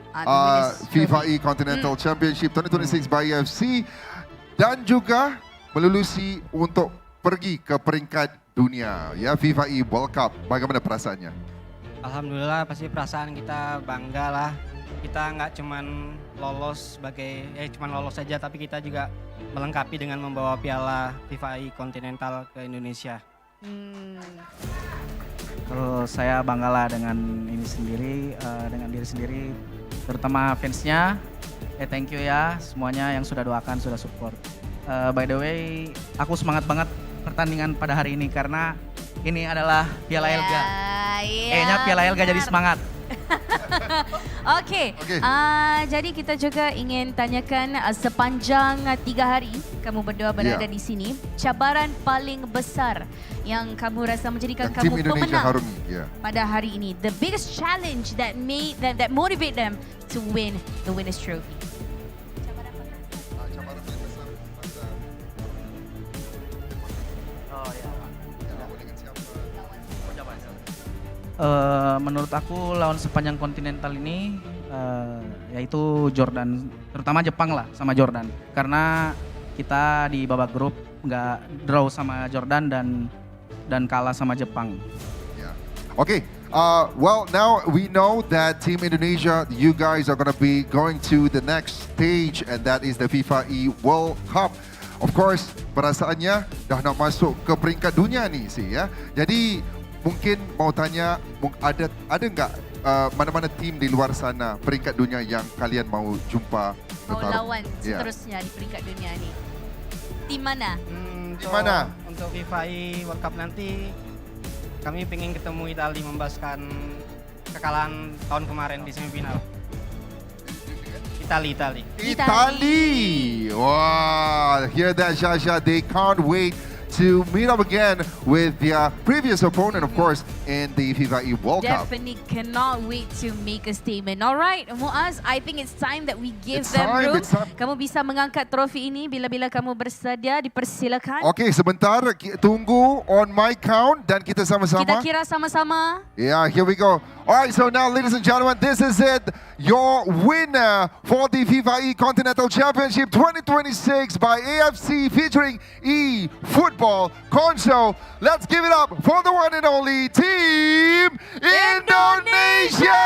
FIFAe Continental Championship 2026 by EFC dan juga melulusi untuk pergi ke peringkat dunia, ya, FIFAe World Cup. Bagaimana perasaannya? Alhamdulillah, pasti perasaan kita bangga lah. Kita nggak cuman lolos cuman lolos saja, tapi kita juga melengkapi dengan membawa piala FIFAe Continental ke Indonesia. Kalau saya banggalah dengan ini sendiri, dengan diri sendiri, terutama fansnya. Thank you ya semuanya yang sudah doakan, sudah support. By the way, aku semangat banget pertandingan pada hari ini karena ini adalah Piala Elga. Kayaknya Piala Elga jadi semangat. Okey. Jadi kita juga ingin tanyakan sepanjang 3 hari kamu berdua berada di sini, cabaran paling besar yang kamu rasa menjadikan kamu pemenang pada hari ini. The biggest challenge that made them, that motivate them to win the winners trophy. Menurut aku lawan sepanjang kontinental ini yaitu Jordan, terutama Jepang lah sama Jordan. Karena kita di babak grup nggak draw sama Jordan dan kalah sama Jepang. Okay, well now we know that Team Indonesia, you guys are going to be going to the next stage and that is the FIFAe World Cup. Of course, perasaannya dah nak masuk ke peringkat dunia nih sih ya. Jadi mungkin mau tanya, ada nggak mana-mana tim di luar sana peringkat dunia yang kalian mau jumpa? Mau lawan seterusnya di peringkat dunia ni. Tim mana? Tim mana? Untuk FIFAe World Cup nanti kami pengen ketemu Italia membahaskan kekalahan tahun kemarin di semifinal. Italy! Wow, hear that, Shasha? They can't wait to meet up again with their previous opponent, of course, in the FIFAe World Cup. Definitely cannot wait to make a statement. Alright, Muaz, I think it's time that we give them room. Kamu bisa mengangkat trofi ini bila-bila kamu bersedia, dipersilakan. Okay, sebentar, tunggu on my count dan kita sama-sama. Kita kira sama-sama. Yeah, here we go. Alright, so now, ladies and gentlemen, this is it. Your winner for the FIFAe Continental Championship 2026 by AFC featuring eFootball console. Let's give it up for the one and only Team Indonesia!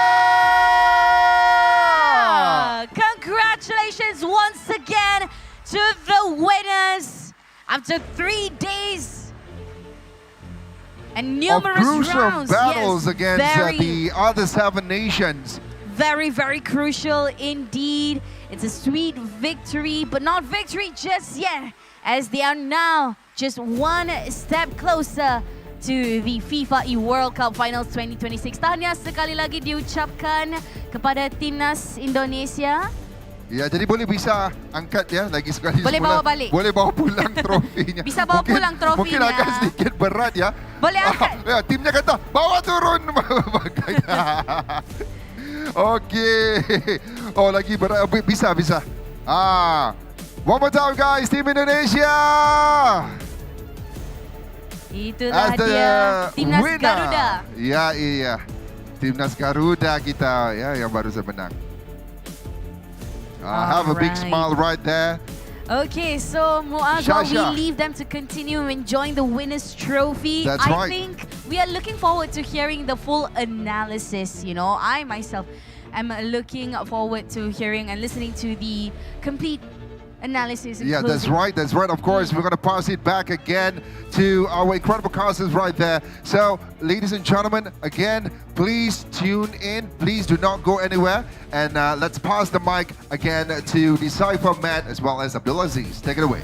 Congratulations once again to the winners after 3 days and numerous crucial rounds. Battles against the other 7 nations. Very, very crucial indeed. It's a sweet victory, but not victory just yet, as they are now just one step closer to the FIFAe World Cup Finals 2026. Tahniah sekali lagi diucapkan kepada Timnas Indonesia. Ya, jadi boleh bisa angkat ya lagi sekali. Boleh bawa balik. Boleh bawa pulang trofinya. Bisa bawa pulang trofinya. Mungkin agak sedikit berat ya. Boleh angkat. Ya, timnya kata bawa turun. Okey. Oh, lagi berat. Bisa. One more time guys, Team Indonesia. Itulah dia Timnas Garuda. Ya, iya. Timnas Garuda kita ya yang baru saja menang. Have a big smile right there. Okay, so Muaz, we leave them to continue enjoying the winners' trophy. That's I think we are looking forward to hearing the full analysis. You know, I myself am looking forward to hearing and listening to the complete analysis. Yeah, that's right. That's right. Of course, we're going to pass it back again to our incredible casters right there. So, ladies and gentlemen, again, please tune in. Please do not go anywhere. And let's pass the mic again to Decipher Matt as well as Abdulaziz. Take it away.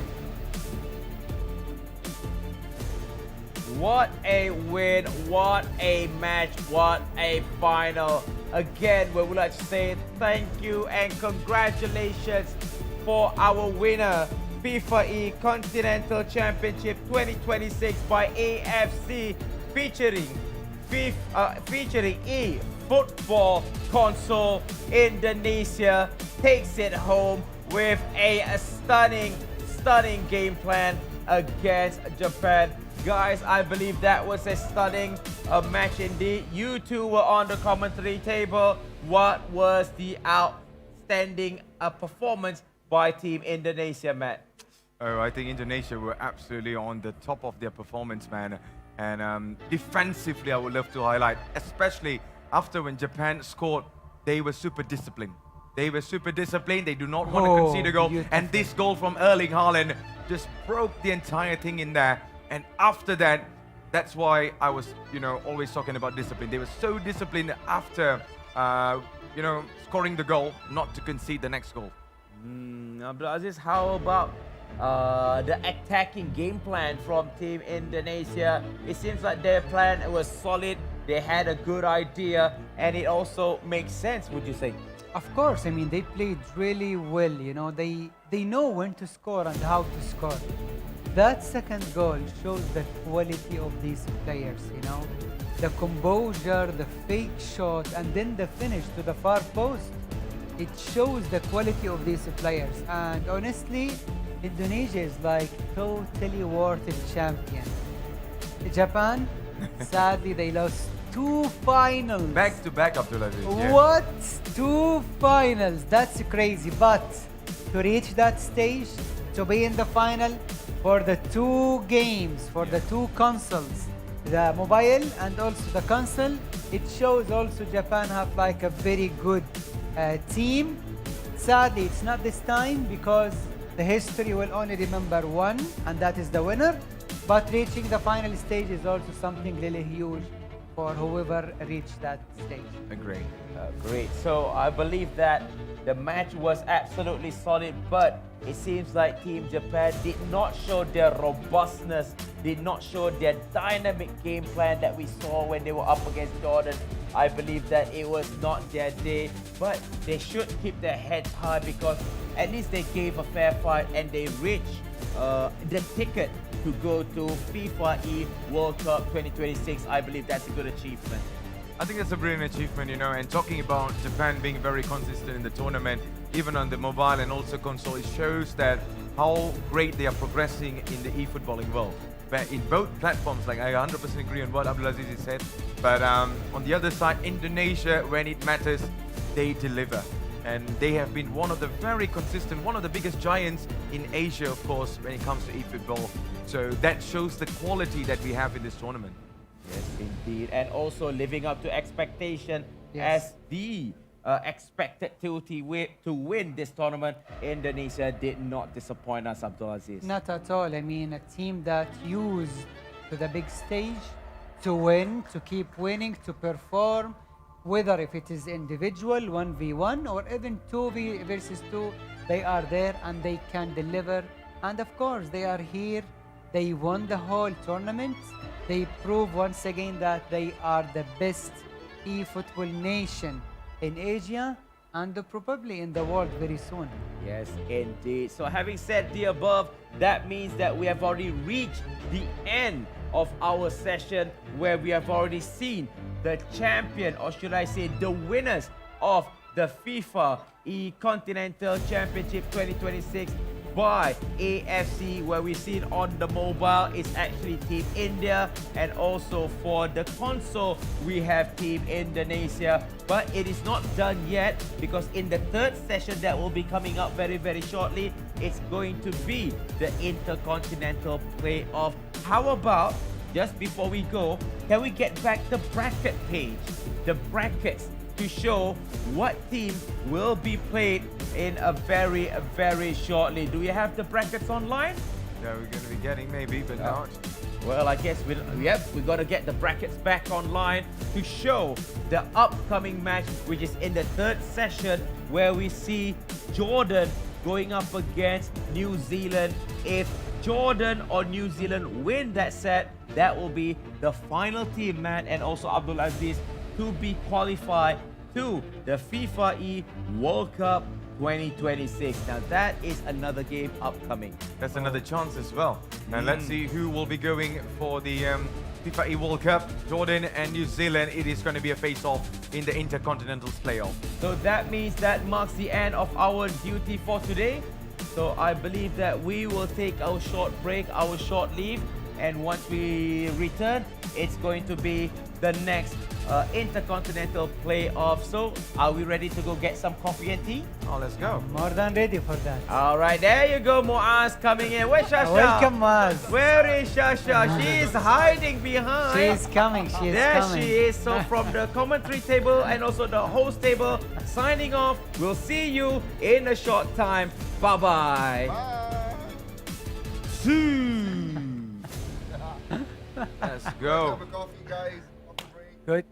What a win, what a match, what a final. Again, we would like to say thank you and congratulations for our winner, FIFAe Continental Championship 2026 by AFC, featuring eFootball console. Indonesia takes it home with a stunning game plan against Japan. Guys, I believe that was a stunning match indeed. You two were on the commentary table. What was the outstanding performance by Team Indonesia, Matt? Oh, I think Indonesia were absolutely on the top of their performance, man. And defensively, I would love to highlight, especially after when Japan scored, they were super disciplined. They were super disciplined. They do not want to concede a goal. Beautiful. And this goal from Erling Haaland just broke the entire thing in there. And after that, that's why I was, always talking about discipline. They were so disciplined after, scoring the goal, not to concede the next goal. Abdulaziz, how about the attacking game plan from Team Indonesia? It seems like their plan was solid. They had a good idea, and it also makes sense, would you say? Of course, I mean, they played really well, they know when to score and how to score. That second goal shows the quality of these players, the composure, the fake shot, and then the finish to the far post. It shows the quality of these players. And honestly, Indonesia is like totally worth it champion. Japan, sadly, they lost 2 finals. Back to back, Abdulaziz. Yeah. What? 2 finals? That's crazy. But to reach that stage, to be in the final for the 2 games, for the 2 consoles, the mobile and also the console, it shows also Japan have like a very good team. Sadly, it's not this time because the history will only remember one, and that is the winner. But reaching the final stage is also something really huge for whoever reached that stage. Agree. Great. So I believe that the match was absolutely solid, but it seems like Team Japan did not show their robustness, did not show their dynamic game plan that we saw when they were up against Jordan. I believe that it was not their day, but they should keep their heads high because at least they gave a fair fight and they reached the ticket to go to FIFAe World Cup 2026. I believe that's a good achievement. I think that's a brilliant achievement, and talking about Japan being very consistent in the tournament, even on the mobile and also console, it shows that how great they are progressing in the e-footballing world. But in both platforms, like I 100% agree on what Abdulaziz said, but on the other side, Indonesia, when it matters, they deliver. And they have been one of the very consistent, one of the biggest giants in Asia, of course, when it comes to e-football. So that shows the quality that we have in this tournament. Yes, indeed. And also living up to expectation Yes. as the expected to win this tournament. Indonesia did not disappoint us, Abdulaziz. Not at all. I mean, a team that used to the big stage to win, to keep winning, to perform, whether if it is individual, 1v1, or even 2v versus 2, they are there and they can deliver. And of course, they are here. They won the whole tournament. They prove once again that they are the best e-football nation in Asia and probably in the world very soon. Yes, indeed. So having said the above, that means that we have already reached the end of our session where we have already seen the champion, or should I say the winners of the FIFAe Continental Championship 2026 by AFC, where we've seen on the mobile it's actually Team India, and also for the console we have Team Indonesia. But it is not done yet, because in the third session that will be coming up very, very shortly, it's going to be the Intercontinental playoff. How about, just before we go, can we get back the bracket page? The brackets to show what team will be played in a very shortly. Do we have the brackets online? Yeah, we're going to be getting maybe, but not. Well, I guess we got to get the brackets back online to show the upcoming match, which is in the third session, where we see Jordan going up against New Zealand. If Jordan or New Zealand win that set, that will be the final team, man, and also Abdul Aziz, to be qualified to the FIFAe World Cup 2026. Now that is another game upcoming. That's another chance as well. And let's see who will be going for the FIFAe World Cup. Jordan and New Zealand, it is going to be a face-off in the Intercontinental playoff. So that means that marks the end of our duty for today. So I believe that we will take our short break, our short leave, and once we return, it's going to be the next Intercontinental playoff. So are we ready to go get some coffee and tea? Oh, let's go. More than ready for that. All right, there you go, Muaz coming in. Where's Shasha? Welcome, Maz. Where is Shasha? She is hiding behind. She is coming. She is there coming. she is. So from the commentary table and also the host table, signing off. We'll see you in a short time. Bye-bye. Let's go. Have a coffee, guys. Good.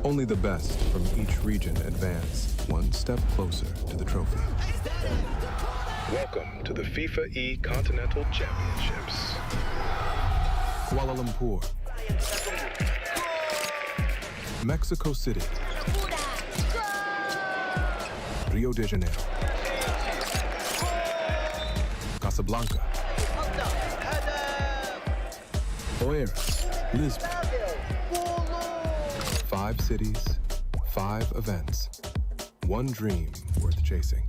Only the best from each region advance one step closer to the trophy. Welcome to the FIFAe Continental Championships. Kuala Lumpur, Mexico City, Rio de Janeiro, Casablanca, Oeiras, Lisbon. 5 cities, 5 events, one dream worth chasing.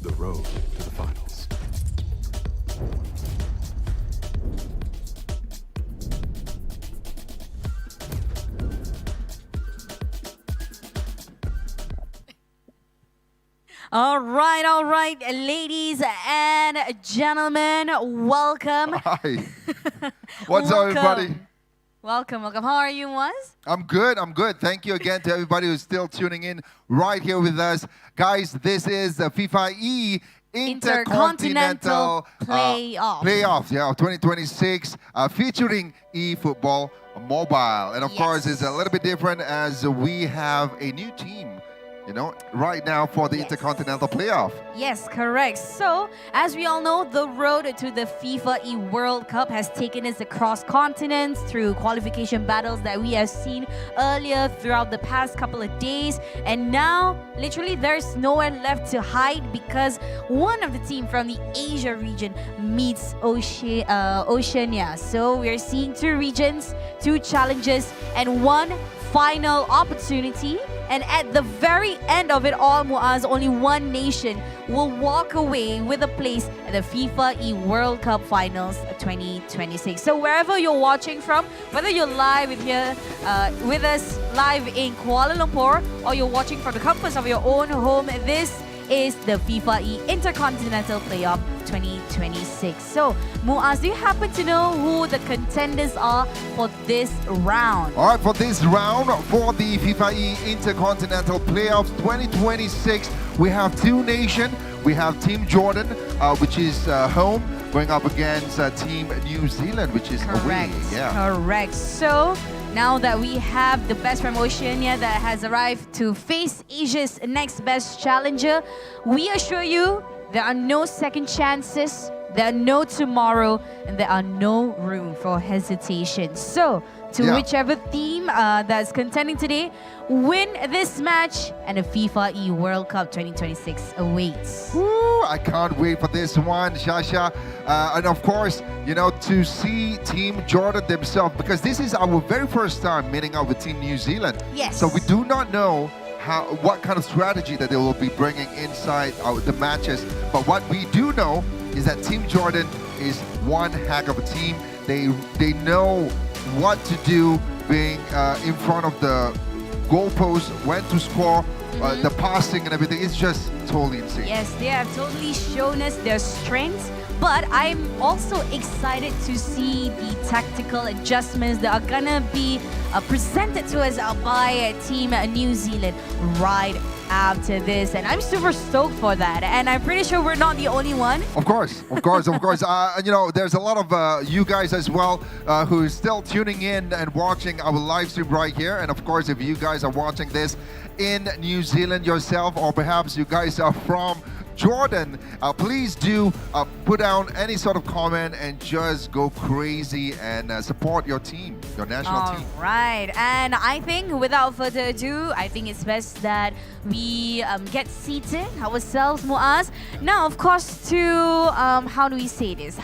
The road to the finals. All right, ladies and gentlemen, welcome. Hi. What's up, everybody? Welcome. How are you, Muaz? I'm good. Thank you again to everybody who's still tuning in right here with us. Guys, this is the FIFAe Intercontinental Playoffs, yeah, of 2026, featuring eFootball Mobile. And of course, it's a little bit different as we have a new team, right now for the Intercontinental Playoff. Yes, correct. So, as we all know, the road to the FIFAe World Cup has taken us across continents through qualification battles that we have seen earlier throughout the past couple of days. And now, literally, there's nowhere left to hide because one of the team from the Asia region meets Oceania. So, we're seeing 2 regions, 2 challenges, and 1 final opportunity. And at the very end of it all, Muaz, only 1 nation will walk away with a place at the FIFAe World Cup Finals 2026. So wherever you're watching from, whether you're live with us live in Kuala Lumpur or you're watching from the comforts of your own home, this is the FIFAe Intercontinental Playoff 2026. So, Muaz, do you happen to know who the contenders are for this round? All right, for this round, for the FIFAe Intercontinental Playoffs 2026, we have 2 nations. We have Team Jordan, which is home, going up against Team New Zealand, which is away. Yeah. Correct. So, now that we have the best from Oceania that has arrived to face Asia's next best challenger, we assure you there are no second chances, there are no tomorrow, and there are no room for hesitation. So, whichever team that's contending today, win this match, and the FIFAe World Cup 2026 awaits. Woo, I can't wait for this one, Shasha. And of course, to see Team Jordan themselves, because this is our very first time meeting up with Team New Zealand. Yes. So we do not know what kind of strategy that they will be bringing inside the matches. But what we do know is that Team Jordan is one heck of a team. They know what to do being in front of the goalpost, when to score, the passing and everything. It's just totally insane. Yes, they have totally shown us their strengths. But I'm also excited to see the tactical adjustments that are gonna be presented to us by Team New Zealand right after this. And I'm super stoked for that. And I'm pretty sure we're not the only one. Of course. There's a lot of you guys as well who are still tuning in and watching our live stream right here. And of course, if you guys are watching this in New Zealand yourself, or perhaps you guys are from Jordan, please do put down any sort of comment and just go crazy and support your team, your national team. All right, and I think without further ado, I think it's best that we get seated ourselves, Muaz. Now, of course, to how do we say this?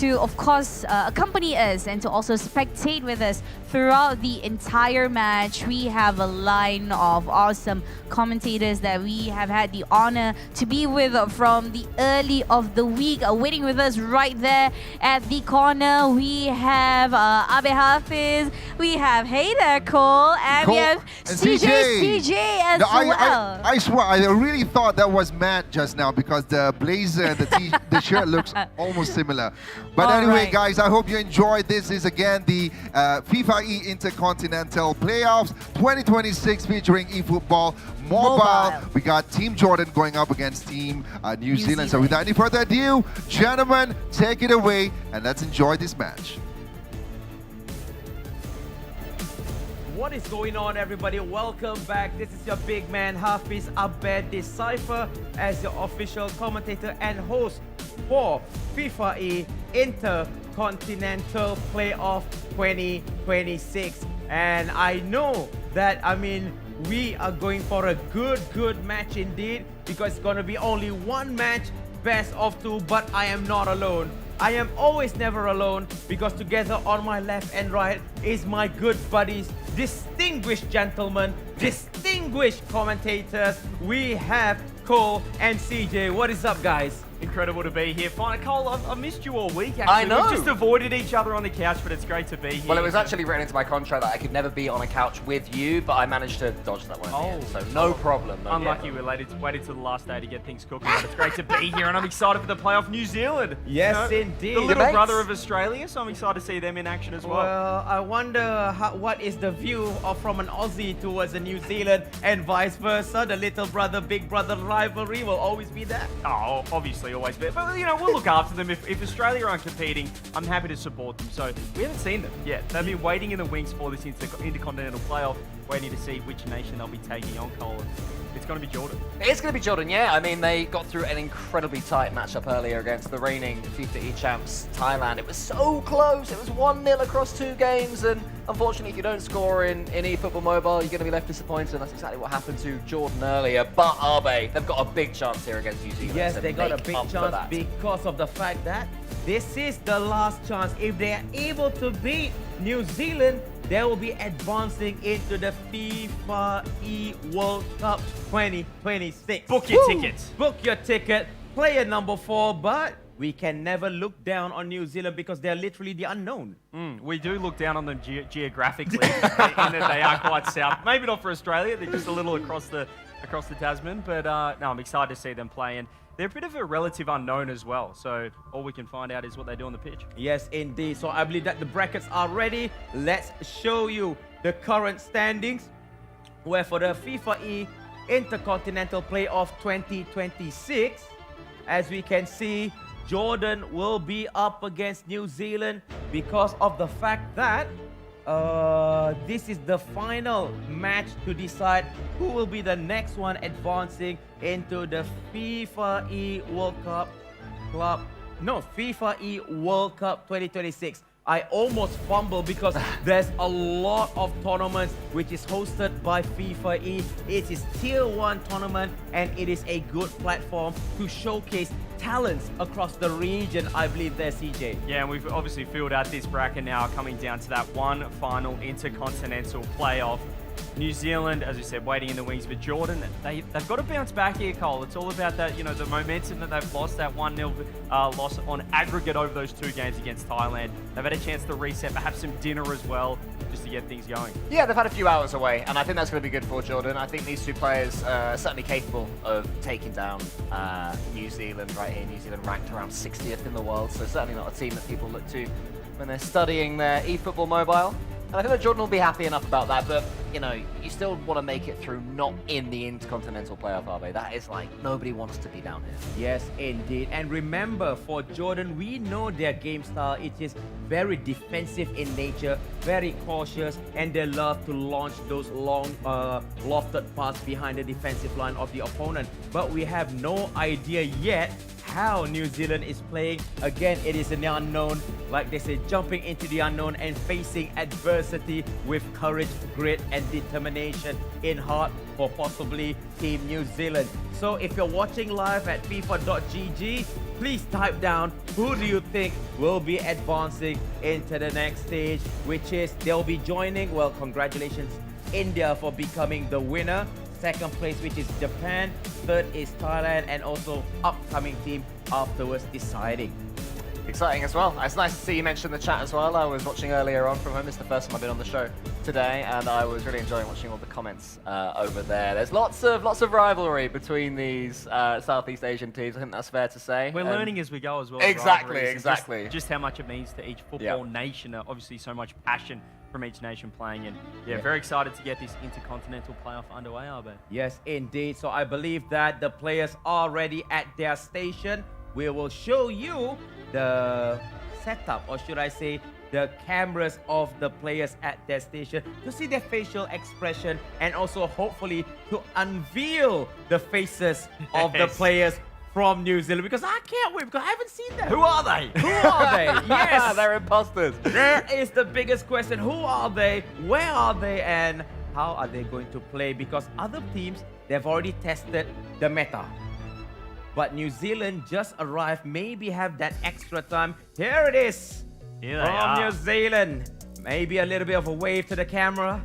To, of course, accompany us and to also spectate with us throughout the entire match. We have a line of awesome commentators that we have had the honor to be with from the early of the week. Waiting with us right there at the corner, we have Abe Hafiz, we have Hey There Cole, and we have CJ as well. I swear, I really thought that was Matt just now because the blazer and the shirt looks almost similar. But anyway, guys, I hope you enjoyed. This is again the FIFAe Intercontinental Playoffs 2026 featuring eFootball Mobile. We got Team Jordan going up against Team New Zealand. So without any further ado, gentlemen, take it away and let's enjoy this match. What is going on, everybody? Welcome back. This is your big man, Hafiz Abed Decipher, as your official commentator and host for FIFAe Intercontinental Playoff 2026. And I know that, we are going for a good match indeed, because it's going to be only one match, best of two, but I am not alone. I am always never alone, because together on my left and right is my good buddies, distinguished gentlemen, distinguished commentators. We have Cole and CJ. What is up, guys? Incredible to be here. Fine, Cole, I've missed you all week, actually. I know. We've just avoided each other on the couch, but it's great to be here. Well, it was actually written into my contract that I could never be on a couch with you, but I managed to dodge that one. Oh. So no problem. Unlucky we waited till the last day to get things cooking, but it's great to be here, and I'm excited for the playoff New Zealand. Yes, indeed. The little brother of Australia, so I'm excited to see them in action as well. Well, I wonder what is the view from an Aussie towards a New Zealand and vice versa. The little brother, big brother rivalry will always be there. Oh, obviously, always be. But, we'll look after them. If Australia aren't competing, I'm happy to support them. So we haven't seen them yet. They've been waiting in the wings for this Intercontinental playoff, waiting to see which nation they'll be taking on, Cole. It's going to be Jordan. It's going to be Jordan, yeah. They got through an incredibly tight matchup earlier against the reigning FIFAe champs, Thailand. It was so close. It was 1-0 across 2 games, and unfortunately, if you don't score in eFootball Mobile, you're going to be left disappointed, and that's exactly what happened to Jordan earlier. But Abe, they've got a big chance here against New Zealand. Yes, they got a big chance because of the fact that this is the last chance. If they are able to beat New Zealand, they will be advancing into the FIFAe World Cup 2026. Book your tickets. Book your ticket. Player number 4, but we can never look down on New Zealand because they're literally the unknown. We do look down on them geographically, in that they are quite south. Maybe not for Australia. They're just a little across the Tasman. But no, I'm excited to see them play. And they're a bit of a relative unknown as well. So all we can find out is what they do on the pitch. Yes, indeed. So I believe that the brackets are ready. Let's show you the current standings. Where for the FIFAe Intercontinental Playoff 2026, as we can see, Jordan will be up against New Zealand because of the fact that this is the final match to decide who will be the next one advancing into the FIFAe World Cup FIFAe World Cup 2026. I almost fumble because there's a lot of tournaments which is hosted by FIFAe. It is tier 1 tournament, and it is a good platform to showcase talents across the region, I believe there, CJ. Yeah, and we've obviously filled out this bracket now, coming down to that one final Intercontinental playoff. New Zealand, as we said, waiting in the wings, but Jordan, they've got to bounce back here, Cole. It's all about that, the momentum that they've lost, that 1-0 loss on aggregate over those 2 games against Thailand. They've had a chance to reset, perhaps some dinner as well, just to get things going. Yeah, they've had a few hours away, and I think that's going to be good for Jordan. I think these 2 players are certainly capable of taking down New Zealand right here. New Zealand ranked around 60th in the world, so certainly not a team that people look to when they're studying their eFootball Mobile. And I think that Jordan will be happy enough about that, but, you still want to make it through not in the Intercontinental playoff, Abe. That is nobody wants to be down here. Yes, indeed. And remember, for Jordan, we know their game style. It is very defensive in nature, very cautious, and they love to launch those long, lofted pass behind the defensive line of the opponent. But we have no idea yet how New Zealand is playing. Again, it is an unknown, like they say, jumping into the unknown and facing adversity with courage, grit, and determination in heart for possibly Team New Zealand. So if you're watching live at FIFA.gg, please type down who do you think will be advancing into the next stage, which is they'll be joining, well, congratulations, India for becoming the winner. Second place, which is Japan. Third is Thailand, and also upcoming team afterwards deciding. Exciting as well. It's nice to see you mention the chat as well. I was watching earlier on from home. It's the first time I've been on the show today, and I was really enjoying watching all the comments over there. There's lots of rivalry between these Southeast Asian teams. I think that's fair to say. We're learning as we go as well. Exactly. Just how much it means to each football nation. Obviously, so much passion from each nation playing, and very excited to get this Intercontinental playoff underway, Abe. Yes, indeed. So I believe that the players are ready at their station. We will show you the setup, or should I say the cameras of the players at their station to see their facial expression and also hopefully to unveil the faces of the players from New Zealand, because I can't wait, because I haven't seen them. Who are they? Who are they? Yes. They're imposters. There is the biggest question. Who are they? Where are they? And how are they going to play? Because other teams, they've already tested the meta. But New Zealand just arrived, maybe have that extra time. Here it is. Here they from are. New Zealand. Maybe a little bit of a wave to the camera.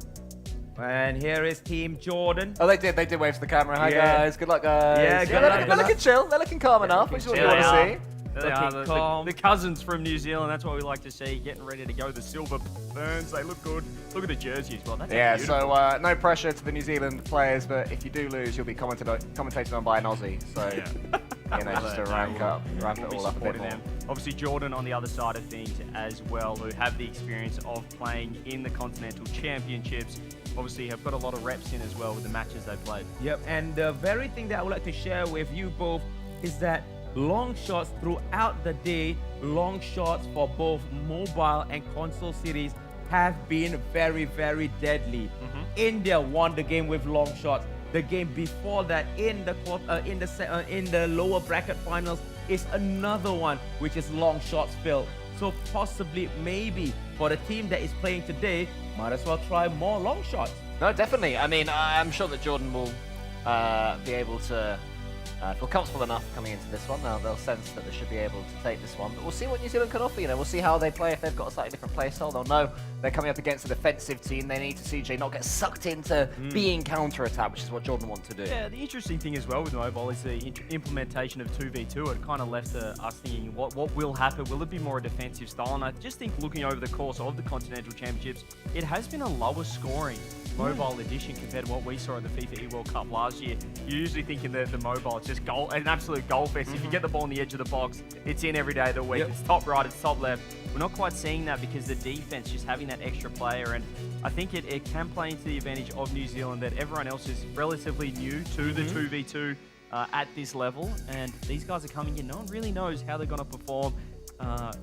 And here is Team Jordan. Oh, they did wave to the camera. Hi, Yeah. guys. Good luck, guys. Yeah, good luck, they're looking chill. They're looking calm enough, which is what you There want they to are. see. There they are, Looking calm. the cousins from New Zealand. That's what we like to see, getting ready to go. The silver burns, they look good. Look at the jersey as well. That's Yeah, beautiful. so no pressure to the New Zealand players, but if you do lose, you'll be commentated on by an Aussie. So, you know, just to ramp it all up a bit supporting more. them. Obviously, Jordan on the other side of things as well, who have the experience of playing in the Continental Championships. Obviously, have got a lot of reps in as well with the matches they've played. Yep, and the very thing that I would like to share with you both is that long shots throughout the day, long shots for both mobile and console series have been very, very deadly. India won the game with long shots. The game before that, in the lower bracket finals, is another one which is long shots filled. So possibly, maybe for the team that is playing today, might as well try more long shots. No, definitely. I mean, I'm sure that Jordan will be able to feel comfortable enough coming into this one. Now they'll sense that they should be able to take this one, but we'll see what New Zealand can offer. You know, we'll see how they play. If they've got a slightly different play style, they'll know they're coming up against a defensive team. They need to CJ not get sucked into being counter-attack, which is what Jordan wants to do. Yeah, the interesting thing as well with mobile is the implementation of 2v2. It kind of left us thinking, what will happen? Will it be more a defensive style? And I just think looking over the course of the Continental Championships, it has been a lower scoring mobile edition compared to what we saw at the FIFAe World Cup last year. You're usually thinking that the mobile, it's just an absolute goal fest. If you get the ball on the edge of the box, it's in every day of the week. It's top right, it's top left. We're not quite seeing that because the defense, just having that extra player, and I think it can play into the advantage of New Zealand that everyone else is relatively new to the 2v2 at this level, and these guys are coming in. No one really knows how they're going to perform.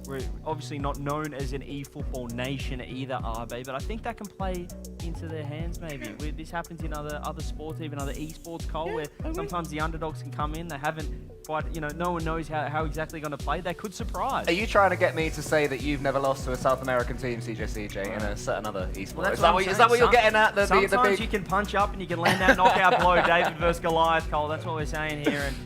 We're obviously not known as an eFootball nation either, RB, but I think that can play into their hands maybe. This happens in other sports, even other esports, Cole, where sometimes the underdogs can come in. They haven't quite, no one knows how exactly going to play. They could surprise. Are you trying to get me to say that you've never lost to a South American team, CJ, in a certain other esport? Well, is that what you're getting at? Sometimes you can punch up and you can land that knockout blow, David versus Goliath, Cole. That's what we're saying here. And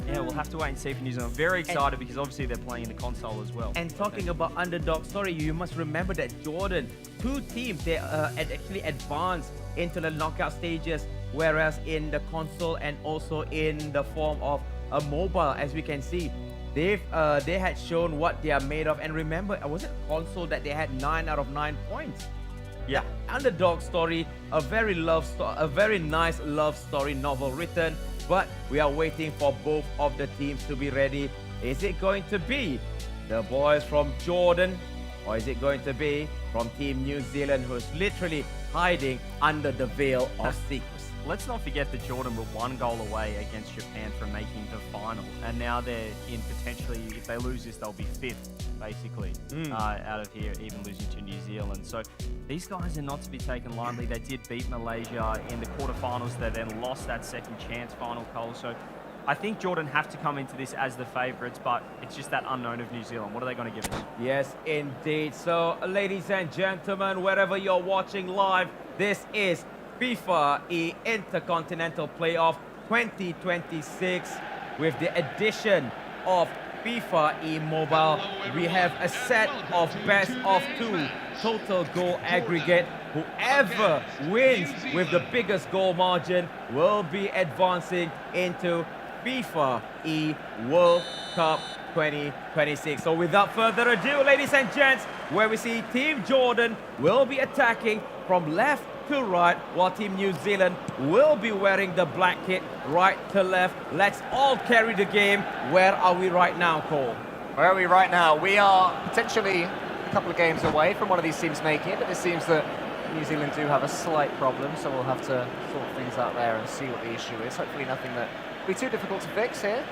yeah, we'll have to wait and see for New Zealand. Very excited because obviously they're playing in the console as well. And talking about underdog, you must remember that Jordan, two teams, they had actually advanced into the knockout stages, whereas in the console and also in the form of a mobile, as we can see, they had shown what they are made of. And remember, was it console that they had 9 out of 9 points? Yeah, underdog story, a very nice love story novel written. But we are waiting for both of the teams to be ready. Is it going to be the boys from Jordan, or is it going to be from Team New Zealand, who's literally hiding under the veil of secrecy? Let's not forget that Jordan were 1 goal away against Japan from making the final. And now they're in potentially, if they lose this, they'll be 5th, basically, out of here, even losing to New Zealand. So these guys are not to be taken lightly. They did beat Malaysia in the quarterfinals. They then lost that second chance final, Cole. So I think Jordan have to come into this as the favourites, but it's just that unknown of New Zealand. What are they going to give us? Yes, indeed. So, ladies and gentlemen, wherever you're watching live, this is FIFAe Intercontinental Playoff 2026 with the addition of FIFAe Mobile. We have a set of best of 2 total goal aggregate. Whoever wins with the biggest goal margin will be advancing into FIFAe World Cup 2026. So without further ado, ladies and gents, where we see Team Jordan will be attacking from left to right, while Team New Zealand will be wearing the black kit right to left. Let's all carry the game. Where are we right now, Cole? Where are we right now? We are potentially a couple of games away from one of these teams making it, but it seems that New Zealand do have a slight problem, so we'll have to sort things out there and see what the issue is. Hopefully nothing that will be too difficult to fix here.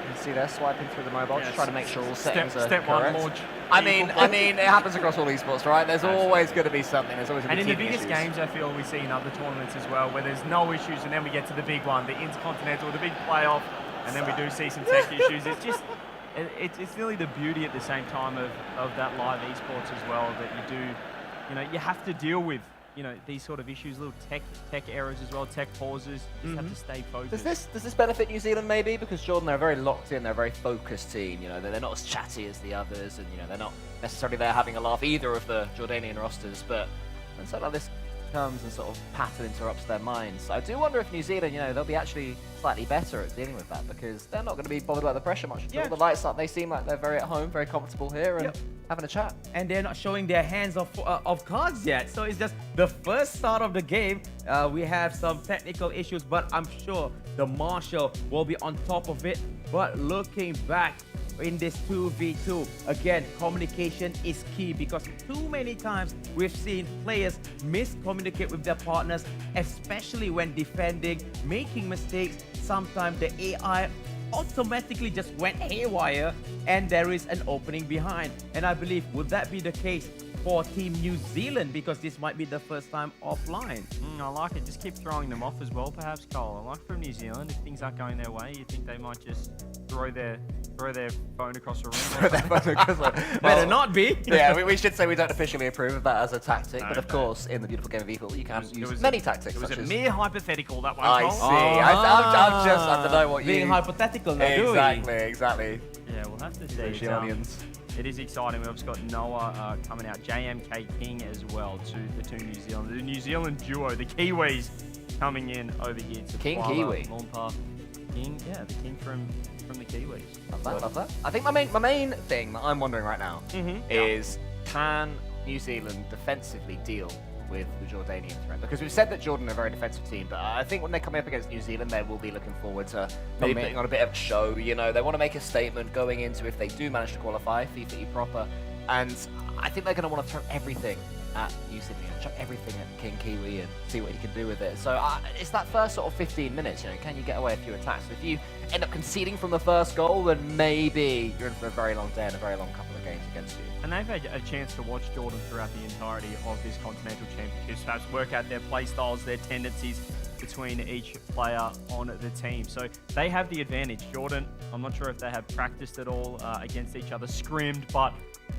You see there, swiping through the mobile, just trying to make sure all settings are Step correct. one, launch. I mean, it happens across all esports, right? There's always going to be something. There's always going to And be in the biggest issues. games, I feel we see in other tournaments as well, where there's no issues, and then we get to the big one, the Intercontinental, the big playoff, and then we do see some tech issues. It's just, it's nearly the beauty at the same time of that live esports as well, that you do, you have to deal with, these sort of issues, little tech errors as well, tech pauses. You just have to stay focused. Does this benefit New Zealand maybe? Because Jordan, they're very locked in, they're a very focused team. They're not as chatty as the others, and they're not necessarily there having a laugh, either of the Jordanian rosters. But when something like this comes and sort of pattern interrupts their minds, I do wonder if New Zealand, they'll be actually slightly better at dealing with that, because they're not going to be bothered by the pressure much. Yeah. The lights up, they seem like they're very at home, very comfortable here, and having a chat. And they're not showing their hands of cards yet. So it's just the first start of the game. We have some technical issues, but I'm sure the Marshal will be on top of it. But looking back in this 2v2, again, communication is key, because too many times we've seen players miscommunicate with their partners, especially when defending, making mistakes. Sometimes the AI automatically just went haywire and there is an opening behind. And I believe, would that be the case for Team New Zealand, because this might be the first time offline? I like it. Just keep throwing them off as well, perhaps, Cole. I like from New Zealand, if things aren't going their way, you think they might just throw their phone across the room. Better not be. Yeah, we should say we don't officially approve of that as a tactic, but of course, in the beautiful game of eFootball, you can use many tactics. It was such a as mere hypothetical, that one, I Cole. see. I don't know what you... Being hypothetical now, do we? Exactly. Yeah, we'll have to see. Oceanians. It is exciting. We've also got Noah coming out, JMK King as well, to the two New Zealand. The New Zealand duo, the Kiwis, coming in over here to King Kuala Kiwi. Lumpur. King, yeah, the king from the Kiwis. Love that. I think my main thing that I'm wondering right now is, can New Zealand defensively deal with the Jordanian threat? Because we've said that Jordan are a very defensive team, but I think when they come up against New Zealand, they will be looking forward to maybe putting on a bit of a show. They want to make a statement going into, if they do manage to qualify, FIFAe proper. And I think they're going to want to throw everything at New Zealand, chuck everything at King Kiwi and see what he can do with it. So it's that first sort of 15 minutes, can you get away a few attacks? If you end up conceding from the first goal, then maybe you're in for a very long day and a very long couple of games against you. And they've had a chance to watch Jordan throughout the entirety of this Continental Championship, perhaps work out their play styles, their tendencies between each player on the team. So they have the advantage. Jordan, I'm not sure if they have practiced at all against each other, scrimmed, but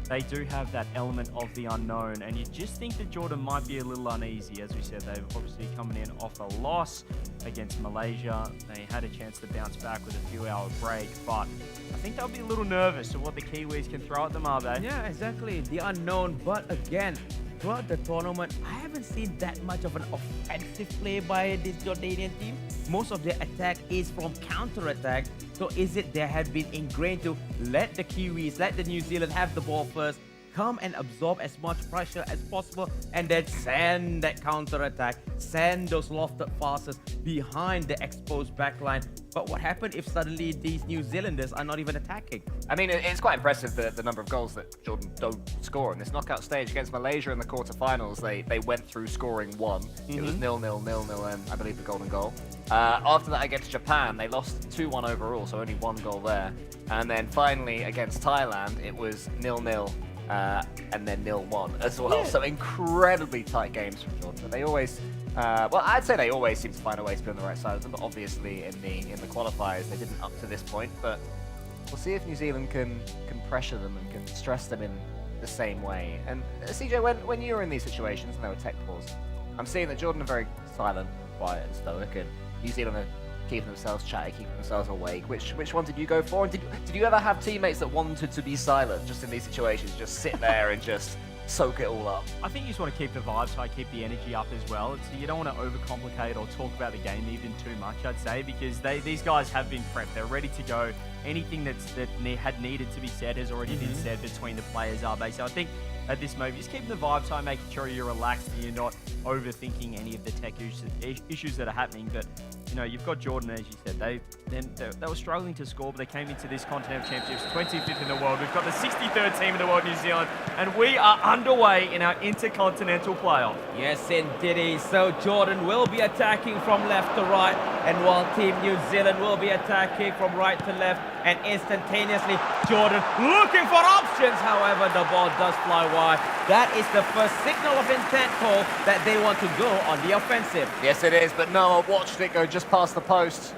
they do have that element of the unknown. And you just think that Jordan might be a little uneasy. As we said, they've obviously coming in off a loss against Malaysia. They had a chance to bounce back with a few-hour break, but I think they'll be a little nervous of what the Kiwis can throw at them, are they? Yeah, exactly. The unknown. But again, throughout the tournament, I haven't seen that much of an offensive play by this Jordanian team. Most of their attack is from counter-attack. So is it they have been ingrained to let the Kiwis, let the New Zealand have the ball first, come and absorb as much pressure as possible, and then send that counter-attack, send those lofted passes behind the exposed backline. But what happened if suddenly these New Zealanders are not even attacking? I mean, it's quite impressive the number of goals that Jordan don't score in this knockout stage. Against Malaysia in the quarterfinals, they went through scoring one. It was 0-0, 0-0, and I believe the golden goal. After that, against Japan, they lost 2-1 overall, so only one goal there. And then finally, against Thailand, it was 0-0. And then 0-1 as well. So incredibly tight games from Jordan. But they always, well, I'd say they always seem to find a way to be on the right side of them. But obviously in the qualifiers, they didn't up to this point. But we'll see if New Zealand can pressure them and can stress them in the same way. And CJ, when you were in these situations and there were tech calls, I'm seeing that Jordan are very silent, quiet, and stoic, and New Zealand are keeping themselves chatty, keeping themselves awake. Which one did you go for? And did you ever have teammates that wanted to be silent just in these situations, just sit there and just soak it all up? I think you just want to keep the vibes high, keep the energy up as well. You don't want to overcomplicate or talk about the game even too much, I'd say, because these guys have been prepped. They're ready to go. Anything that had needed to be said has already been said between the players, are they? So I think at this moment. Just keeping the vibes high, making sure you're relaxed and you're not overthinking any of the tech issues that are happening. But you know, you've got Jordan, as you said, they were struggling to score, but they came into this Continental Championships 25th in the world. We've got the 63rd team in the world, New Zealand, and we are underway in our Intercontinental playoff. Yes, indeed. So Jordan will be attacking from left to right, and while Team New Zealand will be attacking from right to left, and instantaneously Jordan looking for options. However, the ball does fly wide. That is the first signal of intent, Paul, that they want to go on the offensive. Yes, it is, but Noah watched it go just past the post.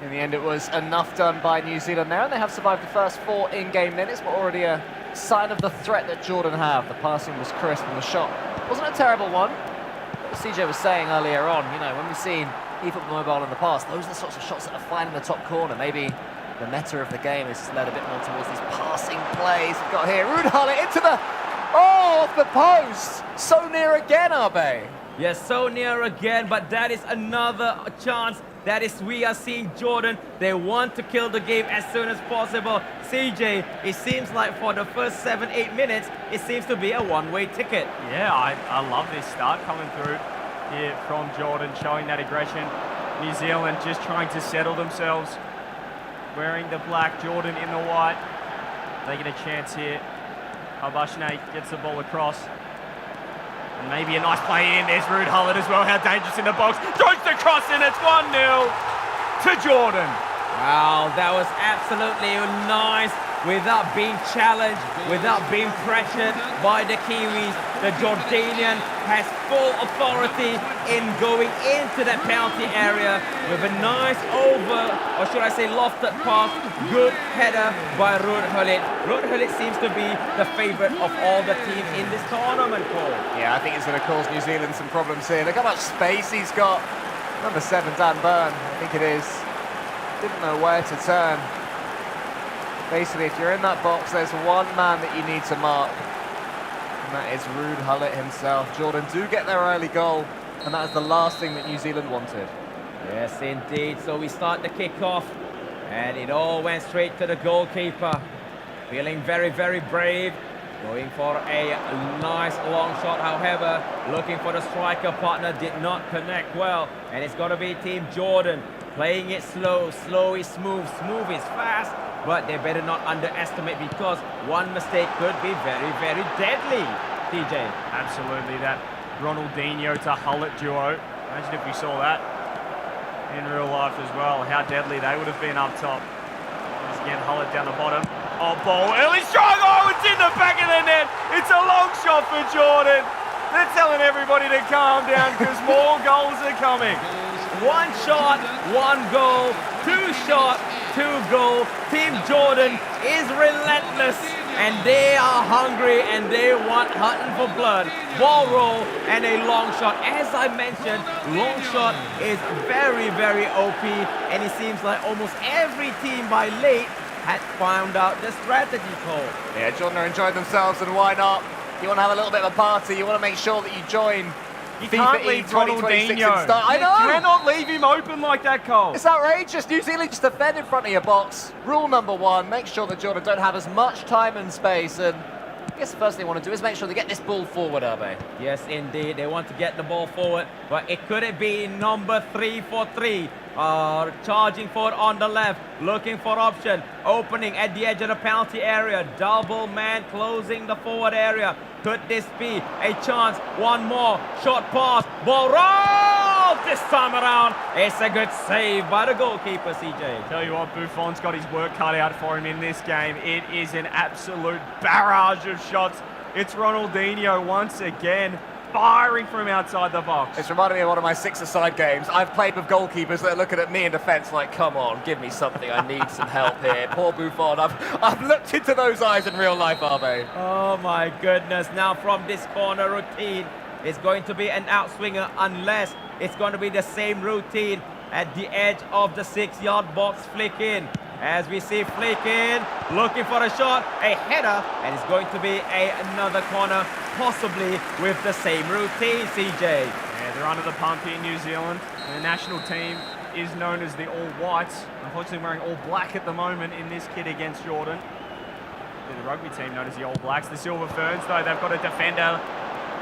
In the end, it was enough done by New Zealand there, and they have survived the first 4 in-game minutes, but already a sign of the threat that Jordan have. The passing was crisp, and the shot wasn't a terrible one. But CJ was saying earlier on, you know, when we've seen eFootball Mobile in the past, those are the sorts of shots that are flying in the top corner. Maybe the meta of the game is led a bit more towards these passing plays. We've got here, Ruud Gullit into the... Oh, off the post! So near again, Abe. Yes, so near again, but that is another chance. That is, we are seeing Jordan. They want to kill the game as soon as possible. CJ, it seems like for the first 7-8 minutes, it seems to be a one-way ticket. Yeah, I love this start coming through here from Jordan, showing that aggression. New Zealand just trying to settle themselves. Wearing the black, Jordan in the white. They get a chance here. Habashne gets the ball across. And maybe a nice play in. There's Ruud Gullit as well. How dangerous in the box. Throws the cross in. It's 1-0 to Jordan. Wow, that was absolutely nice. Without being challenged, without being pressured by the Kiwis, the Jordanian has full authority in going into that penalty area with a nice over, or should I say lofted pass, good header by Ruud Gullit. Ruud Gullit seems to be the favorite of all the teams in this tournament, Paul. Yeah, I think it's going to cause New Zealand some problems here. Look how much space he's got. Number 7, Dan Burn, I think it is. Didn't know where to turn. Basically, if you're in that box, there's one man that you need to mark, and that is Ruud Gullit himself. Jordan do get their early goal, and that is the last thing that New Zealand wanted. Yes, indeed. So we start the kick-off, and it all went straight to the goalkeeper. Feeling very, very brave. Going for a nice long shot, however, looking for the striker partner, did not connect well. And it's got to be Team Jordan. Playing it slow, slow is smooth, smooth is fast. But they better not underestimate, because one mistake could be very, very deadly, TJ. Absolutely, that Ronaldinho to Gullit duo. Imagine if we saw that in real life as well, how deadly they would have been up top. Once again, Gullit down the bottom. Oh, ball, early strike, oh, it's in the back of the net. It's a long shot for Jordan. They're telling everybody to calm down because more goals are coming. One shot, one goal, 2 shot, 2 goal. Team Jordan is relentless, and they are hungry, and they want hunting for blood. Ball roll and a long shot. As I mentioned, long shot is very, very OP, and it seems like almost every team by late had found out the strategy, Cole. Yeah, Jordan are enjoying themselves, and why not? You want to have a little bit of a party, you want to make sure that you join You FIFAe can't leave 2026 Ronaldinho. in style. I know! You cannot leave him open like that, Cole. It's outrageous. New Zealand just defend in front of your box. Rule number 1, make sure that Jordan don't have as much time and space. And I guess the first thing they want to do is make sure they get this ball forward, Abe. Yes, indeed. They want to get the ball forward, but it couldn't be number 343. Charging forward on the left, looking for option, opening at the edge of the penalty area, double man closing the forward area. Could this be a chance? One more, short pass, ball roll! This time around, it's a good save by the goalkeeper, CJ. Tell you what, Buffon's got his work cut out for him in this game. It is an absolute barrage of shots. It's Ronaldinho once again, firing from outside the box. It's reminding me of one of my 6-a-side games. I've played with goalkeepers that are looking at me in defence like, come on, give me something. I need some help here. Poor Buffon. I've looked into those eyes in real life, Abe. Oh my goodness. Now from this corner routine, it's going to be an outswinger unless it's going to be the same routine at the edge of the 6-yard box. Flick in. As we see flick in, looking for a shot, a header, and it's going to be another corner, possibly with the same routine, CJ. Yeah, they're under the pump here in New Zealand. The national team is known as the All Whites. Unfortunately, wearing all black at the moment in this kit against Jordan. the rugby team known as the All Blacks. The Silver Ferns, though, they've got a defender.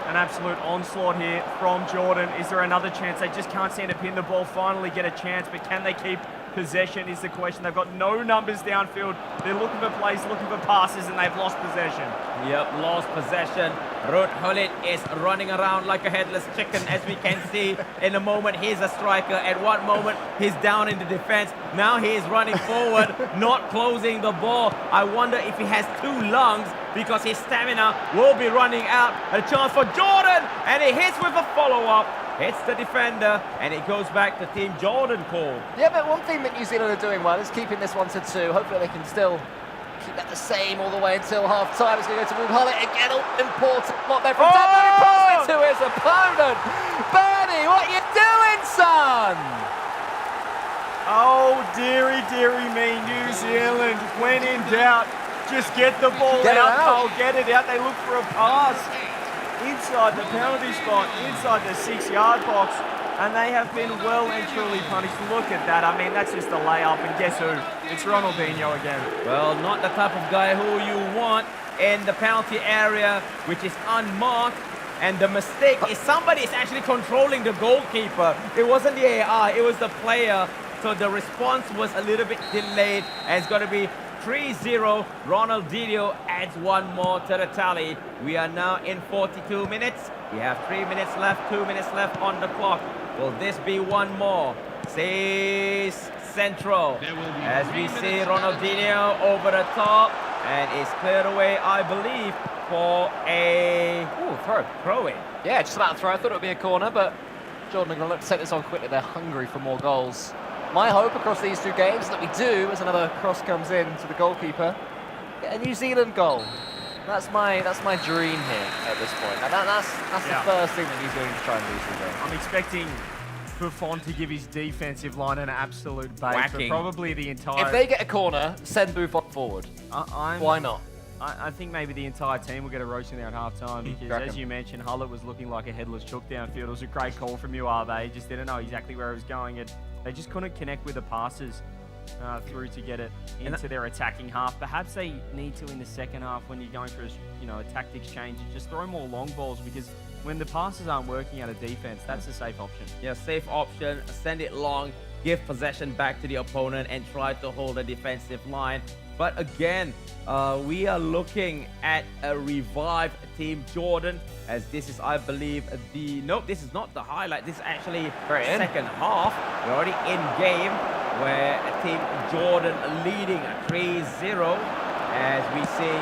An absolute onslaught here from Jordan. Is there another chance? They just can't seem to pin the ball, finally get a chance, but can they keep possession is the question. They've got no numbers downfield. They're looking for plays, looking for passes, and they've lost possession. Yep, lost possession. Ruud Gullit is running around like a headless chicken, as we can see. In a moment, he's a striker. At one moment, he's down in the defense. Now he is running forward, not closing the ball. I wonder if he has two lungs, because his stamina will be running out. A chance for Jordan, and he hits with a follow-up. Hits the defender, and it goes back to Team Jordan, Paul. Yeah, but one thing that New Zealand are doing well is keeping this 1-2. Hopefully they can still keep that the same all the way until half-time. It's going to go to Ruud Gullit again. Important block there from Danny. Crosby to his opponent. Bernie, what you doing, son? Oh, dearie, dearie me, New Zealand. When in doubt, just get the ball out, Cole. Get it out. They look for a pass inside the penalty spot, inside the 6-yard box, and they have been well and truly punished. Look at that. I mean, that's just a layup, and guess who? It's Ronaldinho again. Well, not the type of guy who you want in the penalty area, which is unmarked. And the mistake is somebody is actually controlling the goalkeeper. It wasn't the AI, it was the player. So the response was a little bit delayed, and it's going to be 3-0. Ronaldinho adds one more to the tally. We are now in 42 minutes. We have 3 minutes left, 2 minutes left on the clock. Will this be one more? Says Central. As we see Ronaldinho over the top, and it's cleared away, I believe, for a throw-in. Yeah, just about a throw. I thought it would be a corner, but Jordan are going to look to take this on quickly. They're hungry for more goals. My hope across these two games that we do, as another cross comes in to the goalkeeper, get a New Zealand goal. That's my dream here at this point. Now that's the first thing that New Zealand is trying to do today. I'm expecting Buffon to give his defensive line an absolute bait for probably the entire... If they get a corner, send Buffon forward. Why not? I think maybe the entire team will get a roasting there at half-time, because as you mentioned, Gullit was looking like a headless chook downfield. It was a great call from URV. Just didn't know exactly where it was going, and they just couldn't connect with the passes through to get it into their attacking half. Perhaps they need to, in the second half, when you're going for a tactics change, just throw more long balls, because when the passes aren't working out of defense, that's a safe option. Yeah, safe option. Send it long, give possession back to the opponent, and try to hold a defensive line. But again, we are looking at a revived Team Jordan, as this is, I believe, this is not the highlight. This is actually second half. We're already in game, where Team Jordan leading 3-0, as we see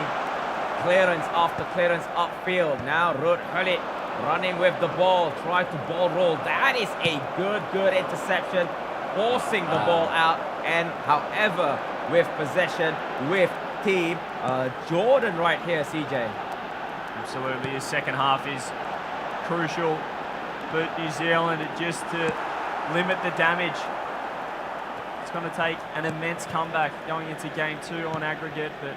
clearance after clearance upfield. Now Ruud Gullit running with the ball, try to ball roll. That is a good interception, forcing the ball out, and however, with possession, with Team Jordan right here, CJ. Absolutely, the second half is crucial for New Zealand, just to limit the damage. It's going to take an immense comeback going into game 2 on aggregate, but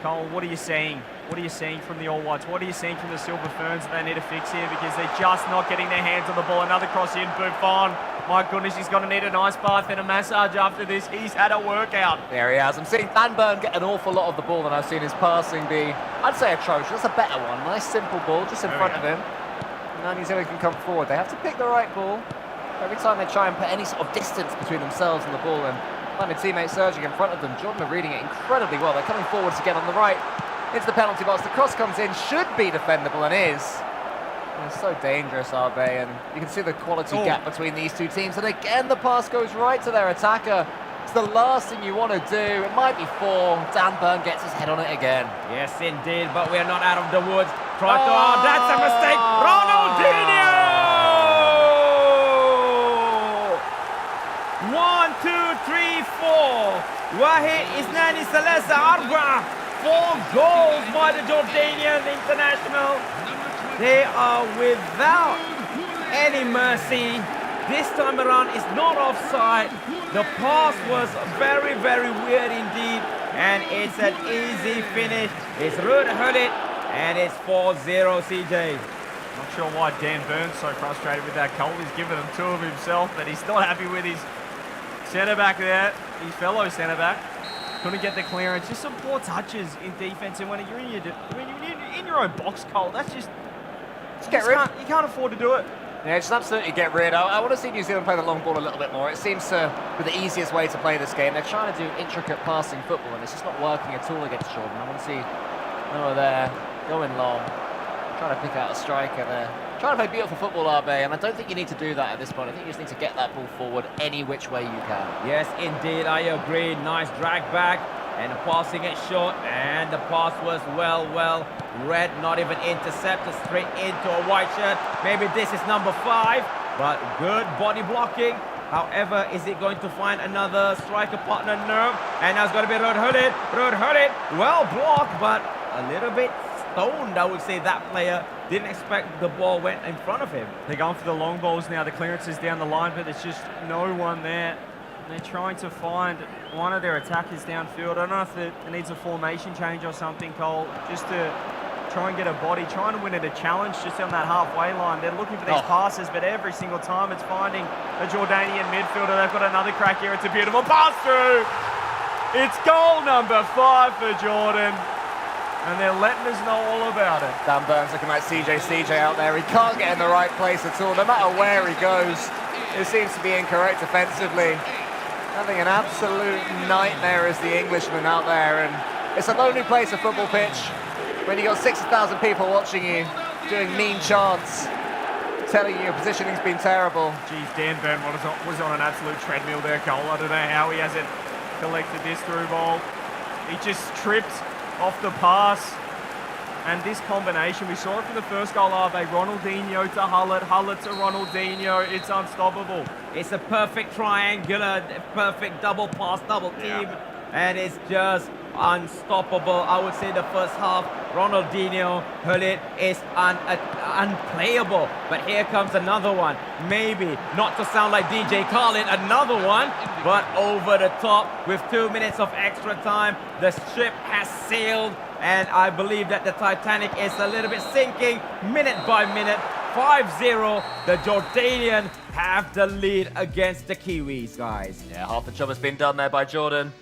Cole, what are you seeing? What are you seeing from the All Whites? What are you seeing from the Silver Ferns that they need to fix here, because they're just not getting their hands on the ball? Another cross in, Buffon. My goodness, he's going to need an ice bath and a massage after this. He's had a workout. There he has. I'm seeing Dan Burn get an awful lot of the ball, and I've seen his passing be, I'd say, atrocious. That's a better one. Nice simple ball just in front of him. And now New Zealand can come forward. They have to pick the right ball. Every time they try and put any sort of distance between themselves and the ball and find a teammate surging in front of them, Jordan are reading it incredibly well. They're coming forwards again on the right into the penalty box. The cross comes in, should be defendable, and is. They're so dangerous, are they? And you can see the quality gap between these two teams. And again, the pass goes right to their attacker. It's the last thing you want to do. It might be 4. Dan Burn gets his head on it again. Yes, indeed, but we are not out of the woods. That's a mistake. Ronaldinho! 1, 2, 3, 4. Wahid Isnani Salesa Arba. 4 goals by the Jordanian international. They are without any mercy. This time around, it's not offside. The pass was very weird indeed, and it's an easy finish. It's Ruud Gullit, and it's 4-0, CJ. Not sure why Dan Burns so frustrated with that goal. He's given him 2 of himself, but he's not happy with his centre-back there, his fellow centre-back. Couldn't get the clearance. Just some poor touches in defense. And when you're in your own box, Cole, that's just you can't afford to do it. Yeah, just absolutely get rid. I want to see New Zealand play the long ball a little bit more. It seems to be the easiest way to play this game. They're trying to do intricate passing football, and it's just not working at all against Jordan. I want to see Noah there going long, trying to pick out a striker there. Trying to play beautiful football, Abe, and I don't think you need to do that at this point. I think you just need to get that ball forward any which way you can. Yes, indeed, I agree. Nice drag back, and the passing it short, and the pass was well read, not even intercepted, straight into a white shirt. Maybe this is number 5, but good body blocking. However, is it going to find another striker partner? No. And now it's going to be Rod Hullet. Well blocked, but a little bit stoned, I would say. That player didn't expect the ball went in front of him. They're going for the long balls now. The clearance is down the line, but there's just no one there. They're trying to find one of their attackers downfield. I don't know if it needs a formation change or something, Cole, just to try and get a body, trying to win it a challenge just on that halfway line. They're looking for these passes, but every single time it's finding a Jordanian midfielder. They've got another crack here. It's a beautiful pass through. It's goal number 5 for Jordan. And they're letting us know all about it. Dan Burns looking like CJ out there. He can't get in the right place at all. No matter where he goes, it seems to be incorrect defensively. Having an absolute nightmare as the Englishman out there. And it's a lonely place, a football pitch, when you've got 60,000 people watching you, doing mean chants, telling you your positioning's been terrible. Geez, Dan Burn was on an absolute treadmill there, Cole. I don't know how he hasn't collected this through ball. He just tripped off the pass, and this combination, we saw it from the first goal, Ave. Ronaldinho to Hullet, Hullet to Ronaldinho. It's unstoppable. It's a perfect triangular, perfect double pass, double team, and it's just unstoppable. I would say the first half, Ronaldinho, Hullet is unplayable. But here comes another one. Maybe not to sound like DJ Khaled, another one, but over the top with 2 minutes of extra time. The ship has sailed, and I believe that the Titanic is a little bit sinking minute by minute. 5-0, the Jordanian have the lead against the Kiwis, guys. Yeah, half the job has been done there by Jordan.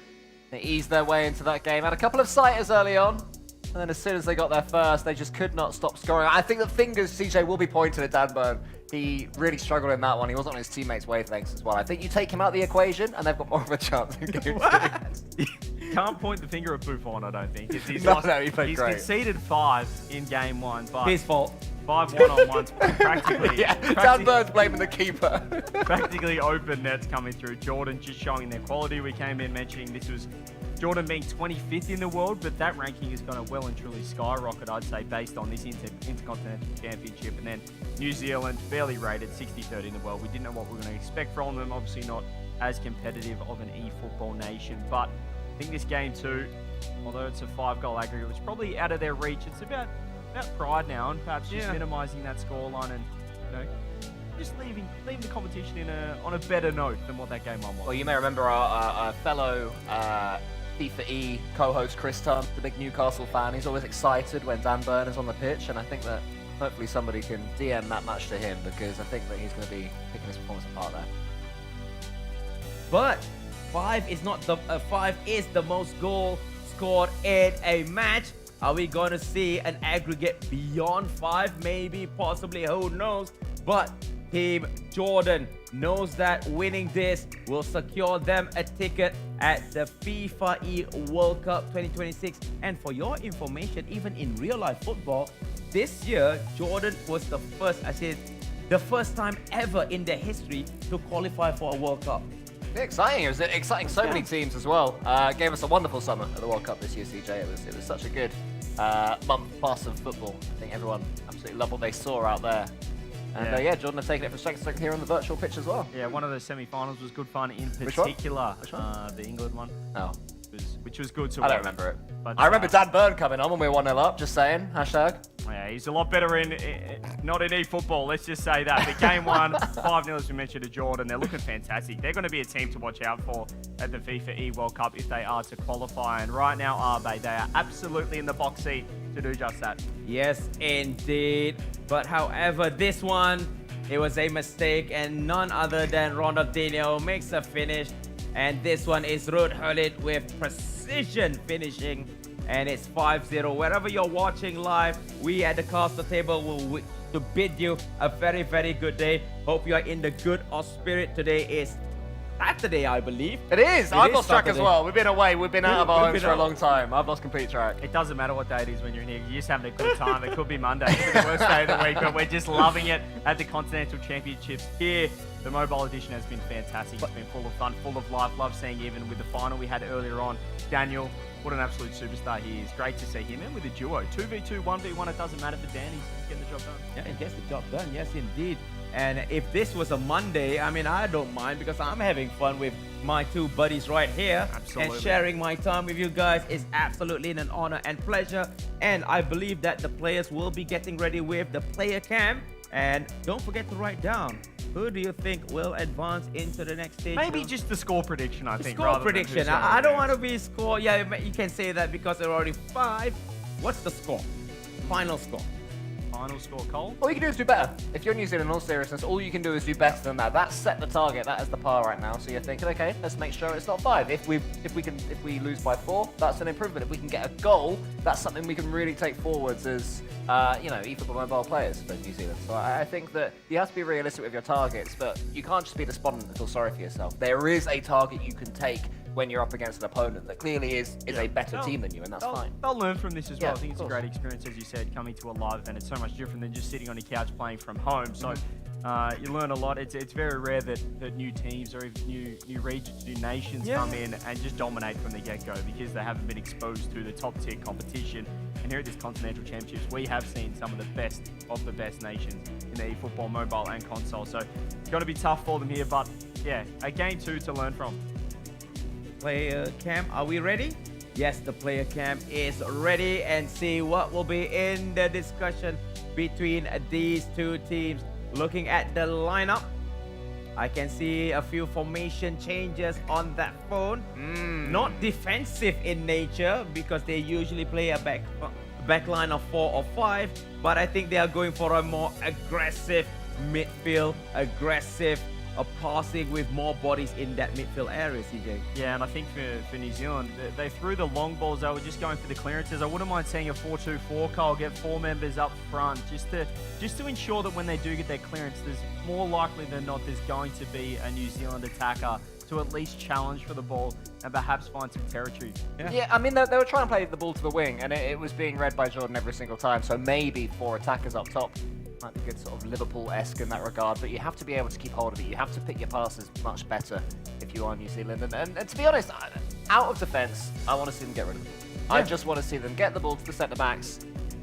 They eased their way into that game. Had a couple of sighters early on, and then as soon as they got there first, they just could not stop scoring. I think the fingers, CJ, will be pointed at Dan Burn. He really struggled in that one. He wasn't on his teammates' wavelengths as well. I think you take him out of the equation, and they've got more of a chance in game 2. Can't point the finger at Buffon, I don't think. He's he played great. Conceded 5 in game 1, but his fault. 5 one-on-ones, practically. Dan Burn's blaming the keeper. Practically open nets coming through. Jordan just showing their quality. We came in mentioning this was Jordan being 25th in the world, but that ranking is going to well and truly skyrocket, I'd say, based on this Intercontinental Championship. And then New Zealand, fairly rated, 63rd in the world. We didn't know what we were going to expect from them. Obviously not as competitive of an eFootball nation, but I think this game too, although it's a 5-goal aggregate, which is probably out of their reach, it's about pride now, and perhaps just minimising that scoreline and, you know, just leaving the competition on a better note than what that game 1 was. Well, you may remember our fellow FIFAe co-host Chris Tunn, the big Newcastle fan. He's always excited when Dan Burn is on the pitch, and I think that hopefully somebody can DM that match to him, because I think that he's going to be picking his performance apart there. But 5 is not the 5 is the most goal scored in a match. Are we going to see an aggregate beyond 5? Maybe, possibly, who knows? But Team Jordan knows that winning this will secure them a ticket at the FIFAe World Cup 2026. And for your information, even in real life football, this year, Jordan was the first time ever in their history to qualify for a World Cup. Yeah, exciting. It was exciting so many teams as well. Gave us a wonderful summer at the World Cup this year, CJ. It was such a good month plus of football. I think everyone absolutely loved what they saw out there. And yeah, Jordan have taken it for second here on the virtual pitch as well. Yeah, one of the semi-finals was good fun in particular. Which one? The England one. Oh. Which was good to I don't remember it. But I remember Dan Burn coming on when we were 1-0 up, just saying. Hashtag. Yeah, he's a lot better not in eFootball, let's just say that. But game 1, 5-0 as we mentioned to Jordan. They're looking fantastic. They're going to be a team to watch out for at the FIFAe World Cup if they are to qualify. And right now, they are absolutely in the box seat to do just that. Yes, indeed. But however, this one, it was a mistake, and none other than Ronaldinho makes a finish. And this one is Ruud Gullit with precision finishing. And it's 5-0. Wherever you're watching live, we at the caster table will to bid you a very, very good day. Hope you are in the good of spirit. Today is Saturday, I believe. It is. I've lost track as Saturday. well. We've been away. We've been out of our homes for a long time. I've lost complete track. It doesn't matter what day it is when you're in here. You're just having a good time. It could be Monday. It could be the worst day of the week, but we're just loving it at the Continental Championships here. The mobile edition has been fantastic. It's been full of fun, full of life. Love seeing even with the final we had earlier on. Daniel, what an absolute superstar he is. Great to see him. And with a duo, 2v2, 1v1, it doesn't matter for Dan. He's getting the job done. Yeah, he gets the job done. Yes, indeed. And if this was a Monday, I mean, I don't mind because I'm having fun with my two buddies right here. Absolutely. And sharing my time with you guys is absolutely an honor and pleasure. And I believe that the players will be getting ready with the player cam. And don't forget to write down, who do you think will advance into the next stage? Maybe just the score prediction, I think. Score rather than prediction. who's I don't going want to be score. Yeah, you can say that because there are already 5. What's the score? Final score. Final score, Cole? All you can do is do better. If you're New Zealand, in all seriousness, all you can do is do better than that. That's set the target. That is the par right now. So you're thinking, okay, let's make sure it's not 5. If we lose by 4, that's an improvement. If we can get a goal, that's something we can really take forwards as eFootball mobile players for New Zealand. So I think that you have to be realistic with your targets, but you can't just be despondent and feel sorry for yourself. There is a target you can take when you're up against an opponent that clearly is a better team than you, and that's fine. They'll learn from this as well. Yeah, I think it's a great experience, as you said, coming to a live event. It's so much different than just sitting on your couch playing from home. So you learn a lot. It's very rare that new teams or even new regions, new nations come in and just dominate from the get-go because they haven't been exposed to the top-tier competition. And here at this Continental Championships, we have seen some of the best nations in the eFootball mobile and console. So it's going to be tough for them here, but yeah, a game 2 to learn from. Player cam, are we ready? Yes, the player cam is ready, and see what will be in the discussion between these two teams. Looking at the lineup, I can see a few formation changes on that phone. Not defensive in nature because they usually play a back line of 4 or 5, but I think they are going for a more aggressive midfield, aggressive passing with more bodies in that midfield area, CJ. Yeah, and I think for New Zealand, they threw the long balls. They were just going for the clearances. I wouldn't mind seeing a 4-2-4, Kyle, get 4 members up front, just to ensure that when they do get their clearance, there's more likely than not there's going to be a New Zealand attacker to at least challenge for the ball and perhaps find some territory. Yeah, I mean, they were trying to play the ball to the wing, and it was being read by Jordan every single time, so maybe 4 attackers up top might be good, sort of Liverpool-esque in that regard, but you have to be able to keep hold of it. You have to pick your passes much better if you are New Zealand. And to be honest, out of defence, I want to see them get rid of the ball. I just want to see them get the ball to the centre-backs,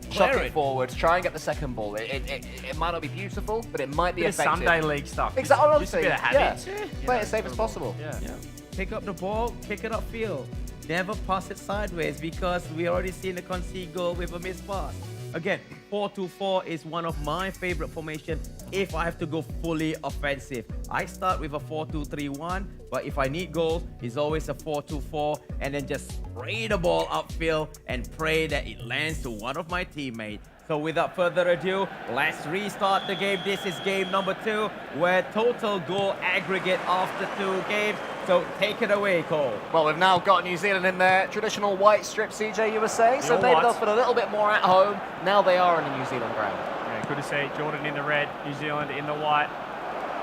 chuck it forward, try and get the second ball. It might not be beautiful, but it might be effective. Sunday league stuff. Exactly. Just a bit of habit. Play it as safe as possible. Yeah. Pick up the ball, pick it up field. Never pass it sideways because we already seen the concede goal with a missed pass. Again, 4-2-4 is one of my favorite formations if I have to go fully offensive. I start with a 4-2-3-1, but if I need goals, it's always a 4-2-4 and then just spray the ball upfield and pray that it lands to one of my teammates. So without further ado, let's restart the game. This is game number 2, where total goal aggregate after 2 games. So take it away, Cole. Well, we've now got New Zealand in their traditional white strip, CJ, you were saying. So maybe they'll feel a little bit more at home. Now they are in the New Zealand ground. Yeah, good to see Jordan in the red, New Zealand in the white.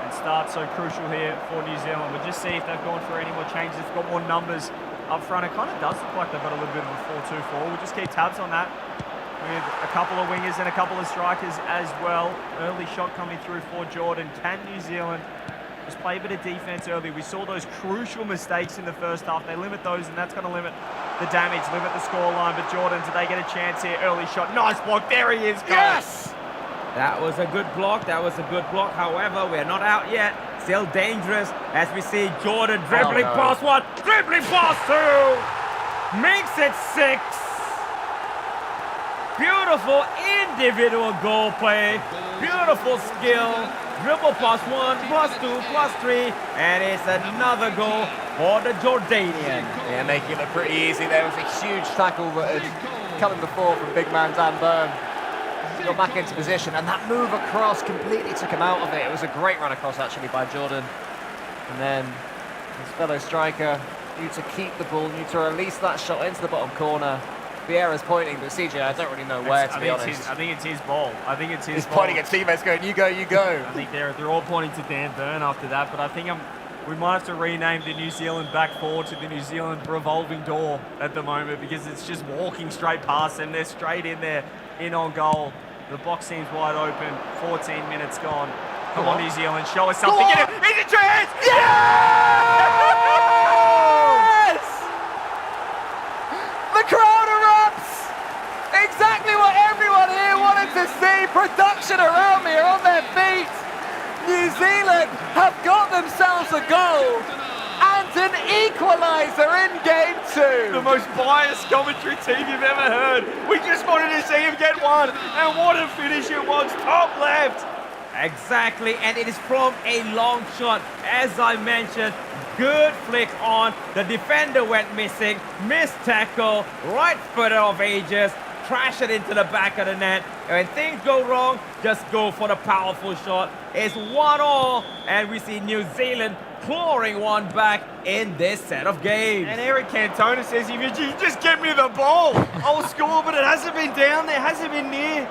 And start so crucial here for New Zealand. We'll just see if they've gone for any more changes, if they've got more numbers up front. It kind of does look like they've got a little bit of a 4-2-4. We'll just keep tabs on that, with a couple of wingers and a couple of strikers as well. Early shot coming through for Jordan. Can New Zealand just play a bit of defense early? We saw those crucial mistakes in the first half. They limit those, and that's going to limit the damage, limit the scoreline. But Jordan, do they get a chance here? Early shot. Nice block. There he is, guys. Yes! That was a good block. That was a good block. However, we're not out yet. Still dangerous as we see Jordan dribbling past 1, dribbling past 2. Makes it 6. Beautiful individual goal play, beautiful skill, dribble +1, +2, +3, and it's another goal for the Jordanian. Yeah, making it look pretty easy. There was a huge tackle that had come in before from big man Dan Byrne. Got back into position, and that move across completely took him out of it. It was a great run across, actually, by Jordan. And then His fellow striker need to keep the ball, need to release that shot into the bottom corner. Vieira's pointing, but CJ, I don't really know where, to be honest. I think it's his ball. I think it's his He's ball. pointing at teammates going, you go, you go. I think they're all pointing to Dan Burn after that, but I think we might have to rename the New Zealand back four to the New Zealand revolving door at the moment, because it's just walking straight past them. They're straight in there, in on goal. The box seems wide open. 14 minutes gone. Come on, New Zealand, show us something. Get it. It's a chance! Yes! The crowd erupts! Exactly what everyone here wanted to see. Production around me are on their feet. New Zealand have got themselves a goal and an equaliser in game two. The most biased commentary team you've ever heard. We just wanted to see him get one, and what a finish it was, top left. Exactly, and it is from a long shot. As I mentioned, good flick on. The defender went missing, missed tackle, right footer of ages, trash it into the back of the net. And when things go wrong, just go for the powerful shot. It's 1-1, and we see New Zealand clawing one back in this set of games. And Eric Cantona says, if you just get me the ball, I'll score, but it hasn't been down there, hasn't been near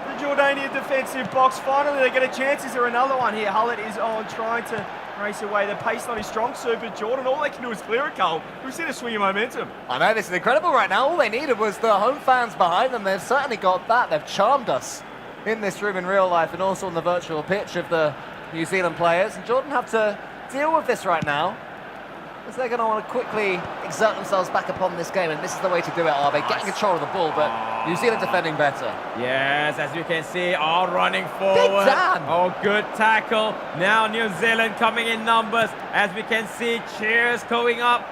the Jordanian defensive box. Finally, they get a chance. Is there another one here? Hullett is on, trying to race away. The pace not his strong suit, but Jordan, all they can do is clear it, Cole. We've seen a swing of momentum. I know, this is incredible right now. All they needed was the home fans behind them. They've certainly got that. They've charmed us in this room in real life and also on the virtual pitch of the New Zealand players. And Jordan have to deal with this right now, as they're going to want to quickly exert themselves back upon this game, and this is the way to do it, Arbe. Getting control of the ball, but New Zealand defending better. Yes, as you can see, all running forward. Big Dan! Oh, good tackle. Now New Zealand coming in numbers. As we can see, cheers going up.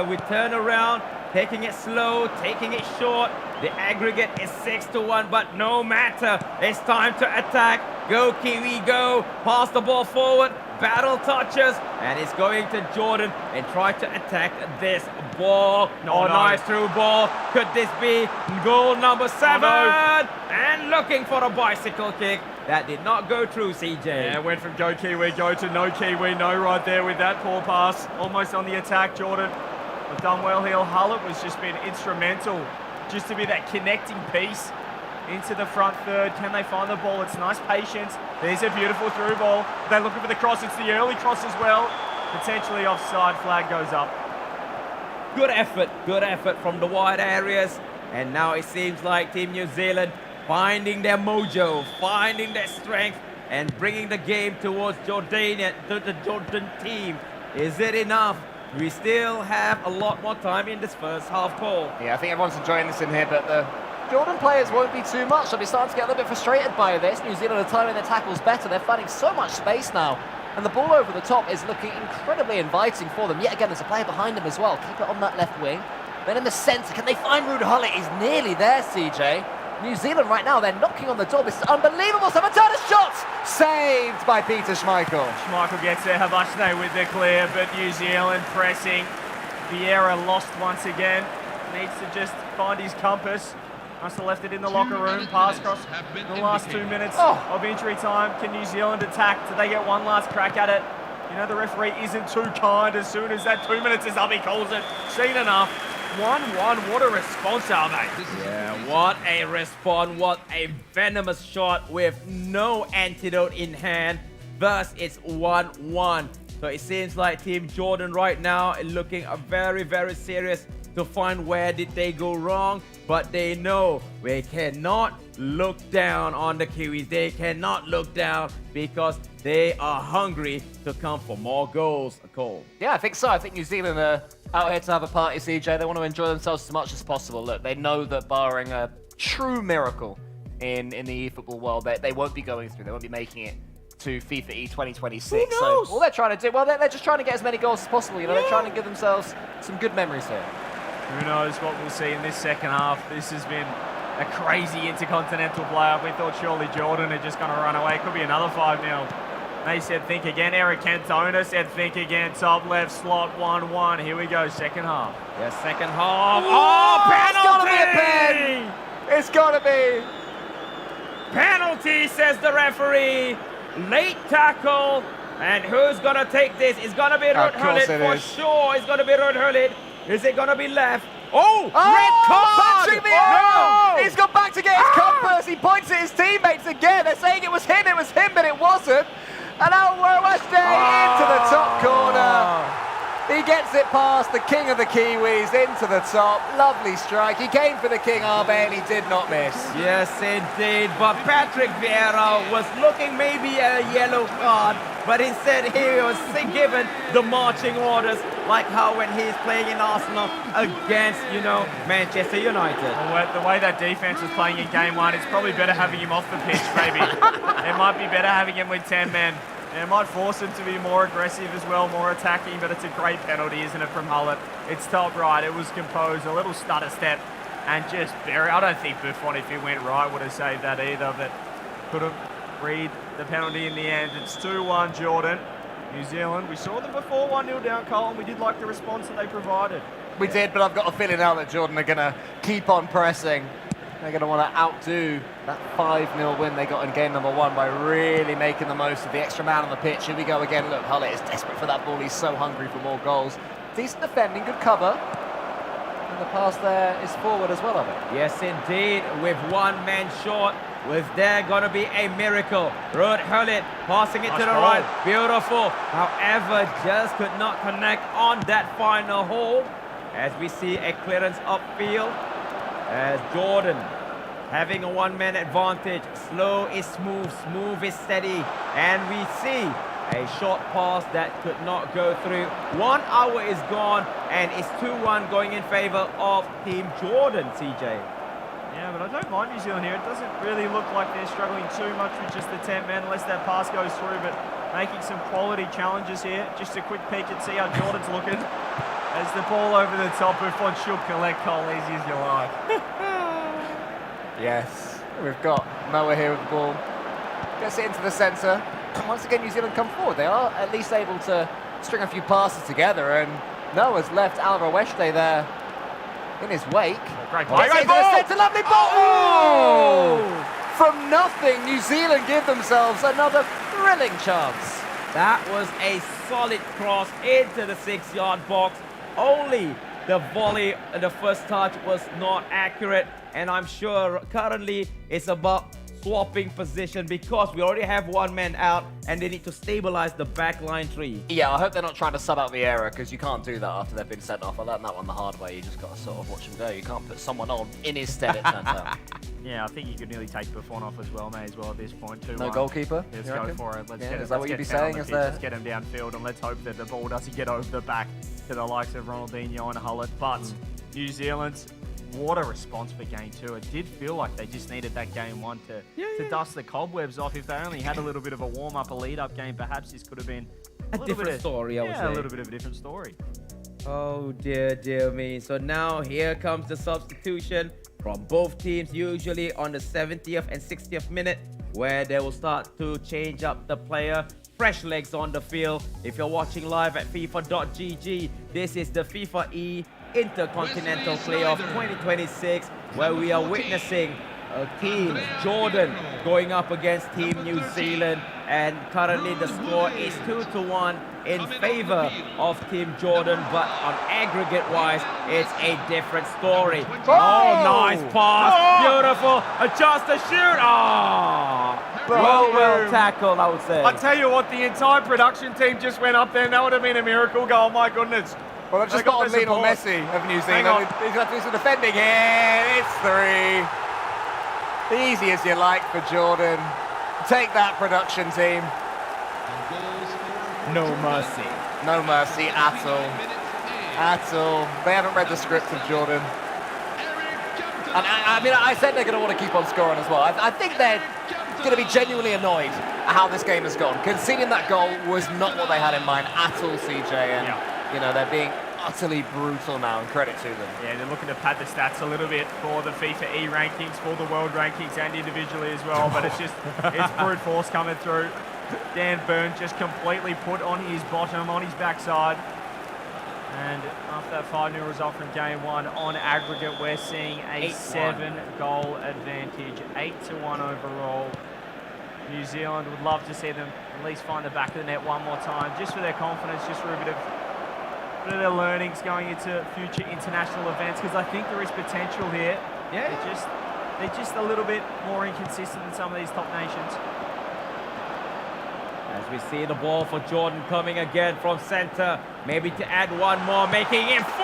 We turn around, taking it slow, taking it short. The aggregate is 6-1, but no matter. It's time to attack. Go, Kiwi, go. Pass the ball forward. Battle touches, and it's going to Jordan and try to attack this ball. Nice through ball. Could this be goal number 7? And looking for a bicycle kick. That did not go through, CJ. Yeah, went from go Kiwi, go to no Kiwi, no right there with that poor pass. Almost on the attack, Jordan. They've done well here. Hullett was just been instrumental just to be that connecting piece into the front third. Can they find the ball? It's nice patience. There's a beautiful through ball. They're looking for the cross. It's the early cross as well. Potentially offside. Flag goes up. Good effort from the wide areas. And now it seems like Team New Zealand finding their mojo, finding their strength, and bringing the game towards Jordania, the Jordan team. Is it enough? We still have a lot more time in this first half, Paul. Yeah, I think everyone's enjoying this in here, but the Jordan players won't be too much. They'll be starting to get a little bit frustrated by this. New Zealand are timing their tackles better. They're finding so much space now. And the ball over the top is looking incredibly inviting for them. Yet again, there's a player behind them as well. Keep it on that left wing. Then in the centre, can they find Ruud Hullett? He's nearly there, CJ. New Zealand right now, they're knocking on the door. This is unbelievable. Sabatana's shot! Saved by Peter Schmeichel. Schmeichel gets there. Habashne with the clear, but New Zealand pressing. Vieira lost once again. Needs to just find his compass. Must have left it in the locker room. Pass cross in the last 2 minutes of injury time. Can New Zealand attack? Do they get one last crack at it? You know, the referee isn't too kind. As soon as that 2 minutes is up, he calls it. Seen enough. 1-1. What a response, Arbe. Yeah, what a response. What a venomous shot with no antidote in hand. Thus, it's 1-1. So it seems like Team Jordan right now is looking very, very serious to find where did they go wrong, but they know they cannot look down on the Kiwis. They cannot look down because they are hungry to come for more goals, Cole. Yeah, I think so. I think New Zealand are out here to have a party, CJ. They want to enjoy themselves as much as possible. Look, they know that barring a true miracle in the eFootball world, they won't be going through. They won't be making it to FIFAe 2026. Who knows? So all they're trying to do, well, they're just trying to get as many goals as possible. You know, they're trying to give themselves some good memories here. Who knows what we'll see in this second half. This has been a crazy Intercontinental playoff. We thought surely Jordan had just going to run away. Could be another 5-0. They said think again. Eric Cantona said think again. Top left slot 1-1. Here we go, second half. Yeah, second half. Oh, penalty! It's got to be penalty, says the referee. Late tackle And who's going to take this? It's going to be Ruud Gullit for sure. It's going to be Ruud Gullit. Is it going to be left? Oh, red card! Patrick Vieira! He's gone back to get his compass. He points at his teammates again. They're saying it was him, but it wasn't. And Alvaro Weste into the top corner. He gets it past the king of the Kiwis into the top. Lovely strike. He came for the king, Arbe, and he did not miss. Yes, indeed. But Patrick Vieira was looking maybe at a yellow card, but instead he was given the marching orders, like how when he's playing in Arsenal against, Manchester United. Well, the way that defense was playing in game one, it's probably better having him off the pitch, maybe. It might be better having him with 10 men. And it might force him to be more aggressive as well, more attacking, but it's a great penalty, isn't it, from Gullit? It's top right, it was composed, a little stutter step, and just bury. I don't think Buffon, if he went right, would have saved that either, but couldn't read the penalty in the end. It's 2-1 Jordan. New Zealand, we saw them before 1-0 down, Cole, and we did like the response that they provided. We did, but I've got a feeling now that Jordan are going to keep on pressing. They're going to want to outdo that 5-0 win they got in game number 1 by really making the most of the extra man on the pitch. Here we go again. Look, Gullit is desperate for that ball. He's so hungry for more goals. Decent defending, good cover. And the pass there is forward as well, of it. Yes, indeed. With one man short, was there going to be a miracle? Ruud Gullit passing it to the right. Beautiful. However, just could not connect on that final hole. As we see a clearance upfield. As Jordan having a one-man advantage. Slow is smooth, smooth is steady. And we see a short pass that could not go through. 1 hour is gone, and it's 2-1 going in favor of Team Jordan, CJ. Yeah, but I don't mind New Zealand here. It doesn't really look like they're struggling too much with just the 10 men, unless that pass goes through, but making some quality challenges here. Just a quick peek and see how Jordan's looking. As the ball over the top, Buffon should collect Cole easy as you like. Yes, we've got Noah here with the ball. Gets it into the centre. Once again, New Zealand come forward. They are at least able to string a few passes together, and Noah's left Alvaro Weste there in his wake. Great ball. Great ball. It's a lovely ball. Oh! From nothing, New Zealand give themselves another thrilling chance. That was a solid cross into the 6-yard box. Only the volley, the first touch was not accurate, and I'm sure currently it's about swapping position because we already have one man out and they need to stabilize the back line three. Yeah, I hope they're not trying to sub out Vieira because you can't do that after they've been sent off. I learned that one the hard way. You just got to sort of watch them go. You can't put someone on in his stead, it turns out. Yeah, I think you could nearly take Buffon off as well, may as well at this point. 2-1. No goalkeeper? Let's go for it. Let's get is that what you'd be saying? Let's get him downfield and let's hope that the ball doesn't get over the back to the likes of Ronaldinho and Gullit. But New Zealand, what a response for game 2. It did feel like they just needed that game 1 to dust the cobwebs off. If they only had a little bit of a warm-up, a lead-up game, perhaps this could have been a different story, I would say. Yeah, a little bit of a different story. Oh dear, dear me. So now here comes the substitution from both teams, usually on the 70th and 60th minute, where they will start to change up the player. Fresh legs on the field. If you're watching live at FIFA.gg, this is the FIFAe Intercontinental Playoff 2026, where we are witnessing Team Jordan going up against Team New Zealand, and currently the score is 2-1 in favor of Team Jordan, but on aggregate wise it's a different story. Oh, nice pass, beautiful, a chance to shoot. Well tackled, I would say. I tell you what, the entire production team just went up there and that would have been a miracle goal. My goodness. Well, I've just got Lionel Messi of New Zealand. He's going to do some defending here. It's 3. Easy as you like for Jordan. Take that, production team. No mercy. No mercy at all. At all. They haven't read the script of Jordan. And I mean, I said they're going to want to keep on scoring as well. I think they're going to be genuinely annoyed at how this game has gone. Conceding that goal was not what they had in mind at all, CJ. And, you know, they're being utterly brutal now, and credit to them. Yeah, they're looking to pad the stats a little bit for the FIFAe rankings, for the world rankings, and individually as well, but it's just, it's brute force coming through. Dan Burn just completely put on his bottom, on his backside. And after that 5-0 result from game 1, on aggregate, we're seeing a 7-goal advantage, 8-1 overall. New Zealand would love to see them at least find the back of the net one more time, just for their confidence, just for a bit of their learnings going into future international events, because I think there is potential here. Yeah, they're just a little bit more inconsistent than some of these top nations. As we see the ball for Jordan coming again from center, maybe to add one more, making it 4!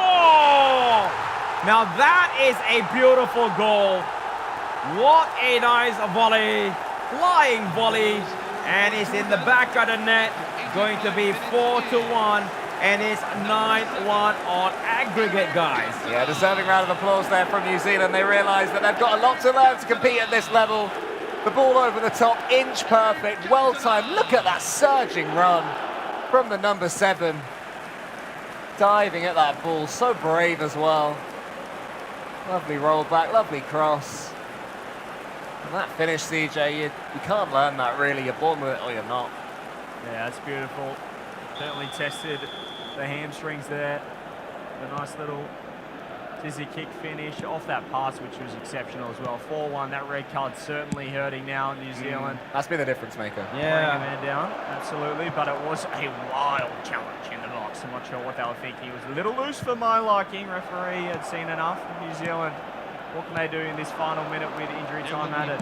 Now that is a beautiful goal. What a nice volley, flying volley, and it's in the back of the net, going to be 4-1, and it's 9-1 on aggregate, guys. Yeah, deserving round of applause there from New Zealand. They realise that they've got a lot to learn to compete at this level. The ball over the top, inch perfect, well timed. Look at that surging run from the number 7. Diving at that ball, so brave as well. Lovely roll back, lovely cross. And that finish, CJ, you can't learn that really. You're born with it or you're not. Yeah, that's beautiful. Certainly tested the hamstrings there. A nice little dizzy kick finish off that pass, which was exceptional as well. 4-1, that red card certainly hurting now in New Zealand. That's been the difference maker. Yeah. Bring a man down, absolutely, but it was a wild challenge in the box. I'm not sure what they were thinking. It was a little loose for my liking. Referee had seen enough from New Zealand. What can they do in this final minute with injury time added?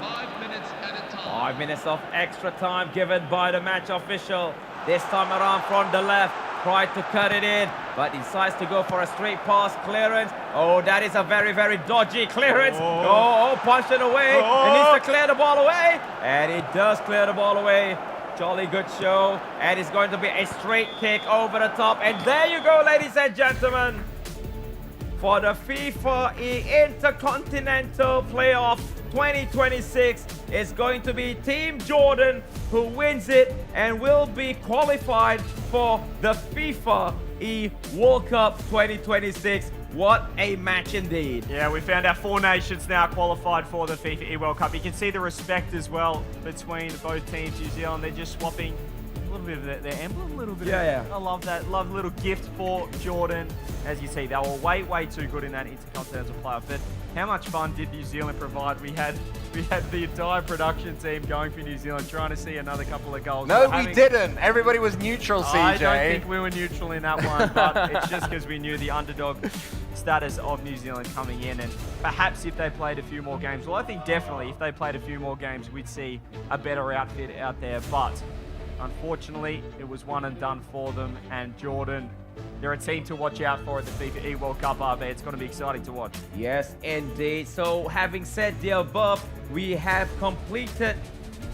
5 minutes of extra time given by the match official. This time around from the left, tried to cut it in, but decides to go for a straight pass clearance. Oh, that is a very, very dodgy clearance. Oh, punched it away. It needs to clear the ball away. And it does clear the ball away. Jolly good show. And it's going to be a straight kick over the top. And there you go, ladies and gentlemen. For the FIFAe Intercontinental Playoff 2026, it's going to be Team Jordan who wins it and will be qualified for the FIFAe World Cup 2026. What a match indeed. Yeah, we found our 4 nations now qualified for the FIFAe World Cup. You can see the respect as well between both teams. New Zealand, they're just swapping a little bit of their emblem, a little bit. Yeah. I love that. Love a little gift for Jordan. As you see, they were way too good in that Intercontinental playoff. But how much fun did New Zealand provide? We had the entire production team going for New Zealand, trying to see another couple of goals. No, we didn't. Everybody was neutral, CJ. I don't think we were neutral in that one, but it's just because we knew the underdog status of New Zealand coming in, and perhaps if they played a few more games, well, I think definitely if they played a few more games, we'd see a better outfit out there, but unfortunately, it was one and done for them, and Jordan, they're a team to watch out for at the FIFAe World Cup, RB. It's going to be exciting to watch. Yes, indeed. So, having said the above, we have completed,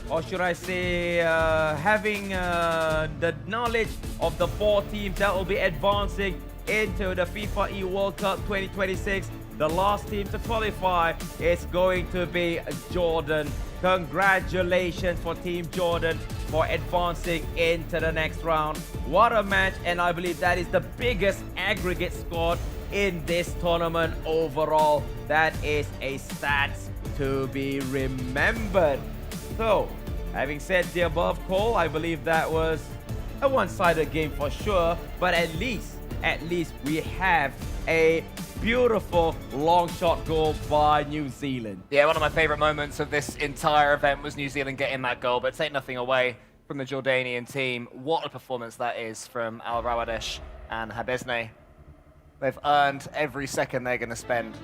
or should I say, having the knowledge of the 4 teams that will be advancing into the FIFAe World Cup 2026. The last team to qualify is going to be Jordan. Congratulations for Team Jordan for advancing into the next round. What a match, and I believe that is the biggest aggregate score in this tournament overall. That is a stat to be remembered. So, having said the above, Cole, I believe that was a one-sided game for sure, but at least we have a beautiful long shot goal by New Zealand. Yeah, one of my favorite moments of this entire event was New Zealand getting that goal, but take nothing away from the Jordanian team. What a performance that is from Al Rawadesh and Habesne. They've earned every second they're going to spend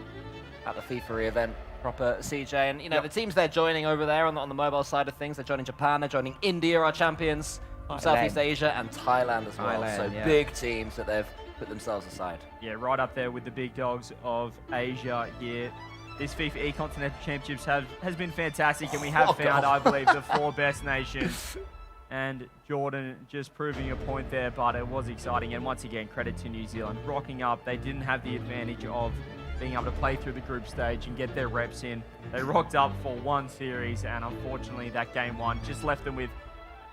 at the FIFAe event. Proper, CJ. And, you know, the teams they're joining over there on the mobile side of things, they're joining Japan, they're joining India, our champions from Southeast Asia, and Thailand as well. So big teams that they've put themselves aside. Yeah, right up there with the big dogs of Asia here. This FIFAe Continental Championships has been fantastic, and we have found, I believe, the 4 best nations. And Jordan just proving a point there, but it was exciting. And once again, credit to New Zealand. Rocking up, they didn't have the advantage of being able to play through the group stage and get their reps in. They rocked up for one series, and unfortunately that game 1 just left them with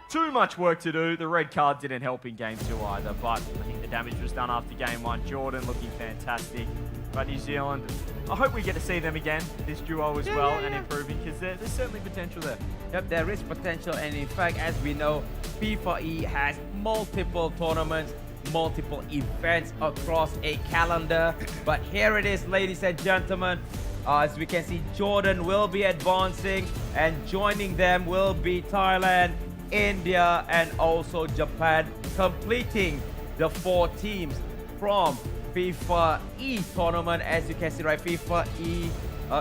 too much work to do. The red card didn't help in game 2 either, but I think the damage was done after game 1. Jordan looking fantastic. But New Zealand, I hope we get to see them again, this duo as well, and improving, because there's certainly potential there. Yep, there is potential, and in fact, as we know, FIFAe has multiple tournaments, multiple events across a calendar. But here it is, ladies and gentlemen, As we can see, Jordan will be advancing, and joining them will be Thailand, India, and also Japan, completing the 4 teams from FIFA E tournament. As you can see, right, FIFA E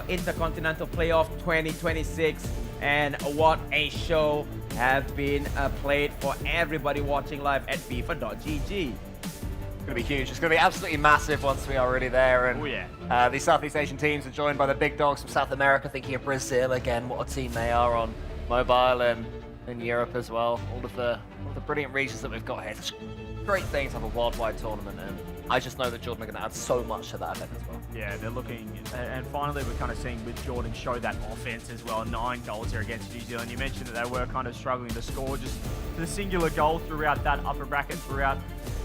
Intercontinental Playoff 2026. And what a show have been played for everybody watching live at FIFA.gg. It's going to be huge. It's going to be absolutely massive once we are really there. And Oh, yeah. these Southeast Asian teams are joined by the big dogs from South America, thinking of Brazil again. What a team they are on mobile, and in Europe as well. All of the brilliant regions that we've got here. It's a great thing to have a worldwide tournament, and I just know that Jordan are going to add so much to that event as well. Yeah, they're looking, and finally we're kind of seeing with Jordan show that offense as well. 9 goals here against New Zealand. You mentioned that they were kind of struggling to score just the singular goal throughout that upper bracket, throughout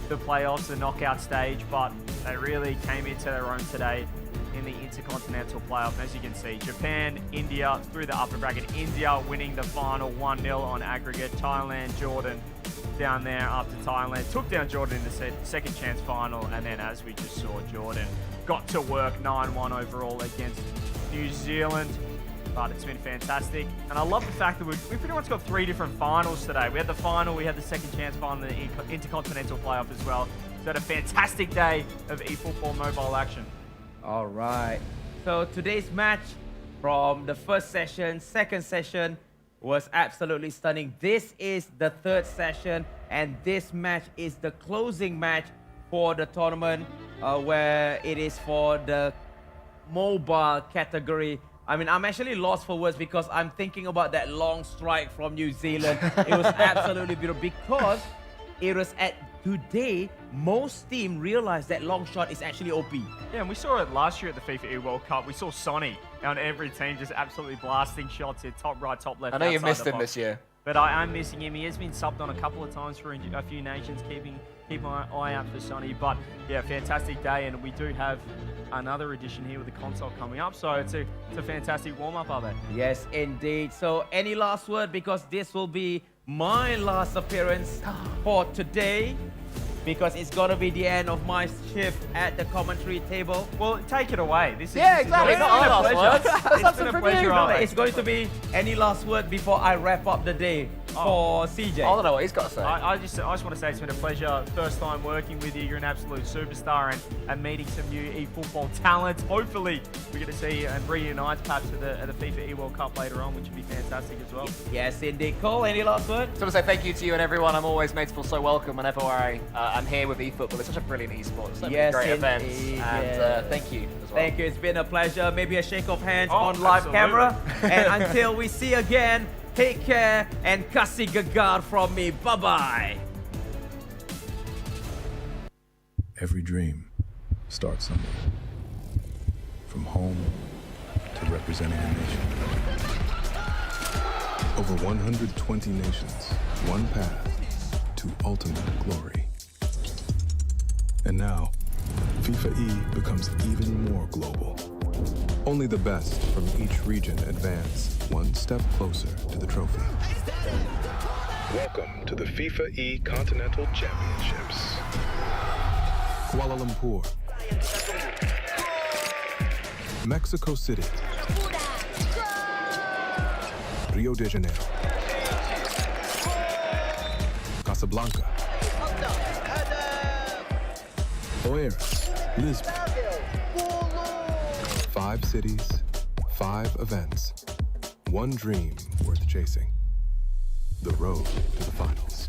the playoffs, the knockout stage, but they really came into their own today in the Intercontinental playoff. And as you can see, Japan, India through the upper bracket. India winning the final 1-0 on aggregate. Thailand, Jordan down there up to Thailand. Took down Jordan in the second chance final, and then as we just saw, Jordan got to work 9-1 overall against New Zealand. But it's been fantastic, and I love the fact that we pretty much got 3 different finals today. We had the final, we had the second chance final, the Intercontinental playoff as well. So had a fantastic day of eFootball mobile action. All right. So today's match, from the first session, second session, was absolutely stunning. This is the third session, and this match is the closing match for the tournament, where it is for the mobile category. I mean, I'm actually lost for words because I'm thinking about that long strike from New Zealand. It was absolutely beautiful because it was at today, most team realized that long shot is actually OP. Yeah, and we saw it last year at the FIFAe World Cup. We saw Sonny on every team just absolutely blasting shots at top right, top left. I know you outside missed the him box. this year. But I am missing him. He has been subbed on a couple of times for a few nations, keep an eye out for Sonny. But yeah, fantastic day, and we do have another edition here with the console coming up. So it's a fantastic warm-up of it. Yes, indeed. So any last word, because this will be my last appearance for today, because it's gonna be the end of my shift at the commentary table. Well, take it away. This is exactly. Not our last words. It's been a pleasure. It's going to be any last word before I wrap up the day for CJ. I don't know what he's got to say. I just want to say it's been a pleasure. First time working with you. You're an absolute superstar, and meeting some new eFootball talent. Hopefully, we're going to see and reunite perhaps at the FIFA E World Cup later on, which would be fantastic as well. Yes, indeed. Cole, any last word? Just want to say thank you to you and everyone. I'm always made to feel so welcome whenever I'm here with eFootball. It's such a brilliant esport. So many great events. And thank you as well. Thank you. It's been a pleasure. Maybe a shake of hands Oh, on live absolutely. camera. And until we see again, take care and kasih gagar from me. Bye-bye. Every dream starts somewhere. From home to representing a nation. Over 120 nations, one path to ultimate glory. And now, FIFA E becomes even more global. Only the best from each region advance one step closer to the trophy. Welcome to the FIFA E Continental Championships. Kuala Lumpur, Mexico City, Rio de Janeiro, Casablanca, Oeiras, Lisbon. 5 cities, 5 events, one dream worth chasing. The road to the finals.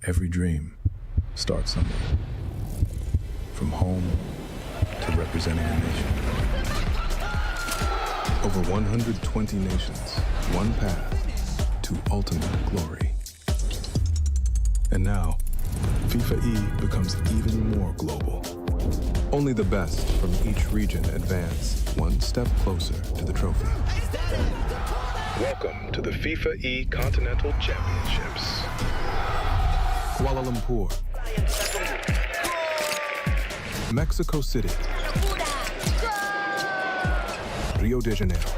Every dream starts somewhere. From home to representing a nation. Over 120 nations, one path to ultimate glory. And now, FIFAe becomes even more global. Only the best from each region advance one step closer to the trophy. Welcome to the FIFAe Continental Championships. Kuala Lumpur, Mexico City, Rio de Janeiro,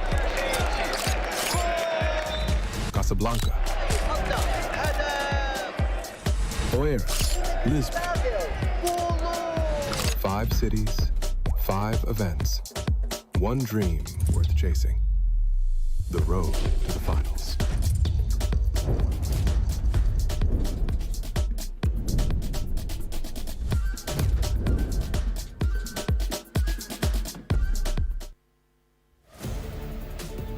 Casablanca, Oeiras, Lisbon. 5 cities, 5 events, one dream worth chasing. The road to the finals.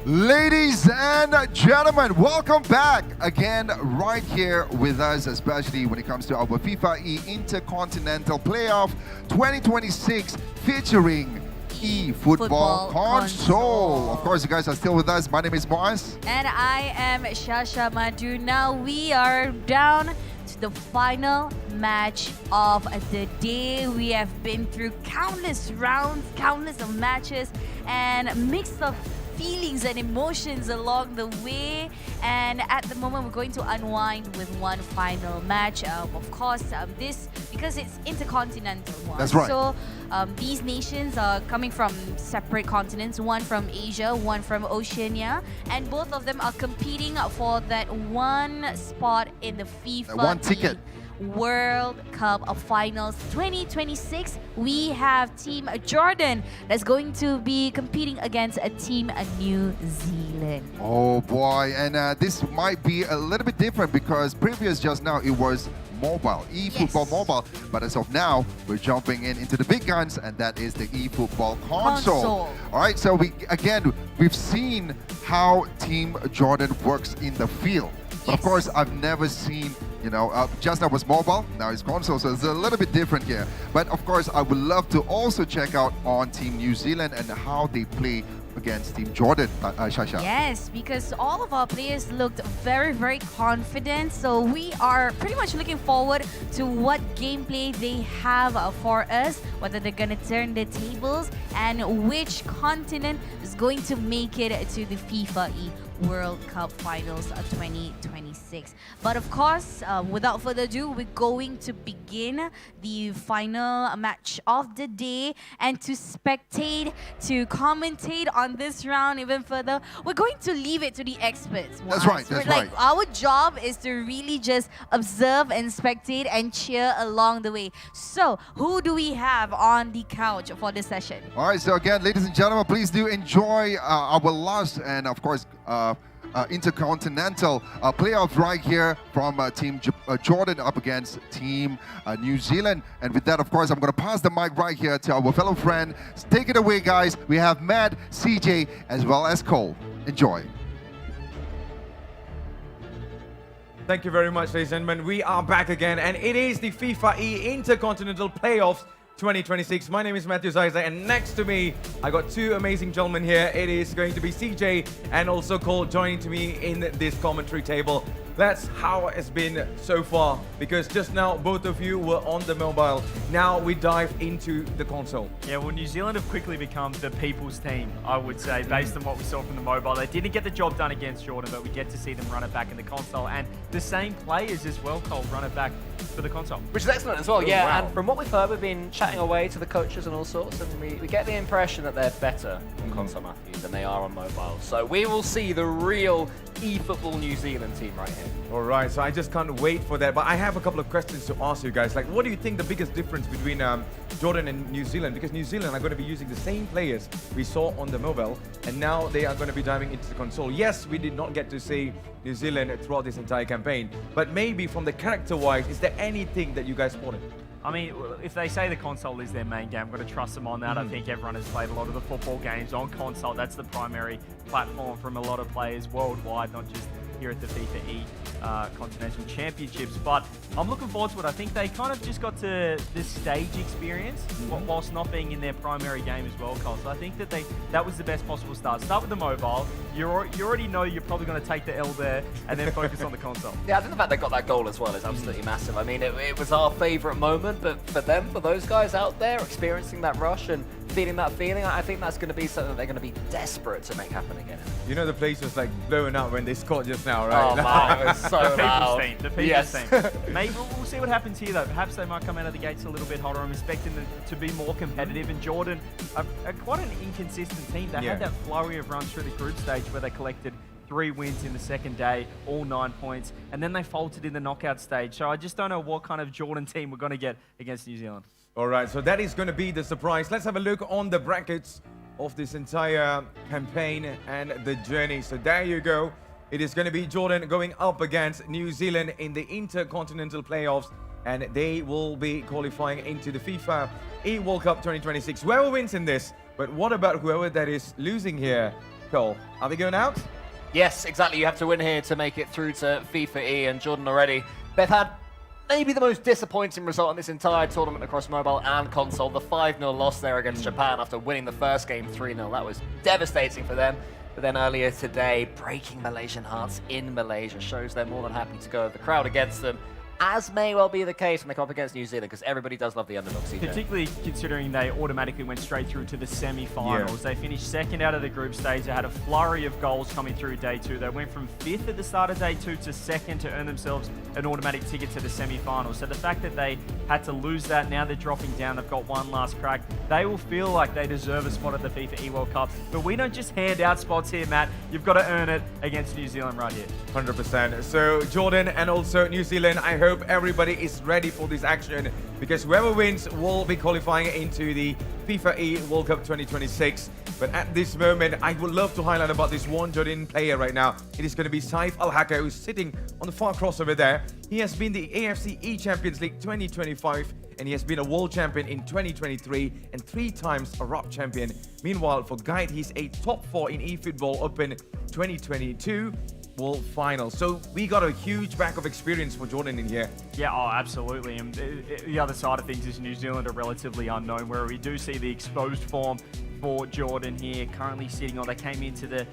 Ladies and gentlemen, welcome back again right here with us, especially when it comes to our FIFAe Intercontinental Playoff 2026 featuring eFootball console. Of course, you guys are still with us. My name is Moaz. And I am Shasha Madhu. Now we are down to the final match of the day. We have been through countless rounds, countless of matches, and mixed of feelings and emotions along the way, and at the moment we're going to unwind with one final match. Of course, this because it's intercontinental one. That's right. So these nations are coming from separate continents, one from Asia, one from Oceania, and both of them are competing for that one spot in the FIFA one ticket. World Cup Finals 2026. We have Team Jordan that's going to be competing against a Team New Zealand. Oh boy, and this might be a little bit different because previous just now it was mobile, eFootball mobile, but as of now we're jumping into the big guns, and that is the eFootball console. All right, so we've seen how Team Jordan works in the field. But of course, I've never seen, just now was mobile, now it's console, so it's a little bit different here. But of course, I would love to also check out on Team New Zealand and how they play against Team Jordan, Shasha. Yes, because all of our players looked very, very confident. So we are pretty much looking forward to what gameplay they have for us, whether they're going to turn the tables, and which continent is going to make it to the FIFAe World Cup Finals 2026. But of course, without further ado, we're going to begin the final match of the day, and to spectate, to commentate on this round even further, we're going to leave it to the experts. That's right, that's right. Our job is to really just observe and spectate and cheer along the way. So, who do we have on the couch for this session? All right, so again, ladies and gentlemen, please do enjoy our last and of course Intercontinental playoff right here from Team Jordan up against Team New Zealand. And with that, of course, I'm going to pass the mic right here to our fellow friend. Take it away, guys. We have Matt, CJ, as well as Cole. Enjoy. Thank you very much, ladies and gentlemen. We are back again, and it is the FIFAe Intercontinental Playoffs 2026. My name is Matthew Zaiza, and next to me, I got two amazing gentlemen here. It is going to be CJ and also Cole joining to me in this commentary table. That's how it's been so far, because just now both of you were on the mobile. Now we dive into the console. Yeah, well, New Zealand have quickly become the people's team, I would say, based on what we saw from the mobile. They didn't get the job done against Jordan, but we get to see them run it back in the console, and the same players as well, Cole, run it back for the console. Which is excellent as well, yeah. Wow. And from what we've heard, we've been chatting away to the coaches and all sorts, and we get the impression that they're better on console, Matthew, than they are on mobile. So we will see the real eFootball New Zealand team right here. All right, so I just can't wait for that. But I have a couple of questions to ask you guys. Like, what do you think the biggest difference between Jordan and New Zealand? Because New Zealand are going to be using the same players we saw on the mobile, and now they are going to be diving into the console. Yes, we did not get to see New Zealand throughout this entire campaign, but maybe from the character-wise, is there anything that you guys spotted? I mean, if they say the console is their main game, I'm going to trust them on that. I think everyone has played a lot of the football games on console. That's the primary platform from a lot of players worldwide, not just here at the FIFAe Continental Championships. But I'm looking forward to it. I think they kind of just got to the stage experience whilst not being in their primary game as well, Cole. So I think that that was the best possible start. Start with the mobile. You already know you're probably going to take the L there and then focus on the console. Yeah, I think the fact they got that goal as well is absolutely massive. I mean, it was our favourite moment, but for them, for those guys out there experiencing that rush and feeling that feeling, I think that's going to be something that they're going to be desperate to make happen again. You know the place was like blowing up when they scored just now, right? Oh man, it was so loud. The people's team. Maybe we'll see what happens here though. Perhaps they might come out of the gates a little bit hotter. I'm expecting them to be more competitive. And Jordan, quite an inconsistent team. They had that flurry of runs through the group stage where they collected 3 wins in the second day, all 9 points, and then they faltered in the knockout stage. So I just don't know what kind of Jordan team we're going to get against New Zealand. All right, so that is going to be the surprise. Let's have a look on the brackets of this entire campaign and the journey. So there you go. It is going to be Jordan going up against New Zealand in the Intercontinental playoffs, and they will be qualifying into the FIFAe World Cup 2026. Whoever wins in this, but what about whoever that is losing here, Cole? Are they going out? Yes, exactly. You have to win here to make it through to FIFAe, and Jordan already. They've had maybe the most disappointing result in this entire tournament across mobile and console. The 5-0 loss there against Japan after winning the first game 3-0. That was devastating for them. But then earlier today, breaking Malaysian hearts in Malaysia shows they're more than happy to go with the crowd against them, as may well be the case when they come up against New Zealand, because everybody does love the underdog, CJ. Particularly considering they automatically went straight through to the semi-finals. They finished second out of the group stage. They had a flurry of goals coming through day 2. They went from 5th at the start of day 2 to 2nd to earn themselves an automatic ticket to the semi-finals. So the fact that they had to lose that, now they're dropping down, they've got one last crack, they will feel like they deserve a spot at the FIFAe World Cup. But we don't just hand out spots here, Matt. You've got to earn it against New Zealand right here. 100%. So Jordan and also New Zealand, I hope everybody is ready for this action, because whoever wins will be qualifying into the FIFAe World Cup 2026. But at this moment, I would love to highlight about this one Jordan player right now. It is going to be Saif Al-Haka, who's sitting on the far cross over there. He has been the AFC E-Champions League 2025, and he has been a world champion in 2023 and 3 times a ROP champion. Meanwhile, for Guide, he's a top 4 in eFootball Open 2022 World Finals. So we got a huge back of experience for Jordan in here. Yeah, oh, absolutely. And the other side of things is New Zealand are relatively unknown, where we do see the exposed form for Jordan here, currently sitting on, they came into the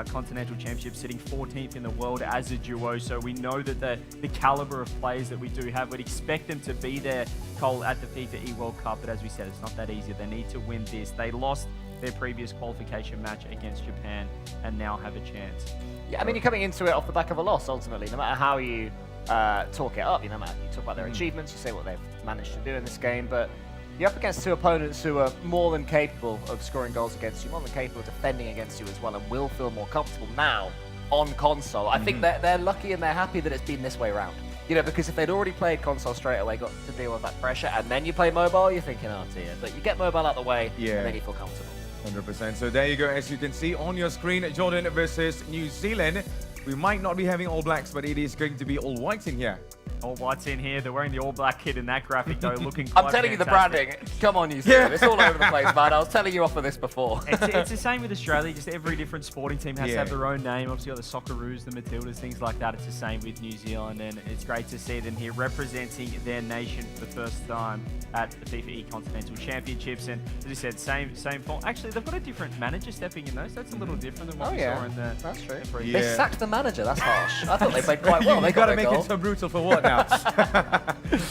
Continental Championship sitting 14th in the world as a duo, so we know that the caliber of players that we do have, we'd expect them to be there, Cole, at the FIFAe World Cup, but as we said, it's not that easy. They need to win this. They lost their previous qualification match against Japan and now have a chance. Yeah, I mean, you're coming into it off the back of a loss, ultimately, no matter how you talk it up, you talk about their achievements, you say what they've managed to do in this game, but you're up against 2 opponents who are more than capable of scoring goals against you, more than capable of defending against you as well, and will feel more comfortable now on console. I think they're lucky and they're happy that it's been this way around. You know, because if they'd already played console straight away, got to deal with that pressure, and then you play mobile, you're thinking, oh dear. But you get mobile out the way, and then you feel comfortable. 100%. So there you go. As you can see on your screen, Jordan versus New Zealand. We might not be having All Blacks, but it is going to be All Whites in here. All Whites in here. They're wearing the All Black kit in that graphic, though, looking quite I'm telling fantastic. you, the branding. Come on, New Zealand. It's all over the place, man. I was telling you off of this before. It's the same with Australia. Just every different sporting team has to have their own name. Obviously, got the Socceroos, the Matildas, things like that. It's the same with New Zealand, and it's great to see them here representing their nation for the first time at the FIFAe Continental Championships. And as you said, same form. Actually, they've got a different manager stepping in those. That's a little different than what we saw in the. That's true. Yeah. They sacked the manager. That's harsh. I thought they played quite well. You got to make it so brutal for what now?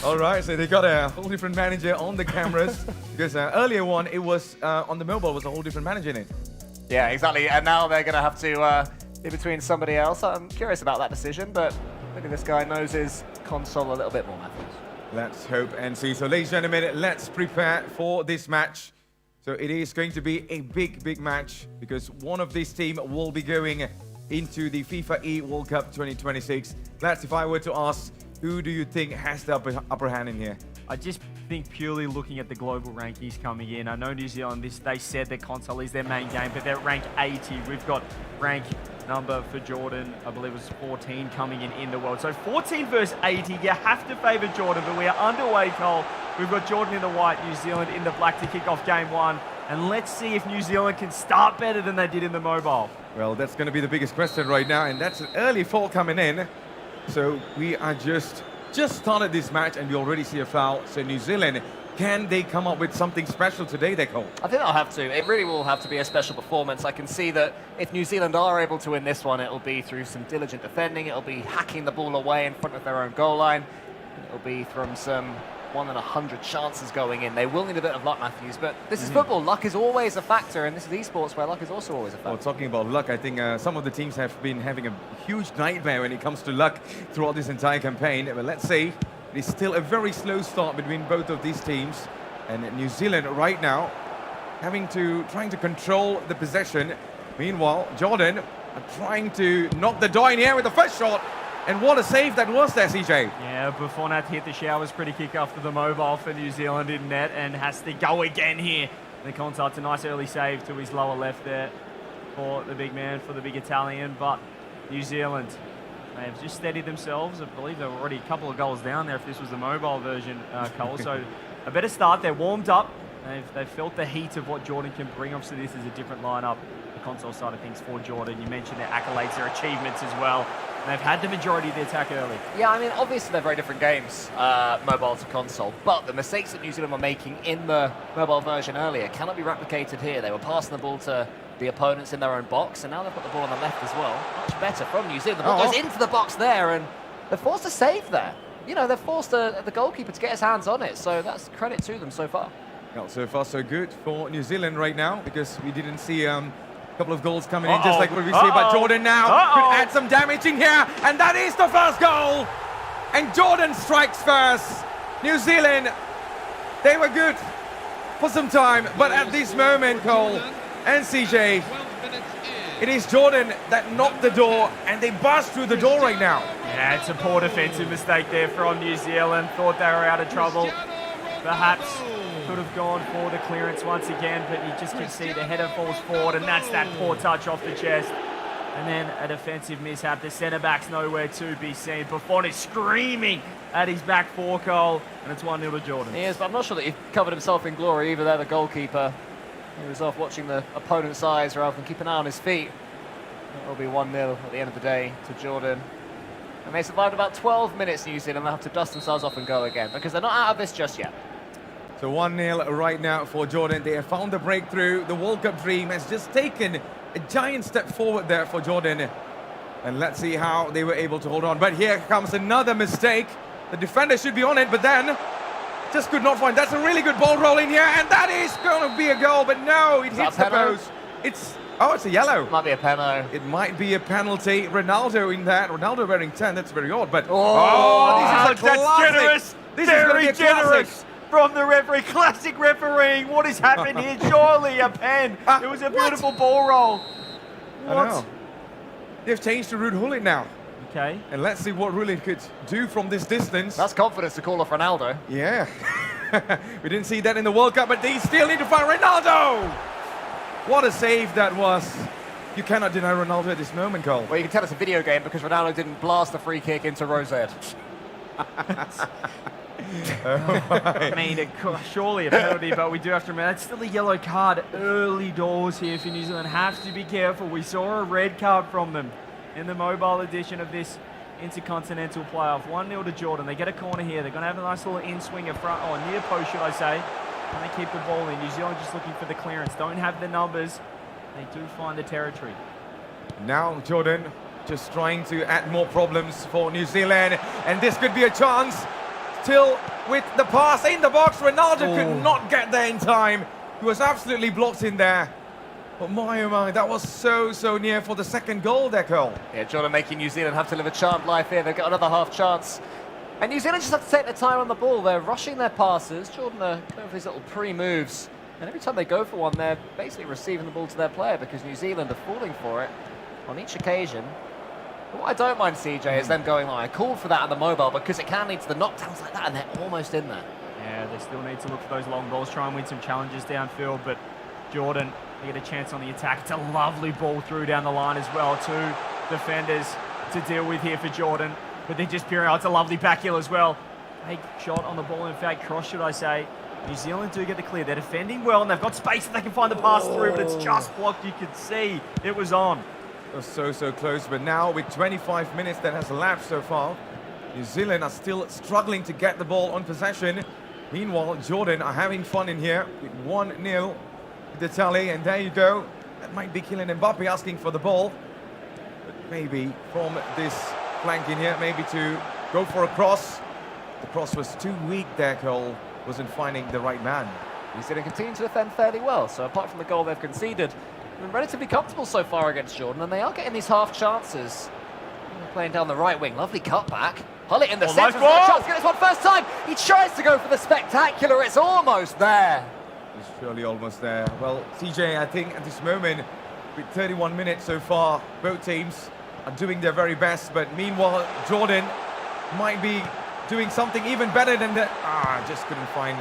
All right, so they got a whole different manager on the cameras, because earlier one, it was on the mobile, was a whole different manager in it. Yeah, exactly. And now they're going to have to be between somebody else. I'm curious about that decision, but maybe this guy knows his console a little bit more, Matthews. Let's hope and see. So, ladies and gentlemen, let's prepare for this match. So it is going to be a big, big match, because one of this team will be going into the FIFAe World Cup 2026. Lads, if I were to ask, who do you think has the upper hand in here? I just think purely looking at the global rankings coming in. I know New Zealand, they said their console is their main game, but they're rank 80. We've got rank number for Jordan, I believe it was 14 coming in the world. So 14 versus 80, you have to favour Jordan, but we are underway, Cole. We've got Jordan in the white, New Zealand in the black to kick off game 1. And let's see if New Zealand can start better than they did in the mobile. Well, that's going to be the biggest question right now, and that's an early foul coming in. So we are just started this match, and we already see a foul. So New Zealand, can they come up with something special today, Deco? I think they'll have to. It really will have to be a special performance. I can see that if New Zealand are able to win this one, it'll be through some diligent defending. It'll be hacking the ball away in front of their own goal line. It'll be from some 1 in 100 chances going in. They will need a bit of luck, Matthews, but this is football. Luck is always a factor, and this is esports where luck is also always a factor. Well, talking about luck, I think some of the teams have been having a huge nightmare when it comes to luck throughout this entire campaign. But let's see, it is still a very slow start between both of these teams. And New Zealand right now trying to control the possession. Meanwhile, Jordan are trying to knock the door in the air with the first shot. And what a save that was there, CJ. Yeah, Buffonat hit the showers pretty kick after the mobile for New Zealand in net and has to go again here. The Contart's a nice early save to his lower left there for the big man, for the big Italian. But New Zealand, they have just steadied themselves. I believe they were already a couple of goals down there if this was the mobile version, Cole. So a better start. They're warmed up. They've felt the heat of what Jordan can bring. Obviously, this is a different lineup, the console side of things for Jordan. You mentioned their accolades, their achievements as well. They've had the majority of the attack early. Yeah, I mean, obviously they're very different games, mobile to console, but the mistakes that New Zealand were making in the mobile version earlier cannot be replicated here. They were passing the ball to the opponents in their own box, and now they've got the ball on the left as well. Much better from New Zealand. The ball goes into the box there, and they're forced to save there. You know, they're forced the goalkeeper to get his hands on it, so that's credit to them so far. Well, so far so good for New Zealand right now, because we didn't see couple of goals coming in, just like what we see. But Jordan now could add some damage in here, and that is the first goal. And Jordan strikes first. New Zealand, they were good for some time, but at this moment, Cole and CJ, it is Jordan that knocked the door, and they burst through the door right now. Yeah, it's a poor defensive mistake there from New Zealand. Thought they were out of trouble. Perhaps could have gone for the clearance once again, but you just can see the header falls forward, and that's that poor touch off the chest. And then a defensive mishap. The centre-back's nowhere to be seen. Buffon is screaming at his back four goal, and it's 1-0 to Jordan. He is, but I'm not sure that he covered himself in glory either there, the goalkeeper. He was off watching the opponent's eyes rather than keep an eye on his feet. It'll be 1-0 at the end of the day to Jordan. And they survived about 12 minutes, New Zealand. They'll have to dust themselves off and go again, because they're not out of this just yet. So 1-0 right now for Jordan. They have found the breakthrough. The World Cup dream has just taken a giant step forward there for Jordan. And let's see how they were able to hold on. But here comes another mistake. The defender should be on it, but then just could not find. That's a really good ball roll in here, and that is going to be a goal. But no, it hits the post. It's a yellow. Might be a penalty. It might be a penalty. Ronaldo in that. Ronaldo wearing 10. That's very odd. But this is a classic. That's generous. This is going to be a generous from the referee. Classic refereeing. What is happening here? Surely a pen. It was a beautiful ball roll. What? I know. They've changed to Ruud Gullit now. Okay. And let's see what Gullit could do from this distance. That's confidence to call off Ronaldo. Yeah. We didn't see that in the World Cup, but they still need to find Ronaldo. What a save that was. You cannot deny Ronaldo at this moment, Cole. Well, you can tell it's a video game because Ronaldo didn't blast the free kick into Rosette. I mean, surely a penalty, but we do have to remember that's still a yellow card early doors here for New Zealand. Have to be careful. We saw a red card from them in the mobile edition of this Intercontinental playoff. 1-0 to Jordan. They get a corner here. They're going to have a nice little in-swinger front, or near post, should I say. And they keep the ball in. New Zealand just looking for the clearance. Don't have the numbers. They do find the territory. Now Jordan just trying to add more problems for New Zealand, and this could be a chance. Still with the pass in the box, Ronaldo could not get there in time. He was absolutely blocked in there. But my oh my, that was so near for the second goal there, Cole. Yeah, Jordan making New Zealand have to live a charmed life here. They've got another half chance. And New Zealand just have to take their time on the ball. They're rushing their passes. Jordan are going for these little pre-moves. And every time they go for one, they're basically receiving the ball to their player because New Zealand are falling for it on each occasion. But what I don't mind, CJ, is them going like, I called for that on the mobile because it can lead to the knockdowns like that, and they're almost in there. Yeah, they still need to look for those long balls, try and win some challenges downfield, but Jordan, they get a chance on the attack. It's a lovely ball through down the line as well. Two defenders to deal with here for Jordan, but they're just peering out. It's a lovely back heel as well. Fake shot on the ball, in fact, cross, should I say. New Zealand do get the clear. They're defending well, and they've got space that they can find the pass through, but it's just blocked. You could see it was on. It was so close, but now with 25 minutes that has elapsed so far, New Zealand are still struggling to get the ball on possession. Meanwhile, Jordan are having fun in here with 1-0 the tally, and there you go. That might be Kylian Mbappe asking for the ball, but maybe from this flank in here, maybe to go for a cross. The cross was too weak there, Cole. Wasn't finding the right man. New Zealand continue to defend fairly well, so apart from the goal they've conceded, they've been relatively comfortable so far against Jordan, and they are getting these half chances. Playing down the right wing, lovely cutback. Hullet in the centre, nice chance to get this one first time. He tries to go for the spectacular, it's almost there. It's surely almost there. Well, CJ, I think at this moment, with 31 minutes so far, both teams are doing their very best, but meanwhile, Jordan might be doing something even better than that. Just couldn't find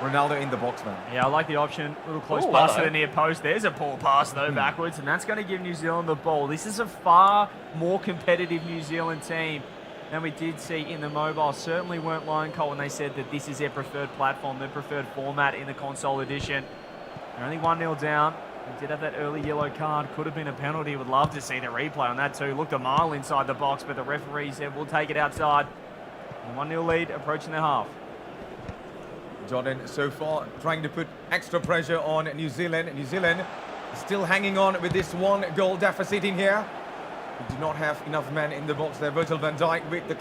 Ronaldo in the box, man. Yeah, I like the option. Little close pass to the near post. There's a poor pass, though, backwards, and that's going to give New Zealand the ball. This is a far more competitive New Zealand team than we did see in the mobile. Certainly weren't lying, Cole, when they said that this is their preferred platform, their preferred format in the console edition. They're only 1-0 down. They did have that early yellow card. Could have been a penalty. Would love to see the replay on that, too. Looked a mile inside the box, but the referee said, we'll take it outside. 1-0 lead, approaching the half. Jordan so far trying to put extra pressure on New Zealand. New Zealand still hanging on with this 1-goal deficit in here. We do not have enough men in the box there. Virgil van Dijk with the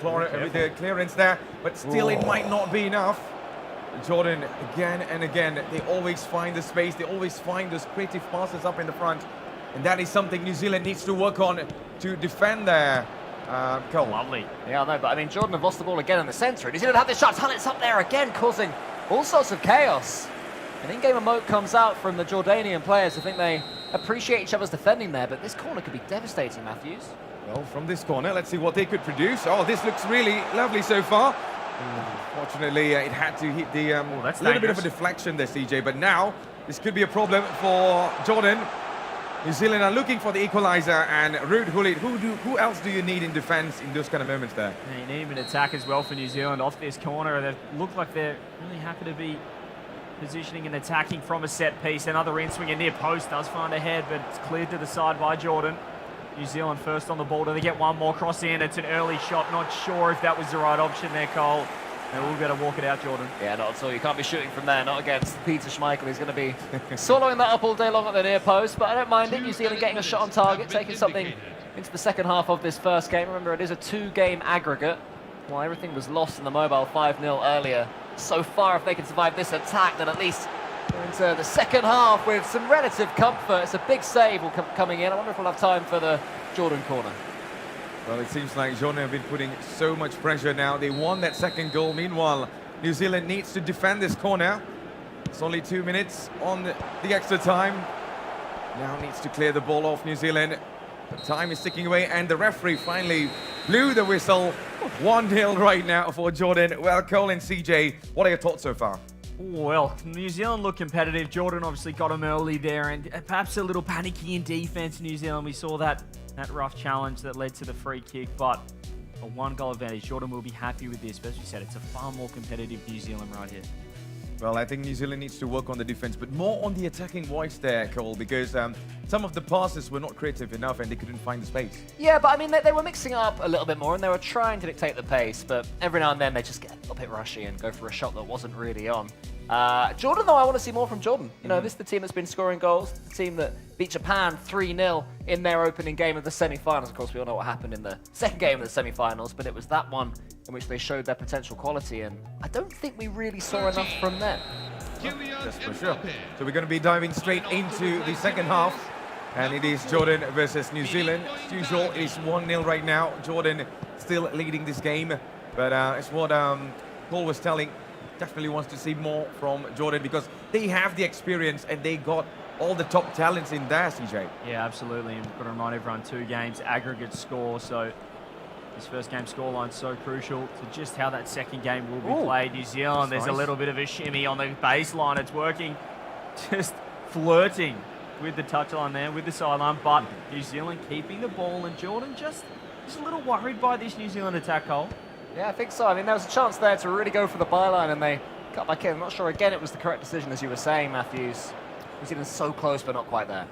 clearance there, but still it might not be enough. Jordan again and again, they always find the space. They always find those creative passes up in the front. And that is something New Zealand needs to work on to defend there. Cole. Lovely. Yeah, I know, but I mean, Jordan have lost the ball again in the centre. New Zealand have this shot. Hullet's up there again, causing all sorts of chaos. An in-game emote comes out from the Jordanian players. I think they appreciate each other's defending there, but this corner could be devastating, Matthews. Well, from this corner, let's see what they could produce. Oh, this looks really lovely so far. Fortunately, it had to hit the little bit of a deflection there, CJ, but now this could be a problem for Jordan. New Zealand are looking for the equalizer, and Ruud Gullit, who else do you need in defense in those kind of moments there? Yeah, you need him in attack as well for New Zealand off this corner. They look like they're really happy to be positioning and attacking from a set piece. Another in-swing, a near post does find a head, but it's cleared to the side by Jordan. New Zealand first on the ball. Do they get one more cross in? It's an early shot. Not sure if that was the right option there, Cole. And we'll be able to walk it out, Jordan. Yeah, not at all. You can't be shooting from there, not against Peter Schmeichel. He's going to be swallowing that up all day long at the near post, but I don't mind it. New Zealand getting a shot on target, taking something into the second half of this first game. Remember, it is a 2-game aggregate. While everything was lost in the mobile 5-0 earlier, so far, if they can survive this attack, then at least we're into the second half with some relative comfort. It's a big save coming in. I wonder if we'll have time for the Jordan corner. Well, it seems like Jordan have been putting so much pressure now. They won that second goal. Meanwhile, New Zealand needs to defend this corner. It's only 2 minutes on the extra time. Now needs to clear the ball off New Zealand. The time is ticking away, and the referee finally blew the whistle. 1-0 right now for Jordan. Well, Cole and CJ, what are your thoughts so far? Well, New Zealand look competitive. Jordan obviously got him early there, and perhaps a little panicky in defense. New Zealand, we saw that rough challenge that led to the free kick, but a 1-goal advantage. Jordan will be happy with this, but as you said, it's a far more competitive New Zealand right here. Well, I think New Zealand needs to work on the defense, but more on the attacking voice there, Cole, because some of the passes were not creative enough and they couldn't find the space. Yeah, but I mean, they were mixing up a little bit more and they were trying to dictate the pace, but every now and then they just get a little bit rushy and go for a shot that wasn't really on. Jordan, though, I want to see more from Jordan. You know, this is the team that's been scoring goals, the team that beat Japan 3-0 in their opening game of the semi-finals. Of course, we all know what happened in the second game of the semi-finals, but it was that one in which they showed their potential quality, and I don't think we really saw enough from them. That's for sure. So we're going to be diving straight into the second half, and it is Jordan versus New Zealand. As usual, it is 1-0 right now. Jordan still leading this game, but it's what Paul was telling. Definitely wants to see more from Jordan because they have the experience and they got all the top talents in there, CJ. Yeah, absolutely. And we've got to remind everyone, 2 games, aggregate score. So this first game scoreline so crucial to just how that second game will be played. New Zealand, there's a little bit of a shimmy on the baseline. It's working, just flirting with the touchline there, with the sideline. But New Zealand keeping the ball, and Jordan just a little worried by this New Zealand attack, Cole. Yeah, I think so. I mean, there was a chance there to really go for the byline, and they got back in. I'm not sure, again, it was the correct decision, as you were saying, Matthews. New Zealand so close, but not quite there.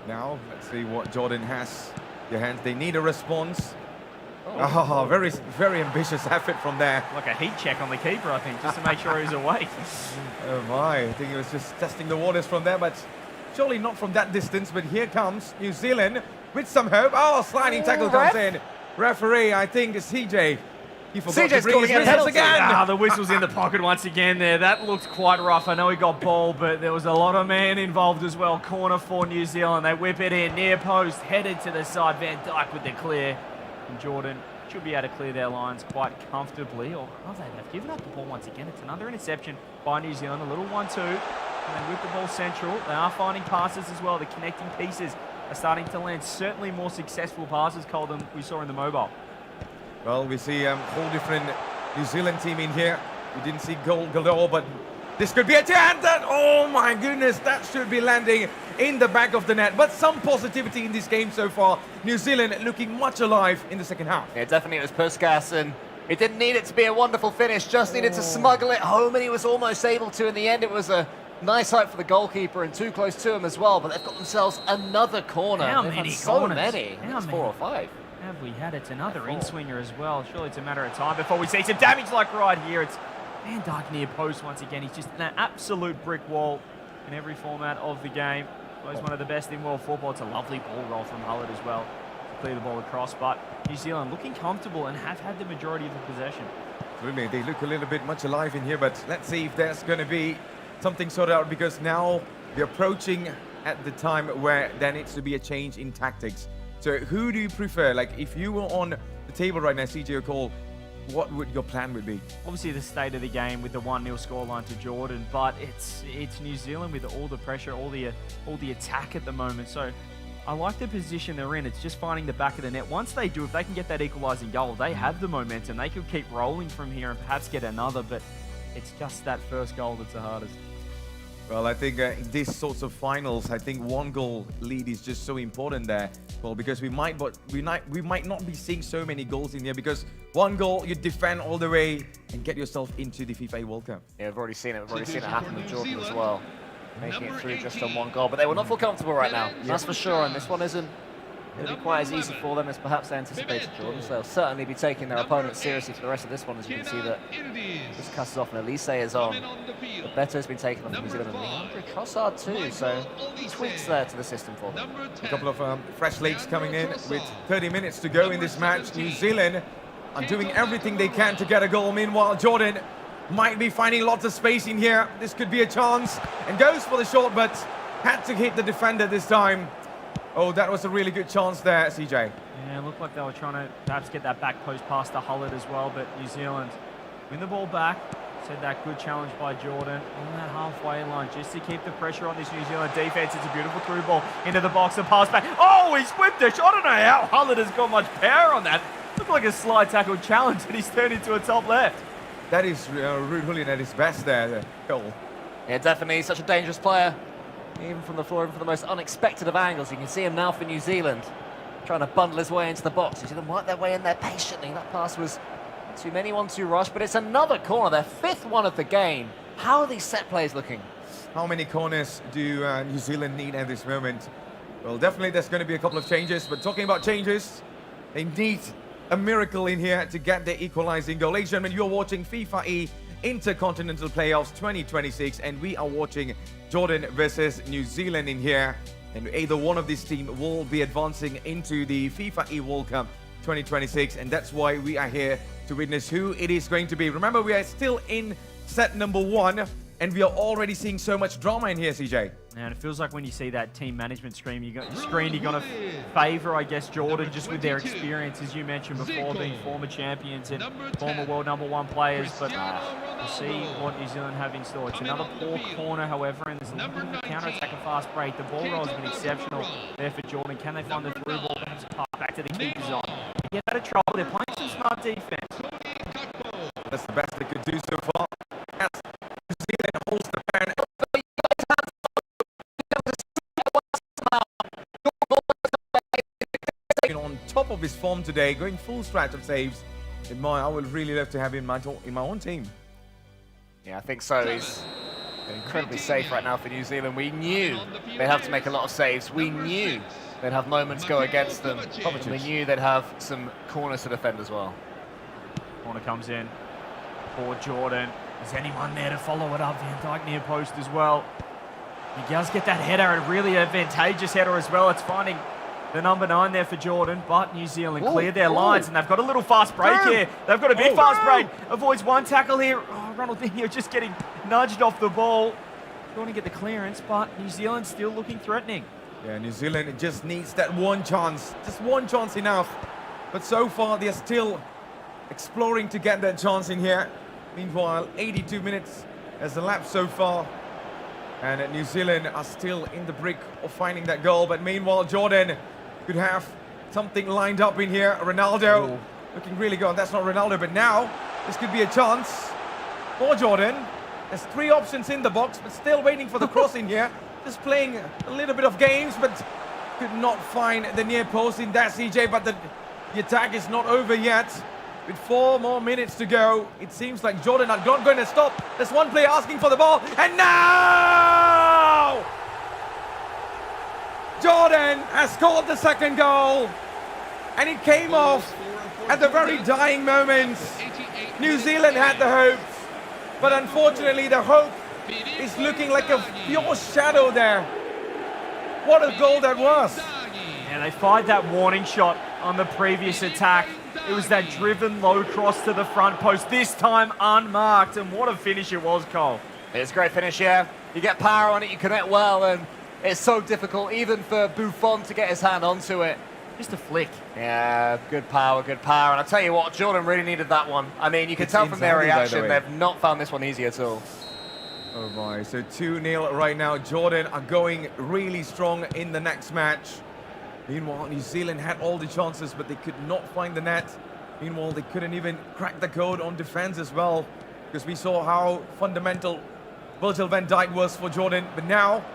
Now, let's see what Jordan has. Your hands, they need a response. Oh, very, very ambitious effort from there. Like a heat check on the keeper, I think, just to make sure he's awake. Oh my, I think he was just testing the waters from there, but surely not from that distance. But here comes New Zealand with some hope. Oh, sliding tackle comes in. Referee, I think, is CJ. He forgot to bring his whistles again. The whistle's in the pocket once again there. That looked quite rough. I know he got balled, but there was a lot of man involved as well. Corner for New Zealand. They whip it in. Near post, headed to the side. Van Dijk with the clear. And Jordan should be able to clear their lines quite comfortably. Or they've given up the ball once again. It's another interception by New Zealand. A little 1-2. And they whip the ball central. They are finding passes as well. The connecting pieces are starting to land certainly more successful passes, Cole, than we saw in the mobile. Well, we see a whole different New Zealand team in here. We didn't see goal galore, but this could be a chance. Oh my goodness, that should be landing in the back of the net. But some positivity in this game so far. New Zealand looking much alive in the second half. Yeah, definitely it was Puskas, and it didn't need it to be a wonderful finish, just needed to smuggle it home, and he was almost able to. In the end, it was a nice height for the goalkeeper and too close to him as well, but they've got themselves another corner. How They've many had so corners? many. How It's many? 4 or 5. Have we had it? Another in-swinger as well. Surely it's a matter of time before we see some damage like right here. It's Van Dijk near post once again. He's just an absolute brick wall in every format of the game. Well, he's one of the best in world football. It's a lovely ball roll from Hullard as well to clear the ball across. But New Zealand looking comfortable and have had the majority of the possession. Really, they look a little bit much alive in here, but let's see if there's going to be something sorted out, because now we're approaching at the time where there needs to be a change in tactics. So who do you prefer? Like, if you were on the table right now, CJ O'Cole, what would your plan would be? Obviously the state of the game with the 1-0 scoreline to Jordan, but it's New Zealand with all the pressure, all the attack at the moment. So I like the position they're in. It's just finding the back of the net. Once they do, if they can get that equalising goal, they have the momentum. They could keep rolling from here and perhaps get another, but it's just that first goal that's the hardest. Well, I think in these sorts of finals, I think 1-goal lead is just so important there. Well, because we might not be seeing so many goals in here, because 1 goal, you defend all the way and get yourself into the FIFAe World Cup. Yeah, we've already seen it. We've already seen it happen with Jordan as well, making it through just on 1 goal. But they will not feel comfortable right now, that's for sure. And this one isn't going to be quite as easy for them as perhaps they anticipated, Jordan. So they'll certainly be taking their opponents seriously for the rest of this one, as you can see that this cuts off and Elise is on. But Beto has been taken off New Zealand, and Leandro Trossard too. So tweaks there to the system for them. A couple of fresh legs coming in with 30 minutes to go in this match. New Zealand are doing everything they can to get a goal. Meanwhile, Jordan might be finding lots of space in here. This could be a chance, and goes for the shot, but had to hit the defender this time. Oh, that was a really good chance there, CJ. Yeah, it looked like they were trying to perhaps get that back post past the Hullard as well, but New Zealand win the ball back. Said that good challenge by Jordan on that halfway line, just to keep the pressure on this New Zealand defense. It's a beautiful through ball into the box and pass back. Oh, he's whipped it. I don't know how Hullard has got much power on that. Looked like a slide tackle challenge, and he's turned into a top left. That is Ruud Julian at his best there, Cole. Yeah, definitely such a dangerous player. Even from the floor, even from the most unexpected of angles. You can see him now for New Zealand, trying to bundle his way into the box. You see them work their way in there patiently. That pass was too many, 1-2 rush, but it's another corner, their 5th one of the game. How are these set plays looking? How many corners do New Zealand need at this moment? Well, definitely there's going to be a couple of changes, but talking about changes, they need a miracle in here to get the equalizing goal. Ladies and gentlemen, you're watching FIFAe Intercontinental Playoffs 2026, and we are watching Jordan versus New Zealand in here, and either one of these teams will be advancing into the FIFAe World Cup 2026, and that's why we are here to witness who it is going to be. Remember, we are still in set number 1, and we are already seeing so much drama in here, CJ. And it feels like when you see that team management screen, you're going to favour, I guess, Jordan, just with their experience, as you mentioned before, being former champions and former world #1 players. But we'll see what New Zealand have in store. It's another poor corner, however, and there's a little bit of a counter-attack and fast break. The ball roll has been exceptional there for Jordan. Can they find the through ball? Perhaps a pass back to the keepers on. They get out of trouble. They're playing some smart defence. That's the best they could do so far. As New Zealand holds the pen. On top of his form today, going full stretch of saves. I would really love to have him in my own team. Yeah, I think so. He's incredibly safe right now for New Zealand. We knew they'd have to make a lot of saves. We knew they'd have moments go against them. We knew they'd have some corners to defend as well. Corner comes in for Jordan. Is anyone there to follow it up? Van Dijk near post as well. He does get that header, a really advantageous header as well. It's finding the number 9 there for Jordan, but New Zealand cleared their lines, and they've got a little fast break here. They've got a big fast break. Avoids one tackle here. Oh, Ronaldinho just getting nudged off the ball. Trying to get the clearance, but New Zealand still looking threatening. Yeah, New Zealand just needs that one chance. Just one chance enough. But so far, they're still exploring to get that chance in here. Meanwhile, 82 minutes has elapsed so far. And New Zealand are still in the brick of finding that goal. But meanwhile, Jordan could have something lined up in here. Ronaldo looking really good. That's not Ronaldo, but now this could be a chance for Jordan. There's 3 options in the box, but still waiting for the cross in here. Just playing a little bit of games, but could not find the near post in that, CJ. But the attack is not over yet. With 4 more minutes to go, it seems like Jordan are not going to stop. There's one player asking for the ball, and now Jordan has scored the second goal, and it came off at the very dying moments. New Zealand had the hopes, but unfortunately the hope is looking like a pure shadow there. What a goal that was. And they fired that warning shot on the previous attack. It was that driven low cross to the front post, this time unmarked, and what a finish it was, Cole. It's a great finish, yeah. You get power on it, you connect well, and it's so difficult even for Buffon to get his hand onto it. Just a flick. Yeah, good power, good power. And I'll tell you what, Jordan really needed that one. I mean, you can tell from their reaction, they've not found this one easy at all. Oh my, so 2-0 right now. Jordan are going really strong in the next match. Meanwhile, New Zealand had all the chances, but they could not find the net. Meanwhile, they couldn't even crack the code on defense as well, because we saw how fundamental Virgil van Dijk was for Jordan. But now,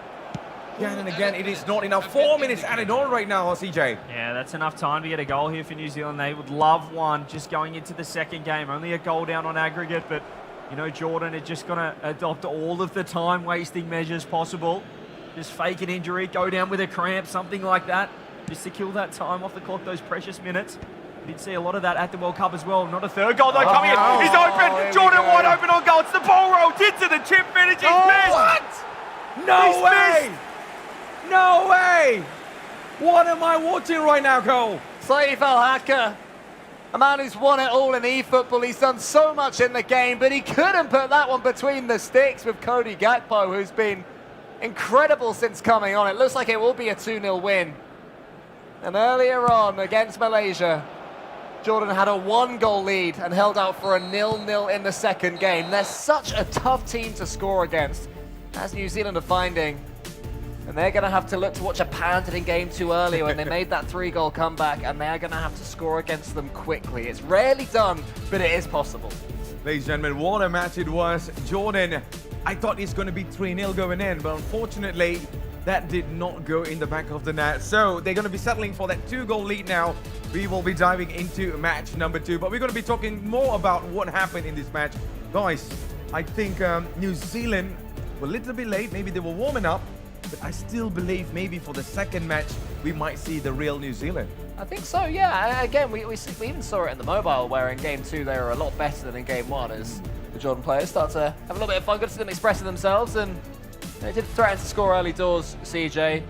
again and again, it is not enough. 4 minutes added on right now, CJ. Yeah, that's enough time to get a goal here for New Zealand. They would love one just going into the second game. Only a goal down on aggregate, but, you know, Jordan are just going to adopt all of the time-wasting measures possible. Just fake an injury, go down with a cramp, something like that. Just to kill that time off the clock, those precious minutes. We did see a lot of that at the World Cup as well. Not a third goal, though, coming in. He's open. Jordan wide open on goal. It's the ball roll. Into the chip finish. He's missed. What? No way. No way. What am I watching right now, Cole? Saif El-Haka, a man who's won it all in eFootball. He's done so much in the game, but he couldn't put that one between the sticks with Cody Gakpo, who's been incredible since coming on. It looks like it will be a 2-0 win. And earlier on against Malaysia, Jordan had a 1-goal lead and held out for a 0-0 in the second game. They're such a tough team to score against, as New Zealand are finding. And they're going to have to look to what Japan did in game 2 earlier when they made that 3-goal comeback, and they're going to have to score against them quickly. It's rarely done, but it is possible. Ladies and gentlemen, what a match it was. Jordan, I thought it's going to be 3-0 going in, but unfortunately, that did not go in the back of the net. So they're going to be settling for that 2-goal lead now. We will be diving into match number 2, but we're going to be talking more about what happened in this match. Guys, I think New Zealand were a little bit late. Maybe they were warming up, but I still believe maybe for the second match, we might see the real New Zealand. I think so, yeah. Again, we even saw it in the mobile, where in game 2 they were a lot better than in game 1 as the Jordan players start to have a little bit of fun, good to see them expressing themselves, and they did threaten to score early doors, CJ.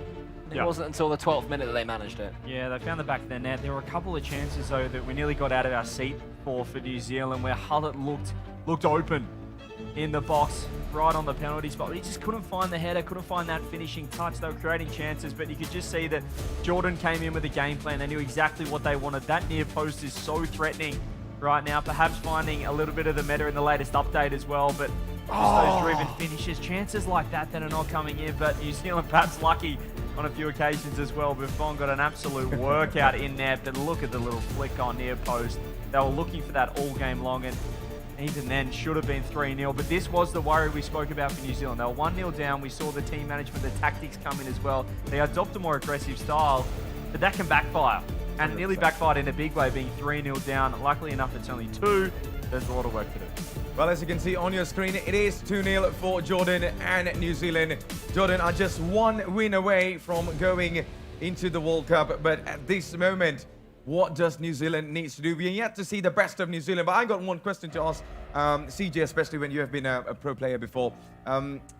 It wasn't until the 12th minute that they managed it. Yeah, they found the back of their net. There were a couple of chances, though, that we nearly got out of our seat for New Zealand, where Hullett looked open in the box, right on the penalty spot. But he just couldn't find the header, couldn't find that finishing touch. They were creating chances, but you could just see that Jordan came in with a game plan. They knew exactly what they wanted. That near post is so threatening right now. Perhaps finding a little bit of the meta in the latest update as well, but just those driven finishes, chances like that are not coming in. But New Zealand perhaps lucky on a few occasions as well. Buffon got an absolute workout in there, but look at the little flick on near post. They were looking for that all game long, and even then should have been 3-0. But this was the worry we spoke about for New Zealand. They were 1-0 down. We saw the team management, the tactics come in as well. They adopt a more aggressive style, but that can backfire. And it nearly backfired in a big way, being 3-0 down. Luckily enough, it's only 2. There's a lot of work to do. Well, as you can see on your screen, it is 2-0 for Jordan and New Zealand. Jordan are just one win away from going into the World Cup. But at this moment, what does New Zealand need to do? We are yet to see the best of New Zealand. But I got one question to ask CJ, especially when you have been a pro player before.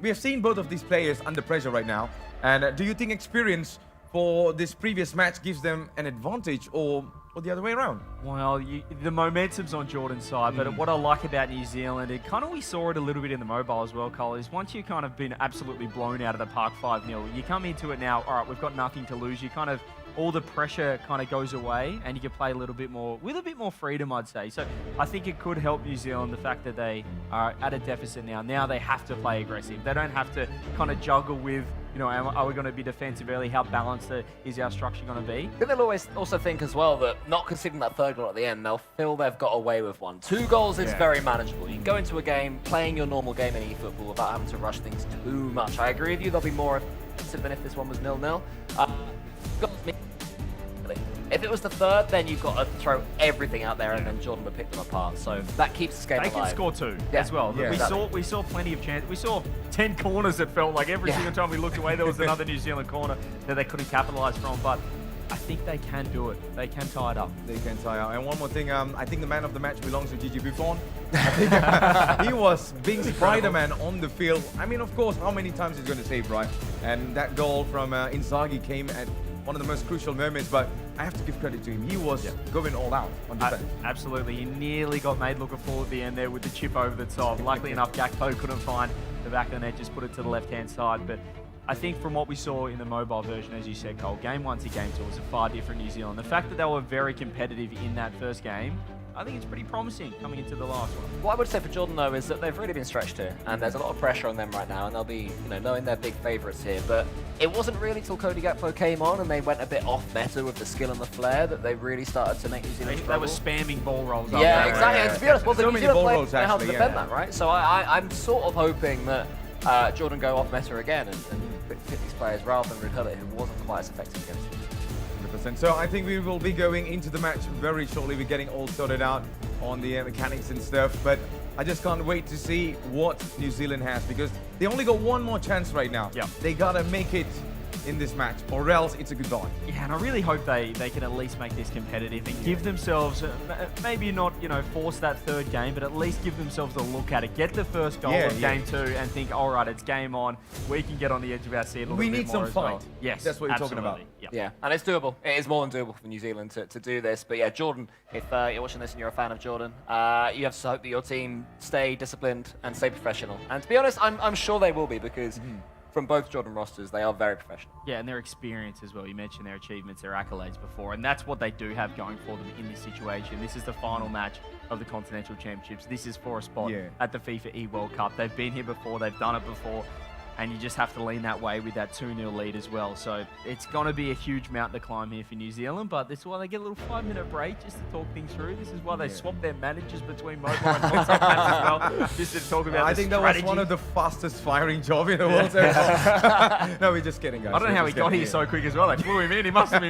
We have seen both of these players under pressure right now. And do you think experience for this previous match gives them an advantage, or the other way around? Well, the momentum's on Jordan's side, but what I like about New Zealand, we saw it a little bit in the mobile as well, Cole, is once you kind of been absolutely blown out of the park 5-0, you come into it now, all right, we've got nothing to lose. You kind of, all the pressure kind of goes away and you can play a little bit more, with a bit more freedom, I'd say. So I think it could help New Zealand, the fact that they are at a deficit now. Now they have to play aggressive. They don't have to kind of juggle with, are we going to be defensive early? How balanced is our structure going to be? I think they'll always also think as well that not conceding that third goal at the end, they'll feel they've got away with one. 2 goals is very manageable. You can go into a game playing your normal game in eFootball without having to rush things too much. I agree with you, they'll be more offensive than if this one was 0-0. If it was the third, then you've got to throw everything out there and then Jordan would pick them apart. So that keeps this game alive. They can score 2 as well. Yeah, we saw plenty of chances. We saw 10 corners, it felt like. Every single time we looked away, there was another New Zealand corner that they couldn't capitalise from. But I think they can do it. They can tie it up. They can tie it up. And one more thing, I think the man of the match belongs to Gigi Buffon. I think he was being Spider-Man on the field. I mean, of course, how many times he's going to save, right? And that goal from Inzaghi came at one of the most crucial moments, but I have to give credit to him. He was going all out on defense. Absolutely. He nearly got made look a fool at the end there with the chip over the top. Luckily enough, Gakpo couldn't find the back of the net, just put it to the left-hand side. But I think from what we saw in the mobile version, as you said, Cole, game 1 to game 2 was a far different New Zealand. The fact that they were very competitive in that first game, I think it's pretty promising coming into the last one. What I would say for Jordan, though, is that they've really been stretched here, and there's a lot of pressure on them right now, and they'll be, knowing they're big favourites here. But it wasn't really till Cody Gakpo came on and they went a bit off meta with the skill and the flair that they really started to make New Zealand struggle. They were spamming ball rolls up. Yeah, exactly. And to be honest, well, the So New many Zealand ball players rolls, know how to actually, defend that, right? So I'm sort of hoping that Jordan go off meta again and pick these players rather than Ridhullet, who wasn't quite as effective against them. 100%. So I think we will be going into the match very shortly. We're getting all sorted out on the mechanics and stuff, but I just can't wait to see what New Zealand has, because they only got one more chance right now. Yeah. They gotta make it in this match, or else it's a goodbye. Yeah, and I really hope they can at least make this competitive and give themselves, maybe not, force that third game, but at least give themselves a look at it. Get the first goal of game 2 and think, all right, it's game on. We can get on the edge of our seat a little bit more. We need some fight. Well. Yes, that's what you're talking about. Yeah, and it's doable. It is more than doable for New Zealand to do this. But yeah, Jordan, if you're watching this and you're a fan of Jordan, you have to hope that your team stay disciplined and stay professional. And to be honest, I'm sure they will be, because from both Jordan rosters, they are very professional. Yeah, and their experience as well. You mentioned their achievements, their accolades before, and that's what they do have going for them in this situation. This is the final match of the Continental Championships. This is for a spot at the FIFAe World Cup. They've been here before, they've done it before, and you just have to lean that way with that 2-0 lead as well. So it's going to be a huge mountain to climb here for New Zealand, but this is why they get a little 5-minute break just to talk things through. This is why they swap their managers between mobile and contact matches as well, just to talk about I think that was one of the fastest firing job in the world so far. No, we're just kidding, guys. I don't know how he got here so quick as well. They flew him in. He must have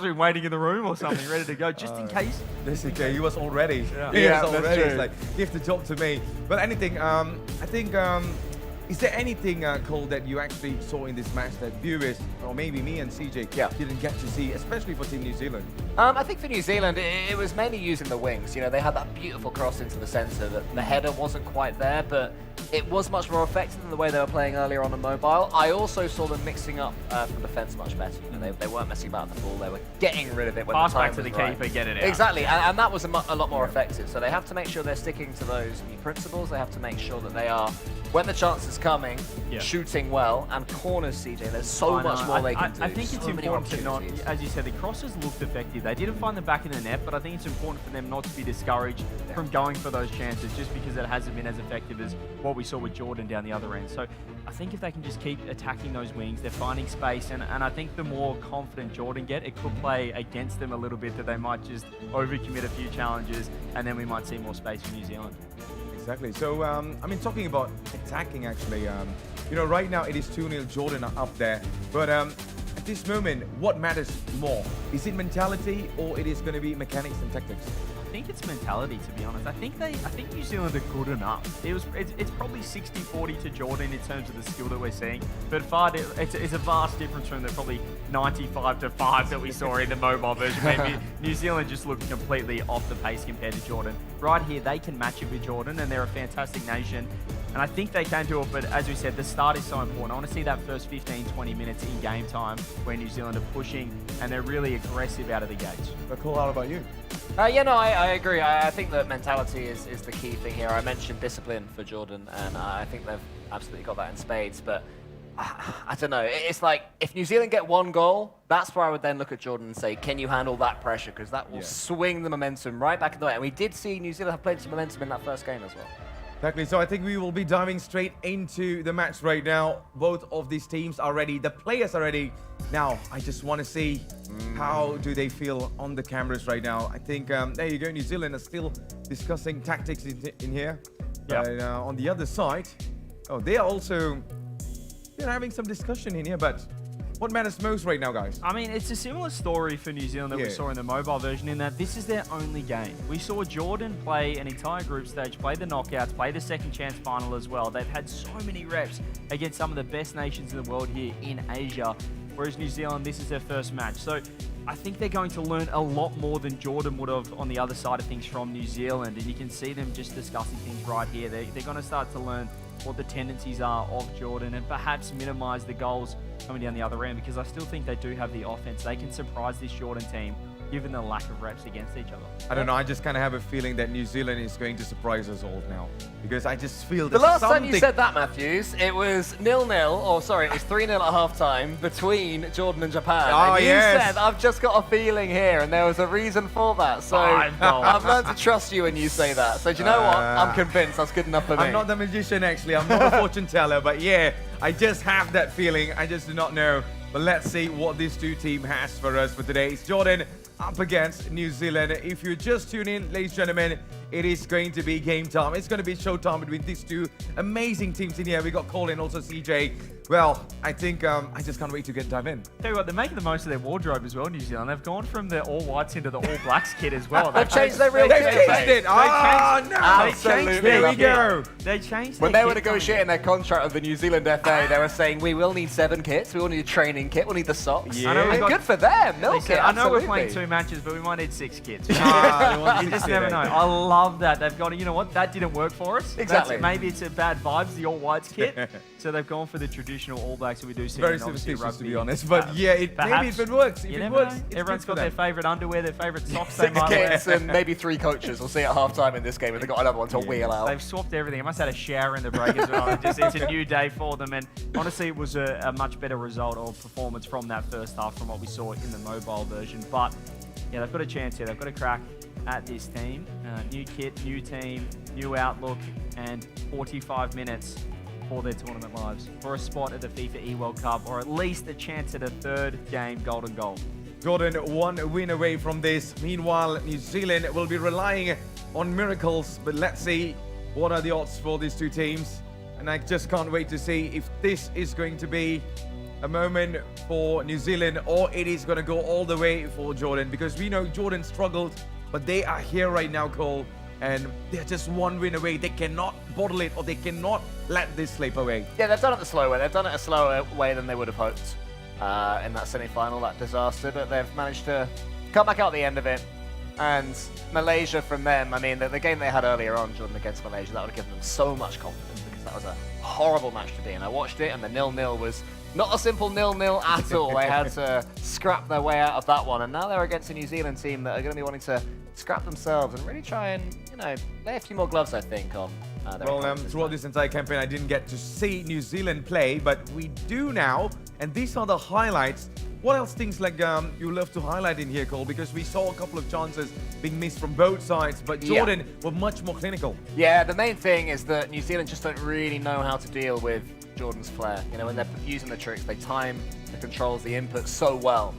been waiting in the room or something, ready to go, just in case. Okay, he was already. Yeah, He was already. that's true. It's like, give the job to me. But anything, I think, is there anything, Cole, that you actually saw in this match that viewers, or maybe me and CJ, didn't get to see, especially for Team New Zealand? I think for New Zealand, it was mainly using the wings. They had that beautiful cross into the centre. The header wasn't quite there, but it was much more effective than the way they were playing earlier on the mobile. I also saw them mixing up from defence much better. They weren't messing about the ball. They were getting rid of it when Pass the time back to was the right. keeper, get it out. Exactly, and that was a lot more effective. So they have to make sure they're sticking to those new principles. They have to make sure that they are, when the chance is coming, shooting well. And corners, CJ, there's so much more they can do. I think it's So many important to not, opportunities. as you said, the crosses looked effective. They didn't find the back of the net, but I think it's important for them not to be discouraged from going for those chances just because it hasn't been as effective as what we saw with Jordan down the other end. So I think if they can just keep attacking those wings, they're finding space, and I think the more confident Jordan get, it could play against them a little bit, that they might just overcommit a few challenges, and then we might see more space for New Zealand. Exactly. So, I mean, talking about attacking, actually, right now it is 2-0, Jordan are up there. But at this moment, what matters more? Is it mentality, or it is going to be mechanics and tactics? I think it's mentality, to be honest. I think New Zealand are good enough. It's probably 60-40 to Jordan in terms of the skill that we're seeing, but it's a vast difference from the probably 95-5 that we saw in the mobile version. Maybe New Zealand just looked completely off the pace compared to Jordan. Right here, they can match it with Jordan, and they're a fantastic nation. And I think they can do it, but as we said, the start is so important. I want to see that first 15-20 minutes in game time where New Zealand are pushing and they're really aggressive out of the gates. But cool, how about you? Yeah, no, I agree. I think that mentality is the key thing here. I mentioned discipline for Jordan, and I think they've absolutely got that in spades. But I don't know. It's like if New Zealand get one goal, that's where I would then look at Jordan and say, can you handle that pressure? Because that will swing the momentum right back in the way. And we did see New Zealand have plenty of momentum in that first game as well. Exactly, so I think we will be diving straight into the match right now. Both of these teams are ready, the players are ready. Now, I just want to see how do they feel on the cameras right now. I think, there you go, New Zealand are still discussing tactics in here. Yeah. On the other side, they are also having some discussion in here, but what matters most right now, guys? I mean, it's a similar story for New Zealand that we saw in the mobile version in that this is their only game. We saw Jordan play an entire group stage, play the knockouts, play the second chance final as well. They've had so many reps against some of the best nations in the world here in Asia, whereas New Zealand, this is their first match. So I think they're going to learn a lot more than Jordan would have on the other side of things from New Zealand. And you can see them just discussing things right here. They're going to start to learn what the tendencies are of Jordan and perhaps minimize the goals coming down the other end, because I still think they do have the offense. They can surprise this Jordan team given the lack of reps against each other. I don't know, I just kind of have a feeling that New Zealand is going to surprise us all now, because I just feel the last time you said that, Matthews, it was 0-0, or sorry, it was 3-0 at half-time between Jordan and Japan. Oh, and you said, I've just got a feeling here, and there was a reason for that. So I've learned to trust you when you say that. So do you know what? I'm convinced that's good enough for me. I'm not the magician, actually. I'm not a fortune teller, but yeah, I just have that feeling. I just do not know. But let's see what this two team has for us for today. It's Jordan up against New Zealand. If you just tune in, ladies and gentlemen, it is going to be game time. It's going to be showtime between these two amazing teams in here. We got Cole and also CJ. Well, I think I just can't wait to dive in. Tell you what, they're making the most of their wardrobe as well, New Zealand. They've gone from the all whites into the all blacks kit as well. They've changed their real kit. They've changed it. Oh, no. Absolutely. There we go. They changed when they were negotiating their contract with the New Zealand FA, they were saying, we will need 7 kits. We will need a training kit. We'll need the socks. Yeah. And good for them. Milk it. I know we're playing 2 matches, but we might need 6 kits. You just never know. I love that. They've got, you know what? That didn't work for us. Exactly. Maybe it's a bad vibes, the all whites kit. So they've gone for the traditional All Blacks that we do see. Very superstitious, to be honest. But yeah, maybe if it works. If it works, everyone's got their favourite underwear, their favourite socks. 6 kits and maybe 3 coaches. We'll see at half-time in this game if they've got another one to wheel out. They've swapped everything. I must have had a shower in the break as well. It's a new day for them. And honestly, it was a much better result or performance from that first half from what we saw in the mobile version. But yeah, they've got a chance here. They've got a crack at this team. New kit, new team, new outlook, and 45 minutes for their tournament lives for a spot at the FIFAe World Cup, or at least a chance at a 3rd game golden goal. Jordan 1 win away from this. Meanwhile, New Zealand will be relying on miracles, but let's see what are the odds for these two teams. And I just can't wait to see if this is going to be a moment for New Zealand or it is going to go all the way for Jordan, because we know Jordan struggled, but they are here right now, Cole. And they're just 1 win away. They cannot bottle it, or they cannot let this slip away. Yeah, they've done it the slow way. They've done it a slower way than they would have hoped in that semi-final, that disaster. But they've managed to come back out at the end of it. And Malaysia from them, I mean, the game they had earlier on, Jordan, against Malaysia, that would have given them so much confidence, because that was a horrible match to be in. I watched it, and the 0-0 was not a simple 0-0 at all. They had to scrap their way out of that one. And now they're against a New Zealand team that are going to be wanting to scrap themselves and really try and, lay a few more gloves, I think, on their opponents throughout this entire campaign, I didn't get to see New Zealand play, but we do now, and these are the highlights. What else things like you love to highlight in here, Cole? Because we saw a couple of chances being missed from both sides, but Jordan were much more clinical. Yeah, the main thing is that New Zealand just don't really know how to deal with Jordan's flair. When they're using the tricks, they time the controls, the inputs so well.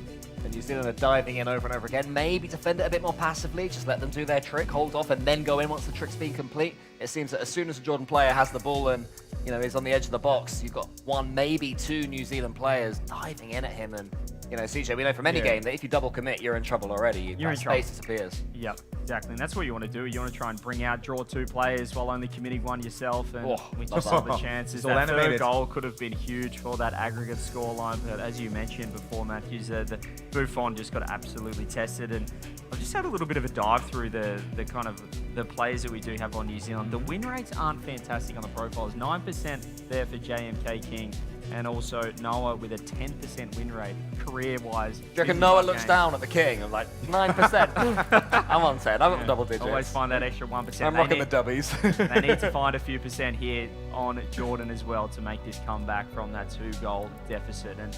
And New Zealand are diving in over and over again. Maybe defend it a bit more passively, just let them do their trick, hold off, and then go in once the trick's been complete. it seems that as soon as a Jordan player has the ball and is on the edge of the box, you've got one, maybe two New Zealand players diving in at him. And CJ, we know from any game that if you double commit, you're in trouble already. You're in trouble. Space disappears. Yep, exactly. And that's what you want to do. You want to try and bring out, draw two players while only committing one yourself, and we just saw the chances. That third goal could have been huge for that aggregate scoreline, but as you mentioned before, Matthews, the Buffon just got absolutely tested. And I've just had a little bit of a dive through the kind of the players that we do have on New Zealand. The win rates aren't fantastic on the profiles. 9% there for JMK King, and also Noah with a 10% win rate career-wise. Do you reckon Noah looks down at the King and like 9%? I'm on 10. I'm at double digits. Always find that extra 1%. I'm rocking the dubbies. They need to find a few percent here on Jordan as well to make this comeback from that 2-goal deficit. And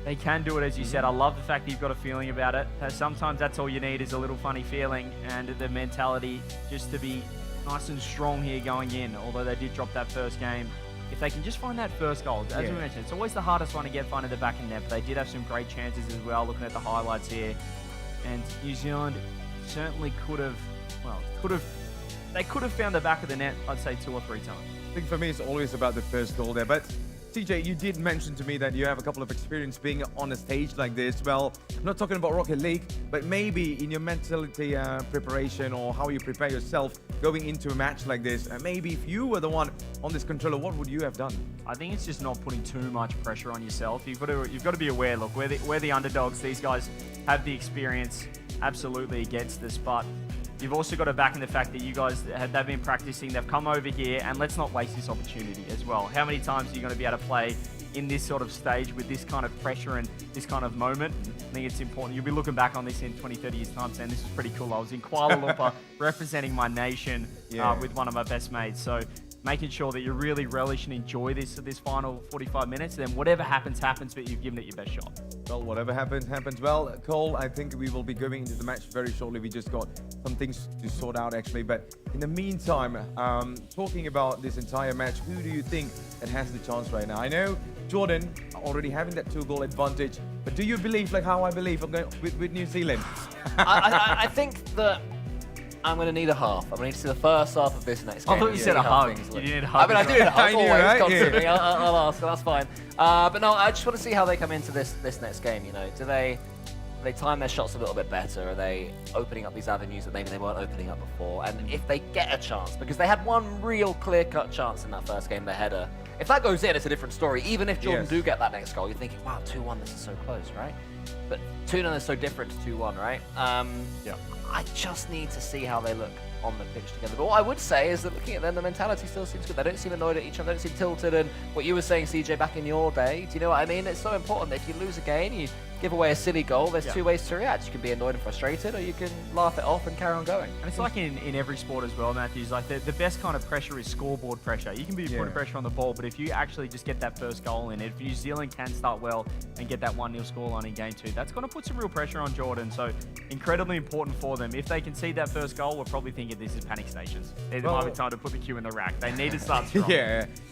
they can do it, as you said. I love the fact that you've got a feeling about it. Sometimes that's all you need is a little funny feeling and the mentality just to be nice and strong here going in, although they did drop that first game. If they can just find that first goal, as we mentioned, it's always the hardest one to get finding the back of net, but they did have some great chances as well, looking at the highlights here. And New Zealand certainly they could have found the back of the net, I'd say 2 or 3 times. I think for me, it's always about the first goal there. But CJ, you did mention to me that you have a couple of experience being on a stage like this. Well, I'm not talking about Rocket League, but maybe in your mentality preparation or how you prepare yourself going into a match like this, maybe if you were the one on this controller, what would you have done? I think it's just not putting too much pressure on yourself. You've got to be aware. Look, we're the underdogs. These guys have the experience, absolutely against this, but you've also got to back in the fact that you guys they've been practicing, they've come over here, and let's not waste this opportunity as well. How many times are you going to be able to play in this sort of stage with this kind of pressure and this kind of moment? I think it's important. You'll be looking back on this in 20, 30 years time saying this was pretty cool. I was in Kuala Lumpur representing my nation with one of my best mates. So making sure that you really relish and enjoy this final 45 minutes, then whatever happens, but you've given it your best shot. Well, whatever happens. Well, Cole, I think we will be going into the match very shortly. We just got some things to sort out, actually. But in the meantime, talking about this entire match, who do you think that has the chance right now? I know Jordan already having that 2-goal advantage, but do you believe, like how I believe, I'm going with New Zealand? I think that I'm going to need a half. I'm going to need to see the first half of this next game. I thought you said a hug. You need a hug. I mean, I do need a hug. I knew, always, right? constantly. I'll ask. That's fine. But no, I just want to see how they come into this next game. Do they time their shots a little bit better? Are they opening up these avenues that maybe they weren't opening up before? And if they get a chance, because they had one real clear-cut chance in that first game, the header. If that goes in, it's a different story. Even if Jordan do get that next goal, you're thinking, wow, 2-1, this is so close, right? But 2-0 is so different to 2-1, right? I just need to see how they look on the pitch together. But what I would say is that looking at them, the mentality still seems good. They don't seem annoyed at each other, they don't seem tilted. And what you were saying, CJ, back in your day, do you know what I mean? It's so important that if you lose a game, you give away a silly goal, there's two ways to react. You can be annoyed and frustrated, or you can laugh it off and carry on going. And it's like in every sport as well, Matthews. Like the best kind of pressure is scoreboard pressure. You can be putting pressure on the ball, but if you actually just get that first goal in, if New Zealand can start well and get that 1-0 scoreline in game 2, that's going to put some real pressure on Jordan. So incredibly important for them. If they concede that first goal, we're probably thinking this is panic stations. It might be time to put the cue in the rack. They need to start strong.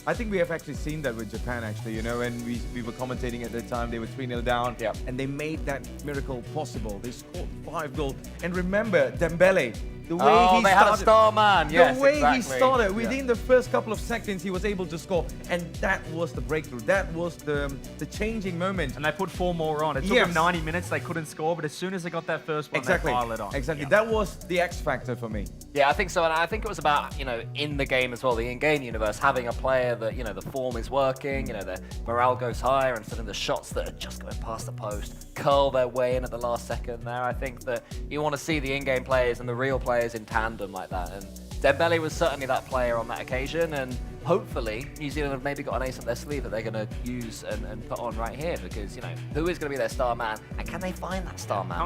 I think we have actually seen that with Japan, actually, and we were commentating at the time. They were 3-0 down, and they made that miracle possible. They scored 5 goals. And remember, Dembele, the way he they started, had a star man. Yes, the way exactly. he started, within the first couple of seconds, he was able to score, and that was the breakthrough. That was the changing moment. And they put 4 more on. It took them 90 minutes. They couldn't score, but as soon as they got that first one, they piled it on. Exactly. That was the X factor for me. Yeah, I think so. And I think it was about, in the game as well, the in-game universe, having a player that, the form is working, the morale goes higher, and suddenly the shots that are just going past the post curl their way in at the last second there. I think that you want to see the in-game players and the real players in tandem like that. And Dembele was certainly that player on that occasion, and hopefully New Zealand have maybe got an ace up their sleeve that they're going to use and put on right here, because, who is going to be their star man, and can they find that star man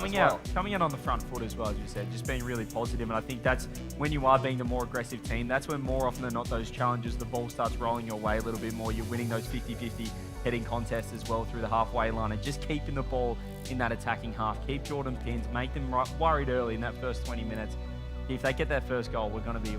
coming out on the front foot as well, as you said, just being really positive. And I think that's when you are being the more aggressive team, that's when more often than not those challenges, the ball starts rolling your way a little bit more. You're winning those 50-50 heading contests as well through the halfway line, and just keeping the ball in that attacking half. Keep Jordan pinned, make them worried early in that first 20 minutes. If they get that first goal, we're gonna be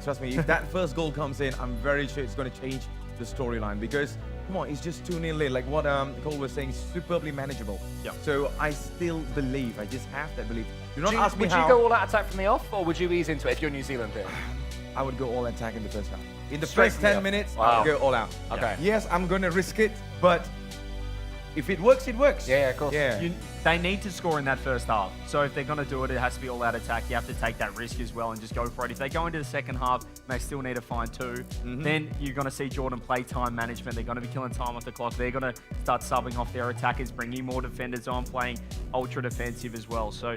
Trust me. If that first goal comes in, I'm very sure it's going to change the storyline, because come on, it's just 2-0 lead. Like what Cole was saying, superbly manageable. So I still believe. I just have that belief. Do not ask me how. Would you go all out attack from the off, or would you ease into it if you're New Zealand here? I would go all attack in the first half. In the Straight first from the 10 off. minutes, Wow. I would go all out. Okay. Yes, I'm going to risk it, but if it works, it works. Yeah, of course. Yeah. They need to score in that first half. So if they're going to do it, it has to be all-out attack. You have to take that risk as well and just go for it. If they go into the second half and they still need to find two, then you're going to see Jordan play time management. They're going to be killing time off the clock. They're going to start subbing off their attackers, bringing more defenders on, playing ultra defensive as well. So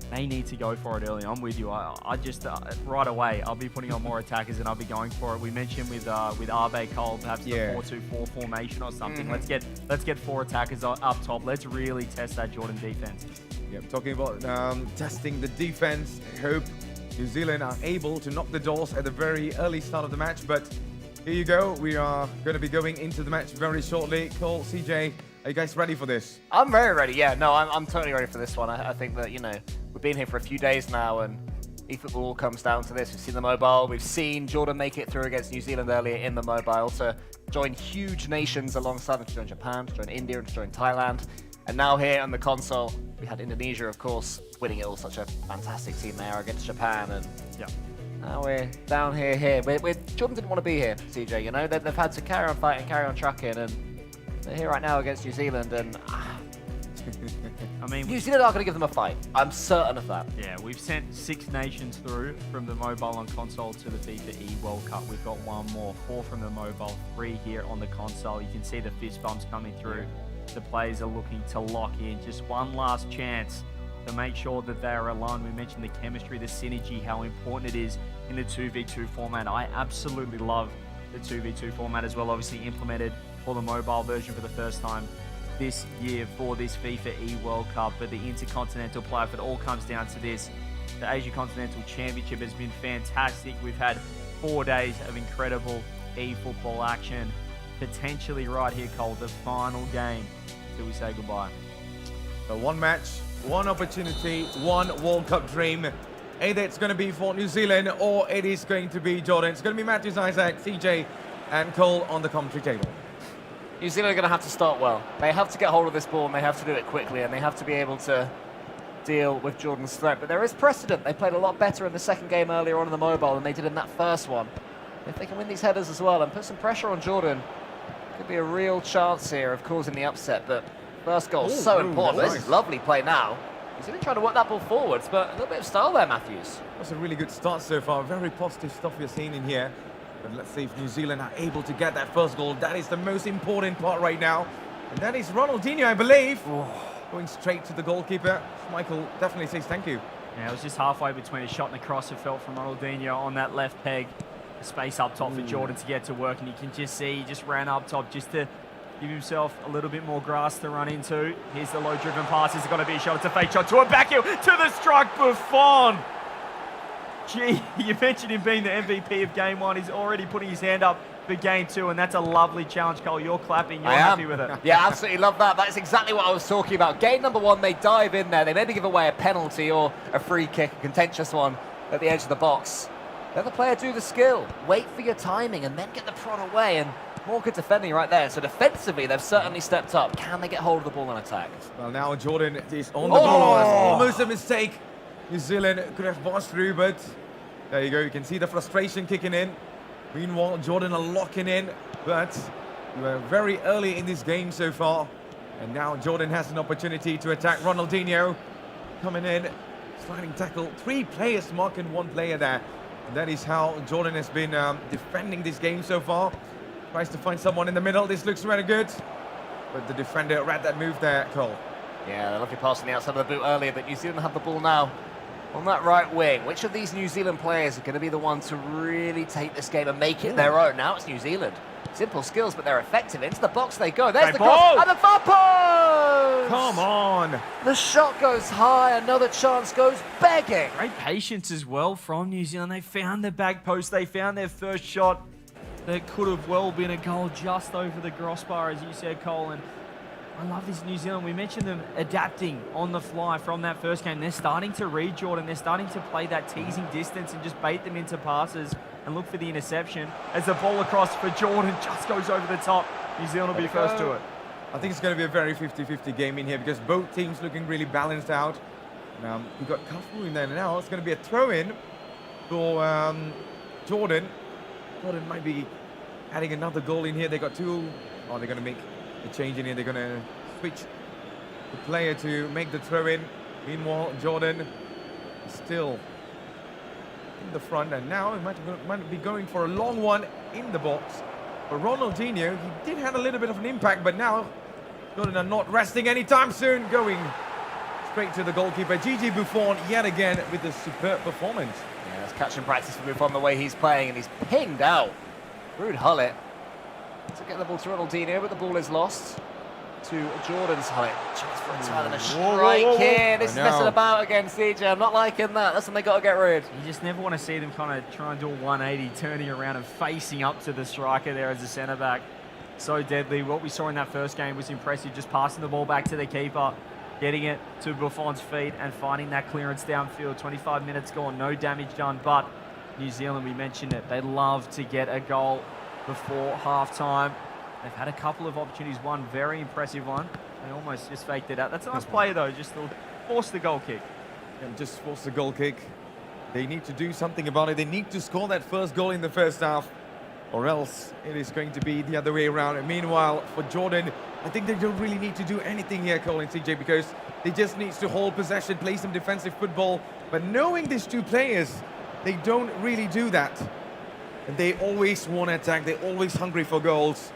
they need to go for it early. I'm with you. I just right away I'll be putting on more attackers and I'll be going for it. We mentioned with Arbe Cole perhaps the 4-2-4 formation or something. Let's get 4 attackers up top. Let's really test that Jordan defense. Yep, talking about testing the defense. I hope New Zealand are able to knock the doors at the very early start of the match. But here you go. We are going to be going into the match very shortly. Cole, CJ, are you guys ready for this? I'm very ready. Yeah, no, I'm totally ready for this one. I think that, you know, we've been here for a few days now, and eFootball comes down to this. We've seen the mobile. We've seen Jordan make it through against New Zealand earlier in the mobile to join huge nations alongside them, to join Japan, to join India, and to join Thailand. And now here on the console, we had Indonesia, of course, winning it all. Such a fantastic team they are against Japan. And now we're down here. Jordan didn't want to be here, CJ. You know, they've had to carry on fighting, carry on trucking, and they're here right now against New Zealand. And I mean, New Zealand are going to give them a fight. I'm certain of that. Yeah, we've sent 6 nations through from the mobile and console to the FIFAe World Cup. We've got 1 more, 4 from the mobile, 3 here on the console. You can see the fist bumps coming through. The players are looking to lock in. Just one last chance to make sure that they are aligned. We mentioned the chemistry, the synergy, how important it is in the 2v2 format. I absolutely love the 2v2 format as well, obviously implemented for the mobile version for the first time this year for this FIFAe World Cup. But the Intercontinental playoff, it all comes down to this. The Asia Continental Championship has been fantastic. We've had 4 days of incredible eFootball action. Potentially right here, Cole, the final game till we say goodbye. So 1 match, 1 opportunity, 1 World Cup dream. Either it's going to be for New Zealand or it is going to be Jordan. It's going to be Matthews, Isaac, CJ, and Cole on the commentary table. New Zealand are going to have to start well. They have to get hold of this ball and they have to do it quickly, and they have to be able to deal with Jordan's threat. But there is precedent. They played a lot better in the second game earlier on in the mobile than they did in that first one. If they can win these headers as well and put some pressure on Jordan, could be a real chance here of causing the upset. But first goal is so important. Nice. This is lovely play now. He's even trying to work that ball forwards, but a little bit of style there, Matthews. That's a really good start so far. Very positive stuff we're seeing in here. But let's see if New Zealand are able to get that first goal. That is the most important part right now. And that is Ronaldinho, I believe. Going straight to the goalkeeper. Michael definitely says thank you. Yeah, it was just halfway between a shot and a cross. It felt from Ronaldinho on that left peg. A space up top for Jordan to get to work. And you can just see he just ran up top just to give himself a little bit more grass to run into. Here's the low-driven pass. It's going to be a shot. It's a fake shot to a back heel. To the strike, Buffon. Gee, you mentioned him being the MVP of Game 1. He's already putting his hand up for Game 2, and that's a lovely challenge, Cole. You're clapping. You're happy with it. Yeah, absolutely love that. That's exactly what I was talking about. Game number 1, they dive in there. They maybe give away a penalty or a free kick, a contentious one at the edge of the box. Let the player do the skill. Wait for your timing and then get the prod away. And more good defending right there. So defensively, they've certainly stepped up. Can they get hold of the ball and attack? Well, now Jordan is on the ball. That's almost a mistake. New Zealand could have passed through, but there you go. You can see the frustration kicking in. Meanwhile, Jordan are locking in, but we were very early in this game so far. And now Jordan has an opportunity to attack. Ronaldinho coming in, sliding tackle. 3 players marking 1 player there. And that is how Jordan has been defending this game so far. Tries to find someone in the middle. This looks very good. But the defender read that move there, Cole. Yeah, lovely pass on the outside of the boot earlier, but New Zealand have the ball now on that right wing. Which of these New Zealand players are going to be the one to really take this game and make it their own? Now it's New Zealand. Simple skills, but they're effective. Into the box they go. There's the cross and the far post! Come on! The shot goes high. Another chance goes begging. Great patience as well from New Zealand. They found their back post. They found their first shot. That could have well been a goal just over the crossbar, as you said, Cole. And I love this New Zealand. We mentioned them adapting on the fly from that first game. They're starting to read Jordan. They're starting to play that teasing distance and just bait them into passes and look for the interception. As the ball across for Jordan just goes over the top. New Zealand will be first to it. I think it's going to be a very 50-50 game in here because both teams looking really balanced out. We've got Kafu in there now. It's going to be a throw-in for Jordan. Jordan might be adding another goal in here. They got two. Oh, they're going to make a change in here. They're going to switch the player to make the throw in. Meanwhile, Jordan still in the front, and now he might be going for a long one in the box. But Ronaldinho, he did have a little bit of an impact, but now Jordan are not resting anytime soon, going straight to the goalkeeper. Gigi Buffon yet again with a superb performance. Yeah, it's catching practice for Buffon the way he's playing, and he's pinged out Ruud Gullit to get the ball to Ronaldinho, but the ball is lost to Jordan's Gullit. Chance for a turn and a strike here. This is messing about again, CJ. I'm not liking that. That's something they got to get rid. You just never want to see them kind of try and do a 180, turning around and facing up to the striker there as a centre-back. So deadly. What we saw in that first game was impressive, just passing the ball back to the keeper, getting it to Buffon's feet and finding that clearance downfield. 25 minutes gone, no damage done, but New Zealand, we mentioned it, they love to get a goal before half-time. They've had a couple of opportunities, one very impressive one. They almost just faked it out. That's a nice play though, just to force the goal kick. And just force the goal kick. They need to do something about it. They need to score that first goal in the first half, or else it is going to be the other way around. And meanwhile, for Jordan, I think they don't really need to do anything here, Cole and CJ, because they just need to hold possession, play some defensive football. But knowing these two players, they don't really do that. And they always want to attack. They're always hungry for goals.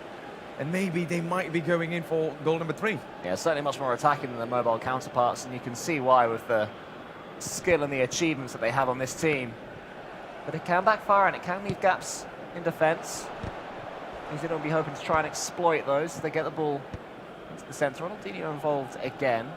And maybe they might be going in for goal number 3. Yeah, certainly much more attacking than their mobile counterparts, and you can see why with the skill and the achievements that they have on this team. But it can backfire and it can leave gaps in defence. New Zealand will be hoping to try and exploit those as they get the ball into the centre. Ronaldinho involved again.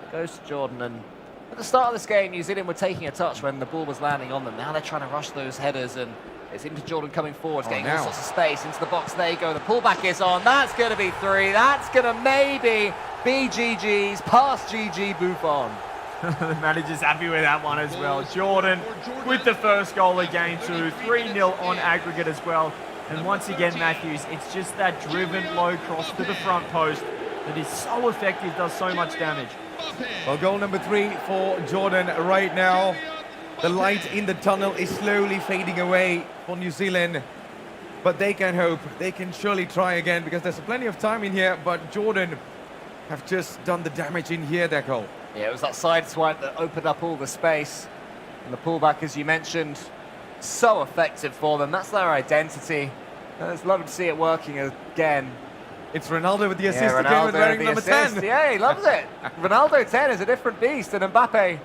It goes to Jordan, and at the start of this game, New Zealand were taking a touch when the ball was landing on them. Now they're trying to rush those headers, and it's into Jordan coming forward, getting all sorts of space into the box. There you go, the pullback is on. That's going to be 3. That's going to maybe be GG's past Gigi Buffon. The manager's happy with that one as well. Jordan with the first goal again too. 3-0 on aggregate as well. And once again, Matthews, it's just that driven low cross to the front post that is so effective, does so much damage. Well, goal number 3 for Jordan right now. The light in the tunnel is slowly fading away for New Zealand. But they can hope. They can surely try again because there's plenty of time in here. But Jordan have just done the damage in here, their goal. Yeah, it was that side swipe that opened up all the space. And the pullback, as you mentioned, so effective for them. That's their identity. And it's lovely to see it working again. It's Ronaldo with the assist again Ronaldo with wearing number assist. 10. Yeah, he loves it. Ronaldo 10 is a different beast, and Mbappe,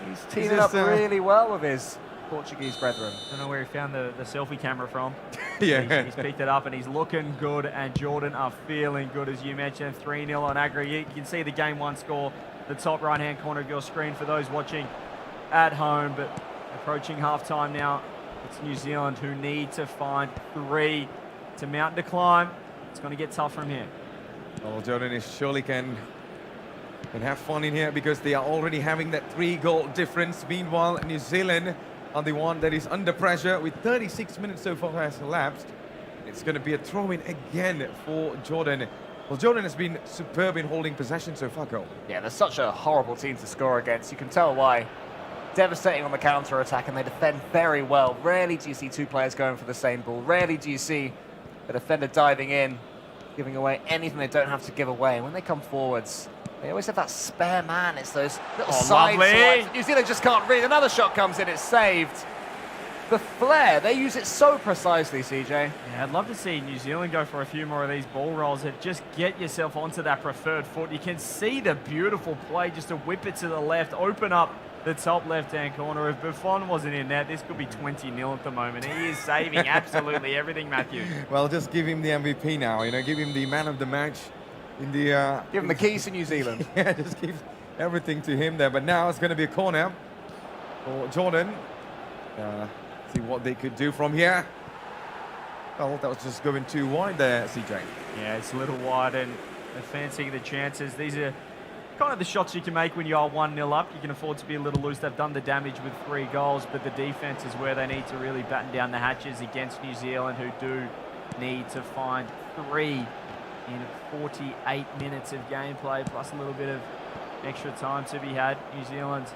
he's teaming up really well with his Portuguese brethren. I don't know where he found the selfie camera from. Yeah. He's picked it up and he's looking good, and Jordan are feeling good, as you mentioned. 3-0 on aggregate. You can see the game 1 score, the top right-hand corner of your screen for those watching at home. But approaching half-time now, it's New Zealand who need to find 3 to mount the climb. It's going to get tough from here. Well, Jordan is surely can have fun in here because they are already having that 3-goal difference. Meanwhile, New Zealand are the one that is under pressure with 36 minutes so far has elapsed. It's going to be a throw-in again for Jordan. Well, Jordan has been superb in holding possession so far, Cole. Yeah, they're such a horrible team to score against. You can tell why. Devastating on the counter-attack, and they defend very well. Rarely do you see 2 players going for the same ball. Rarely do you see a defender diving in, giving away anything they don't have to give away. And when they come forwards, they always have that spare man. It's those little side swipes. New Zealand just can't read. Another shot comes in, it's saved. The flair, they use it so precisely, CJ. Yeah, I'd love to see New Zealand go for a few more of these ball rolls that just get yourself onto that preferred foot. You can see the beautiful play just to whip it to the left, open up the top left-hand corner. If Buffon wasn't in that, this could be 20-0 at the moment. He is saving absolutely everything, Matthew. Well, just give him the MVP now, you know, give him the man of the match. In the give him the keys to New Zealand. Yeah, just give everything to him there. But now it's going to be a corner for Jordan. See what they could do from here. Well, that was just going too wide there, CJ. Yeah, it's a little wide, and they're fancying the chances. These are kind of the shots you can make when you are 1-0 up. You can afford to be a little loose. They've done the damage with 3 goals, but the defense is where they need to really batten down the hatches against New Zealand, who do need to find 3 in 48 minutes of gameplay, plus a little bit of extra time to be had. New Zealand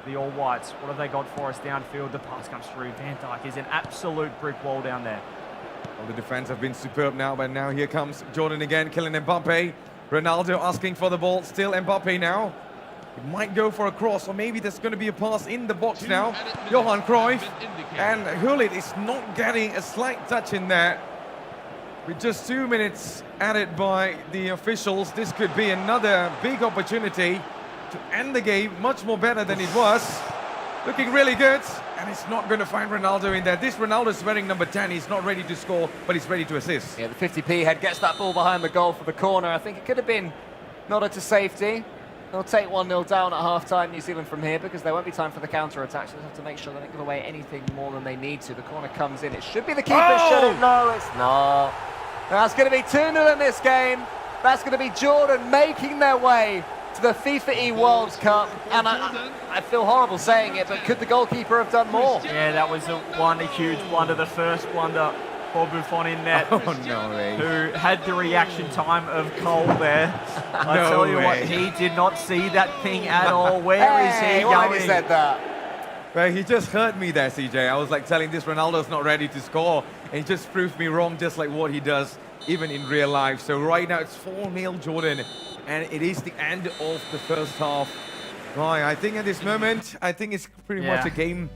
the All Whites. What have they got for us downfield? The pass comes through. Van Dijk is an absolute brick wall down there. Well, the defense have been superb now, but now here comes Jordan again, killing Mbappe. Ronaldo asking for the ball, still Mbappe now. It might go for a cross, or maybe there's going to be a pass in the box now. Johan Cruyff, and Gullit is not getting a slight touch in there. With just 2 minutes added by the officials, this could be another big opportunity to end the game much more better than it was. Looking really good, and it's not going to find Ronaldo in there. This Ronaldo's wearing number 10. He's not ready to score, but he's ready to assist. Yeah, the 50p head gets that ball behind the goal for the corner. I think it could have been nodded to safety. They'll take 1-0 down at half-time, New Zealand, from here, because there won't be time for the counter-attack, so they have to make sure they don't give away anything more than they need to. The corner comes in. It should be the keeper, should it? No, it's not. That's going to be 2-0 in this game. That's going to be Jordan making their way to the FIFAe World Cup. And I feel horrible saying it, but could the goalkeeper have done more? Yeah, that was a huge blunder, the first blunder for Buffon in net. Oh, no way. Who had the reaction time of Cole there. I No tell you way. what, he did not see that thing at all. Where is he why going? he said that? Well, he just hurt me there, CJ. I was like telling this Ronaldo's not ready to score, and he just proved me wrong, just like what he does, even in real life. So right now it's 4-0 Jordan, and it is the end of the first half. Right, I think at this moment, I think it's pretty much a game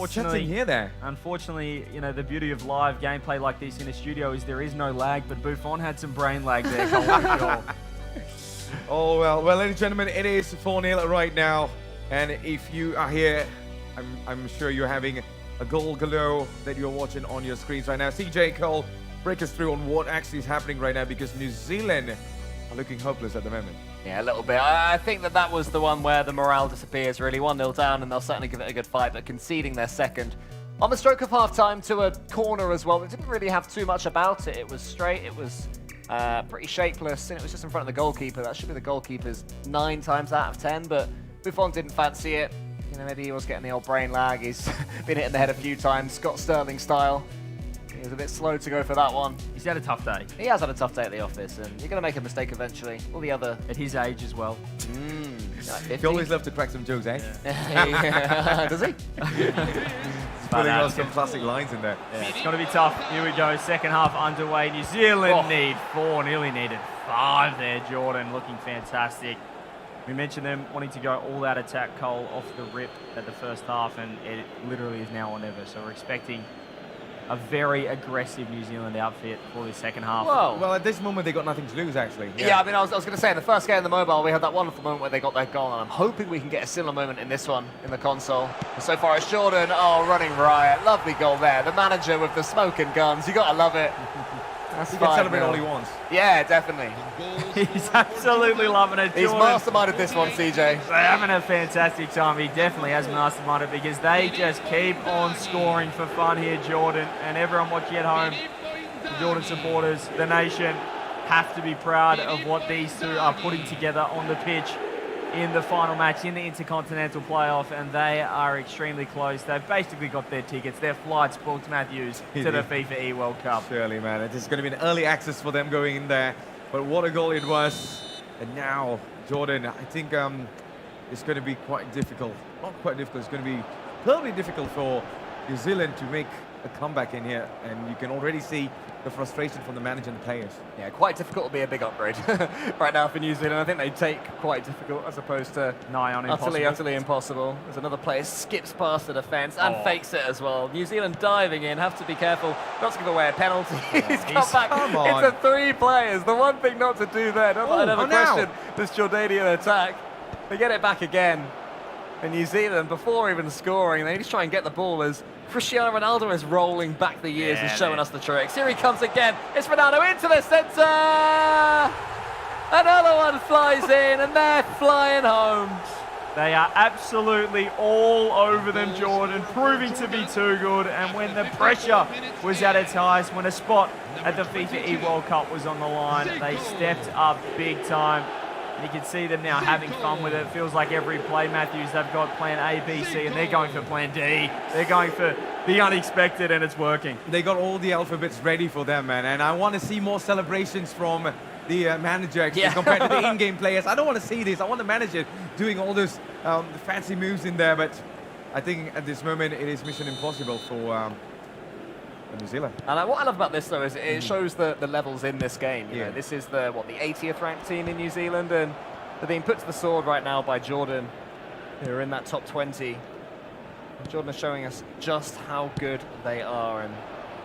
setting here there. Unfortunately, you know, the beauty of live gameplay like this in a studio is there is no lag, but Buffon had some brain lag there, Cole, for sure. Oh, well, ladies and gentlemen, it is 4-0 right now. And if you are here, I'm sure you're having a goal galore that you're watching on your screens right now. CJ, Cole, break us through on what actually is happening right now, because New Zealand are looking hopeless at the moment. Yeah, a little bit. I think that was the one where the morale disappears, really. 1-0 down, and they'll certainly give it a good fight, but conceding their second on the stroke of half-time to a corner as well. It didn't really have too much about it. It was straight, it was pretty shapeless, and it was just in front of the goalkeeper. That should be the goalkeeper's 9 times out of 10, but Buffon didn't fancy it. You know, maybe he was getting the old brain lag. He's been hit in the head a few times, Scott Sterling style. He was a bit slow to go for that one. He's had a tough day. He has had a tough day at the office, and you're going to make a mistake eventually. All the other... At his age as well. He always loves to crack some jokes, eh? Yeah. Does he? He's putting on some classic lines in there. Yeah, it's going to be tough. Here we go, second half underway. New Zealand need 4, nearly needed 5 there. Jordan looking fantastic. We mentioned them wanting to go all-out attack, Cole, off the rip at the first half, and it literally is now or never. So we're expecting a very aggressive New Zealand outfit for the second half. Whoa. Well, at this moment, they got nothing to lose, actually. Yeah, I mean, I was going to say, in the first game in the mobile, we had that wonderful moment where they got their goal, and I'm hoping we can get a similar moment in this one, in the console. And so far, it's Jordan, running riot. Lovely goal there. The manager with the smoking guns. You got to love it. He can celebrate all he wants. Yeah, definitely. He's absolutely loving it. He's Jordan, masterminded this one, CJ. they're having a fantastic time. He definitely has masterminded, because they just keep on scoring for fun here, Jordan. And everyone watching at home, the Jordan supporters, the nation, have to be proud of what these two are putting together on the pitch in the final match in the Intercontinental playoff, and they are extremely close. They've basically got their tickets, their flights booked, Matthews, to the FIFAe World Cup. Surely, man. It is going to be an early access for them going in there. But what a goal it was. And now, Jordan, I think it's going to be quite difficult. Not quite difficult, it's going to be probably difficult for New Zealand to make a comeback in here. And you can already see the frustration from the manager and the players. Yeah, quite difficult to be a big upgrade right now for New Zealand. I think they take quite difficult as opposed to nigh on impossible. Utterly impossible. There's another player skips past the defence and fakes it as well. New Zealand diving in, have to be careful not to give away a penalty. He's come back into 3 players. The one thing not to do there, not that I'd ever question this Jordanian attack. They get it back again. And New Zealand, before even scoring, they just try and get the ball as Cristiano Ronaldo is rolling back the years and showing us the tricks. Here he comes again. It's Ronaldo into the centre. Another one flies in, and they're flying home. They are absolutely all over them, Jordan, proving to be too good. And when the pressure was at its highest, when a spot at the FIFAe World Cup was on the line, they stepped up big time. And you can see them now having fun with it. It feels like every play, Matthews, they've got plan A, B, C, and they're going for plan D. They're going for the unexpected, and it's working. They got all the alphabets ready for them, man. And I want to see more celebrations from the manager actually, compared to the in-game players. I don't want to see this. I want the manager doing all those fancy moves in there, but I think at this moment it is mission impossible for New Zealand. And what I love about this, though, is it shows the levels in this game. You know, this is the 80th ranked team in New Zealand, and they're being put to the sword right now by Jordan, who are in that top 20. And Jordan is showing us just how good they are and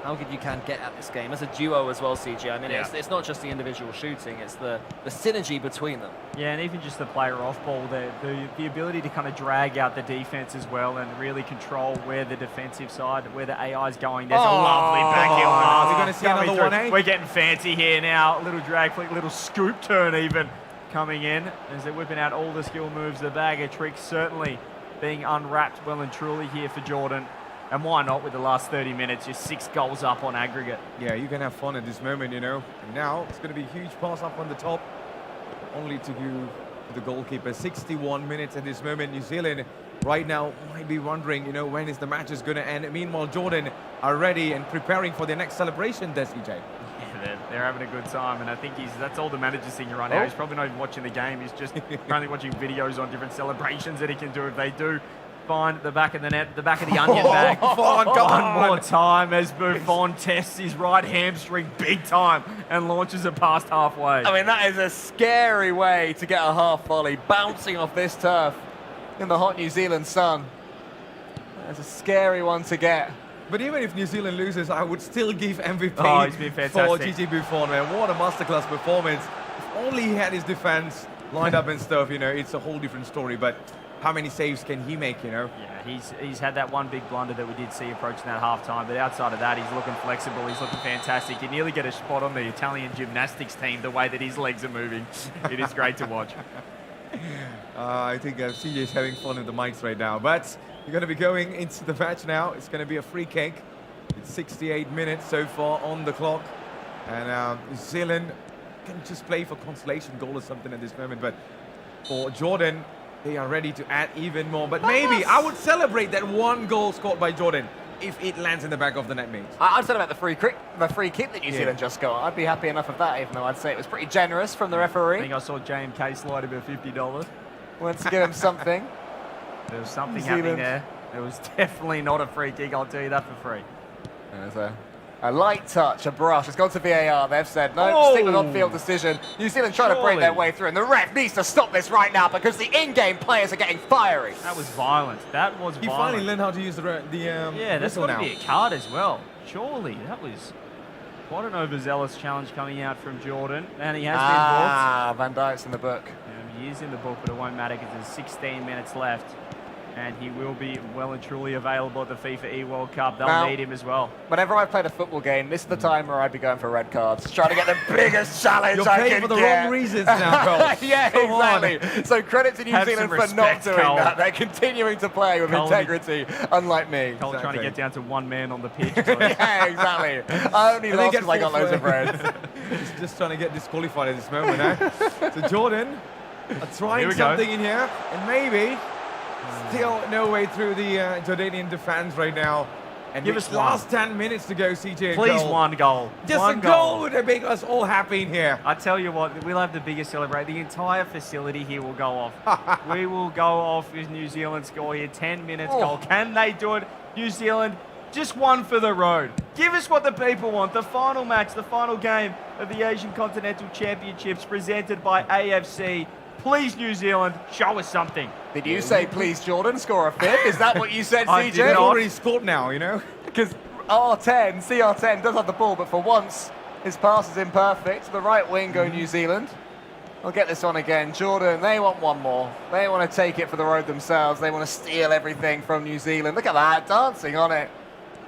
how good you can get at this game as a duo as well, CJ. I mean, it's not just the individual shooting, it's the synergy between them. Yeah, and even just the player off ball, the ability to kind of drag out the defense as well and really control where the defensive side, where the AI is going. There's a lovely backheel pass. We're going to see another one, eh? We're getting fancy here now. A little drag flick, little scoop turn even coming in as they're whipping out all the skill moves. The bag of tricks certainly being unwrapped well and truly here for Jordan. And why not with the last 30 minutes, just 6 goals up on aggregate. Yeah, you can have fun at this moment, you know. And now it's going to be a huge pass up on the top, only to go to the goalkeeper. 61 minutes at this moment. New Zealand right now might be wondering, you know, when is the match is going to end. Meanwhile, Jordan are ready and preparing for their next celebration, CJ. Yeah, they're having a good time, and I think that's all the manager's thinking right now. He's probably not even watching the game. He's just currently watching videos on different celebrations that he can do if they do find the back of the net, the back of the onion bag. One more time as Buffon tests his right hamstring big time and launches it past halfway. I mean, that is a scary way to get a half volley, bouncing off this turf in the hot New Zealand sun. That's a scary one to get. But even if New Zealand loses, I would still give MVP he's been for fantastic. Gigi Buffon, man. What a masterclass performance. If only he had his defense lined up and stuff, you know, it's a whole different story. But how many saves can he make, you know? Yeah, he's had that one big blunder that we did see approaching that half-time, but outside of that, he's looking flexible, he's looking fantastic. You nearly get a spot on the Italian gymnastics team, the way that his legs are moving. It is great to watch. I think CJ is having fun with the mics right now, but you're going to be going into the match now. It's going to be a free kick. It's 68 minutes so far on the clock, and New Zealand can just play for consolation goal or something at this moment, but for Jordan, they are ready to add even more. But maybe I would celebrate that one goal scored by Jordan if it lands in the back of the net, mate. I'd say about the free kick that New Zealand just got. I'd be happy enough of that, even though I'd say it was pretty generous from the referee. I think I saw JMK slide about $50. Wants to give him something. There was something happening there. It was definitely not a free kick, I'll tell you that for free. There's a light touch, a brush. It's gone to VAR. They've said, no, stick with on-field decision. New Zealand trying to break their way through, and the ref needs to stop this right now because the in-game players are getting fiery. That was violent. That was violent. He finally learned how to use the yeah, that's got to be a card as well. Surely, that was quite an overzealous challenge coming out from Jordan, and he has been booked. Van Dijk's in the book. He is in the book, but it won't matter because there's 16 minutes left. And he will be well and truly available at the FIFAe World Cup. They'll need him as well. Whenever I've played a football game, this is the time where I'd be going for red cards, trying to get the biggest challenge I can get. You're playing for the wrong reasons now, Cole. Yeah, exactly. So credit to New Zealand for not doing that. They're continuing to play with integrity, unlike me. Cole trying to get down to one man on the pitch. Yeah, exactly. I only lost because I got loads of reds. He's just trying to get disqualified at this moment, eh? So Jordan are trying something in here, and maybe still no way through the Jordanian defense right now. And give us last 10 minutes to go, CJ. Please, one goal. Just one a goal would make us all happy in here. I tell you what, we'll have the biggest celebration. The entire facility here will go off. We will go off with New Zealand score here. 10 minutes goal. Can they do it? New Zealand, just one for the road. Give us what the people want. The final match, the final game of the Asian Continental Championships presented by AFC. Please, New Zealand, show us something. Did you say, please, Jordan, score a fifth? Is that what you said, CJ? He's already scored now, you know? Because CR10 does have the ball, but for once, his pass is imperfect. The right wing go New Zealand. I'll get this on again. Jordan, they want one more. They want to take it for the road themselves. They want to steal everything from New Zealand. Look at that, dancing on it.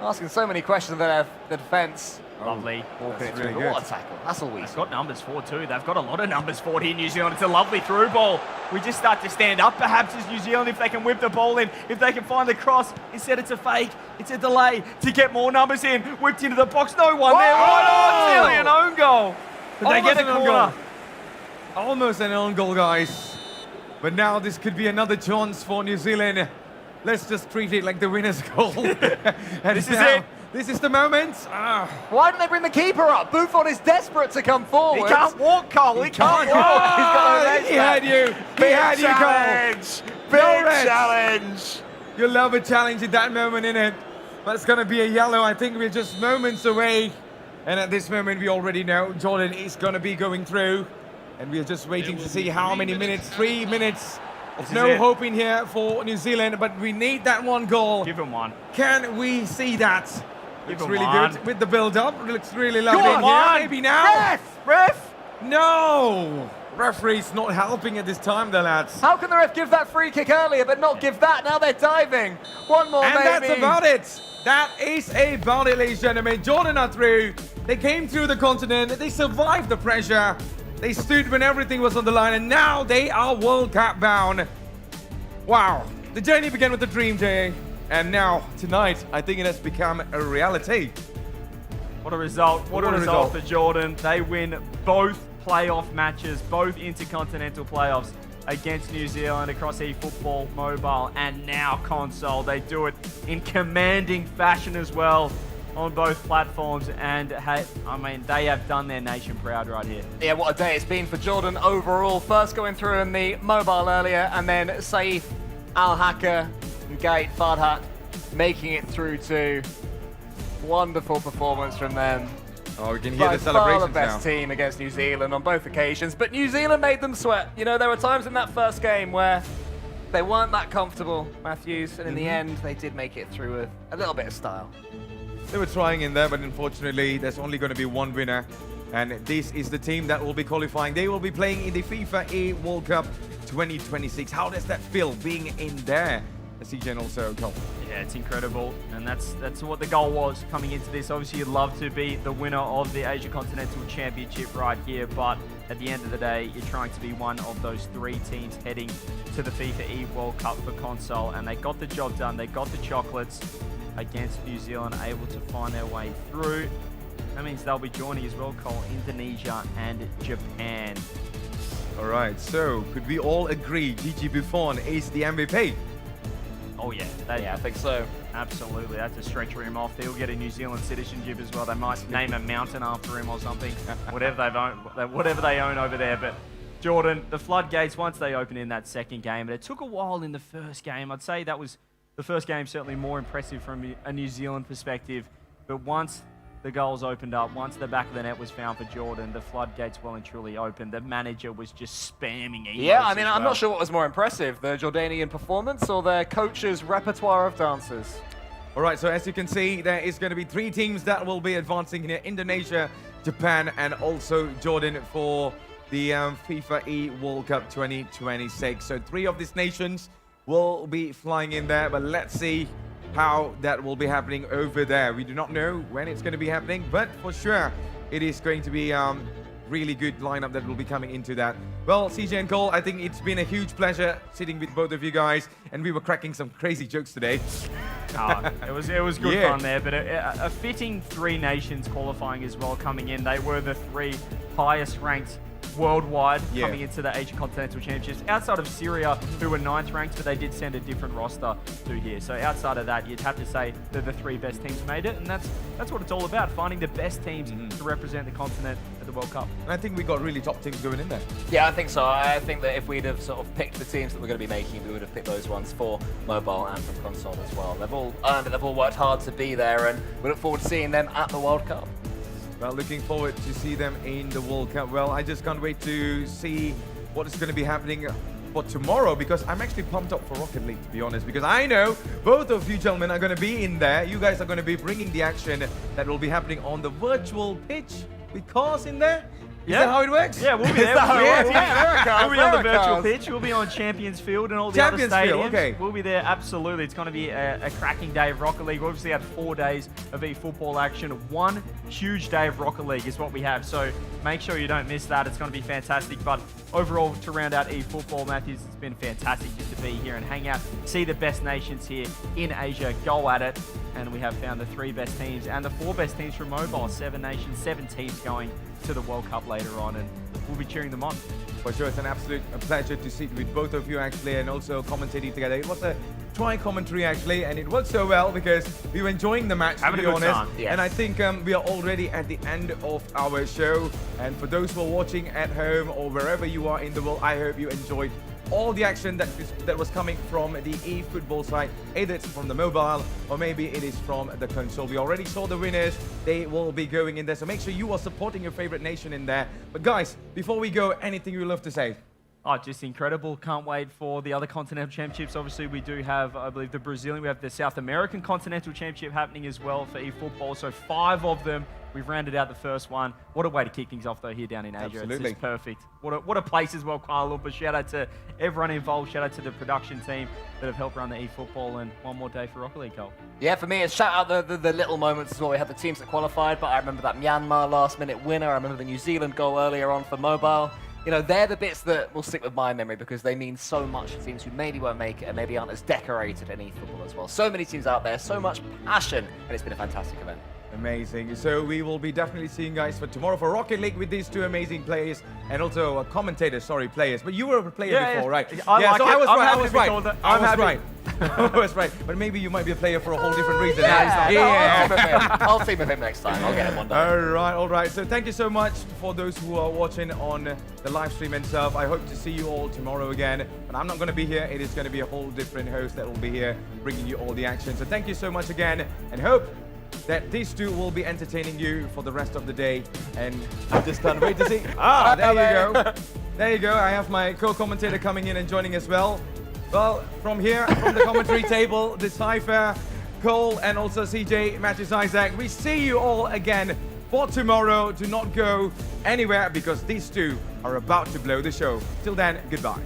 Asking so many questions of the defence. Lovely. That's really good. What a tackle. That's all we They've got numbers for too. They've got a lot of numbers for here, New Zealand. It's a lovely through ball. We just start to stand up perhaps as New Zealand if they can whip the ball in, if they can find the cross. Instead it's a fake, it's a delay to get more numbers in. Whipped into the box, no one there. Right on, nearly an own goal. Did they get the corner? Almost an own goal, guys. But now this could be another chance for New Zealand. Let's just treat it like the winner's goal. And This is it. This is the moment. Why don't they bring the keeper up? Buffon is desperate to come forward. He can't walk, Cole. He can't walk. He's got no legs He had you. He had you, Cole. Big challenge. You love a challenge at that moment, innit? But it's going to be a yellow. I think we're just moments away. And at this moment, we already know Jordan is going to be going through. And we are just waiting to see how many minutes. 3 minutes. There's no hope in here for New Zealand, but we need that one goal. Give him one. Can we see that? Looks really one. good with the build-up. Looks really lovely in Come here. on. Maybe now. Ref! No! Referee's not helping at this time, the lads. How can the ref give that free kick earlier but not give that? Now they're diving. One more, And maybe. that's about it. That is about it, ladies and gentlemen. Jordan are through. They came through the continent. They survived the pressure. They stood when everything was on the line, and now they are World Cup bound. Wow. The journey began with a dream, Jay. And now, tonight, I think it has become a reality. What a result. What a result for Jordan. They win both playoff matches, both Intercontinental playoffs against New Zealand across eFootball, mobile, and now console. They do it in commanding fashion as well on both platforms, and hey, I mean, they have done their nation proud right here. Yeah, what a day it's been for Jordan overall. First going through in the mobile earlier, and then Saif, Al-Haka, and Gate, Farhat making it through to wonderful performance from them. Oh, we can hear By the celebrations far the best now. team against New Zealand on both occasions, but New Zealand made them sweat. You know, there were times in that first game where they weren't that comfortable, Matthews, and in the end, they did make it through with a little bit of style. They were trying in there, but unfortunately, there's only going to be one winner. And this is the team that will be qualifying. They will be playing in the FIFAe World Cup 2026. How does that feel, being in there? CJ and also Cole. Yeah, it's incredible, and that's what the goal was coming into this. Obviously, you'd love to be the winner of the Asia Continental Championship right here, but at the end of the day, you're trying to be one of those 3 teams heading to the FIFAe World Cup for console, and they got the job done. They got the chocolates against New Zealand, able to find their way through. That means they'll be joining as well, Cole, Indonesia and Japan. All right, so could we all agree Gigi Buffon is the MVP? Oh yeah, I think so. Absolutely, that's a stretcher him off. He'll get a New Zealand citizenship as well. They might name a mountain after him or something, whatever they own over there. But Jordan, the floodgates, once they open in that second game, but it took a while in the first game. I'd say that was the first game certainly more impressive from a New Zealand perspective. But once the goals opened up, once the back of the net was found for Jordan, the floodgates well and truly opened. The manager was just spamming emotes. Yeah, I mean, I'm not sure what was more impressive, the Jordanian performance or their coach's repertoire of dances. All right, so as you can see, there is going to be 3 teams that will be advancing here. Indonesia, Japan, and also Jordan for the FIFAe World Cup 2026. So 3 of these nations will be flying in there, but let's see how that will be happening over there. We do not know when it's going to be happening, but for sure it is going to be really good lineup that will be coming into that. Well, CJ and Cole, I think it's been a huge pleasure sitting with both of you guys, and we were cracking some crazy jokes today. It was good fun there, but a fitting 3 nations qualifying as well coming in. They were the 3 highest ranked worldwide coming into the Asia Continental Championships. Outside of Syria, who were 9th ranked, but they did send a different roster through here. So outside of that, you'd have to say that the 3 best teams made it, and that's what it's all about, finding the best teams to represent the continent at the World Cup. And I think we got really top teams going in there. Yeah, I think so. I think that if we'd have sort of picked the teams that we're going to be making, we would have picked those ones for mobile and for console as well. They've all earned it, they've all worked hard to be there, and we look forward to seeing them at the World Cup. Well, looking forward to see them in the World Cup. Well, I just can't wait to see what is going to be happening for tomorrow, because I'm actually pumped up for Rocket League, to be honest, because I know both of you gentlemen are going to be in there. You guys are going to be bringing the action that will be happening on the virtual pitch with cars in there. Is that how it works? Yeah, we'll be there. We'll be on the virtual pitch. We'll be on Champions Field and all the other stadiums. Okay. We'll be there, absolutely. It's going to be a cracking day of Rocket League. We obviously had 4 days of eFootball action. 1 huge day of Rocket League is what we have. So make sure you don't miss that. It's going to be fantastic. But overall, to round out eFootball, Matthews, it's been fantastic just to be here and hang out, see the best nations here in Asia, go at it. And we have found the 3 best teams and the 4 best teams from mobile. 7 nations, 7 teams going to the World Cup later on, and we'll be cheering them on. For sure, it's an absolute pleasure to sit with both of you actually, and also commentating together. It was a tri-commentary actually, and it worked so well because we were enjoying the match, to be honest. Yes. And I think we are already at the end of our show. And for those who are watching at home or wherever you are in the world, I hope you enjoyed all the action that was coming from the eFootball side. Either it's from the mobile or maybe it is from the console. We already saw the winners. They will be going in there. So make sure you are supporting your favorite nation in there. But guys, before we go, anything you love to say? Oh, just incredible. Can't wait for the other Continental Championships. Obviously, we do have, I believe, the Brazilian. We have the South American Continental Championship happening as well for eFootball. So 5 of them. We've rounded out the first one. What a way to kick things off, though, here down in Asia. Absolutely. It's perfect. What a place as well, Kuala Lumpur. Shout out to everyone involved. Shout out to the production team that have helped run the eFootball. And one more day for Rocket League, Cole. Yeah, for me, it's shout out the little moments as well. We had the teams that qualified, but I remember that Myanmar last-minute winner. I remember the New Zealand goal earlier on for mobile. You know, they're the bits that will stick with my memory because they mean so much to teams who maybe won't make it and maybe aren't as decorated in eFootball as well. So many teams out there, so much passion, and it's been a fantastic event. Amazing. So we will be definitely seeing guys for tomorrow for Rocket League with these 2 amazing players and also a commentator, players. But you were a player before, right? I was right. I was right. But maybe you might be a player for a whole different reason. I'll team with him next time. I'll get him one day. All right. So thank you so much for those who are watching on the live stream and stuff. I hope to see you all tomorrow again. But I'm not going to be here. It is going to be a whole different host that will be here bringing you all the action. So thank you so much again, and hope that these 2 will be entertaining you for the rest of the day. And I just can't wait to see. There you go. There you go. I have my co-commentator coming in and joining as well. Well, from here, from the commentary table, Decipher, Cole, and also CJ, Matthews Isaac, we see you all again for tomorrow. Do not go anywhere because these 2 are about to blow the show. Till then, goodbye.